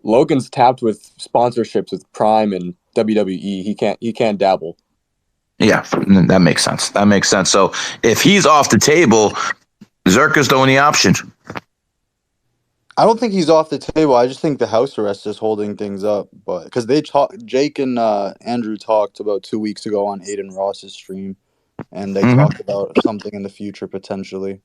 Logan's tapped with sponsorships with Prime and WWE. He can't dabble. Yeah, that makes sense. So if he's off the table, Zerka's the only option. I don't think he's off the table. I just think the house arrest is holding things up. But because Jake and Andrew talked about 2 weeks ago on Aiden Ross's stream, and they talked about something in the future potentially.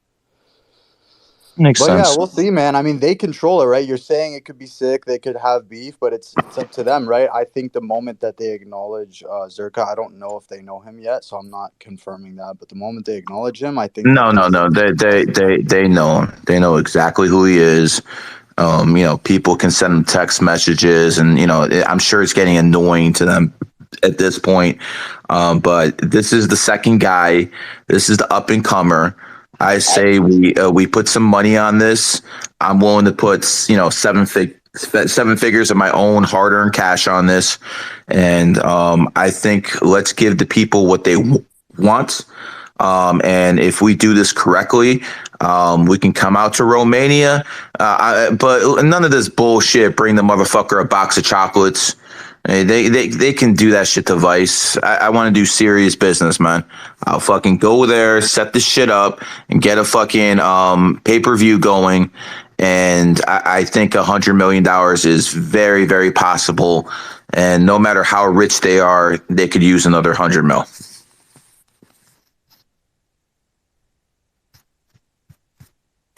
Makes sense. Yeah, we'll see, man. I mean, they control it, right? You're saying it could be sick, they could have beef, but it's up to them, right? I think the moment that they acknowledge Zerka, I don't know if they know him yet, so I'm not confirming that. But the moment they acknowledge him, I think no. They know him. They know exactly who he is. You know, people can send him text messages, and you know, I'm sure it's getting annoying to them at this point. But this is the second guy. This is the up and comer. I say we put some money on this. I'm willing to put, you know, seven figures of my own hard-earned cash on this, and I think let's give the people what they want. And if we do this correctly, we can come out to Romania. But none of this bullshit. Bring the motherfucker a box of chocolates. They can do that shit to Vice. I want to do serious business, man. I'll fucking go there, set this shit up, and get a fucking pay-per-view going, And I think $100 million is very, very possible. And no matter how rich they are, they could use another 100 mil.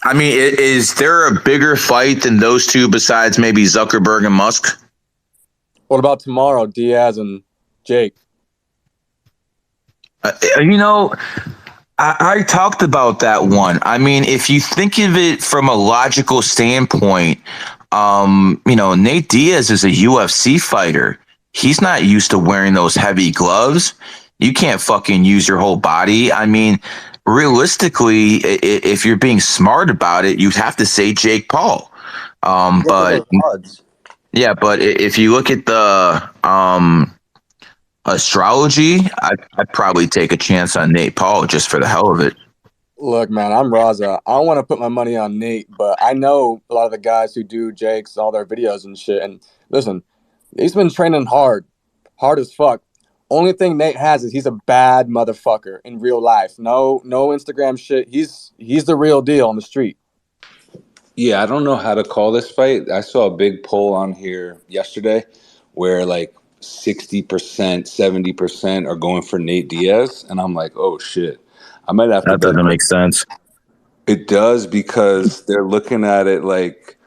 I mean, is there a bigger fight than those two besides maybe Zuckerberg and Musk? What about tomorrow, Diaz and Jake? I talked about that one. I mean, if you think of it from a logical standpoint, Nate Diaz is a UFC fighter. He's not used to wearing those heavy gloves. You can't fucking use your whole body. I mean, realistically, if you're being smart about it, you'd have to say Jake Paul. But yeah, but if you look at the astrology, I'd probably take a chance on Nate Paul just for the hell of it. Look, man, I'm Raza. I don't want to put my money on Nate, but I know a lot of the guys who do Jake's, all their videos and shit. And listen, he's been training hard as fuck. Only thing Nate has is he's a bad motherfucker in real life. No Instagram shit. He's the real deal on the street. Yeah, I don't know how to call this fight. I saw a big poll on here yesterday where like 60%, 70% are going for Nate Diaz. And I'm like, oh shit. I might have to That bet. doesn't make sense. It does, because they're looking at it like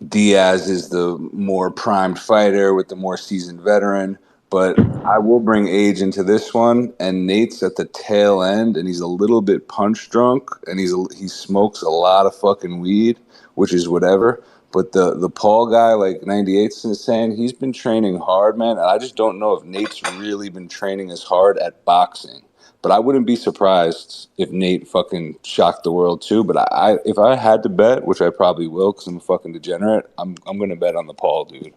Diaz is the more primed fighter with the more seasoned veteran. But I will bring age into this one, and Nate's at the tail end, and he's a little bit punch drunk, and he smokes a lot of fucking weed, which is whatever. But the Paul guy, like 98 is saying, he's been training hard, man. And I just don't know if Nate's really been training as hard at boxing. But I wouldn't be surprised if Nate fucking shocked the world too. But if I had to bet, which I probably will, because I'm a fucking degenerate, I'm gonna bet on the Paul dude.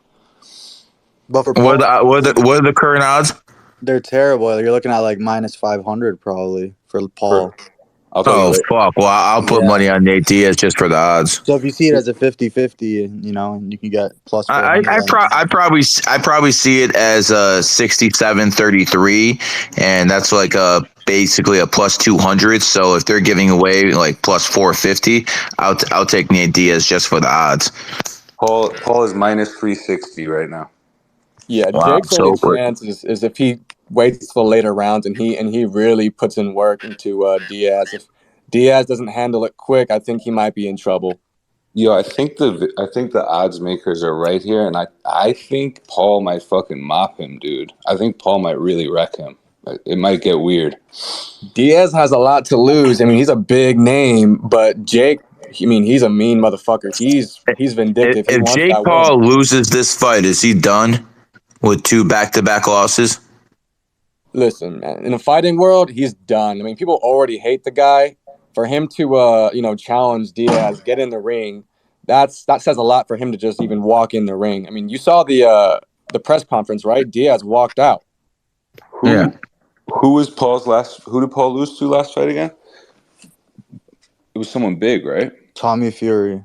But for Paul, What are the current odds? They're terrible. You're looking at like minus 500 probably for Paul. I'll tell you later. Fuck. Well, I'll put money on Nate Diaz just for the odds. So if you see it as a 50-50, and you can get plus 400. I probably see it as a 67-33, and that's like basically a plus 200. So if they're giving away like plus 450, I'll take Nate Diaz just for the odds. Paul is minus 360 right now. Yeah, wow, Jake's only chance is if he waits for later rounds and he really puts in work into Diaz. If Diaz doesn't handle it quick, I think he might be in trouble. Yo, I think the odds makers are right here, and I think Paul might fucking mop him, dude. I think Paul might really wreck him. It might get weird. Diaz has a lot to lose. I mean, he's a big name, but Jake, he's a mean motherfucker. He's vindictive. If Jake Paul loses this fight, is he done with 2 back-to-back losses? Listen, man, in the fighting world, he's done. I mean, people already hate the guy. For him to challenge Diaz, get in the ring, that says a lot for him to just even walk in the ring. I mean, you saw the press conference, right? Diaz walked out. Who was Paul's last? Who did Paul lose to last fight again? It was someone big, right? Tommy Fury.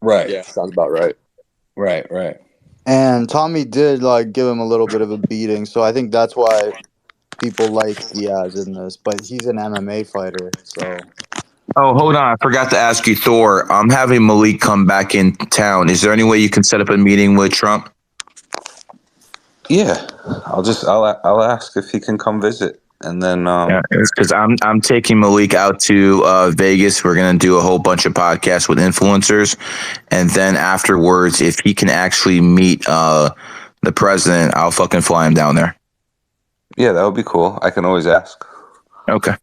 Right. Yeah, sounds about right. Right. And Tommy did give him a little bit of a beating, so I think that's why people like Diaz in this. But he's an MMA fighter, so. Oh, hold on! I forgot to ask you, Thor. I'm having Malik come back in town. Is there any way you can set up a meeting with Trump? Yeah, I'll ask if he can come visit, and then because I'm taking Malik out to Vegas. We're gonna do a whole bunch of podcasts with influencers, and then afterwards, if he can actually meet the president, I'll fucking fly him down there. Yeah, that would be cool. I can always ask. Okay.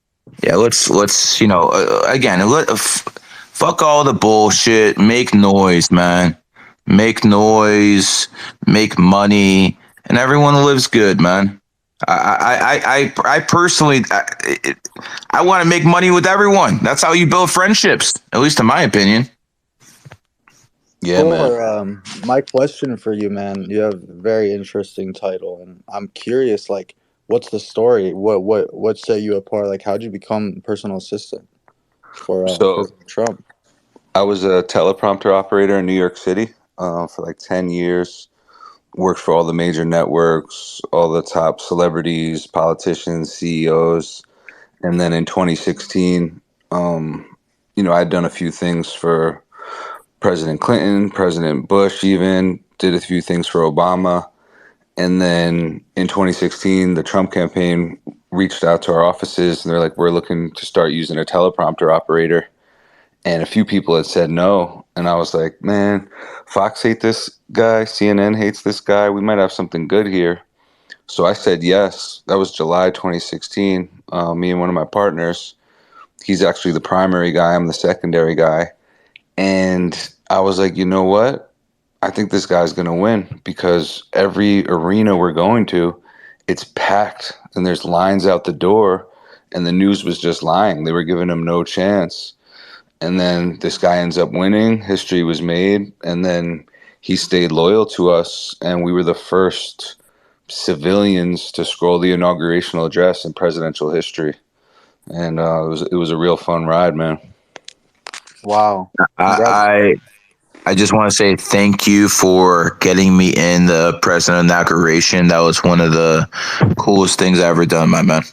Yeah, let's again, fuck all the bullshit. Make noise, man. Make noise. Make money. And everyone lives good, man. I personally, I want to make money with everyone. That's how you build friendships, at least in my opinion. Yeah, man. My question for you, man. You have a very interesting title, and I'm curious, what's the story? What set you apart? How'd you become personal assistant for President Trump? I was a teleprompter operator in New York City for 10 years. Worked for all the major networks, all the top celebrities, politicians, CEOs. And then in 2016, I'd done a few things for President Clinton, President Bush even did a few things for Obama. And then in 2016, the Trump campaign reached out to our offices and they're like, we're looking to start using a teleprompter operator. And a few people had said no. And I was like, man, Fox hates this guy. CNN hates this guy. We might have something good here. So I said yes. That was July 2016. Me and one of my partners, he's actually the primary guy. I'm the secondary guy. And I was like, you know what? I think this guy's going to win because every arena we're going to, it's packed and there's lines out the door. And the news was just lying. They were giving him no chance. And then this guy ends up winning. History was made. And then he stayed loyal to us. And we were the first civilians to scroll the inaugurational address in presidential history. And it was a real fun ride, man. Wow. I just want to say thank you for getting me in the president inauguration. That was one of the coolest things I ever done, my man.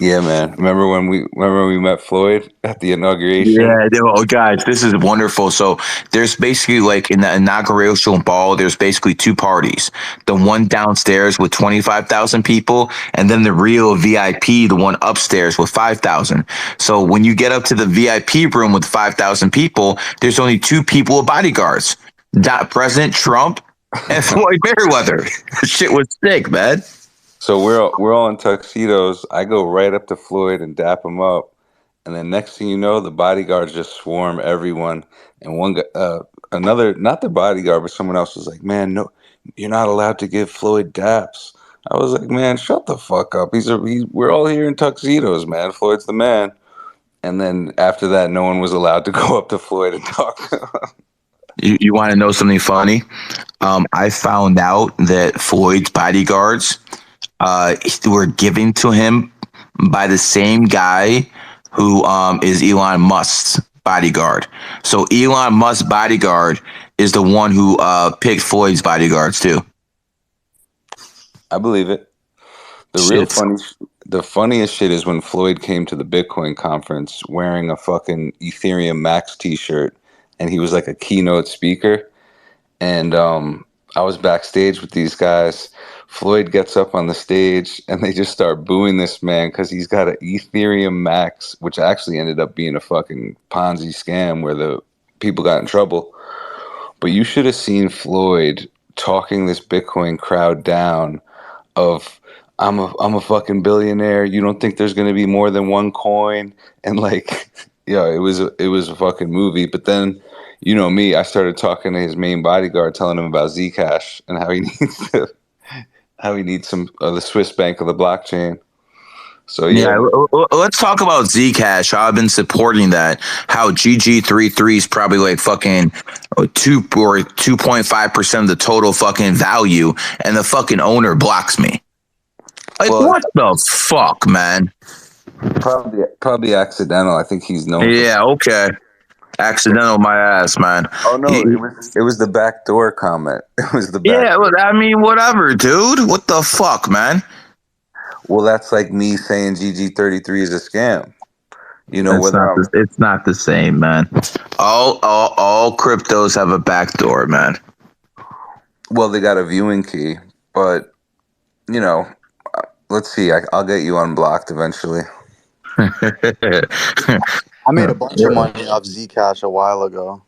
Yeah, man. Remember when we met Floyd at the inauguration? Yeah, guys, this is wonderful. So there's basically like in the inauguration ball, there's basically two parties. The one downstairs with 25,000 people, and then the real VIP, the one upstairs with 5,000. So when you get up to the VIP room with 5,000 people, there's only two people with bodyguards: President Trump and Floyd Mayweather. Shit was sick, man. So we're all in tuxedos. I go right up to Floyd and dap him up, and then next thing you know, the bodyguards just swarm everyone. And one guy, another, not the bodyguard, but someone else was like, "Man, no, you're not allowed to give Floyd daps." I was like, "Man, shut the fuck up. We're all here in tuxedos, man. Floyd's the man." And then after that, no one was allowed to go up to Floyd and talk to him. You want to know something funny? I found out that Floyd's bodyguards were given to him by the same guy who is Elon Musk's bodyguard. So Elon Musk's bodyguard is the one who picked Floyd's bodyguards too. I believe it. The funniest shit is when Floyd came to the Bitcoin conference wearing a fucking Ethereum Max t-shirt, and he was like a keynote speaker. And I was backstage with these guys. Floyd gets up on the stage and they just start booing this man because he's got an Ethereum Max, which actually ended up being a fucking Ponzi scam where the people got in trouble. But you should have seen Floyd talking this Bitcoin crowd down of, I'm a fucking billionaire. You don't think there's going to be more than one coin? And like, yeah, it was a fucking movie. But then, you know me, I started talking to his main bodyguard, telling him about Zcash and how he needs some of the Swiss bank of the blockchain. So yeah, let's talk about Zcash. How I've been supporting that. How GG33 is probably like fucking 2.5% of the total fucking value, and the fucking owner blocks me. Like, what the fuck, man? Probably accidental. I think he's known. Yeah, okay. Accidental my ass, man. Oh no, it was the backdoor comment. It was the back. Yeah, well, I mean, whatever, dude. What the fuck, man? Well, that's like me saying GG33 is a scam. You know, it's not the same, man. All cryptos have a backdoor, man. Well, they got a viewing key, but you know, let's see. I'll get you unblocked eventually. I made a bunch of money off Zcash a while ago.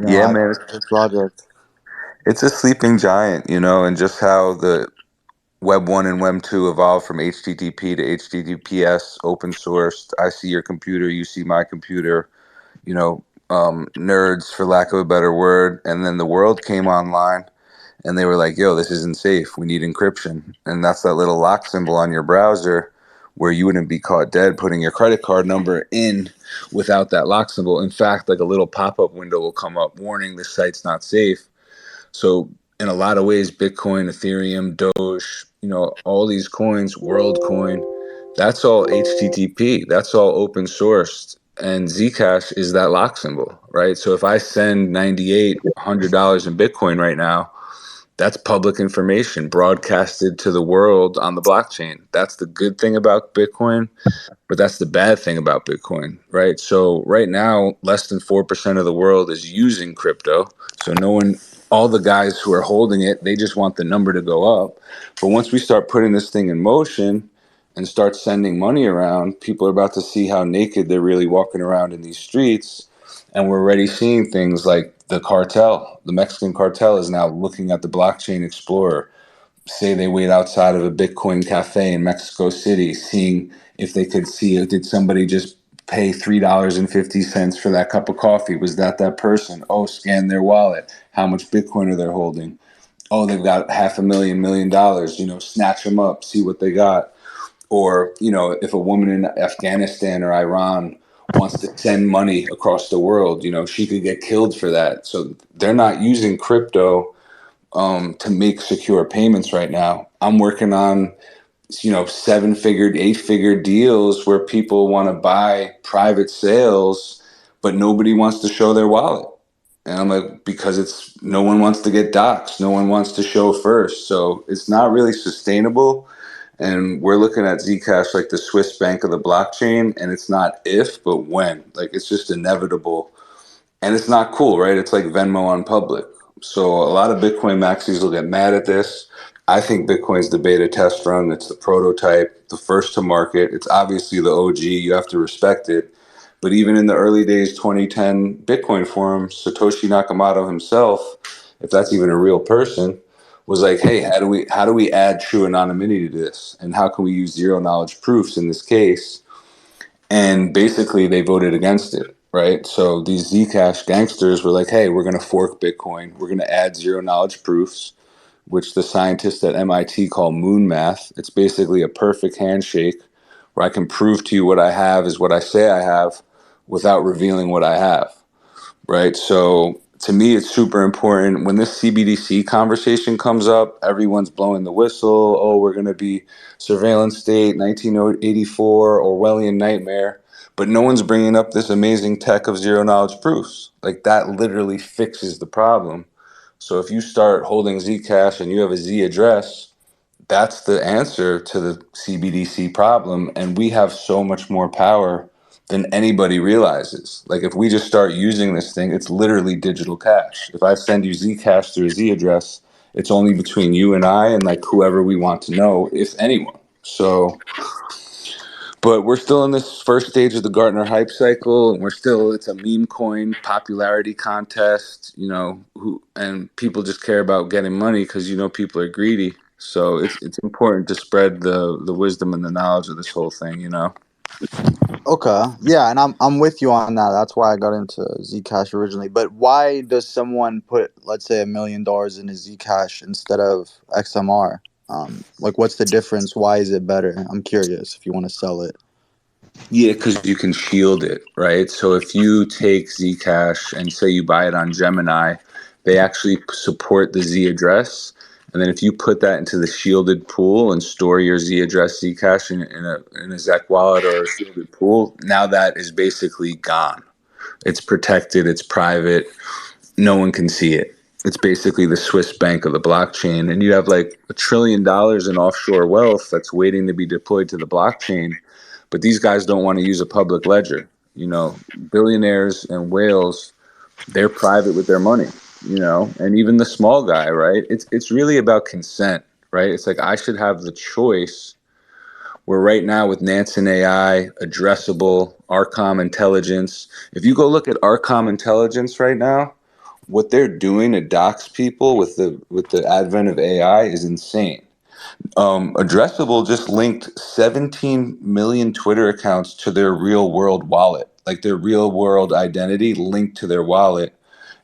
Yeah, man. It's project. It's a sleeping giant, you know, and just how the Web 1 and Web 2 evolved from HTTP to HTTPS, open sourced. I see your computer, you see my computer, you know, nerds, for lack of a better word. And then the world came online and they were like, yo, this isn't safe. We need encryption. And that's that little lock symbol on your browser where you wouldn't be caught dead putting your credit card number in without that lock symbol. In fact, like a little pop-up window will come up, warning this site's not safe. So in a lot of ways, Bitcoin, Ethereum, Doge, you know, all these coins, WorldCoin, that's all HTTP. That's all open sourced. And Zcash is that lock symbol, right? So if I send $9,800 in Bitcoin right now, That's public information broadcasted to the world on the blockchain. That's the good thing about Bitcoin, but that's the bad thing about Bitcoin, right? So right now, less than 4% of the world is using crypto. So no one, all the guys who are holding it, they just want the number to go up. But once we start putting this thing in motion and start sending money around, people are about to see how naked they're really walking around in these streets. And we're already seeing things like the cartel. The Mexican cartel is now looking at the blockchain explorer. Say they wait outside of a Bitcoin cafe in Mexico City, seeing if they could see, did somebody just pay $3.50 for that cup of coffee? Was that person? Oh, scan their wallet. How much Bitcoin are they holding? Oh, they've got $500,000, $1 million, snatch them up, see what they got. Or, if a woman in Afghanistan or Iran wants to send money across the world, she could get killed for that. So they're not using crypto to make secure payments right now. I'm working on, 7-figure, 8-figure deals where people want to buy private sales, but nobody wants to show their wallet. And I'm like, because no one wants to get doxxed. No one wants to show first. So it's not really sustainable. And we're looking at Zcash like the Swiss bank of the blockchain. And it's not if, but when. Like, it's just inevitable. And it's not cool, right? It's like Venmo on public. So a lot of Bitcoin maxis will get mad at this. I think Bitcoin's the beta test run. It's the prototype, the first to market. It's obviously the OG. You have to respect it. But even in the early days, 2010 Bitcoin forum, Satoshi Nakamoto himself, if that's even a real person, was like, hey, how do we add true anonymity to this? And how can we use zero knowledge proofs in this case? And basically they voted against it, right? So these Zcash gangsters were like, hey, we're going to fork Bitcoin. We're going to add zero knowledge proofs, which the scientists at MIT call moon math. It's basically a perfect handshake where I can prove to you what I have is what I say I have without revealing what I have, right? So to me, it's super important. When this CBDC conversation comes up, everyone's blowing the whistle. Oh, we're going to be surveillance state, 1984, Orwellian nightmare. But no one's bringing up this amazing tech of zero knowledge proofs. Like, that literally fixes the problem. So if you start holding Zcash and you have a Z address, that's the answer to the CBDC problem. And we have so much more power than anybody realizes. Like, if we just start using this thing, it's literally digital cash. If I send you Zcash through a Z address, it's only between you and I and like whoever we want to know, if anyone. So, but we're still in this first stage of the Gartner hype cycle, and it's a meme coin popularity contest, and people just care about getting money because people are greedy. So it's important to spread the wisdom and the knowledge of this whole thing. Okay, yeah, and I'm with you on that. That's why I got into Zcash originally. But why does someone put, let's say, $1 million in a Zcash instead of XMR? Like, what's the difference? Why is it better? I'm curious if you want to sell it. Yeah, because you can shield it, right? So if you take Zcash and say you buy it on Gemini, they actually support the Z address. And then if you put that into the shielded pool and store your Z address Zcash in a Zec wallet or a shielded pool, now that is basically gone. It's protected, it's private, no one can see it. It's basically the Swiss bank of the blockchain. And you have like $1 trillion in offshore wealth that's waiting to be deployed to the blockchain. But these guys don't want to use a public ledger. Billionaires and whales, they're private with their money, and even the small guy, right? It's really about consent, right? It's like I should have the choice. Where right now with Nansen AI, addressable, Arcom intelligence, if you go look at Arcom intelligence right now, what they're doing to dox people with the advent of AI is insane. Addressable just linked 17 million Twitter accounts to their real world wallet, like their real world identity linked to their wallet.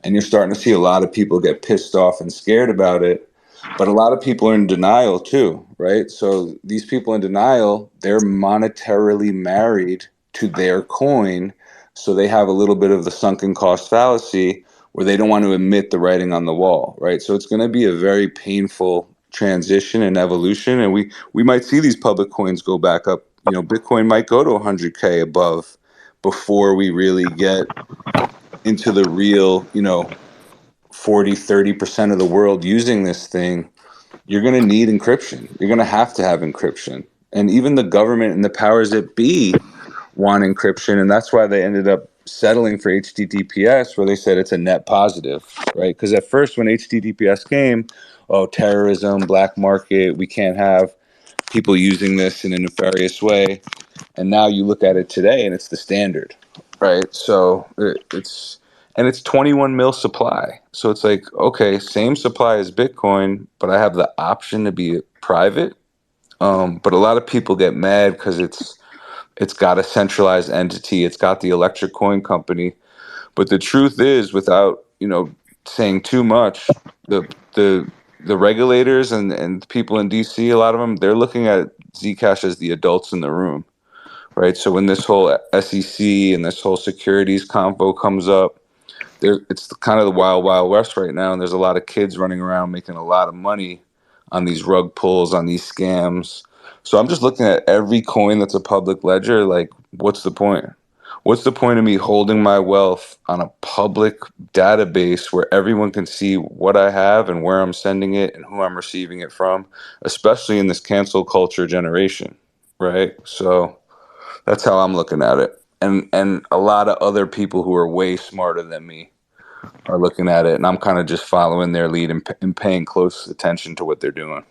And you're starting to see a lot of people get pissed off and scared about it. But a lot of people are in denial too, right? So these people in denial, they're monetarily married to their coin. So they have a little bit of the sunken cost fallacy where they don't want to admit the writing on the wall, right? So it's going to be a very painful transition and evolution, and we might see these public coins go back up. Bitcoin might go to 100K above before we really get into the real 40-30% of the world using this thing, you're going to need encryption. You're going to have encryption. And even the government and the powers that be want encryption. And that's why they ended up settling for HTTPS, where they said it's a net positive, right? Because at first when HTTPS came, oh, terrorism, black market, we can't have people using this in a nefarious way. And now you look at it today and it's the standard, right? So it's 21 mil supply. So it's like, okay, same supply as Bitcoin, but I have the option to be private. But a lot of people get mad because it's got a centralized entity. It's got the electric coin company. But the truth is, without saying too much, the regulators and people in DC, a lot of them, they're looking at Zcash as the adults in the room, right? So when this whole SEC and this whole securities convo comes up, it's kind of the wild west right now, and there's a lot of kids running around making a lot of money on these rug pulls, on these scams. So I'm just looking at every coin that's a public ledger, like, what's the point? What's the point of me holding my wealth on a public database where everyone can see what I have and where I'm sending it and who I'm receiving it from, especially in this cancel culture generation, right? So that's how I'm looking at it. And a lot of other people who are way smarter than me are looking at it, and I'm kind of just following their lead and paying close attention to what they're doing.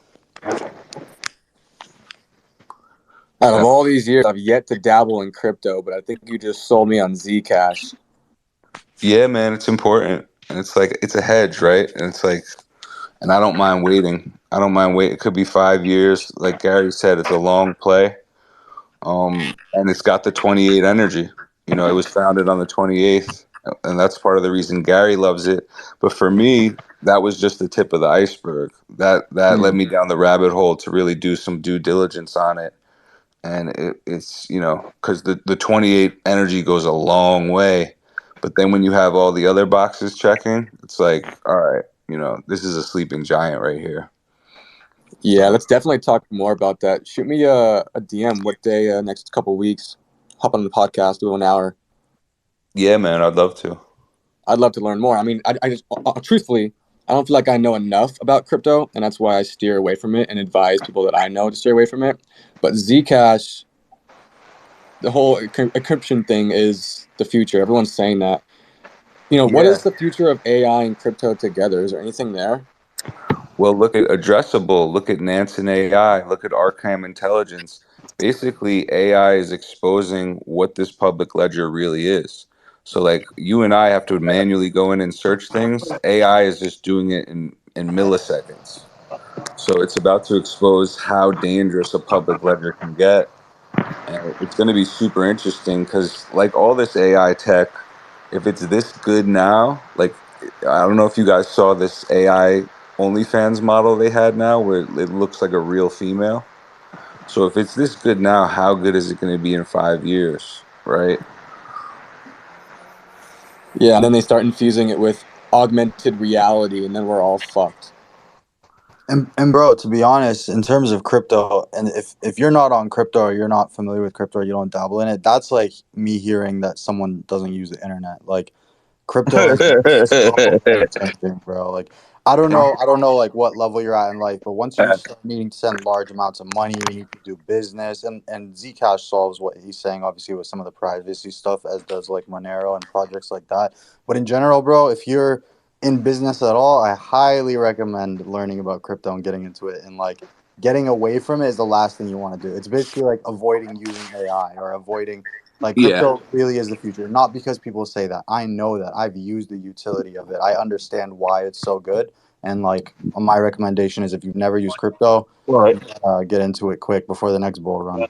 Out of all these years, I've yet to dabble in crypto, but I think you just sold me on Zcash. Yeah, man, it's important. And it's like, it's a hedge, right? And it's like, and I don't mind waiting. I don't mind waiting. It could be 5 years. Like Gary said, it's a long play. And it's got the 28 energy. It was founded on the 28th, and that's part of the reason Gary loves it. But for me, that was just the tip of the iceberg. That led me down the rabbit hole to really do some due diligence on it. And it's because the 28 energy goes a long way. But then when you have all the other boxes checking, it's like, all right, this is a sleeping giant right here. Yeah, let's definitely talk more about that. Shoot me a DM what day next couple weeks. Hop on the podcast, do an hour. Yeah, man, I'd love to. I'd love to learn more. I mean, I just truthfully, I don't feel like I know enough about crypto, and that's why I steer away from it and advise people that I know to steer away from it. But Zcash, the whole encryption thing is the future. Everyone's saying that. What is the future of AI and crypto together? Is there anything there? Well, look at Addressable, look at Nansen AI, look at Arkham Intelligence. Basically, AI is exposing what this public ledger really is. So, like, you and I have to manually go in and search things. AI is just doing it in milliseconds. So it's about to expose how dangerous a public ledger can get. And it's going to be super interesting because, like all this AI tech, if it's this good now, like, I don't know if you guys saw this AI OnlyFans model they had now where it looks like a real female. So if it's this good now, how good is it going to be in 5 years, right? Yeah, and then they start infusing it with augmented reality, and then we're all fucked. And bro, to be honest, in terms of crypto, and if you're not on crypto or you're not familiar with crypto or you don't dabble in it, that's like me hearing that someone doesn't use the internet. Like crypto is so changing, bro. Like I don't know like what level you're at in life, but once you start needing to send large amounts of money, you need to do business, and Zcash solves what he's saying, obviously with some of the privacy stuff, as does like Monero and projects like that. But in general, bro, if you're in business at all, I highly recommend learning about crypto and getting into it. And like getting away from it is the last thing you want to do. It's basically like avoiding using AI or avoiding like Yeah. crypto really is the future. Not because people say that. I know that. I've used the utility of it. I understand why it's so good. And like my recommendation is if you've never used crypto, get into it quick before the next bull run.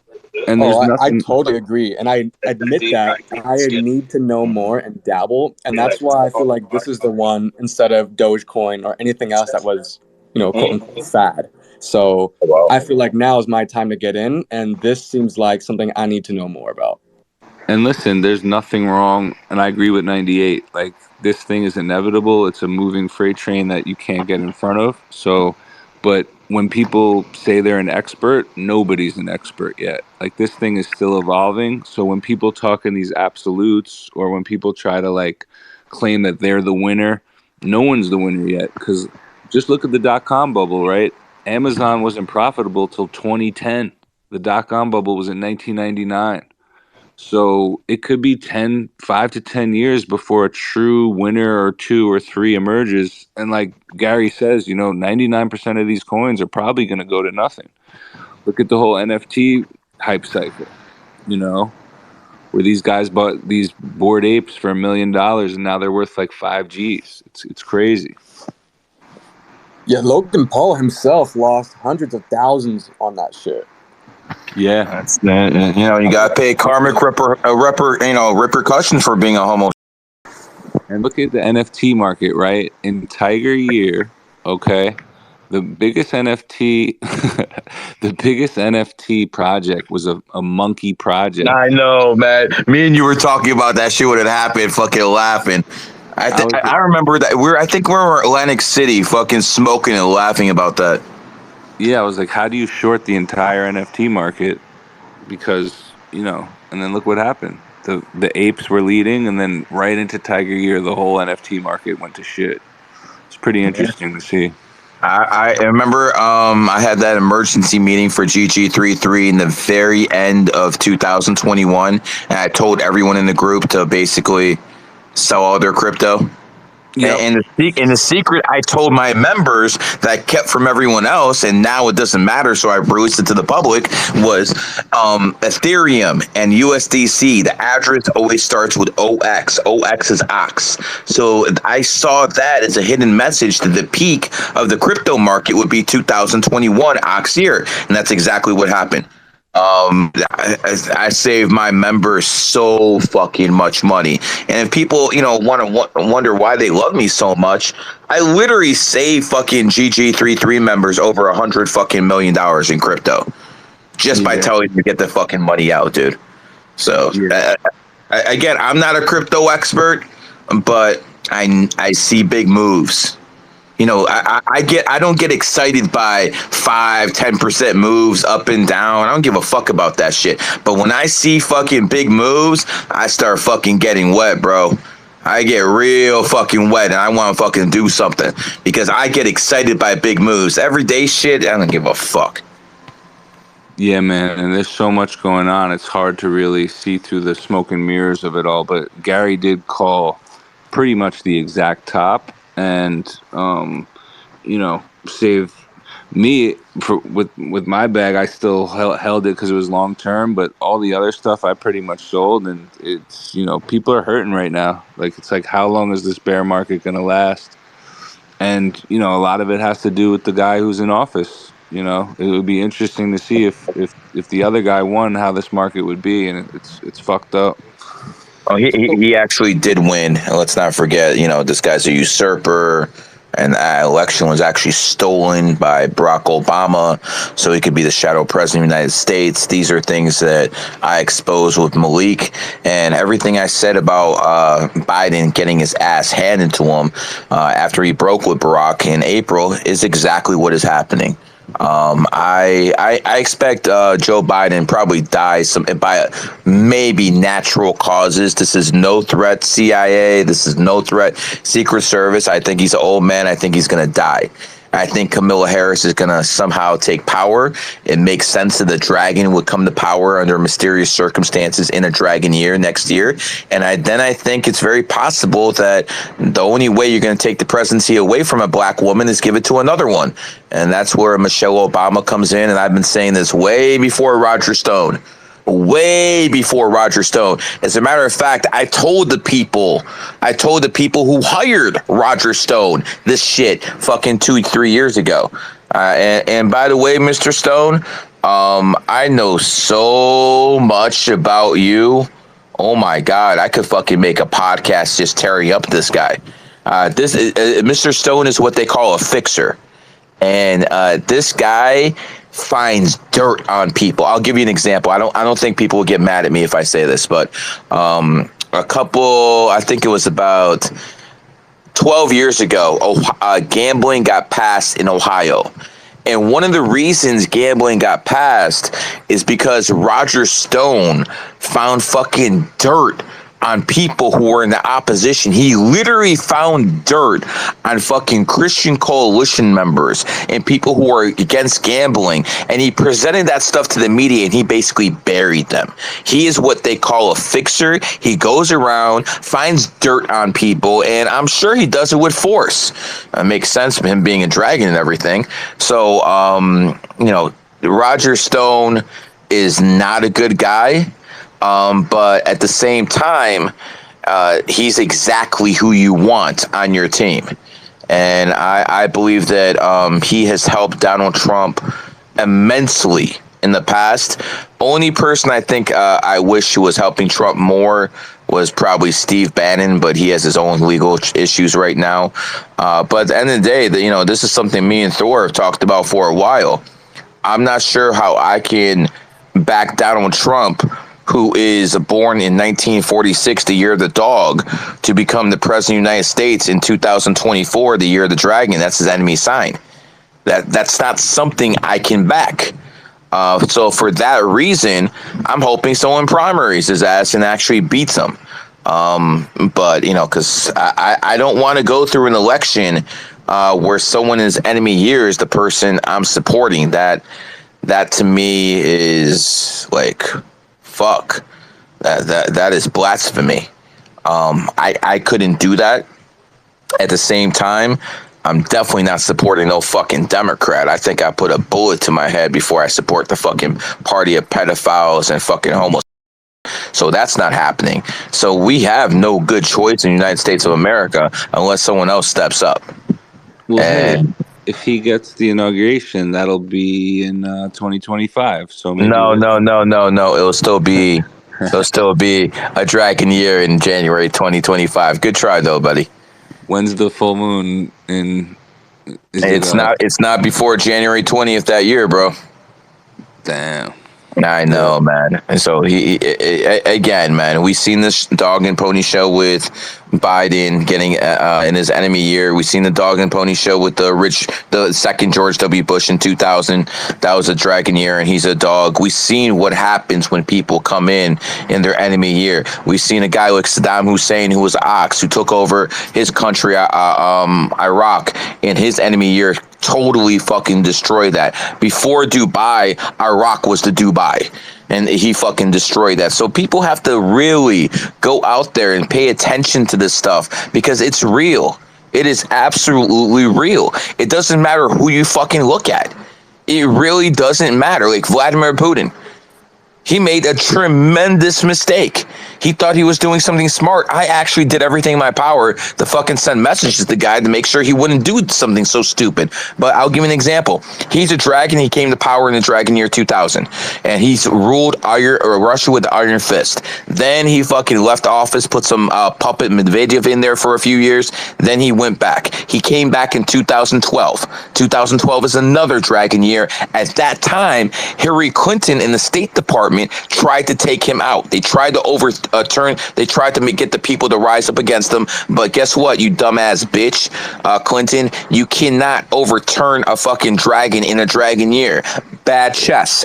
And there's I nothing. totally agree. And I admit that I need to know more and dabble. And that's why I feel like this is the one instead of Dogecoin or anything else that was, quote unquote fad. So I feel like now is my time to get in. And this seems like something I need to know more about. And listen, there's nothing wrong, and I agree with 98. Like, this thing is inevitable. It's a moving freight train that you can't get in front of. So, but when people say they're an expert, nobody's an expert yet. Like, this thing is still evolving. So when people talk in these absolutes, or when people try to like claim that they're the winner, no one's the winner yet, because just look at the dot-com bubble, right? Amazon wasn't profitable till 2010. The dot-com bubble was in 1999. So it could be 5 to 10 years before a true winner or 2 or 3 emerges. And like Gary says, 99% of these coins are probably going to go to nothing. Look at the whole NFT hype cycle, where these guys bought these Bored Apes for $1 million and now they're worth like 5 G's. It's crazy. Yeah, Logan Paul himself lost hundreds of thousands on that shit. Yeah, that's you got to pay karmic repercussions for being a homo. And look at the NFT market, right? In Tiger Year, okay, the biggest NFT, the biggest NFT project was a monkey project. I know, man. Me and you were talking about that shit when it happened, fucking laughing. I remember that. I think we were in Atlantic City, fucking smoking and laughing about that. Yeah, I was like, how do you short the entire NFT market? Because and then look what happened. The apes were leading, and then right into Tiger Year, the whole NFT market went to shit. It's pretty interesting to see. I remember I had that emergency meeting for GG33 in the very end of 2021, and I told everyone in the group to basically sell all their crypto. Yep. And in the secret, I told my members that I kept from everyone else, and now it doesn't matter, so I released it to the public, was Ethereum and USDC. The address always starts with OX. OX is Ox. So I saw that as a hidden message that the peak of the crypto market would be 2021 Ox year, and that's exactly what happened. I saved my members so fucking much money, and if people wonder why they love me so much, I literally saved fucking GG33 members over $100 fucking million in crypto just by telling them to get the fucking money out, dude. So again, I'm not a crypto expert, but I see big moves. I don't get excited by 5-10% moves up and down. I don't give a fuck about that shit. But when I see fucking big moves, I start fucking getting wet, bro. I get real fucking wet, and I want to fucking do something because I get excited by big moves. Everyday shit, I don't give a fuck. Yeah, man, and there's so much going on. It's hard to really see through the smoke and mirrors of it all. But Gary did call pretty much the exact top, and save me with my bag. I still held it because it was long term, but all the other stuff I pretty much sold. And it's people are hurting right now. Like it's like, how long is this bear market gonna last? And a lot of it has to do with the guy who's in office. It would be interesting to see if the other guy won, how this market would be, and it's fucked up. Oh, he actually did win. Let's not forget, this guy's a usurper, and that election was actually stolen by Barack Obama, so he could be the shadow president of the United States. These are things that I exposed with Malik, and everything I said about Biden getting his ass handed to him after he broke with Barack in April is exactly what is happening. I expect Joe Biden probably dies by maybe natural causes. This is no threat CIA. This is no threat Secret Service. I think he's an old man. I think he's going to die. I think Kamala Harris is going to somehow take power. It makes sense that the dragon would come to power under mysterious circumstances in a dragon year next year. And I think it's very possible that the only way you're going to take the presidency away from a black woman is give it to another one. And that's where Michelle Obama comes in. And I've been saying this way before Roger Stone. Way before Roger Stone. As a matter of fact, I told the people who hired Roger Stone this shit fucking 2-3 years ago. And by the way, Mr. Stone, I know so much about you. Oh my God, I could fucking make a podcast just tearing up this guy. Mr. Stone is what they call a fixer. And this guy finds dirt on people. I'll give you an example. I don't think people will get mad at me if I say this, but I think it was about 12 years ago, gambling got passed in Ohio. And one of the reasons gambling got passed is because Roger Stone found fucking dirt on people who were in the opposition. He literally found dirt on fucking Christian coalition members and people who were against gambling, and he presented that stuff to the media, and he basically buried them. He is what they call a fixer. He goes around, finds dirt on people, and I'm sure he does it with force. Makes sense of him being a dragon and everything. So, Roger Stone is not a good guy. But at the same time, he's exactly who you want on your team. And I believe that he has helped Donald Trump immensely in the past. Only person I think I wish was helping Trump more was probably Steve Bannon, but he has his own legal issues right now. But at the end of the day, this is something me and Thor have talked about for a while. I'm not sure how I can back Donald Trump, who is born in 1946, the year of the dog, to become the president of the United States in 2024, the year of the dragon. That's his enemy sign. That's not something I can back. So for that reason, I'm hoping someone primaries his ass and actually beats him. But, because I don't want to go through an election where someone in his enemy year is the person I'm supporting. That to me is like, fuck. That is blasphemy. I couldn't do that. At the same time, I'm definitely not supporting no fucking Democrat. I think I put a bullet to my head before I support the fucking party of pedophiles and fucking homos. So that's not happening. So we have no good choice in the United States of America unless someone else steps up. Well, hey, if he gets the inauguration, that'll be in 2025. So maybe No. It'll still be a dragon year in January 2025. Good try though, buddy. When's the full moon in? It's not before January 20th that year, bro. Damn. I know, man. And so he again, man. We've seen this dog and pony show with Biden getting in his enemy year. We've seen the dog and pony show with the second George W. Bush in 2000. That was a dragon year, and he's a dog. We've seen what happens when people come in their enemy year. We've seen a guy like Saddam Hussein, who was an ox, who took over his country, Iraq, in his enemy year. Totally fucking destroy that. Before Dubai, Iraq was the Dubai, and he fucking destroyed that. So people have to really go out there and pay attention to this stuff because it's real. It is absolutely real. It doesn't matter who you fucking look at. It really doesn't matter. Like Vladimir Putin. He made a tremendous mistake. He thought he was doing something smart. I actually did everything in my power to fucking send messages to the guy to make sure he wouldn't do something so stupid. But I'll give you an example. He's a dragon. He came to power in the dragon year 2000. And he's ruled Russia with the iron fist. Then he fucking left office, put some puppet Medvedev in there for a few years. Then he went back. He came back in 2012. 2012 is another dragon year. At that time, Hillary Clinton in the State Department tried to take him out. They tried to get the people to rise up against him. But guess what, you dumbass bitch, Clinton, you cannot overturn a fucking dragon in a dragon year. Bad chess.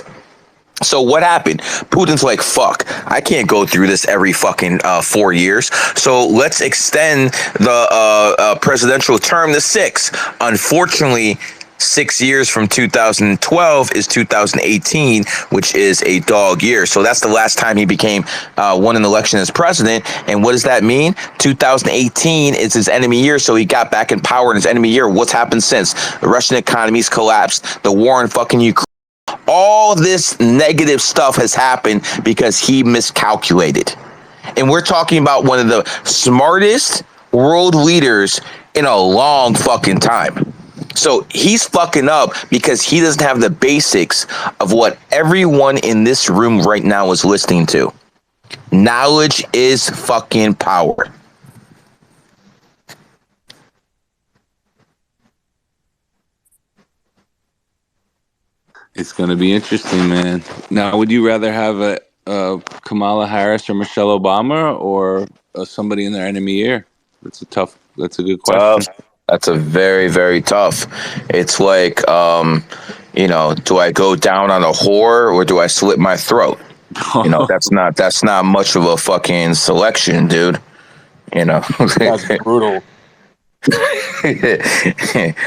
So what happened? Putin's like, fuck, I can't go through this every fucking 4 years. So let's extend the presidential term to 6. Unfortunately, 6 years from 2012 is 2018, which is a dog year. So that's the last time he won an election as president. And what does that mean? 2018 is his enemy year. So he got back in power in his enemy year. What's happened since? The Russian economy's collapsed. The war in fucking Ukraine. All this negative stuff has happened because he miscalculated. And we're talking about one of the smartest world leaders in a long fucking time. So he's fucking up because he doesn't have the basics of what everyone in this room right now is listening to. Knowledge is fucking power. It's going to be interesting, man. Now, would you rather have a Kamala Harris or Michelle Obama or somebody in their enemy year? That's a good question. That's a very, very tough. It's like, do I go down on a whore or do I slit my throat? You know, that's not much of a fucking selection, dude. You know, That's brutal.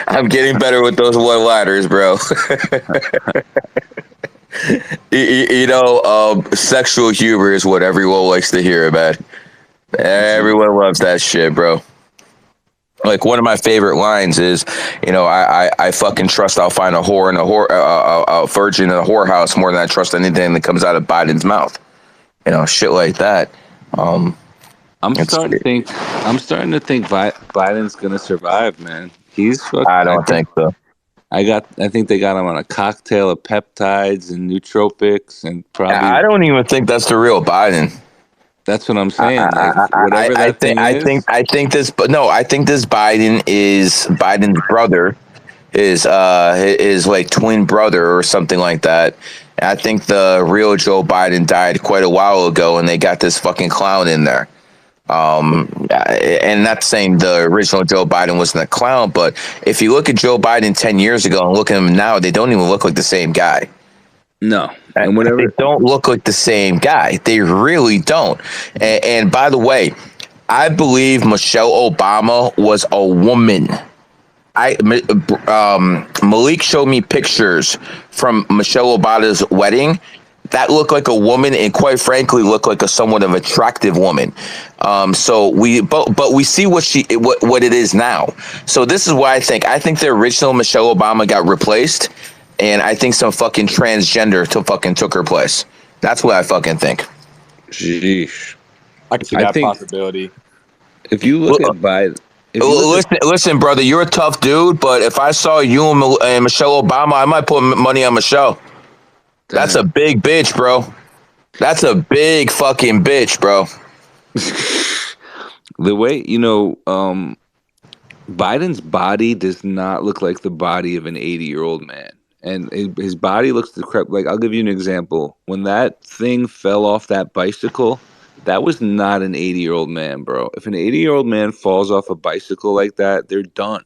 I'm getting better with those one-liners, bro. you know, sexual humor is what everyone likes to hear about. Everyone loves that shit, bro. Like one of my favorite lines is, you know, I fucking trust I'll find a whore in a virgin in a whorehouse more than I trust anything that comes out of Biden's mouth. You know, shit like that. I'm starting to think Biden's gonna survive, man. I don't think so. I think they got him on a cocktail of peptides and nootropics and probably. I don't even think that's the real Biden. That's what I'm saying. Like whatever that thing is. I think this Biden is Biden's brother, is like twin brother or something like that. And I think the real Joe Biden died quite a while ago, and they got this fucking clown in there. And not saying the original Joe Biden wasn't a clown, but if you look at Joe Biden 10 years ago and look at him now, they don't even look like the same guy. No, and whatever. They don't look like the same guy. They really don't. And by the way, I believe Michelle Obama was a woman. Malik showed me pictures from Michelle Obama's wedding that looked like a woman, and quite frankly, looked like a somewhat of attractive woman. So we see what it is now. So this is why I think the original Michelle Obama got replaced, and I think some fucking transgender took her place. That's what I fucking think. Sheesh. I can see that possibility. If you look at Biden. Listen, brother, you're a tough dude, but if I saw you and Michelle Obama, I might put money on Michelle. That's a big bitch, bro. That's a big fucking bitch, bro. The way, you know, Biden's body does not look like the body of an 80-year-old man. And his body looks decrepit. Like, I'll give you an example. When that thing fell off that bicycle, that was not an 80-year-old man, bro. If an 80-year-old man falls off a bicycle like that, they're done.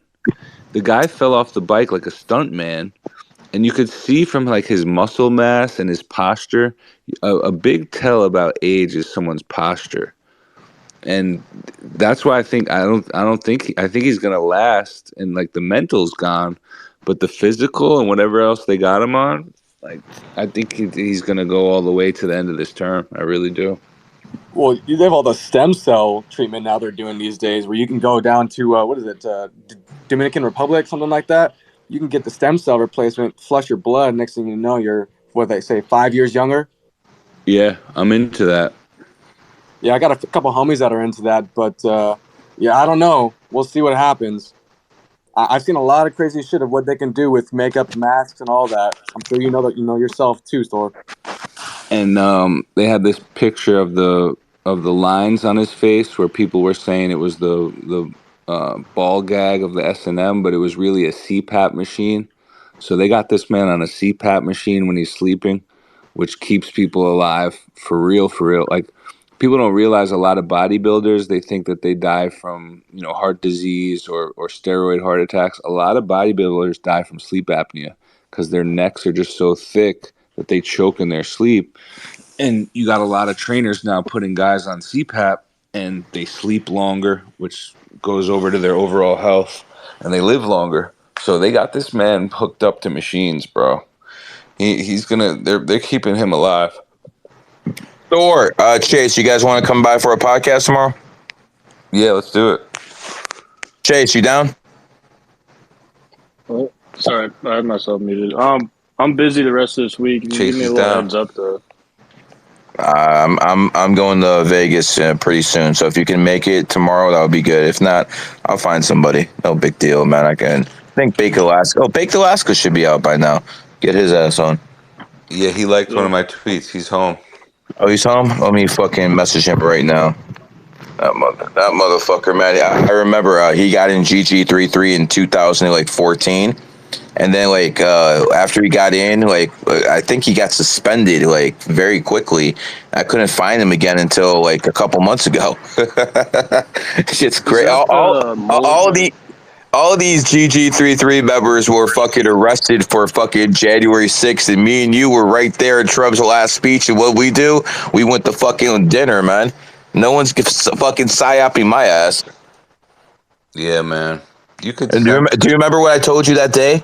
The guy fell off the bike like a stunt man. And you could see from like his muscle mass and his posture, a big tell about age is someone's posture, and that's why I think he's gonna last, and like the mental's gone, but the physical and whatever else they got him on, like I think he's gonna go all the way to the end of this term. I really do. Well, you have all the stem cell treatment now they're doing these days, where you can go down to Dominican Republic, something like that. You can get the stem cell replacement, flush your blood. Next thing you know, you're, what they say, 5 years younger. Yeah, I'm into that. Yeah, I got a couple homies that are into that, but yeah, I don't know. We'll see what happens. I've seen a lot of crazy shit of what they can do with makeup, masks, and all that. I'm sure you know that, you know yourself too, Thor. And they had this picture of the lines on his face where people were saying it was the ball gag of the S&M, but it was really a CPAP machine. So they got this man on a CPAP machine when he's sleeping, which keeps people alive for real, for real. Like, people don't realize a lot of bodybuilders, they think that they die from, you know, heart disease or steroid heart attacks. A lot of bodybuilders die from sleep apnea because their necks are just so thick that they choke in their sleep. And you got a lot of trainers now putting guys on CPAP, and they sleep longer, which goes over to their overall health, and they live longer. So they got this man hooked up to machines, bro. They're keeping him alive. Thor, Chase, you guys want to come by for a podcast tomorrow? Yeah, let's do it. Chase, you down? Oh, sorry, I had myself muted. I'm busy the rest of this week. Can you give me a little heads up though? I'm going to Vegas pretty soon, so if you can make it tomorrow, that would be good. If not, I'll find somebody. No big deal, man. I think Baked Alaska. Oh, Baked Alaska should be out by now. Get his ass on. Yeah, he liked one of my tweets. He's home. Oh, he's home? Let me fucking message him right now. That motherfucker, man. I remember he got in GG33 in 2014. And then, like, after he got in, like, I think he got suspended, like, very quickly. I couldn't find him again until, like, a couple months ago. Shit's great. All all these GG33 members were fucking arrested for fucking January 6th, and me and you were right there in Trump's last speech. And what we do? We went to fucking dinner, man. No one's fucking psyoping my ass. Yeah, man. You could. And do you remember what I told you that day?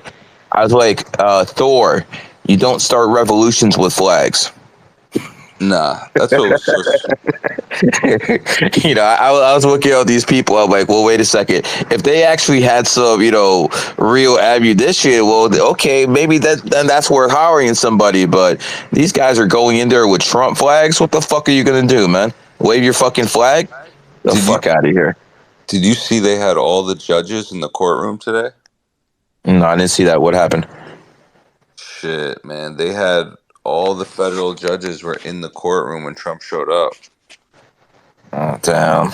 I was like, Thor, you don't start revolutions with flags. Nah, that's what was so. You know, I was looking at these people. I'm like, well, wait a second. If they actually had some, real ammunition, well, okay, maybe then that's worth hiring somebody. But these guys are going in there with Trump flags. What the fuck are you gonna do, man? Wave your fucking flag? The fuck out of here. Did you see they had all the judges in the courtroom today? No, I didn't see that. What happened? Shit, man. They had all the federal judges were in the courtroom when Trump showed up. Oh, damn.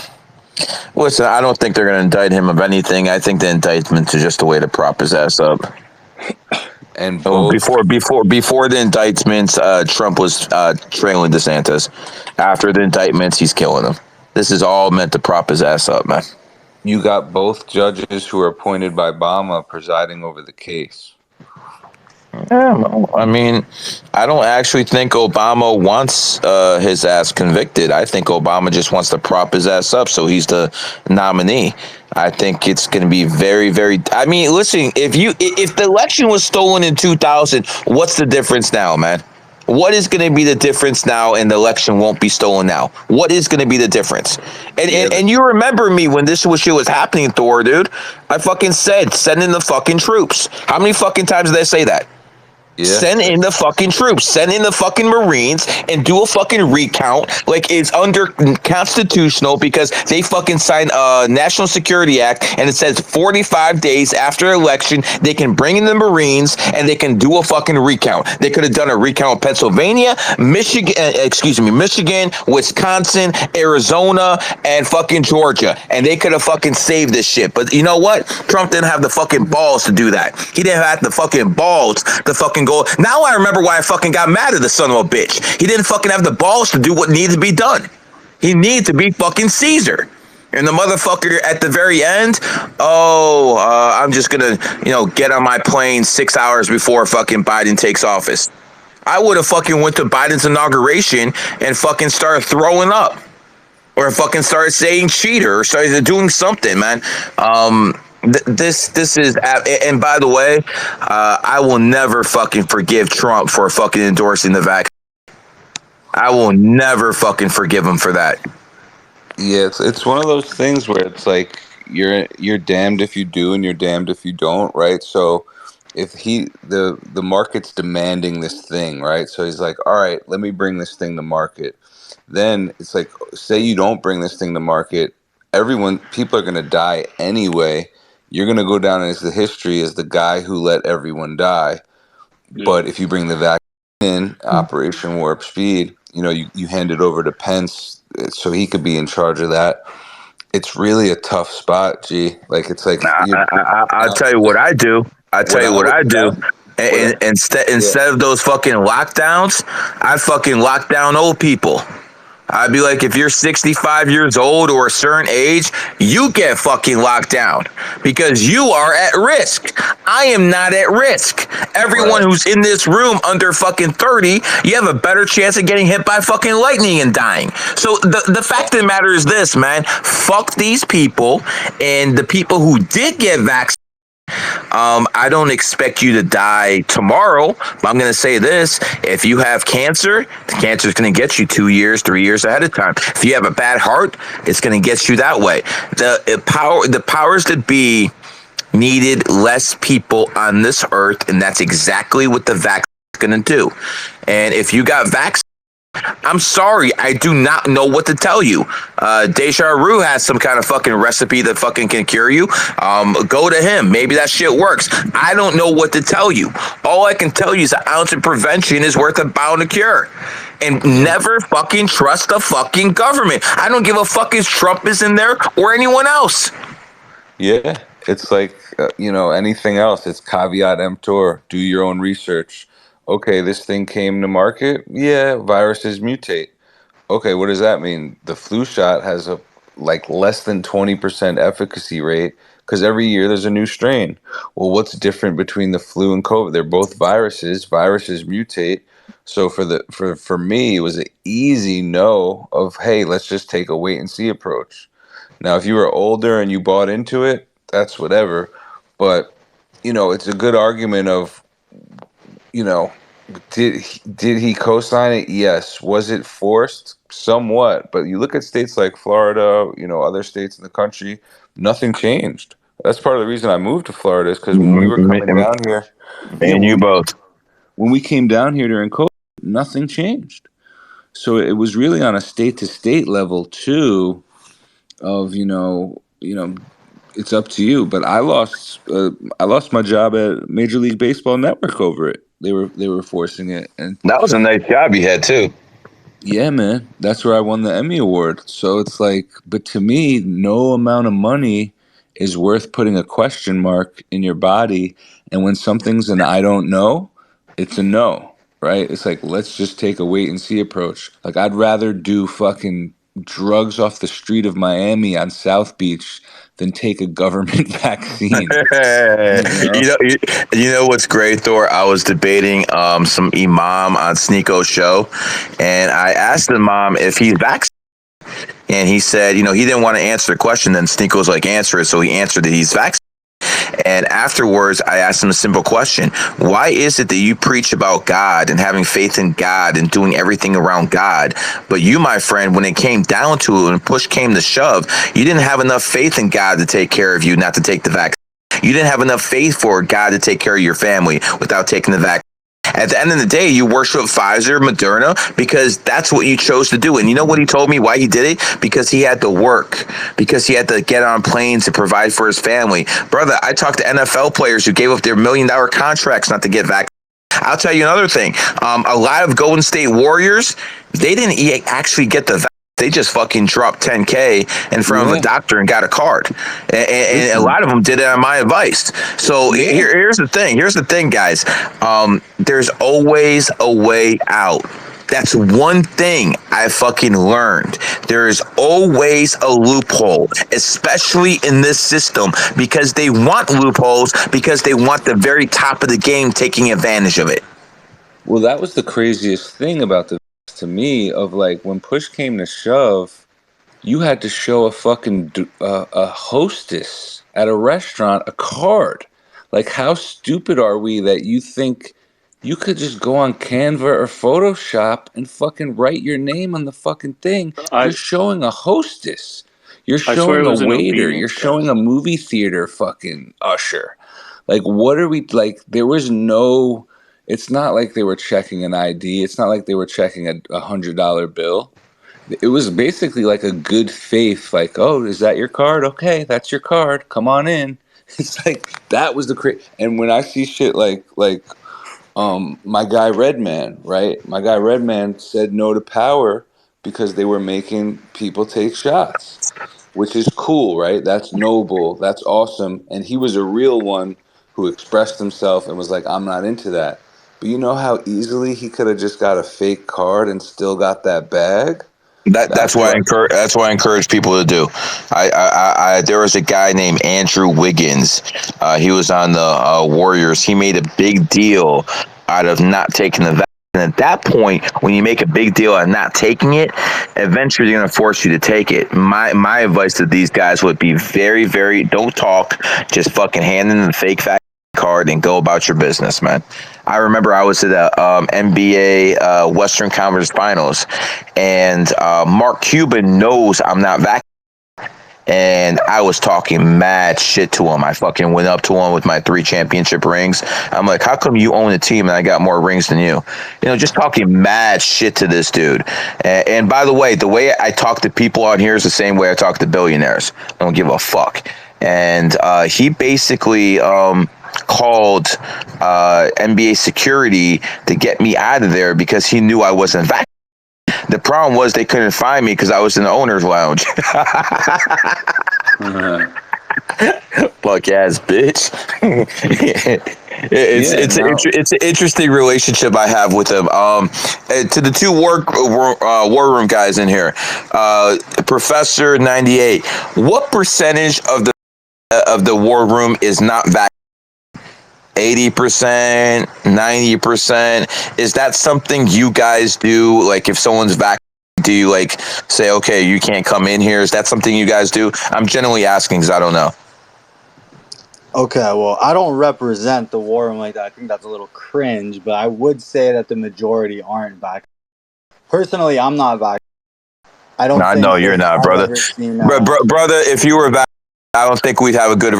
Listen, I don't think they're going to indict him of anything. I think the indictment is just a way to prop his ass up. And before the indictments, Trump was trailing DeSantis. After the indictments, he's killing him. This is all meant to prop his ass up, man. You got both judges who were appointed by Obama presiding over the case. Yeah, I mean, I don't actually think Obama wants his ass convicted. I think Obama just wants to prop his ass up so he's the nominee. I think it's going to be very, very. I mean, listen, if the election was stolen in 2000, what's the difference now, man? What is going to be the difference now, and the election won't be stolen now? What is going to be the difference? And you remember me when this shit was happening, Thor, dude. I fucking said, send in the fucking troops. How many fucking times did I say that? Yeah. Send in the fucking troops, send in the fucking Marines, and do a fucking recount like it's under constitutional, because they fucking signed a National Security Act, and it says 45 days after election they can bring in the Marines and they can do a fucking recount. They could have done a recount in Pennsylvania, Michigan, Wisconsin, Arizona, and fucking Georgia, and they could have fucking saved this shit. But you know what? Trump didn't have the fucking balls to do that. He didn't have the fucking balls to fucking go. Now I remember why I fucking got mad at the son of a bitch. He didn't fucking have the balls to do what needed to be done. He needed to be fucking Caesar. And the motherfucker at the very end, I'm just gonna, get on my plane 6 hours before fucking Biden takes office. I would have fucking went to Biden's inauguration and fucking started throwing up. Or fucking started saying cheater, or started doing something, man. This is, and by the way, I will never fucking forgive Trump for fucking endorsing the vaccine. I will never fucking forgive him for that. Yeah, it's one of those things where it's like you're damned if you do and you're damned if you don't, right? So if the market's demanding this thing, right? So he's like, all right, let me bring this thing to market. Then it's like, say you don't bring this thing to market, people are going to die anyway. You're going to go down as the history as the guy who let everyone die. Yeah. But if you bring the vaccine in, Operation Warp Speed, you hand it over to Pence so he could be in charge of that. It's really a tough spot, G. Like, it's like... I'll tell you what I do. Instead of those fucking lockdowns, I fucking lock down old people. I'd be like, if you're 65 years old or a certain age, you get fucking locked down because you are at risk. I am not at risk. Everyone who's in this room under fucking 30, you have a better chance of getting hit by fucking lightning and dying. So the fact of the matter is this, man. Fuck these people, and the people who did get vaccinated. I don't expect you to die tomorrow, but I'm going to say this. If you have cancer, the cancer is going to get you 2 years, 3 years ahead of time. If you have a bad heart, it's going to get you that way. The powers that be needed less people on this earth, and that's exactly what the vaccine is going to do. And if you got vaccinated, I'm sorry, I do not know what to tell you. Deja Rue has some kind of fucking recipe that fucking can cure you. Go to him. Maybe that shit works. I don't know what to tell you. All I can tell you is an ounce of prevention is worth a pound of cure. And never fucking trust the fucking government. I don't give a fuck if Trump is in there or anyone else. Yeah, it's like, anything else. It's caveat emptor. Do your own research. Okay, this thing came to market. Yeah, viruses mutate. Okay, what does that mean? The flu shot has a less than 20% efficacy rate because every year there's a new strain. Well, what's different between the flu and COVID? They're both viruses. Viruses mutate. So for me, it was an easy no of, hey, let's just take a wait and see approach. Now, if you were older and you bought into it, that's whatever. But, it's a good argument of, did he co-sign it? Yes. Was it forced? Somewhat. But you look at states like Florida, other states in the country, nothing changed. That's part of the reason I moved to Florida, is because when we were coming down here, And you both. when we came down here during COVID, nothing changed. So it was really on a state to state level too, of it's up to you. But I lost my job at Major League Baseball Network over it. They were forcing it, and That was a nice job you had too. yeah, man, that's where I won the Emmy Award. So it's like, but to me, no amount of money is worth putting a question mark in your body. And when something's an I don't know, it's a no, right? It's like, let's just take a wait and see approach. Like, I'd rather do fucking drugs off the street of Miami on South Beach than take a government vaccine. You know what's great, Thor? I was debating some imam on Sneeko's show, and I asked the imam if he's vaccinated. And he said, he didn't want to answer the question. Then Sneeko was like, answer it. So he answered that he's vaccinated. And afterwards, I asked him a simple question. Why is it that you preach about God and having faith in God and doing everything around God, but you, my friend, when it came down to it and push came to shove, you didn't have enough faith in God to take care of you, not to take the vaccine. You didn't have enough faith for God to take care of your family without taking the vaccine. At the end of the day, you worship Pfizer, Moderna, because that's what you chose to do. And you know what he told me why he did it? Because he had to work, because he had to get on planes to provide for his family. Brother, I talked to NFL players who gave up their $1 million contracts not to get vaccinated. I'll tell you another thing. A lot of Golden State Warriors, they didn't actually get the vaccine. They just fucking dropped $10K in front of a doctor and got a card. And a lot of them did it on my advice. So here's the thing. Here's the thing, guys. There's always a way out. That's one thing I fucking learned. There is always a loophole, especially in this system, because they want loopholes, because they want the very top of the game taking advantage of it. Well, that was the craziest thing about to me, of like, when push came to shove, you had to show a fucking a hostess at a restaurant a card. Like, how stupid are we that you think you could just go on Canva or Photoshop and fucking write your name on the fucking thing? You're showing a hostess. You're showing a waiter. You're showing a movie theater fucking usher. Like, what are we, like, there was no, it's not like they were checking an ID. It's not like they were checking a $100 bill. It was basically like a good faith, like, oh, is that your card? Okay, that's your card. Come on in. It's like, that was the and when I see shit like my guy Redman, right? My guy Redman said no to power because they were making people take shots, which is cool, right? That's noble. That's awesome. And he was a real one who expressed himself and was like, I'm not into that. But you know how easily he could have just got a fake card and still got that bag? That's why I encourage people to do. There was a guy named Andrew Wiggins. He was on the Warriors. He made a big deal out of not taking the vaccine. And at that point, when you make a big deal out of not taking it, eventually they're going to force you to take it. My advice to these guys would be very, very, don't talk. Just fucking hand in the fake vaccine card and go about your business, man. I remember I was at the NBA Western Conference Finals, and Mark Cuban knows I'm not vaccinated. And I was talking mad shit to him. I fucking went up to him with my 3 championship rings. I'm like, how come you own a team and I got more rings than you? Just talking mad shit to this dude. And by the way I talk to people on here is the same way I talk to billionaires. I don't give a fuck. And he basically called NBA security to get me out of there because he knew I wasn't vaccinated. The problem was they couldn't find me because I was in the owner's lounge. Fuck ass bitch. It's an interesting relationship I have with them. To the 2 war room guys in here, Professor 98, what percentage of the of the war room is not vaccinated? 80%, 90%. Is that something you guys do? Like if someone's vaccinated, do you like say, okay, you can't come in here? Is that something you guys do? I'm generally asking because I don't know. Okay, well, I don't represent the war room like that. I think that's a little cringe, but I would say that the majority aren't vaccinated. Personally, I'm not vaccinated. I don't I think know you're that not, I've brother. ever seen Brother, if you were vaccinated, I don't think we'd have a good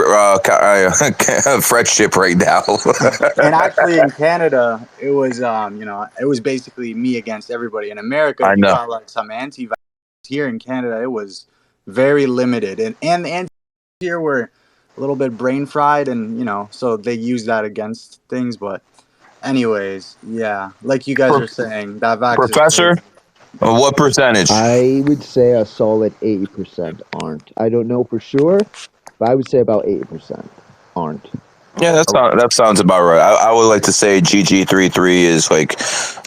friendship right now. and actually in Canada, it was it was basically me against everybody. In America, I you know. got like some anti-vax. Here in Canada, it was very limited, and the anti here were a little bit brain fried, and so they use that against things. But anyways, yeah, like you guys are saying, that vax is Professor, crazy. what percentage? I would say a solid 80% aren't. I don't know for sure, but I would say about 80% aren't. Yeah, that sounds about right. I would like to say GG33 is like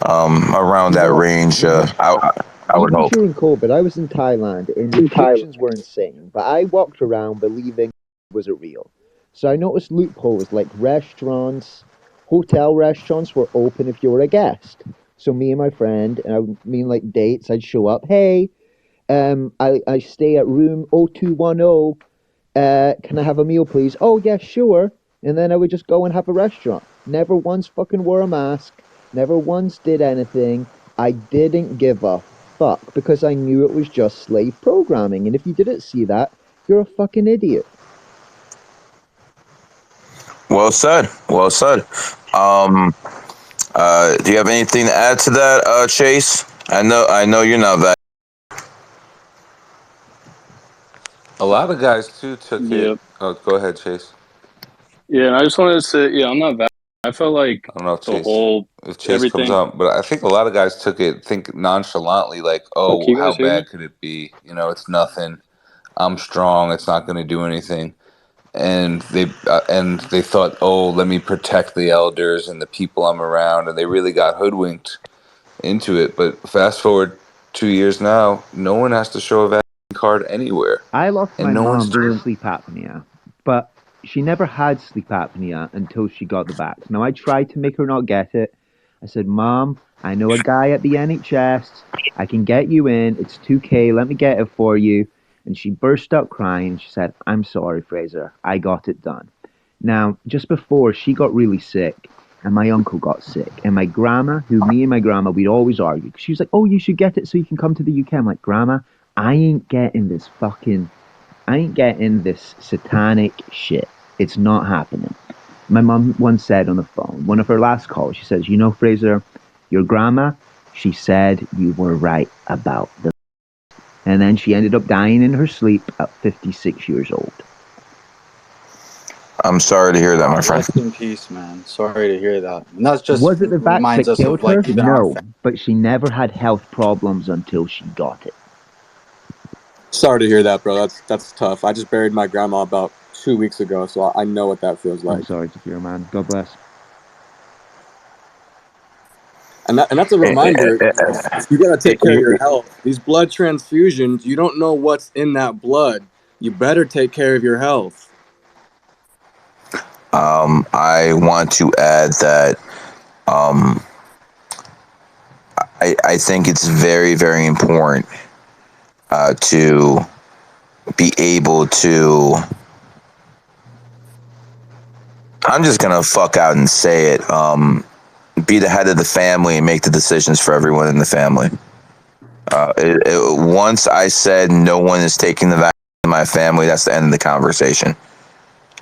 around You that know, range. I would even hope. during COVID, I was in Thailand and the restrictions were insane, but I walked around believing it wasn't real. So I noticed loopholes like restaurants, hotel restaurants were open if you were a guest. So me and my friend, and I mean like dates, I'd show up, hey, I stay at room 0210. Can I have a meal, please? Oh, yeah, sure. And then I would just go and have a restaurant. Never once fucking wore a mask. Never once did anything. I didn't give a fuck because I knew it was just slave programming. And if you didn't see that, you're a fucking idiot. Well said. Well said. Do you have anything to add to that, Chase? I know you're not that. A lot of guys too took it. Yep. Oh, go ahead, Chase. Yeah, and I just wanted to say, yeah, I'm not. I felt like I don't know if the Chase whole comes everything. up, but I think a lot of guys took it think nonchalantly, like, Oh, "Oh, can you how guys hear me? bad could it be? It's nothing. I'm strong. It's not going to do anything." And they thought, "Oh, let me protect the elders and the people I'm around," and they really got hoodwinked into it. But fast forward 2 years now, no one has to show a vaccine card anywhere, I lost and my no one's mom to doing. sleep apnea, but she never had sleep apnea until she got the vax. Now, I tried to make her not get it. I said, Mom, I know a guy at the NHS. I can get you in. It's 2K. Let me get it for you. And she burst out crying. She said, I'm sorry, Fraser. I got it done. Now, just before she got really sick, and my uncle got sick, and my grandma, who me and my grandma, we'd always argue. She was like, "Oh, you should get it so you can come to the UK." I'm like, "Grandma, I ain't getting this I ain't getting this satanic shit. It's not happening." My mom once said on the phone, one of her last calls, she says, Fraser, your grandma, she said you were right about the. And then she ended up dying in her sleep at 56 years old. I'm sorry to hear that, my friend. Rest in peace, man. Sorry to hear that. And that's just Was it the vax reminds that us killed of like her? even our No, but she never had health problems until she got it. Sorry to hear that, bro. That's tough. I just buried my grandma about 2 weeks ago, so I know what that feels I'm like. sorry to hear, man. God bless. And that's a reminder. You gotta take care of your health. These blood transfusions, you don't know what's in that blood. You better take care of your health. I want to add that I think it's very, very important to be able to. I'm just gonna fuck out and say it. Be the head of the family and make the decisions for everyone in the family. Once I said no one is taking the vaccine in my family, that's the end of the conversation.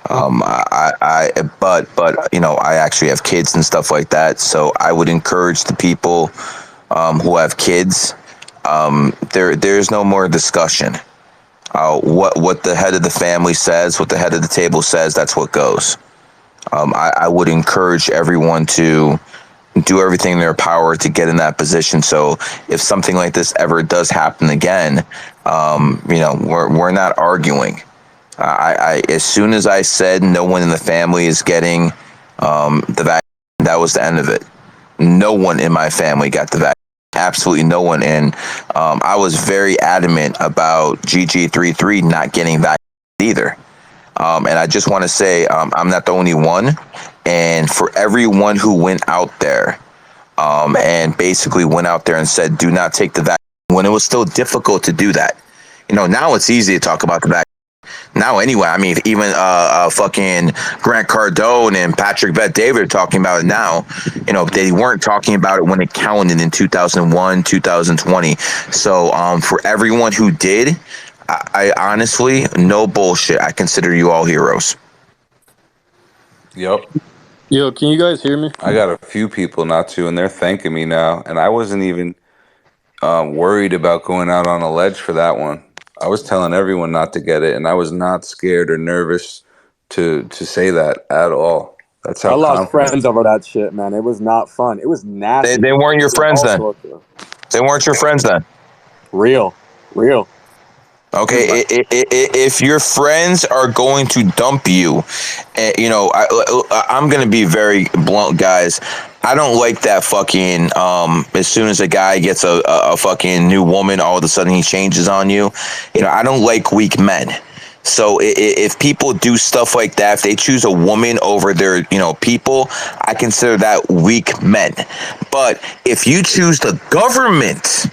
But I actually have kids and stuff like that, so I would encourage the people who have kids. There's no more discussion. What the head of the family says, what the head of the table says, that's what goes. I would encourage everyone to do everything in their power to get in that position. So if something like this ever does happen again, we're not arguing. I as soon as I said no one in the family is getting the vaccine, that was the end of it. No one in my family got the vaccine. Absolutely no one. And I was very adamant about GG33 not getting vaccinated either. And I just want to say I'm not the only one. And for everyone who went out there and basically went out there and said, do not take the vaccine, when it was still difficult to do that. Now it's easy to talk about the vaccine. Now, anyway, I mean, even fucking Grant Cardone and Patrick Bet-David are talking about it now. They weren't talking about it when it counted in 2001, 2020. So for everyone who did, I honestly, no bullshit, I consider you all heroes. Yep. Yo, can you guys hear me? I got a few people not to, and they're thanking me now. And I wasn't even worried about going out on a ledge for that one. I was telling everyone not to get it, and I was not scared or nervous to say that at all. That's how I lost confident. friends over that shit, man. It was not fun. It was nasty. They weren't your friends all then. sorts of- They weren't your friends then. Real. Okay, if your friends are going to dump you, I'm going to be very blunt, guys. I don't like that fucking, as soon as a guy gets a fucking new woman, all of a sudden he changes on you. I don't like weak men. So if people do stuff like that, if they choose a woman over their, people, I consider that weak men. But if you choose the government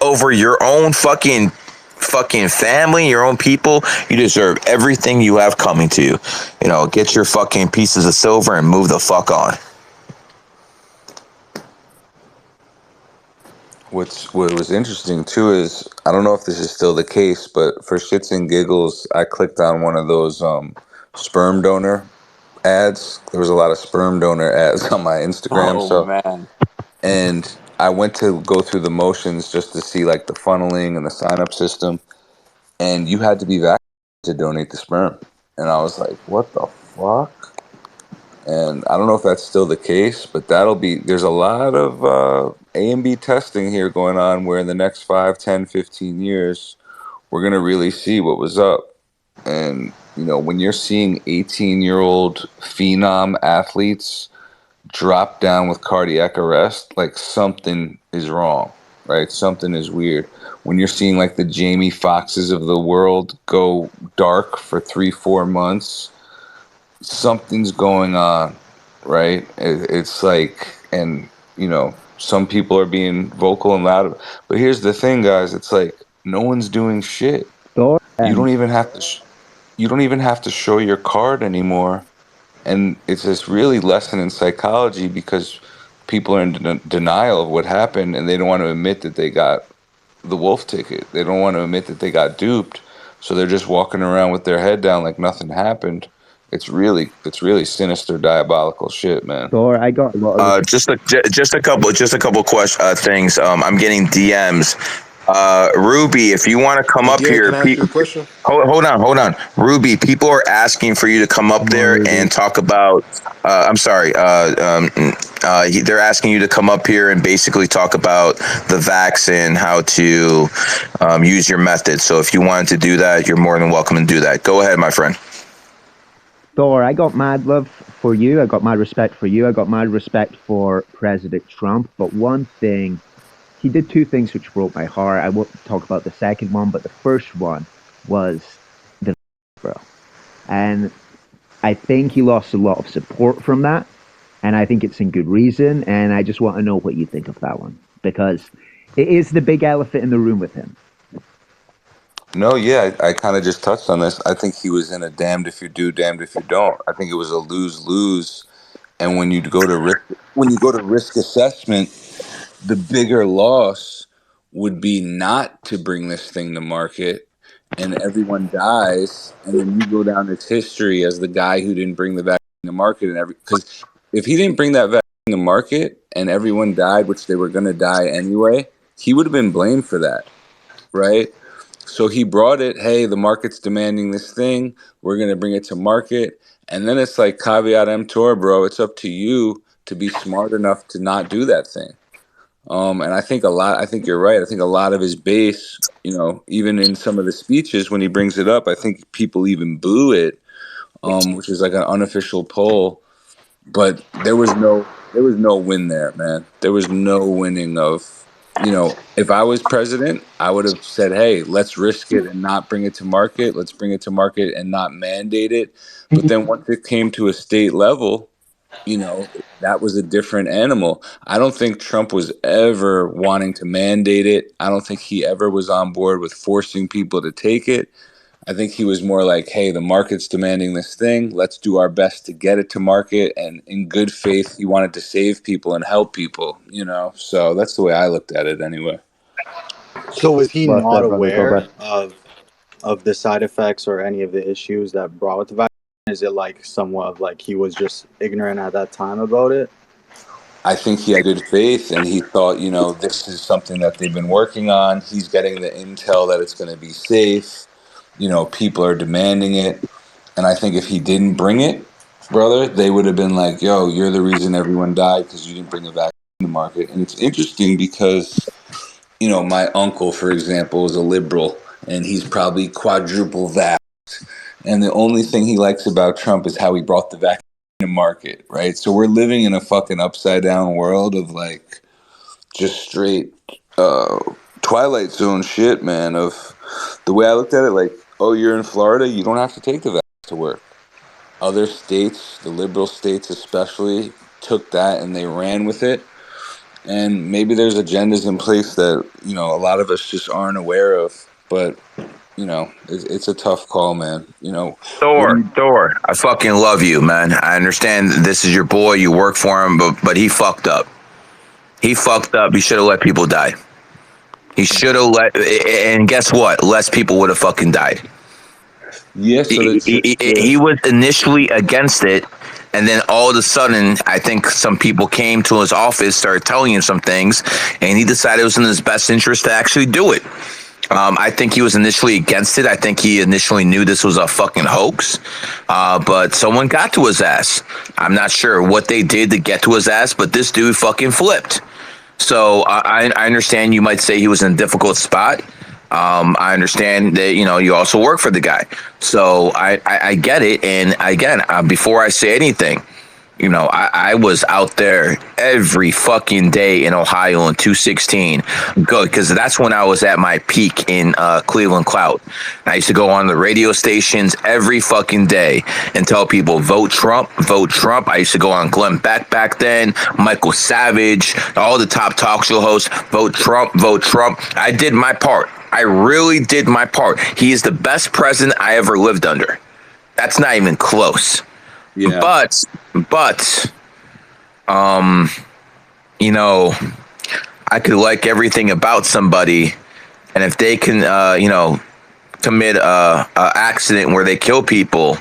over your own fucking family, your own people, you deserve everything you have coming to you. Get your fucking pieces of silver and move the fuck on. What was interesting too is, I don't know if this is still the case, but for shits and giggles, I clicked on one of those sperm donor ads. There was a lot of sperm donor ads on my Instagram. Oh, man. And I went to go through the motions just to see like the funneling and the sign up system, and you had to be vaccinated to donate the sperm. And I was like, what the fuck? And I don't know if that's still the case, but there's a lot of A and B testing here going on, where in the next 5, 10, 15 years, we're going to really see what was up. And, when you're seeing 18-year-old phenom athletes drop down with cardiac arrest, like something is wrong, right? Something is weird. When you're seeing like the Jamie Foxxes of the world go dark for 3-4 months, something's going on, right? It's like, and some people are being vocal and loud, but here's the thing, guys. It's like no one's doing shit. You don't even have to show your card anymore. And it's this really lesson in psychology, because people are in denial of what happened, and they don't want to admit that they got the wolf ticket. They don't want to admit that they got duped. So they're just walking around with their head down like nothing happened. It's really sinister, diabolical shit, man. Thor, I got a lot of Just a couple things. I'm getting DMs. Ruby, if you want to come up here, Can I ask you a question? hold on. Ruby, people are asking for you to come up there and talk about. I'm sorry. They're asking you to come up here and basically talk about the vax and how to use your method. So if you wanted to do that, you're more than welcome to do that. Go ahead, my friend. Thor, I got mad love for you. I got mad respect for you. I got mad respect for President Trump. But one thing, he did two things which broke my heart. I won't talk about the second one, but the first one was the bro. And I think he lost a lot of support from that. And I think it's in good reason. And I just want to know what you think of that one, because it is the big elephant in the room with him. No, yeah, I kind of just touched on this. I think he was in a damned if you do, damned if you don't. I think it was a lose-lose. And when you go to risk assessment, the bigger loss would be not to bring this thing to market, and everyone dies, and then you go down its history as the guy who didn't bring the vaccine to market, because if he didn't bring that vaccine to market and everyone died, which they were going to die anyway, he would have been blamed for that, right? So he brought it. Hey, the market's demanding this thing. We're going to bring it to market. And then it's like caveat emptor, bro. It's up to you to be smart enough to not do that thing. And I think you're right. I think a lot of his base, even in some of the speeches when he brings it up, I think people even boo it, which is like an unofficial poll. But there was no win there, man. There was no winning of if I was president, I would have said, hey, let's risk it and not bring it to market. Let's bring it to market and not mandate it. But then once it came to a state level, that was a different animal. I don't think Trump was ever wanting to mandate it. I don't think he ever was on board with forcing people to take it. I think he was more like, hey, the market's demanding this thing. Let's do our best to get it to market. And in good faith, he wanted to save people and help people, So that's the way I looked at it anyway. So was he Well not said, brother. God aware bless. of the side effects or any of the issues that brought with the vaccine? Is it like somewhat of like he was just ignorant at that time about it? I think he had good faith and he thought, this is something that they've been working on. He's getting the intel that it's going to be safe. People are demanding it. And I think if he didn't bring it, brother, they would have been like, yo, you're the reason everyone died because you didn't bring a vaccine to market. And it's interesting because, my uncle, for example, is a liberal and he's probably quadruple vaxxed. And the only thing he likes about Trump is how he brought the vaccine to market, right? So we're living in a fucking upside down world of like just straight Twilight Zone shit, man. Of the way I looked at it, like, oh, you're in Florida, you don't have to take the vaccine to work. Other states, the liberal states especially, took that and they ran with it. And maybe there's agendas in place that, a lot of us just aren't aware of. But, it's a tough call, man. Thor, I fucking love you, man. I understand this is your boy, you work for him, but he fucked up. He fucked up. He should have let people die. He should have and guess what? Less people would have fucking died. Yes, he was initially against it, and then all of a sudden, I think some people came to his office, started telling him some things, and he decided it was in his best interest to actually do it. I think he was initially against it. I think he initially knew this was a fucking hoax, but someone got to his ass. I'm not sure what they did to get to his ass, but this dude fucking flipped. So I understand you might say he was in a difficult spot. I understand that, you also work for the guy. So I get it. And again, before I say anything, I was out there every fucking day in Ohio in 216. Good, because that's when I was at my peak in Cleveland Clout. I used to go on the radio stations every fucking day and tell people, vote Trump, vote Trump. I used to go on Glenn Beck back then, Michael Savage, all the top talk show hosts, vote Trump, vote Trump. I did my part. I really did my part. He is the best president I ever lived under. That's not even close. Yeah. But I could like everything about somebody, and if they can commit a accident where they kill people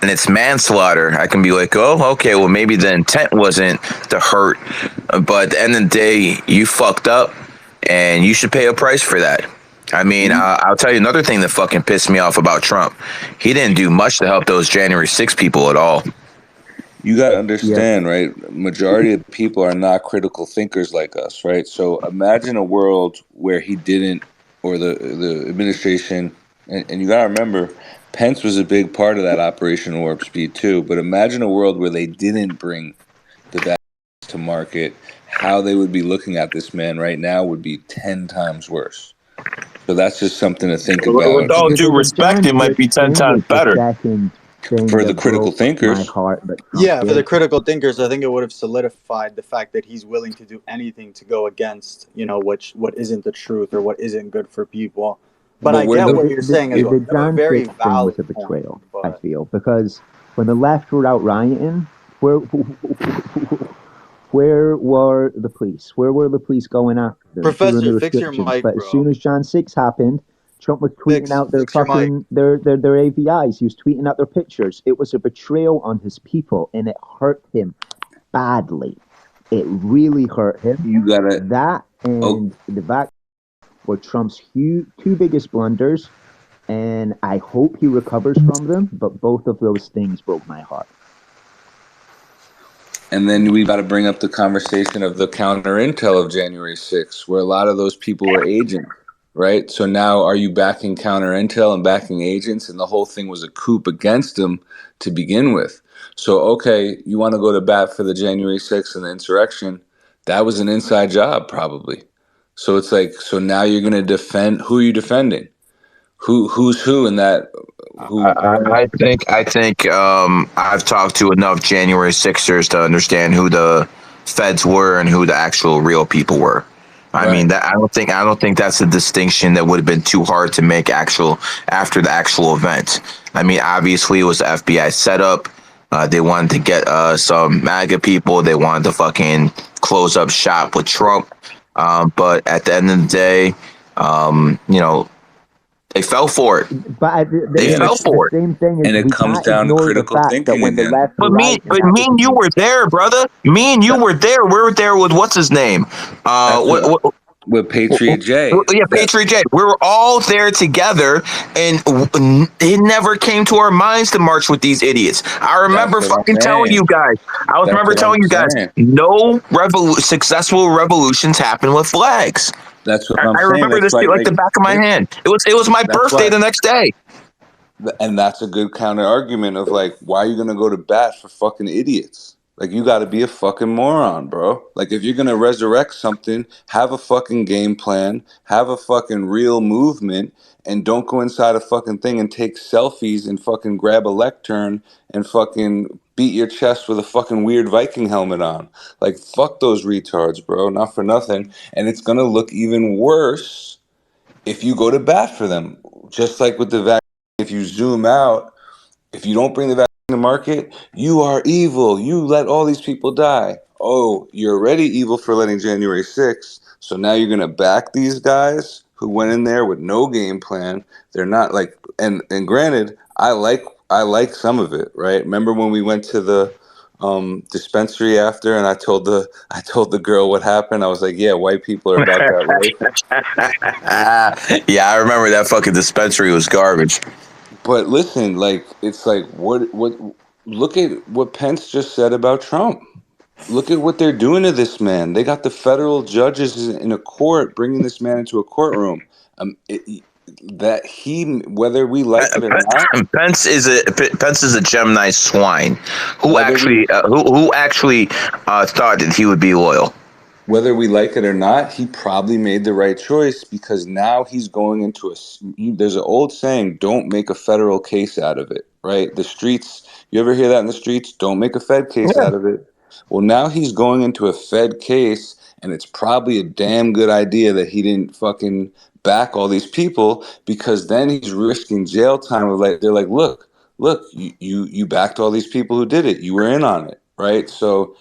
and it's manslaughter, I can be like, oh, okay, well, maybe the intent wasn't to hurt, but at the end of the day, you fucked up and you should pay a price for that. I mean, I'll tell you another thing that fucking pissed me off about Trump. He didn't do much to help those January 6 people at all. You got to understand, right? Majority of people are not critical thinkers like us, right? So imagine a world where he didn't, or the administration, and you got to remember, Pence was a big part of that Operation Warp Speed too. But imagine a world where they didn't bring the vaccines to market. How they would be looking at this man right now would be 10 times worse. So that's just something to think about. With all due respect, it might be 10 times better. For the critical thinkers. For the critical thinkers, I think it would have solidified the fact that he's willing to do anything to go against, what isn't the truth or what isn't good for people. But I get what you're saying as well. The Very thing valid was a betrayal, point, I feel, because when the left were out rioting, where were the police? Where were the police going after them? Professor, fix your mic, but bro. as soon as Jan 6 happened, Trump was tweeting out their fucking their AVIs. He was tweeting out their pictures. It was a betrayal on his people, and it hurt him badly. It really hurt him. That and the vaccine were Trump's two biggest blunders, and I hope he recovers from them. But both of those things broke my heart. And then we got to bring up the conversation of the counter intel of January 6th, where a lot of those people were agents, right? So now are you backing counter intel and backing agents? And the whole thing was a coup against them to begin with. So, okay, you want to go to bat for the January 6th and the insurrection. That was an inside job, probably. So it's like, so now you're gonna defend. Who are you defending? Who's who in that? I think I've talked to enough January 6ers to understand who the feds were and who the actual real people were. I mean that I don't think that's a distinction that would have been too hard to make after the actual event. I mean, obviously it was the FBI setup. They wanted to get some MAGA people. They wanted to fucking close up shop with Trump. But at the end of the day, you know, they fell for it. But They fell for it. the same thing is And it we comes can't down to ignore the critical fact that thinking when the again. left But right, me and you were there, brother. Me and you were there. We were there with what's his name? With Patriot J. Yeah, Patriot J. We were all there together, and it never came to our minds to march with these idiots. I remember fucking telling you guys. No successful revolutions happen with flags. That's what I'm I saying. remember That's this why, like the back of my hand. It was my birthday the next day. And that's a good counter argument of like, why are you gonna go to bat for fucking idiots? Like, you got to be a fucking moron, bro. Like, if you're gonna resurrect something, have a fucking game plan, have a fucking real movement, and don't go inside a fucking thing and take selfies and fucking grab a lectern and fucking beat your chest with a fucking weird Viking helmet on. Like, fuck those retards, bro. Not for nothing. And it's gonna look even worse if you go to bat for them. Just like with the vaccine, if you zoom out, if you don't bring the vaccine to market, you are evil. You let all these people die. Oh, you're already evil for letting January 6th. So now you're going to back these guys who went in there with no game plan. They're not like, and granted, I like some of it, right? Remember when we went to the dispensary after, and I told the girl what happened. I was like, yeah, white people are about that life. Yeah, I remember that fucking dispensary was garbage. But listen, like, it's like, what look at what Pence just said about Trump. Look at what they're doing to this man. They got the federal judges in a court bringing this man into a courtroom. Whether we like it or not, Pence is a Gemini swine who actually thought that he would be loyal. Whether we like it or not, he probably made the right choice, because now he's going into there's an old saying, don't make a federal case out of it, right? The streets, you ever hear that in the streets? Don't make a Fed case out of it. Well, now he's going into a Fed case, and it's probably a damn good idea that he didn't fucking back all these people, because then he's risking jail time. They're like, look, you backed all these people who did it. You were in on it, right? So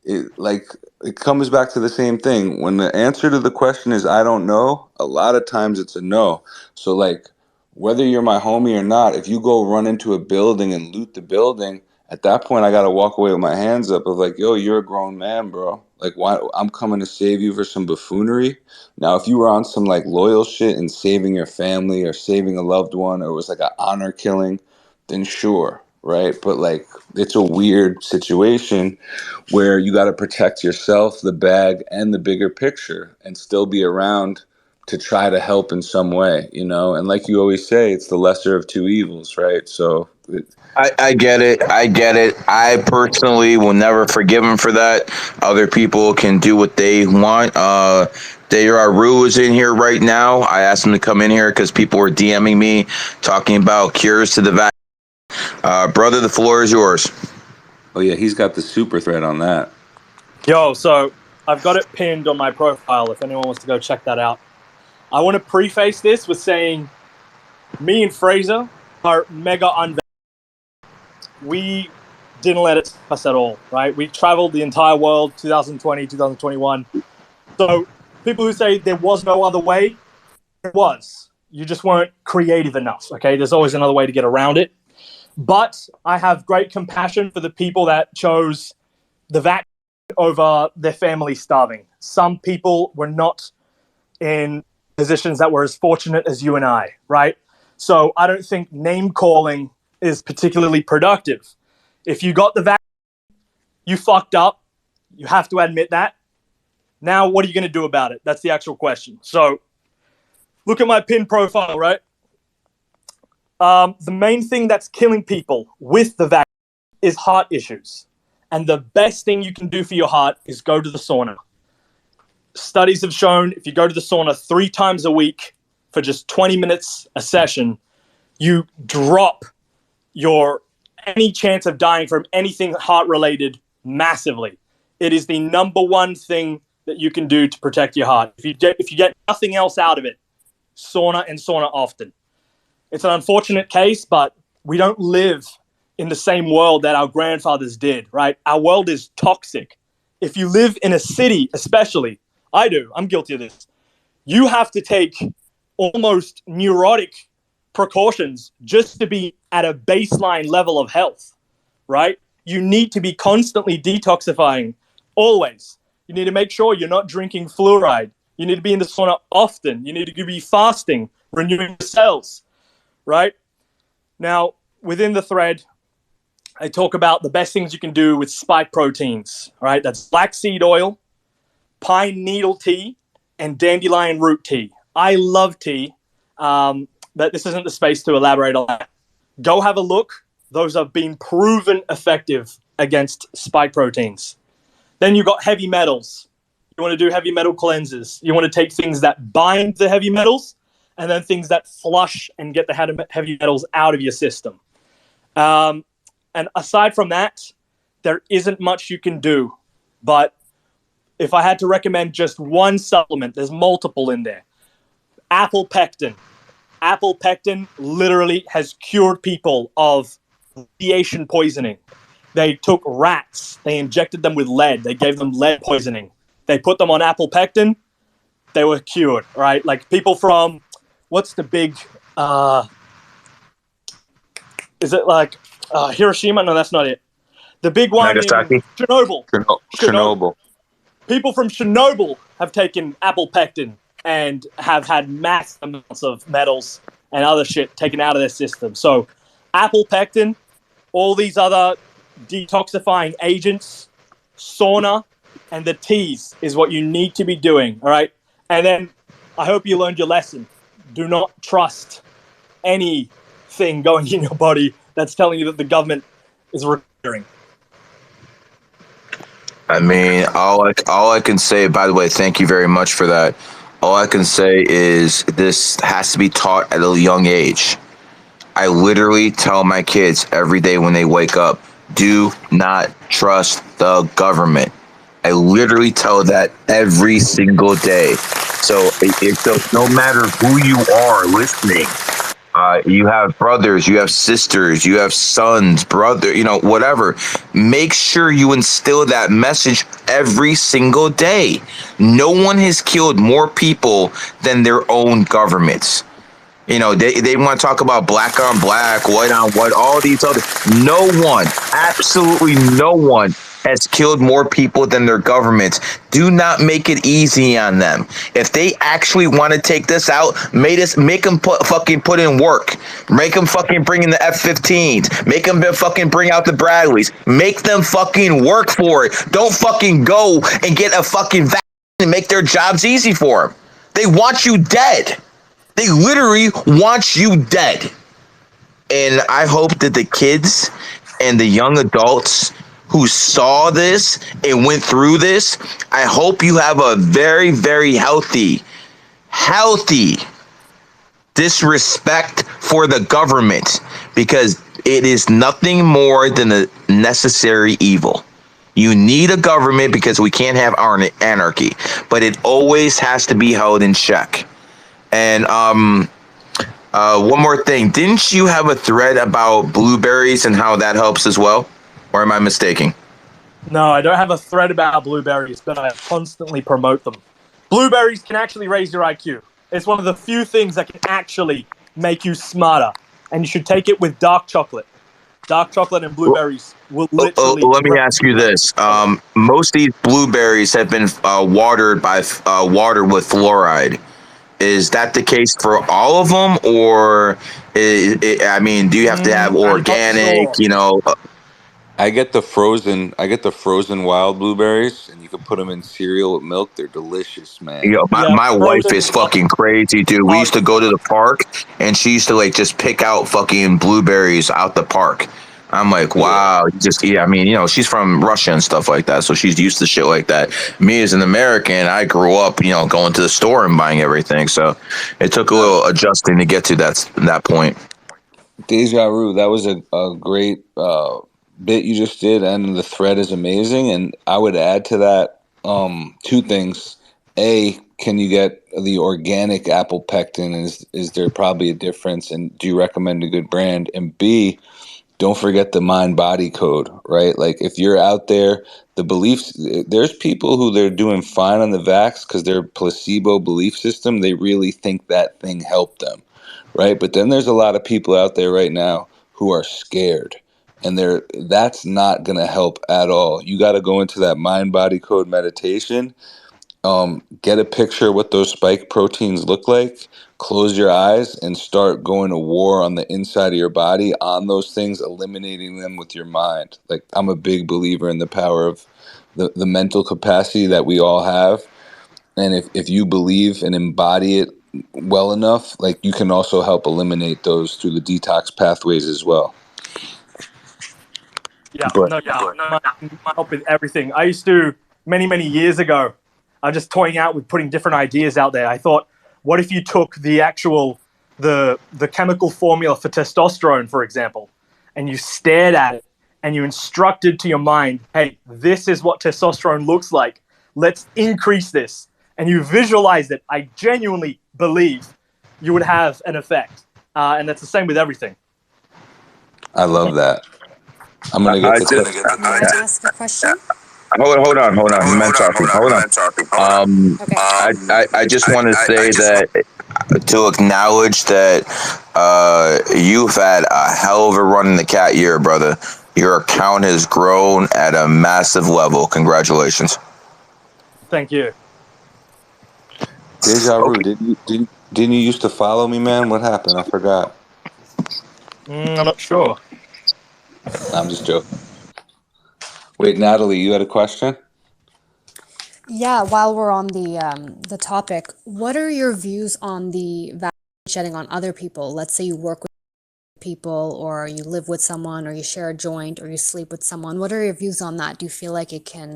it comes back to the same thing. When the answer to the question is I don't know, a lot of times it's a no. So like, whether you're my homie or not, if you go run into a building and loot the building, at that point I gotta walk away with my hands up of like, yo, you're a grown man, bro. Like, why I'm coming to save you for some buffoonery? Now, if you were on some like loyal shit and saving your family or saving a loved one, or it was like an honor killing, then sure, right? But like, it's a weird situation where you got to protect yourself, the bag, and the bigger picture, and still be around to try to help in some way, you know? And like you always say, it's the lesser of two evils, right? So I get it. I personally will never forgive him for that. Other people can do what they want. There are rules in here right now. I asked him to come in here because people were DMing me talking about cures to the vaccine. Brother, the floor is yours. Oh yeah, he's got the super thread on that. Yo, so I've got it pinned on my profile if anyone wants to go check that out. I want to preface this with saying me and Fraser are mega unvaccinated. We didn't let it stop us at all, right? We traveled the entire world, 2020, 2021. So people who say there was no other way, there was. You just weren't creative enough, okay? There's always another way to get around it. But I have great compassion for the people that chose the vaccine over their family starving. Some people were not in positions that were as fortunate as you and I, right? So I don't think name calling is particularly productive. If you got the vaccine, you fucked up. You have to admit that. Now, what are you going to do about it? That's the actual question. So look at my pin profile, right? The main thing that's killing people with the vaccine is heart issues. And the best thing you can do for your heart is go to the sauna. studies have shown if you go to the sauna 3 times a week for just 20 minutes a session, you drop your any chance of dying from anything heart related massively. It is the number one thing that you can do to protect your heart. If you get nothing else out of it, sauna and sauna often. It's an unfortunate case, but we don't live in the same world that our grandfathers did, right? Our world is toxic. If you live in a city, especially, I do, I'm guilty of this, you have to take almost neurotic precautions just to be at a baseline level of health, right? You need to be constantly detoxifying, always. You need to make sure you're not drinking fluoride. You need to be in the sauna often. You need to be fasting, renewing the cells, right? Now, within the thread, I talk about the best things you can do with spike proteins, right? That's flaxseed oil, pine needle tea, and dandelion root tea. I love tea, but this isn't the space to elaborate on that. Go have a look. Those have been proven effective against spike proteins. Then you've got heavy metals. You want to do heavy metal cleanses. You want to take things that bind the heavy metals and then things that flush and get the heavy metals out of your system. And aside from that, there isn't much you can do. But if I had to recommend just one supplement, there's multiple in there. Apple pectin. Apple pectin literally has cured people of radiation poisoning. They took rats, they injected them with lead, they gave them lead poisoning. They put them on apple pectin, they were cured, right? Like people from, what's the big, is it like Hiroshima? No, that's not it. The big one Nagasaki? in Chernobyl. Chernobyl. People from Chernobyl have taken apple pectin and have had mass amounts of metals and other shit taken out of their system. So apple pectin, all these other detoxifying agents, sauna, and the teas is what you need to be doing, all right? And then I hope you learned your lesson. Do not trust anything going in your body that's telling you that the government is recruiting. I mean, all I can say, by the way, thank you very much for that. All I can say is this has to be taught at a young age. I literally tell my kids every day when they wake up, do not trust the government. I literally tell that every single day. So no matter who you are listening, you have brothers, you have sisters, you have sons, brother, whatever. Make sure you instill that message every single day. No one has killed more people than their own governments. They want to talk about black on black, white on white, all these other. No one, absolutely no one has killed more people than their governments. Do not make it easy on them. If they actually want to take this out, make them put in work. Make them fucking bring in the F-15s. Make them fucking bring out the Bradleys. Make them fucking work for it. Don't fucking go and get a fucking vaccine and make their jobs easy for them. They want you dead. They literally want you dead. And I hope that the kids and the young adults who saw this and went through this, I hope you have a very, very healthy disrespect for the government, because it is nothing more than a necessary evil. You need a government because we can't have anarchy, but it always has to be held in check. And one more thing. Didn't you have a thread about blueberries and how that helps as well? Or am I mistaken? No, I don't have a thread about blueberries, but I constantly promote them. Blueberries can actually raise your IQ. It's one of the few things that can actually make you smarter. And you should take it with dark chocolate. Dark chocolate and blueberries will literally... Let me ask you this. Most of these blueberries have been watered with fluoride. Is that the case for all of them, or do you have to have organic? I get the frozen wild blueberries, and you can put them in cereal with milk. They're delicious, man. My wife is fucking crazy, dude. We used to go to the park, and she used to just pick out fucking blueberries out the park. I'm like, wow, I mean, you know, she's from Russia and stuff like that, so she's used to shit like that. Me as an American, I grew up, you know, going to the store and buying everything, so it took a little adjusting to get to that point. Deja Vu, that was a great bit you just did, and the thread is amazing. And I would add to that two things. A, can you get the organic apple pectin? Is there probably a difference? And do you recommend a good brand? And B, don't forget the mind body code, right? Like if you're out there, the beliefs, there's people who they're doing fine on the vax because their placebo belief system, they really think that thing helped them, right? But then there's a lot of people out there right now who are scared, and that's not going to help at all. You got to go into that mind body code meditation, get a picture of what those spike proteins look like, close your eyes, and start going to war on the inside of your body on those things, eliminating them with your mind. Like, I'm a big believer in the power of the mental capacity that we all have. And if you believe and embody it well enough, like, you can also help eliminate those through the detox pathways as well. Yeah, But no, help with everything. I used to, many years ago, I was just toying out with putting different ideas out there. I thought, what if you took the actual, the chemical formula for testosterone, for example, and you stared at it and you instructed to your mind, hey, this is what testosterone looks like. Let's increase this. And you visualize it. I genuinely believe you would have an effect. And that's the same with everything. I love that. I'm going to get to May I ask a question? Hold on. Men talking. Hold on. I just want to say that to acknowledge that you've had a hell of a run in the cat year, brother. Your account has grown at a massive level. Congratulations. Thank you. Deja Vu, didn't you used to follow me, man? What happened? I forgot. I'm not sure. I'm just joking. Wait, Natalie, you had a question? Yeah, while we're on the topic, what are your views on the vaccine shedding on other people? Let's say you work with people, or you live with someone, or you share a joint, or you sleep with someone. What are your views on that? Do you feel like it can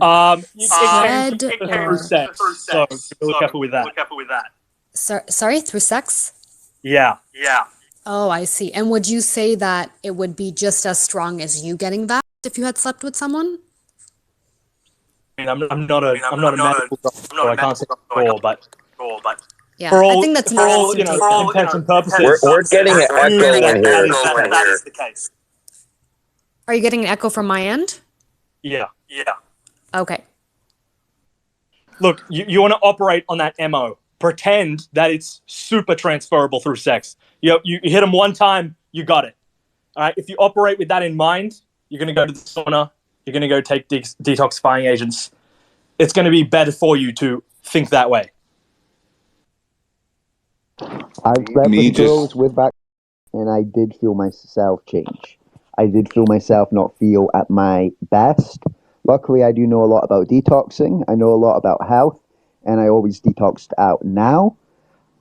spread? Through sex, so be really careful with that. Sorry, through sex? Yeah. Oh, I see. And would you say that it would be just as strong as you getting that if you had slept with someone? I mean, I'm not a medical doctor, so I can't say for, but yeah, for all, I think that's for all intents and purposes, we're getting an echo in here. That is the case. Are you getting an echo from my end? Yeah. Okay. Look, you want to operate on that MO. Pretend that it's super transferable through sex. You hit them one time, you got it. All right. If you operate with that in mind, you're going to go to the sauna. You're going to go take detoxifying agents. It's going to be better for you to think that way. I've slept with girls with vaccine, and I did feel myself change. I did feel myself not feel at my best. Luckily, I do know a lot about detoxing. I know a lot about health, and I always detoxed out. Now,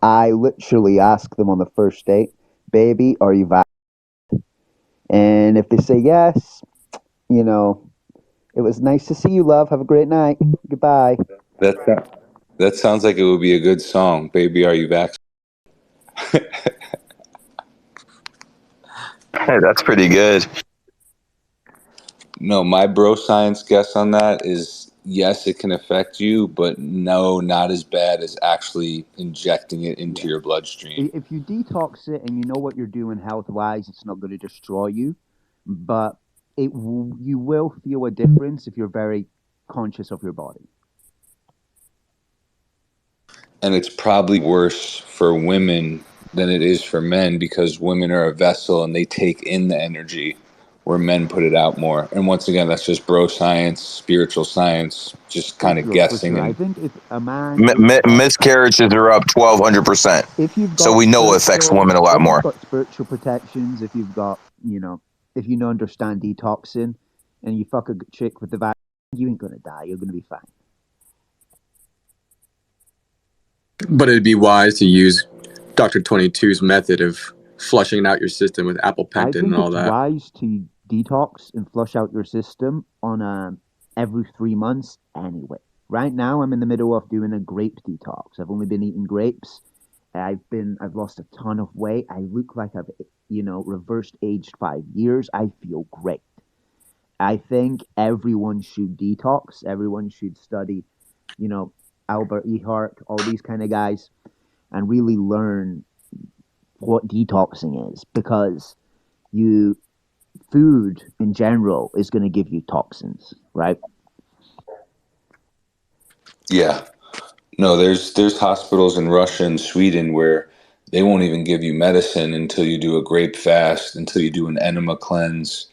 I literally ask them on the first date, baby, are you vaccinated? And if they say yes, you know, it was nice to see you, love. Have a great night. Goodbye. That sounds like it would be a good song. Baby, are you vaccinated? Hey, that's pretty good. No, my bro science guess on that is yes, it can affect you, but no, not as bad as actually injecting it into your bloodstream. If you detox it and you know what you're doing health-wise, it's not going to destroy you, but you will feel a difference if you're very conscious of your body. And it's probably worse for women than it is for men because women are a vessel and they take in the energy where men put it out more. And once again, that's just bro science, spiritual science, just kind of guessing. For sure. And I think if a man miscarriages are up 1,200%. If you've got so we know it affects women a lot more. If you've got spiritual protections, if you've got, if you understand detoxing, and you fuck a chick with the vaccine, you ain't gonna die. You're gonna be fine. But it'd be wise to use Dr. 22's method of flushing out your system with apple pectin and all that. I think it's wise to detox and flush out your system on a every 3 months anyway. Right now, I'm in the middle of doing a grape detox. I've only been eating grapes. I've lost a ton of weight. I look like I've, reversed aged 5 years. I feel great. I think everyone should detox. Everyone should study, Albert Ehart, all these kind of guys, and really learn what detoxing is, because food in general is going to give you toxins, right? Yeah. No, there's hospitals in Russia and Sweden where they won't even give you medicine until you do a grape fast, until you do an enema cleanse.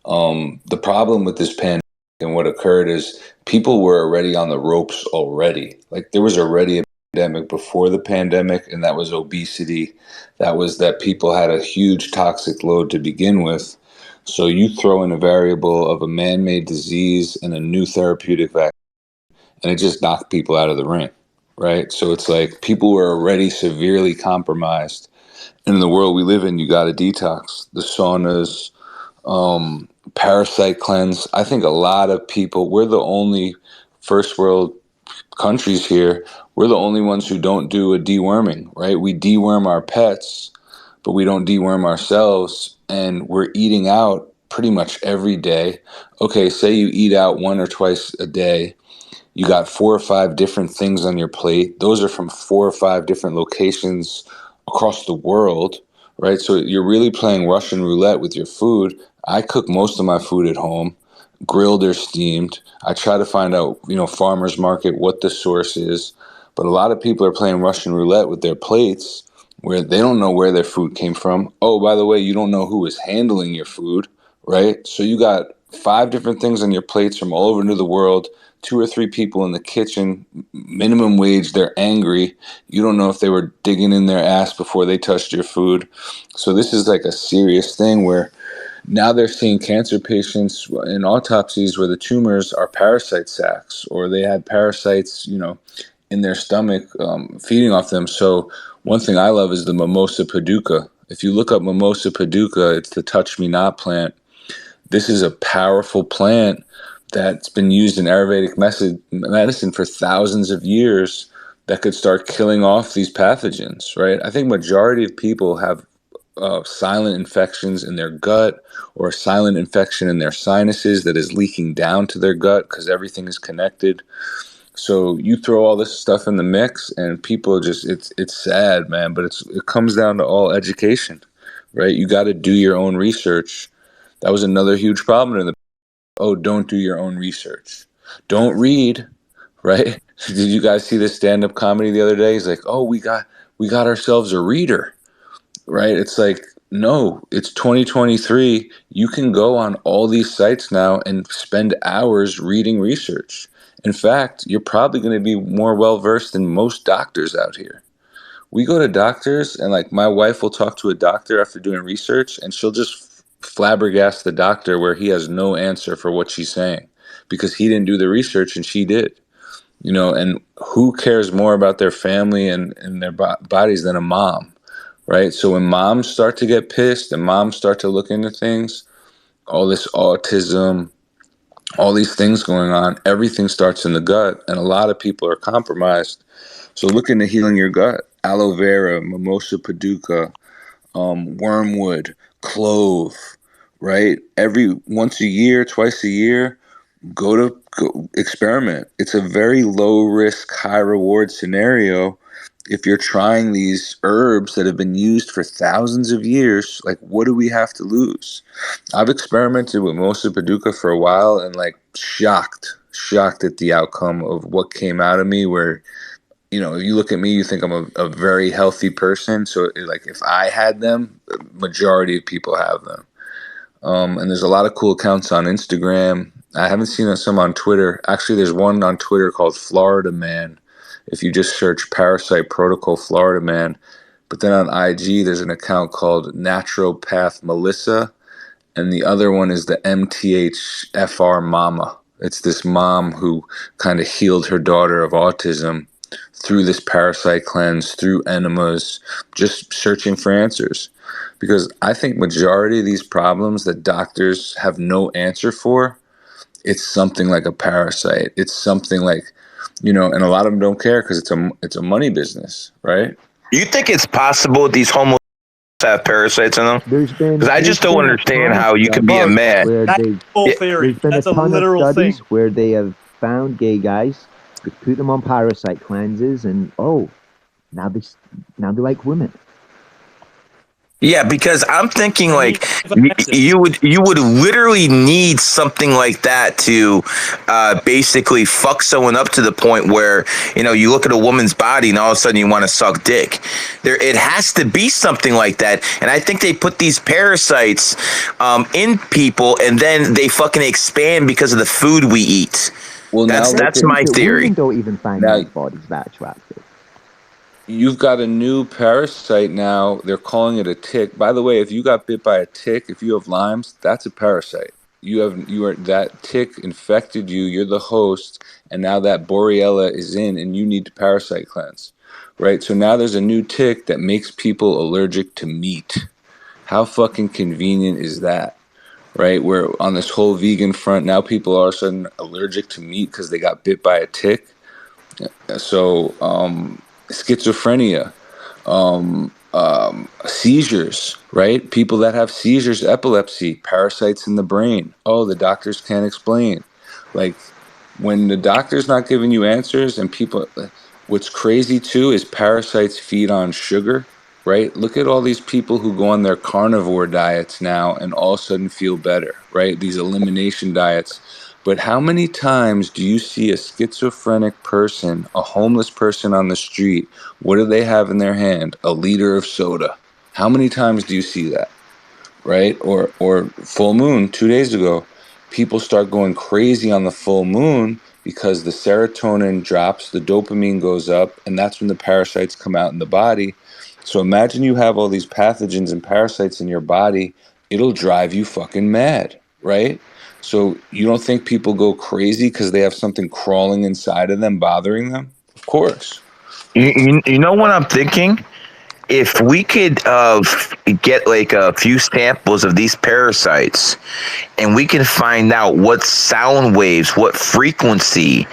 The problem with this pandemic and what occurred is people were already on the ropes already. Like there was already a pandemic before the pandemic, and that was obesity. That was that people had a huge toxic load to begin with. So you throw in a variable of a man-made disease and a new therapeutic vaccine, and it just knocked people out of the ring, right? So it's like people were already severely compromised. And in the world we live in, you got to detox. The saunas, parasite cleanse. I think a lot of people, we're the only first world countries here, we're the only ones who don't do a deworming, right? We deworm our pets, but we don't deworm ourselves, and we're eating out pretty much every day. Okay, say you eat out 1 or twice a day. You got 4 or 5 different things on your plate. Those are from 4 or 5 different locations across the world, right? So you're really playing Russian roulette with your food. I cook most of my food at home, grilled or steamed. I try to find out, farmers market, what the source is. But a lot of people are playing Russian roulette with their plates where they don't know where their food came from. Oh, by the way, you don't know who is handling your food, right? So you got 5 different things on your plates from all over the world, 2 or 3 people in the kitchen, minimum wage, they're angry. You don't know if they were digging in their ass before they touched your food. So this is like a serious thing where now they're seeing cancer patients in autopsies where the tumors are parasite sacs, or they had parasites, in their stomach, feeding off them. So one thing I love is the Mimosa pudica. If you look up Mimosa pudica, it's the touch me not plant. This is a powerful plant that's been used in Ayurvedic medicine for thousands of years that could start killing off these pathogens, right? I think majority of people have silent infections in their gut, or a silent infection in their sinuses that is leaking down to their gut because everything is connected. So you throw all this stuff in the mix, and people just it's sad, man, but it comes down to all education, right? You got to do your own research. That was another huge problem in the don't do your own research. Don't read, right? Did you guys see this stand-up comedy the other day? He's like, "Oh, we got ourselves a reader." Right? It's like, no, it's 2023. You can go on all these sites now and spend hours reading research. In fact, you're probably going to be more well versed than most doctors out here. We go to doctors, and like my wife will talk to a doctor after doing research, and she'll just flabbergast the doctor where he has no answer for what she's saying because he didn't do the research and she did. And who cares more about their family and their bodies than a mom? Right? So when moms start to get pissed and moms start to look into things, all this autism, all these things going on, everything starts in the gut, and a lot of people are compromised. So look into healing your gut. Aloe vera, Mimosa pudica, wormwood, clove, right? Once a year, twice a year, go experiment. It's a very low risk, high reward scenario. If you're trying these herbs that have been used for thousands of years, like, what do we have to lose? I've experimented with Mimosa pudica for a while, and like shocked at the outcome of what came out of me, where if you look at me, you think I'm a very healthy person. So like if I had them, the majority of people have them. And there's a lot of cool accounts on Instagram. I haven't seen some on Twitter. Actually, there's one on Twitter called Florida Man. If you just search Parasite Protocol Florida Man. But then on IG, there's an account called Naturopath Melissa. And the other one is the MTHFR Mama. It's this mom who kind of healed her daughter of autism. through this parasite cleanse, through enemas, just searching for answers. Because I think majority of these problems that doctors have no answer for, it's something like a parasite. It's something like, and a lot of them don't care because it's a money business, right? You think it's possible these homeless have parasites in them? Because I just don't understand how you could be a man. That's a full theory. There's been That's a a ton of literal studies thing. where they have found gay guys, put them on parasite cleanses, and now they like women. Yeah, because I'm thinking like you would literally need something like that to basically fuck someone up to the point where you look at a woman's body and all of a sudden you want to suck dick. It has to be something like that, and I think they put these parasites in people, and then they fucking expand because of the food we eat. Well, that's my theory. Women don't even find men's bodies that attractive. You've got a new parasite now. They're calling it a tick. By the way, if you got bit by a tick, if you have Lyme's, that's a parasite. That tick infected you. You're the host, and now that Borrelia is in, and you need to parasite cleanse, right? So now there's a new tick that makes people allergic to meat. How fucking convenient is that, right? Where on this whole vegan front, now people are all of a sudden allergic to meat because they got bit by a tick. So, schizophrenia, seizures, right? People that have seizures, epilepsy, parasites in the brain. Oh, the doctors can't explain. Like, when the doctor's not giving you answers, and what's crazy too is parasites feed on sugar, right? Look at all these people who go on their carnivore diets now and all of a sudden feel better, right? These elimination diets. But how many times do you see a schizophrenic person, a homeless person on the street? What do they have in their hand? A liter of soda. How many times do you see that? Right? Or full moon 2 days ago, people start going crazy on the full moon because the serotonin drops, the dopamine goes up, and that's when the parasites come out in the body. So imagine you have all these pathogens and parasites in your body, it'll drive you fucking mad, right? So you don't think people go crazy because they have something crawling inside of them bothering them? Of course. You know what I'm thinking? If we could get like a few samples of these parasites, and we can find out what sound waves, what frequency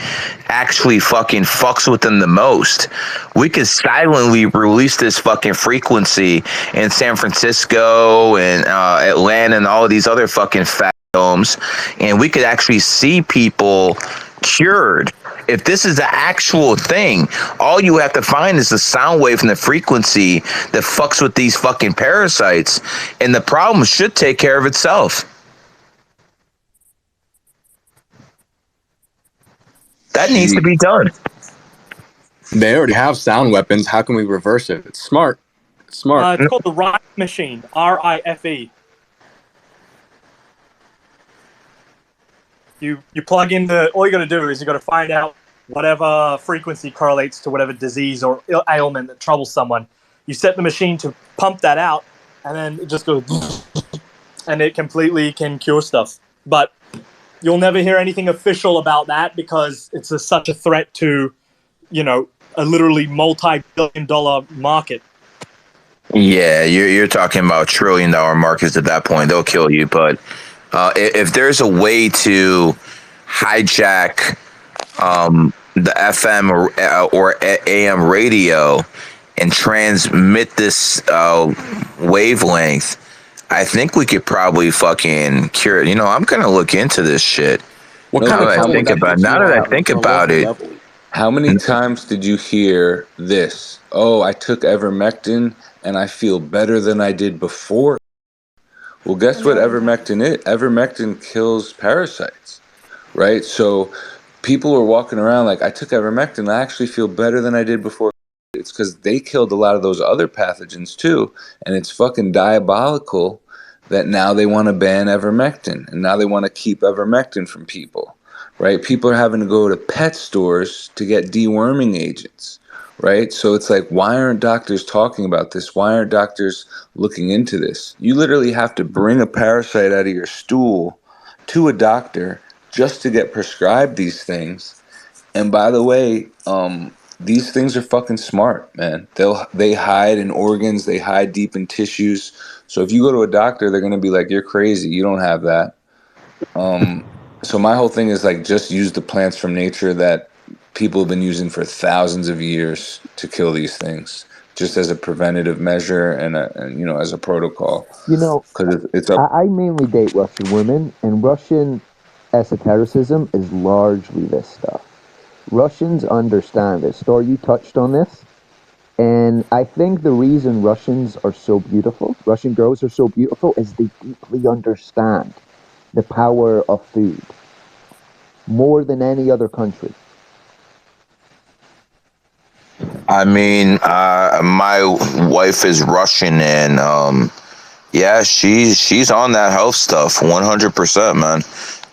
actually fucking fucks with them the most, we could silently release this fucking frequency in San Francisco and Atlanta and all of these other fucking fat homes, and we could actually see people cured. If this is the actual thing, all you have to find is the sound wave and the frequency that fucks with these fucking parasites, and the problem should take care of itself. That needs to be done. They already have sound weapons. How can we reverse it? It's smart. It's smart. It's called the Rife machine. RIFE. You plug in all you got to do is you got to find out whatever frequency correlates to whatever disease or ailment that troubles someone. You set the machine to pump that out, and then it just goes, and it completely can cure stuff. But you'll never hear anything official about that because it's such a threat to, a literally multi-billion-dollar market. Yeah, you're talking about $1 trillion markets at that point. They'll kill you. But if there's a way to hijack the FM or AM radio and transmit this wavelength, I think we could probably fucking cure it. I'm gonna look into this shit. Now that I think about it. How many times did you hear this? Oh, I took ivermectin and I feel better than I did before. Well, guess what ivermectin is? Ivermectin kills parasites, right? So people are walking around like, I took ivermectin and I actually feel better than I did before. It's because they killed a lot of those other pathogens too. And it's fucking diabolical that now they want to ban ivermectin and now they want to keep ivermectin from people. Right? People are having to go to pet stores to get deworming agents, right? So it's like, why aren't doctors talking about this? Why aren't doctors looking into this? You literally have to bring a parasite out of your stool to a doctor just to get prescribed these things. And by the way, these things are fucking smart, man. They hide in organs, they hide deep in tissues. So if you go to a doctor, they're gonna be like, "You're crazy. You don't have that." So my whole thing is like, just use the plants from nature that people have been using for thousands of years to kill these things, just as a preventative measure and you know, as a protocol. You know, Because it's up. I mainly date Russian women, and Russian esotericism is largely this stuff. Russians understand this. Stor, you touched on this. And I think the reason Russians are so beautiful, Russian girls are so beautiful, is they deeply understand the power of food more than any other country. I mean, my wife is Russian, and yeah, she's on that health stuff 100%, man.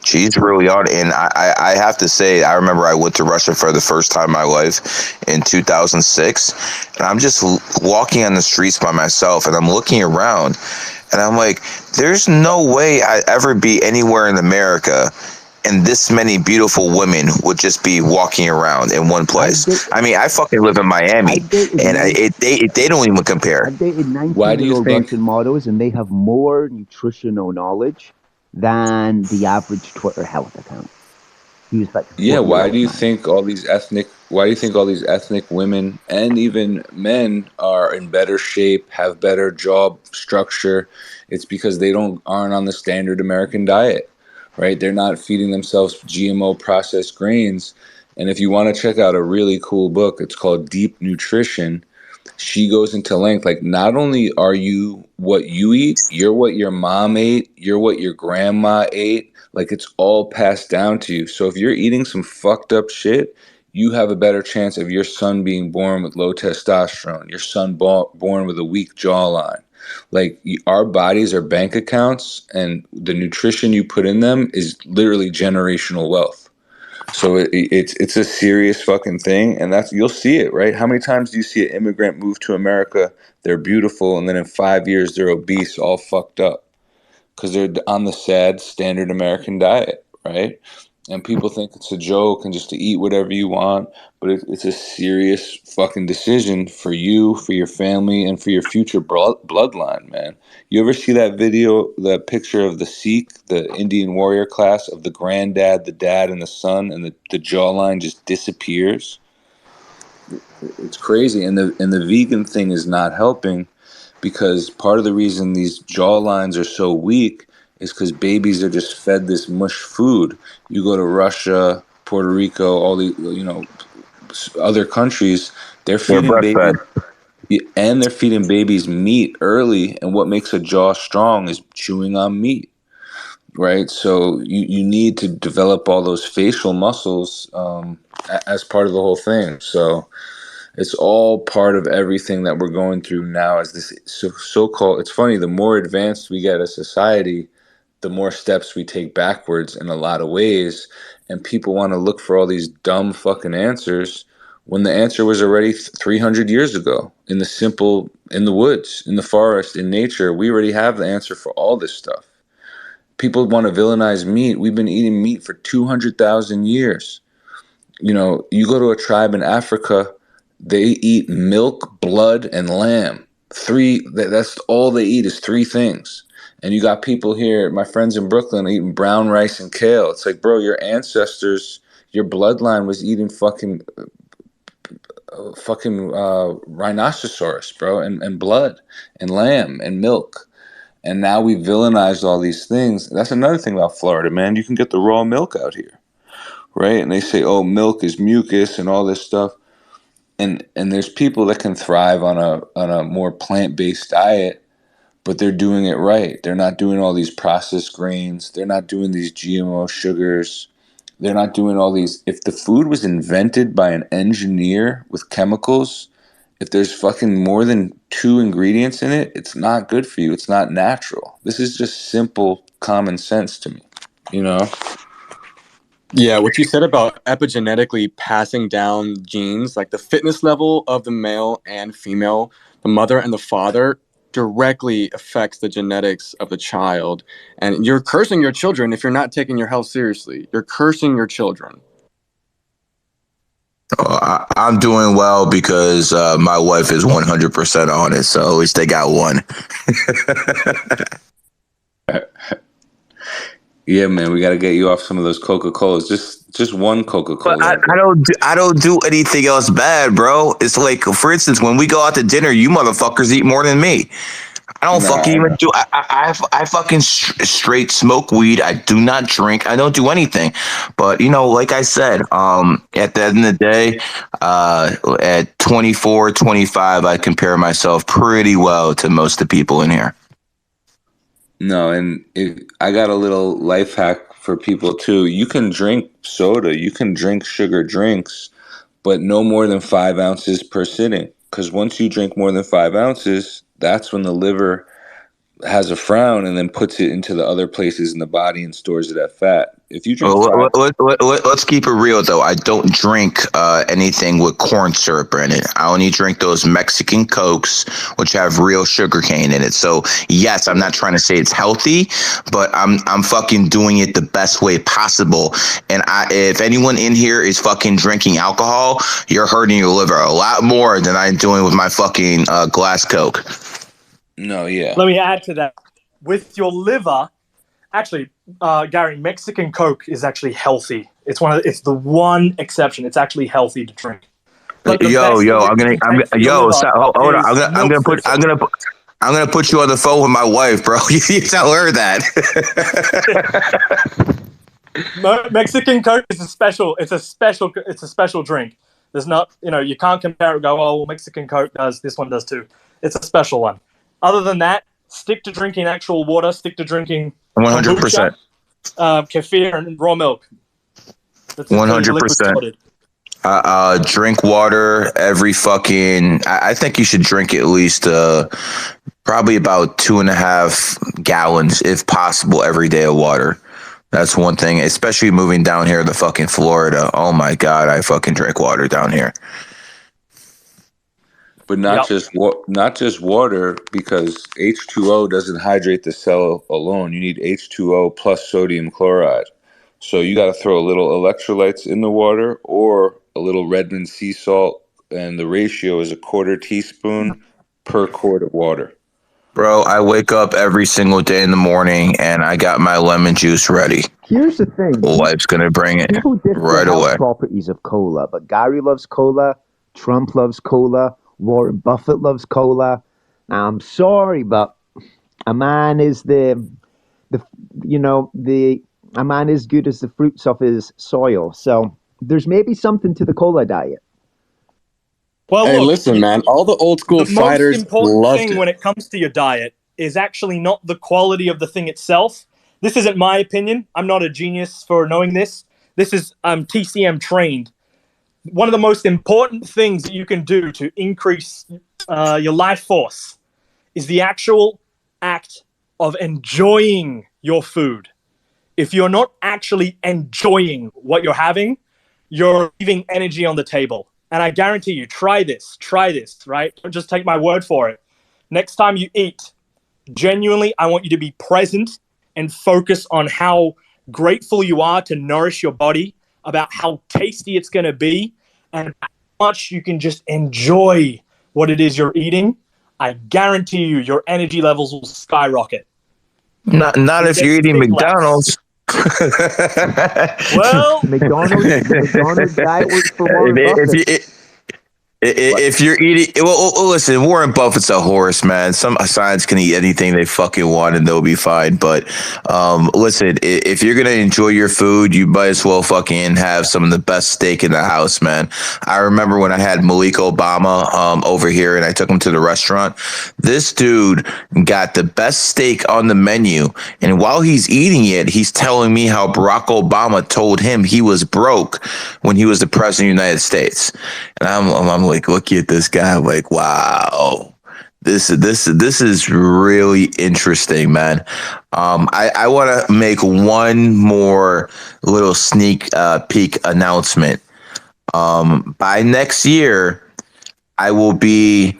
She's really on it. And I have to say, I remember I went to Russia for the first time in my life in 2006, and I'm just walking on the streets by myself, and I'm looking around, and I'm like, there's no way I'd ever be anywhere in America and this many beautiful women would just be walking around in one place. I mean, I fucking live in Miami, and they don't even compare. I've dated Why do you 19-year-old think? Russian models, and they have more nutritional knowledge than the average Twitter health account. He was like a Yeah, 40-year-old man. why do you think all these ethnic women and even men are in better shape, have better job structure? It's because they aren't on the standard American diet, right? They're not feeding themselves GMO processed grains. And if you want to check out a really cool book, it's called Deep Nutrition. She goes into length, like, not only are you what you eat, you're what your mom ate, you're what your grandma ate, like, it's all passed down to you. So if you're eating some fucked up shit, you have a better chance of your son being born with low testosterone, your son born with a weak jawline. Like, our bodies are bank accounts, and the nutrition you put in them is literally generational wealth. So it's a serious fucking thing, and you'll see it, right? How many times do you see an immigrant move to America? They're beautiful, and then in 5 years they're obese, all fucked up, because they're on the sad standard American diet, right? And people think it's a joke and just to eat whatever you want, but it's a serious fucking decision for you, for your family, and for your future bloodline, man. You ever see that video, that picture of the Sikh, the Indian warrior class, of the granddad, the dad, and the son, and the jawline just disappears? It's crazy, and the vegan thing is not helping, because part of the reason these jawlines are so weak is because babies are just fed this mush food. You go to Russia, Puerto Rico, all the, you know, other countries, they're They're feeding babies, breastfed. and they're feeding babies meat early. And what makes a jaw strong is chewing on meat, right? So you need to develop all those facial muscles as part of the whole thing. So it's all part of everything that we're going through now as this so-called, it's funny, the more advanced we get as society, the more steps we take backwards in a lot of ways. And people want to look for all these dumb fucking answers when the answer was already 300 years ago in the woods, in the forest, in nature. We already have the answer for all this stuff. People want to villainize meat. We've been eating meat for 200,000 years. You know, you go to a tribe in Africa, they eat milk, blood, and lamb. That's all they eat, is three things. And you got people here, my friends in Brooklyn, eating brown rice and kale. It's like, bro, your ancestors, your bloodline was eating fucking rhinoceros, bro, and blood and lamb and milk. And now we villainized all these things. That's another thing about Florida, man. You can get the raw milk out here, right? And they say, oh, milk is mucus and all this stuff. And there's people that can thrive on a more plant-based diet, but they're doing it right. They're not doing all these processed grains. They're not doing these GMO sugars. They're not doing all these. If the food was invented by an engineer with chemicals, if there's fucking more than 2 ingredients in it, it's not good for you. It's not natural. This is just simple common sense to me, you know? Yeah, what you said about epigenetically passing down genes, like the fitness level of the male and female, the mother and the father, directly affects the genetics of the child. And you're cursing your children if you're not taking your health seriously. You're cursing your children. I'm doing well because my wife is 100% on it, so at least they got one. Yeah, man, we got to get you off some of those Coca-Colas. Just one But Coca-Cola. I don't do anything else bad, bro. It's like, for instance, when we go out to dinner, you motherfuckers eat more than me. I don't fucking even do. I fucking straight smoke weed. I do not drink. I don't do anything. But like I said, at the end of the day, at 24, 25, I compare myself pretty well to most of the people in here. No, and I got a little life hack for people too. You can drink soda, you can drink sugar drinks, but no more than 5 ounces per sitting. Because once you drink more than 5 ounces, that's when the liver has a frown and then puts it into the other places in the body and stores it as fat. If you drink Let's keep it real though. I don't drink anything with corn syrup in it. I only drink those Mexican Cokes, which have real sugar cane in it. So yes, I'm not trying to say it's healthy, but I'm fucking doing it the best way possible. And if anyone in here is fucking drinking alcohol, you're hurting your liver a lot more than I'm doing with my fucking glass Coke. No, yeah. Let me add to that. With your liver, actually, Gary, Mexican Coke is actually healthy. It's the one exception. It's actually healthy to drink. But the best I'm gonna put you on the phone with my wife, bro. You tell her that. Mexican Coke is a special. It's a special drink. There's not, you can't compare it and go, oh, well, Mexican Coke does, this one does too. It's a special one. Other than that, stick to drinking actual water. Stick to drinking 100%, kefir and raw milk. 100%. Drink water every fucking. I think you should drink at least probably about 2.5 gallons, if possible, every day of water. That's one thing, especially moving down here to fucking Florida. Oh my God, I fucking drink water down here. But not just water, because H2O doesn't hydrate the cell alone. You need H2O plus sodium chloride. So you got to throw a little electrolytes in the water or a little Redmond sea salt, and the ratio is 1/4 teaspoon per quart of water. Bro, I wake up every single day in the morning and I got my lemon juice ready. Here's the thing. Wife's gonna bring it right away. Properties of cola, but Gary loves cola, Trump loves cola, Warren Buffett loves cola. Now, I'm sorry, but a man is a man is good as the fruits of his soil. So there's maybe something to the cola diet. Well, hey, listen, man. All the old school fighters most important loved thing it. when it comes to your diet is actually not the quality of the thing itself. This isn't my opinion. I'm not a genius for knowing this. This is TCM trained. One of the most important things that you can do to increase your life force is the actual act of enjoying your food. If you're not actually enjoying what you're having, you're leaving energy on the table. And I guarantee you, try this, right? Don't just take my word for it. Next time you eat, genuinely, I want you to be present and focus on how grateful you are to nourish your body, about how tasty it's going to be, and how much you can just enjoy what it is you're eating. I guarantee you, your energy levels will skyrocket. Not if you're eating McDonald's. Well, McDonald's diet works for Warren Buffett. If you're eating, well, listen, Warren Buffett's a horse, man. Some science can eat anything they fucking want and they'll be fine. But listen, if you're gonna enjoy your food, you might as well fucking have some of the best steak in the house, man. I remember when I had Malik Obama over here and I took him to the restaurant. This dude got the best steak on the menu, and while he's eating it, he's telling me how Barack Obama told him he was broke when he was the president of the United States. And I'm like, look at this guy. I'm like, wow, this is really interesting, man. I want to make one more little sneak peek announcement. By next year, I will be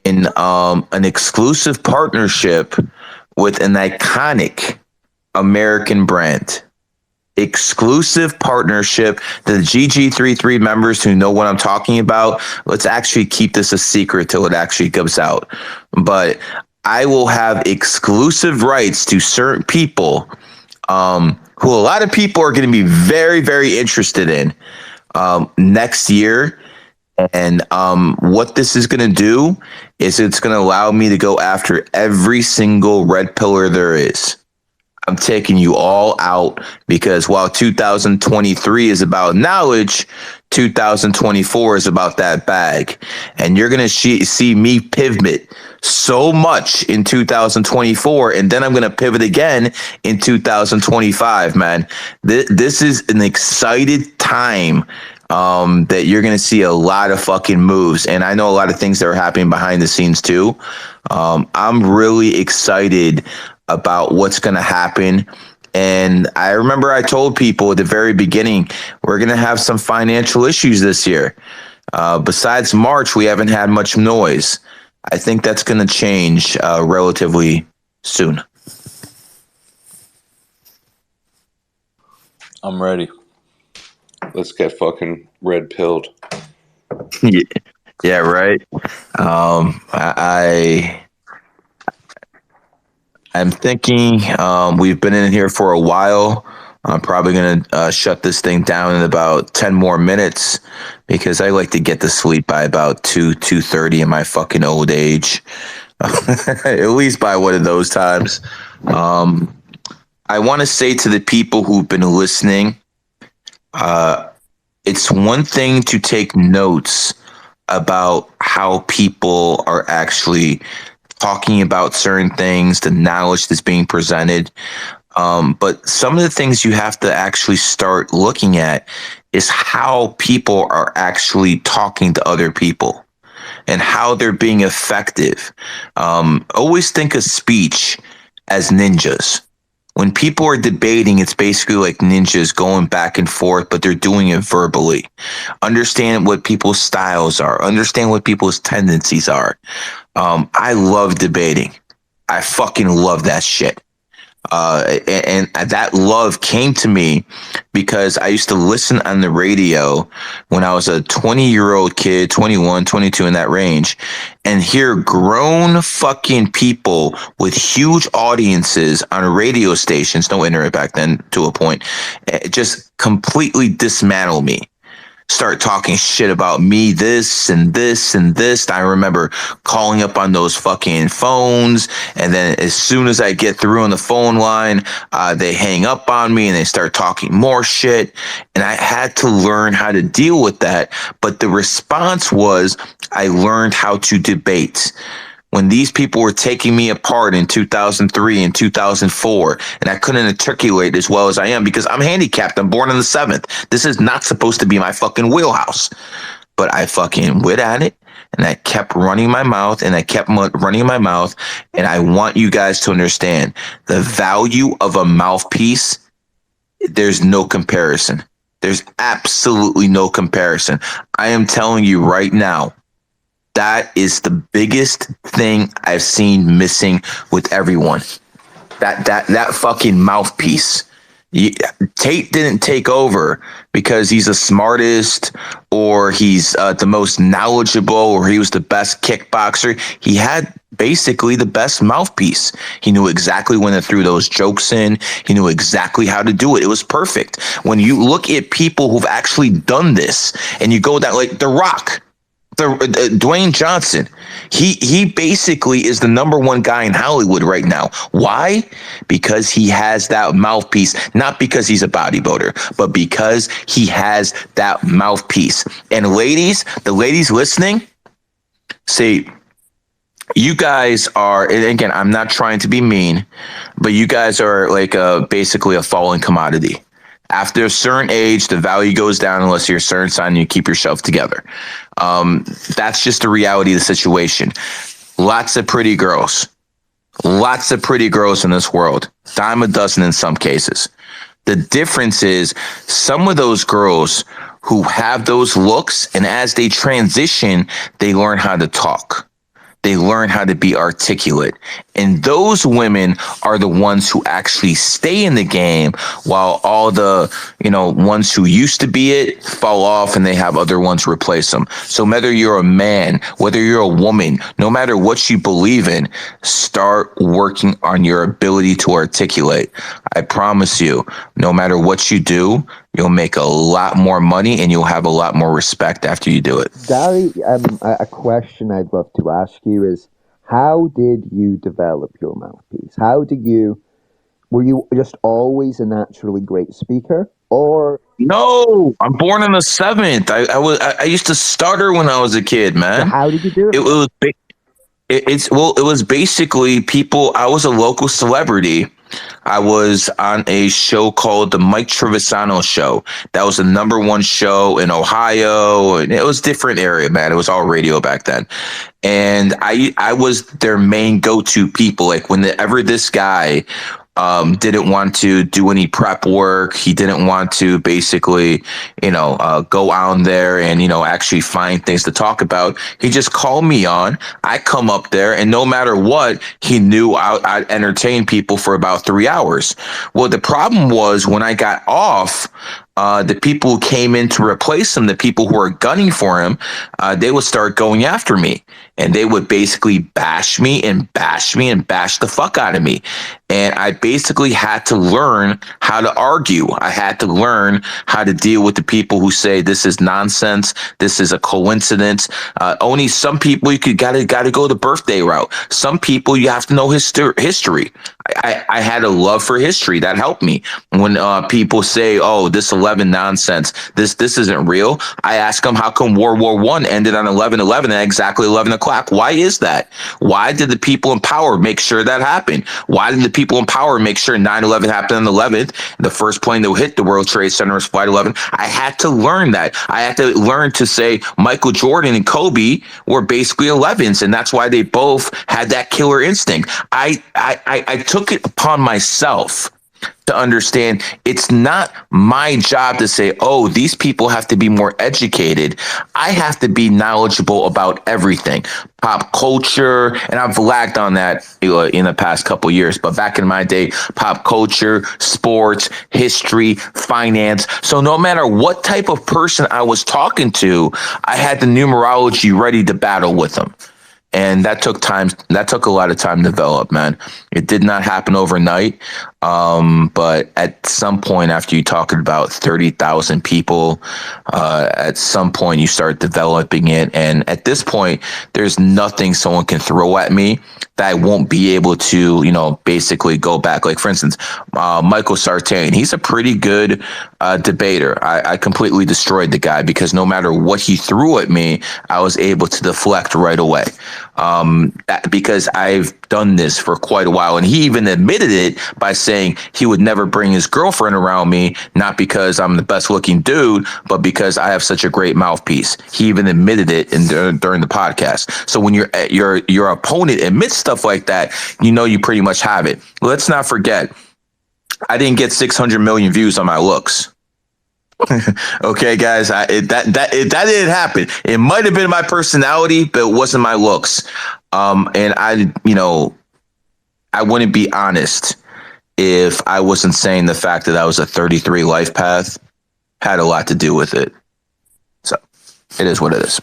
in an exclusive partnership with an iconic American brand. exclusive partnership. The GG33 members who know what I'm talking about, let's actually keep this a secret till it actually comes out. But I will have exclusive rights to certain people who a lot of people are going to be very, very interested in next year. And what this is going to do is it's going to allow me to go after every single red pillar there is. I'm taking you all out because while 2023 is about knowledge, 2024 is about that bag. And you're going to see me pivot so much in 2024. And then I'm going to pivot again in 2025, man. This is an excited time that you're going to see a lot of fucking moves. And I know a lot of things that are happening behind the scenes too. I'm really excited about what's going to happen. And I remember I told people at the very beginning, we're going to have some financial issues this year. Besides March, we haven't had much noise. I think that's going to change relatively soon. I'm ready. Let's get fucking red pilled. Yeah, right. I'm thinking we've been in here for a while. I'm probably going to shut this thing down in about 10 more minutes because I like to get to sleep by about 2:30 in my fucking old age. At least by one of those times. I want to say to the people who've been listening, it's one thing to take notes about how people are actually talking about certain things, the knowledge that's being presented. But some of the things you have to actually start looking at is how people are actually talking to other people and how they're being effective. Always think of speech as ninjas. When people are debating, it's basically like ninjas going back and forth, but they're doing it verbally. Understand what people's styles are. Understand what people's tendencies are. I love debating. I fucking love that shit. And that love came to me because I used to listen on the radio when I was a 20-year-old kid, 21, 22 in that range, and hear grown fucking people with huge audiences on radio stations, no internet back then to a point, just completely dismantle me. Start talking shit about me, this and this and this. I remember calling up on those fucking phones, and then as soon as I get through on the phone line, they hang up on me and they start talking more shit. And I had to learn how to deal with that. But the response was I learned how to debate. When these people were taking me apart in 2003 and 2004, and I couldn't articulate as well as I am because I'm handicapped. I'm born on the 7th. This is not supposed to be my fucking wheelhouse. But I fucking went at it, and I kept running my mouth, and I kept running my mouth. And I want you guys to understand the value of a mouthpiece. There's no comparison. There's absolutely no comparison. I am telling you right now, that is the biggest thing I've seen missing with everyone. That fucking mouthpiece. Tate didn't take over because he's the smartest or he's the most knowledgeable or he was the best kickboxer. He had basically the best mouthpiece. He knew exactly when to throw those jokes in. He knew exactly how to do it. It was perfect. When you look at people who've actually done this and you go down like The Rock, Dwayne Johnson, he basically is the number one guy in Hollywood right now. Why? Because he has that mouthpiece, not because he's a bodybuilder, but because he has that mouthpiece. And ladies, the ladies listening, see, you guys are, and again, I'm not trying to be mean, but you guys are like basically a fallen commodity. After a certain age, the value goes down unless you're a certain sign and you keep yourself together. That's just the reality of the situation. Lots of pretty girls in this world, dime a dozen in some cases. The difference is some of those girls who have those looks, and as they transition, they learn how to talk. They learn how to be articulate. And those women are the ones who actually stay in the game, while all the, ones who used to be it fall off and they have other ones replace them. So whether you're a man, whether you're a woman, no matter what you believe in, start working on your ability to articulate. I promise you, no matter what you do, you'll make a lot more money and you'll have a lot more respect after you do it. Gary, a question I'd love to ask you is, how did you develop your mouthpiece? Were you just always a naturally great speaker, or? No, I'm born in the 7th. I used to stutter when I was a kid, man. So how did you do it? It was basically people. I was a local celebrity. I was on a show called the Mike Trevisano Show. That was the #1 show in Ohio, and it was different area, man. It was all radio back then, and I was their main go-to people. Like whenever this guy didn't want to do any prep work, he didn't want to basically, go out there and actually find things to talk about. He just called me on. I come up there, and no matter what, he knew I'd entertain people for about 3 hours. Well, the problem was when I got off, the people who came in to replace him, the people who were gunning for him, they would start going after me, and they would basically bash me and bash me and bash the fuck out of me. And I basically had to learn how to argue. I had to learn how to deal with the people who say this is nonsense, this is a coincidence. Only some people you gotta go the birthday route. Some people you have to know history. I had a love for history that helped me. When people say, "Oh, this 11 nonsense, this isn't real," I ask them, "How come World War I ended on 11/11 at exactly 11 o'clock? Why is that? Why did the people in power make sure that happened? Why did the people in power make sure 9/11 happened on the 11th? The first plane that hit the World Trade Center was Flight 11." I had to learn that. I had to learn to say Michael Jordan and Kobe were basically 11s, and that's why they both had that killer instinct. I took it upon myself to understand it's not my job to say, "Oh, these people have to be more educated." I have to be knowledgeable about everything, pop culture, and I've lagged on that in the past couple years. But back in my day, pop culture, sports, history, finance. So no matter what type of person I was talking to, I had the numerology ready to battle with them. And that took time. That took a lot of time to develop, man. It did not happen overnight. But at some point, after you talk about 30,000 people, at some point you start developing it. And at this point, there's nothing someone can throw at me that I won't be able to, basically go back. Like, for instance, Michael Sartain, he's a pretty good debater. I completely destroyed the guy because no matter what he threw at me, I was able to deflect right away. Because I've done this for quite a while. And he even admitted it by saying he would never bring his girlfriend around me, not because I'm the best looking dude, but because I have such a great mouthpiece. He even admitted it during the podcast. So when your opponent admits stuff like that, you pretty much have it. Let's not forget, I didn't get 600 million views on my looks. Okay, guys, that didn't happen. It might have been my personality, but it wasn't my looks. And I wouldn't be honest if I wasn't saying the fact that I was a 33 life path had a lot to do with it. So it is what it is.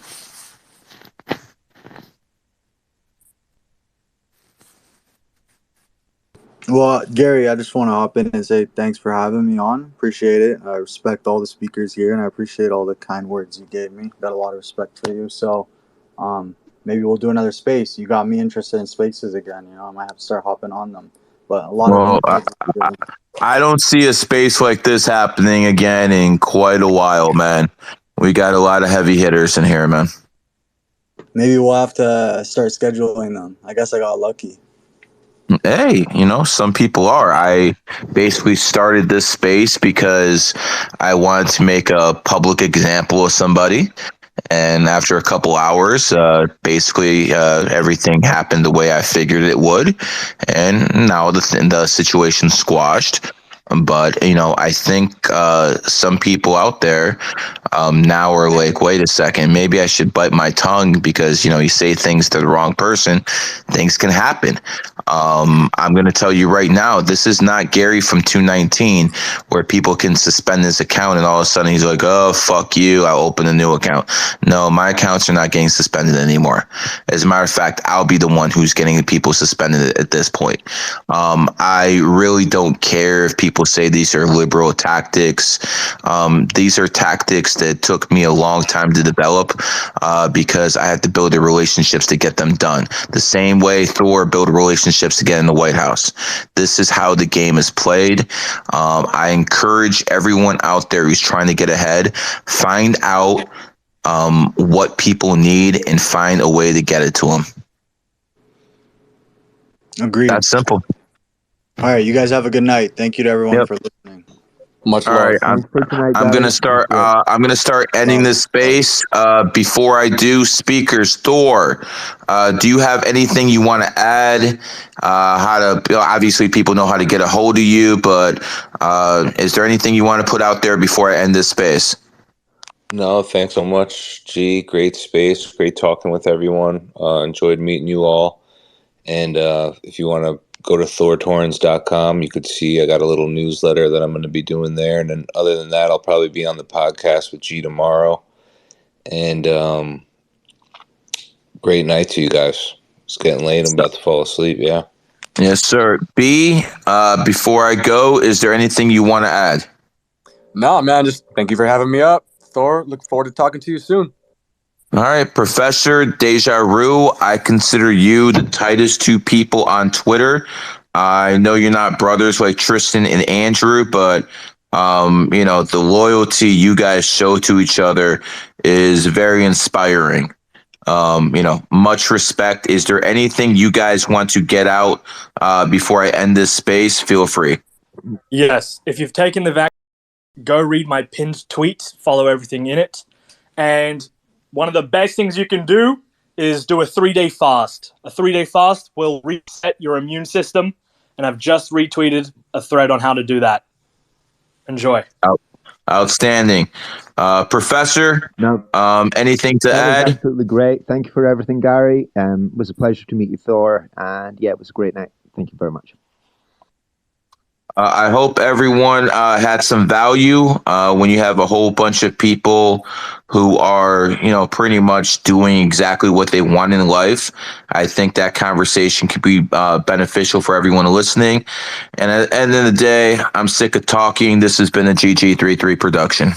Well, Gary, I just want to hop in and say thanks for having me on. Appreciate it. I respect all the speakers here, and I appreciate all the kind words you gave me. Got a lot of respect for you. So maybe we'll do another space. You got me interested in spaces again. I might have to start hopping on them. But a lot of I don't see a space like this happening again in quite a while, man. We got a lot of heavy hitters in here, man. Maybe we'll have to start scheduling them. I guess I got lucky. Hey, some people are. I basically started this space because I wanted to make a public example of somebody. And after a couple hours, basically everything happened the way I figured it would. And now the situation's squashed. But, I think some people out there now are like, wait a second, maybe I should bite my tongue because, you say things to the wrong person, things can happen. I'm going to tell you right now, this is not Gary from 219 where people can suspend his account and all of a sudden he's like, oh, fuck you, I'll open a new account. No, my accounts are not getting suspended anymore. As a matter of fact, I'll be the one who's getting people suspended at this point. I really don't care if people say these are liberal tactics. These are tactics that took me a long time to develop because I had to build the relationships to get them done. The same way Thor built relationships to get in the White House. This is how the game is played. I encourage everyone out there who's trying to get ahead, find out what people need and find a way to get it to them. Agreed. That's simple. All right, you guys have a good night. Thank you to everyone for listening. Much All love. right, I'm gonna start. I'm gonna start ending this space. Before I do, speakers, Thor, do you have anything you want to add? How to? Obviously, people know how to get a hold of you, but is there anything you want to put out there before I end this space? No, thanks so much, G. Great space. Great talking with everyone. Enjoyed meeting you all. And if you want to go to thortorrens.com, you could see I got a little newsletter that I'm going to be doing there. And then other than that, I'll probably be on the podcast with G tomorrow. And great night to you guys. It's getting late. I'm about to fall asleep. Yeah. Yes, sir. B, before I go, is there anything you want to add? No, man, just thank you for having me up. Thor, look forward to talking to you soon. All right, Professor Deja Rue, I consider you the tightest two people on Twitter. I know you're not brothers like Tristan and Andrew, but the loyalty you guys show to each other is very inspiring. Much respect. Is there anything you guys want to get out before I end this space? Feel free. Yes, if you've taken the vaccine, go read my pinned tweet, follow everything in it. And one of the best things you can do is do a 3-day fast. A 3-day fast will reset your immune system. And I've just retweeted a thread on how to do that. Enjoy. Outstanding. Professor, anything to That add? was absolutely great. Thank you for everything, Gary. It was a pleasure to meet you, Thor. And yeah, it was a great night. Thank you very much. I hope everyone had some value when you have a whole bunch of people who are, pretty much doing exactly what they want in life. I think that conversation could be beneficial for everyone listening. And at the end of the day, I'm sick of talking. This has been a GG33 production.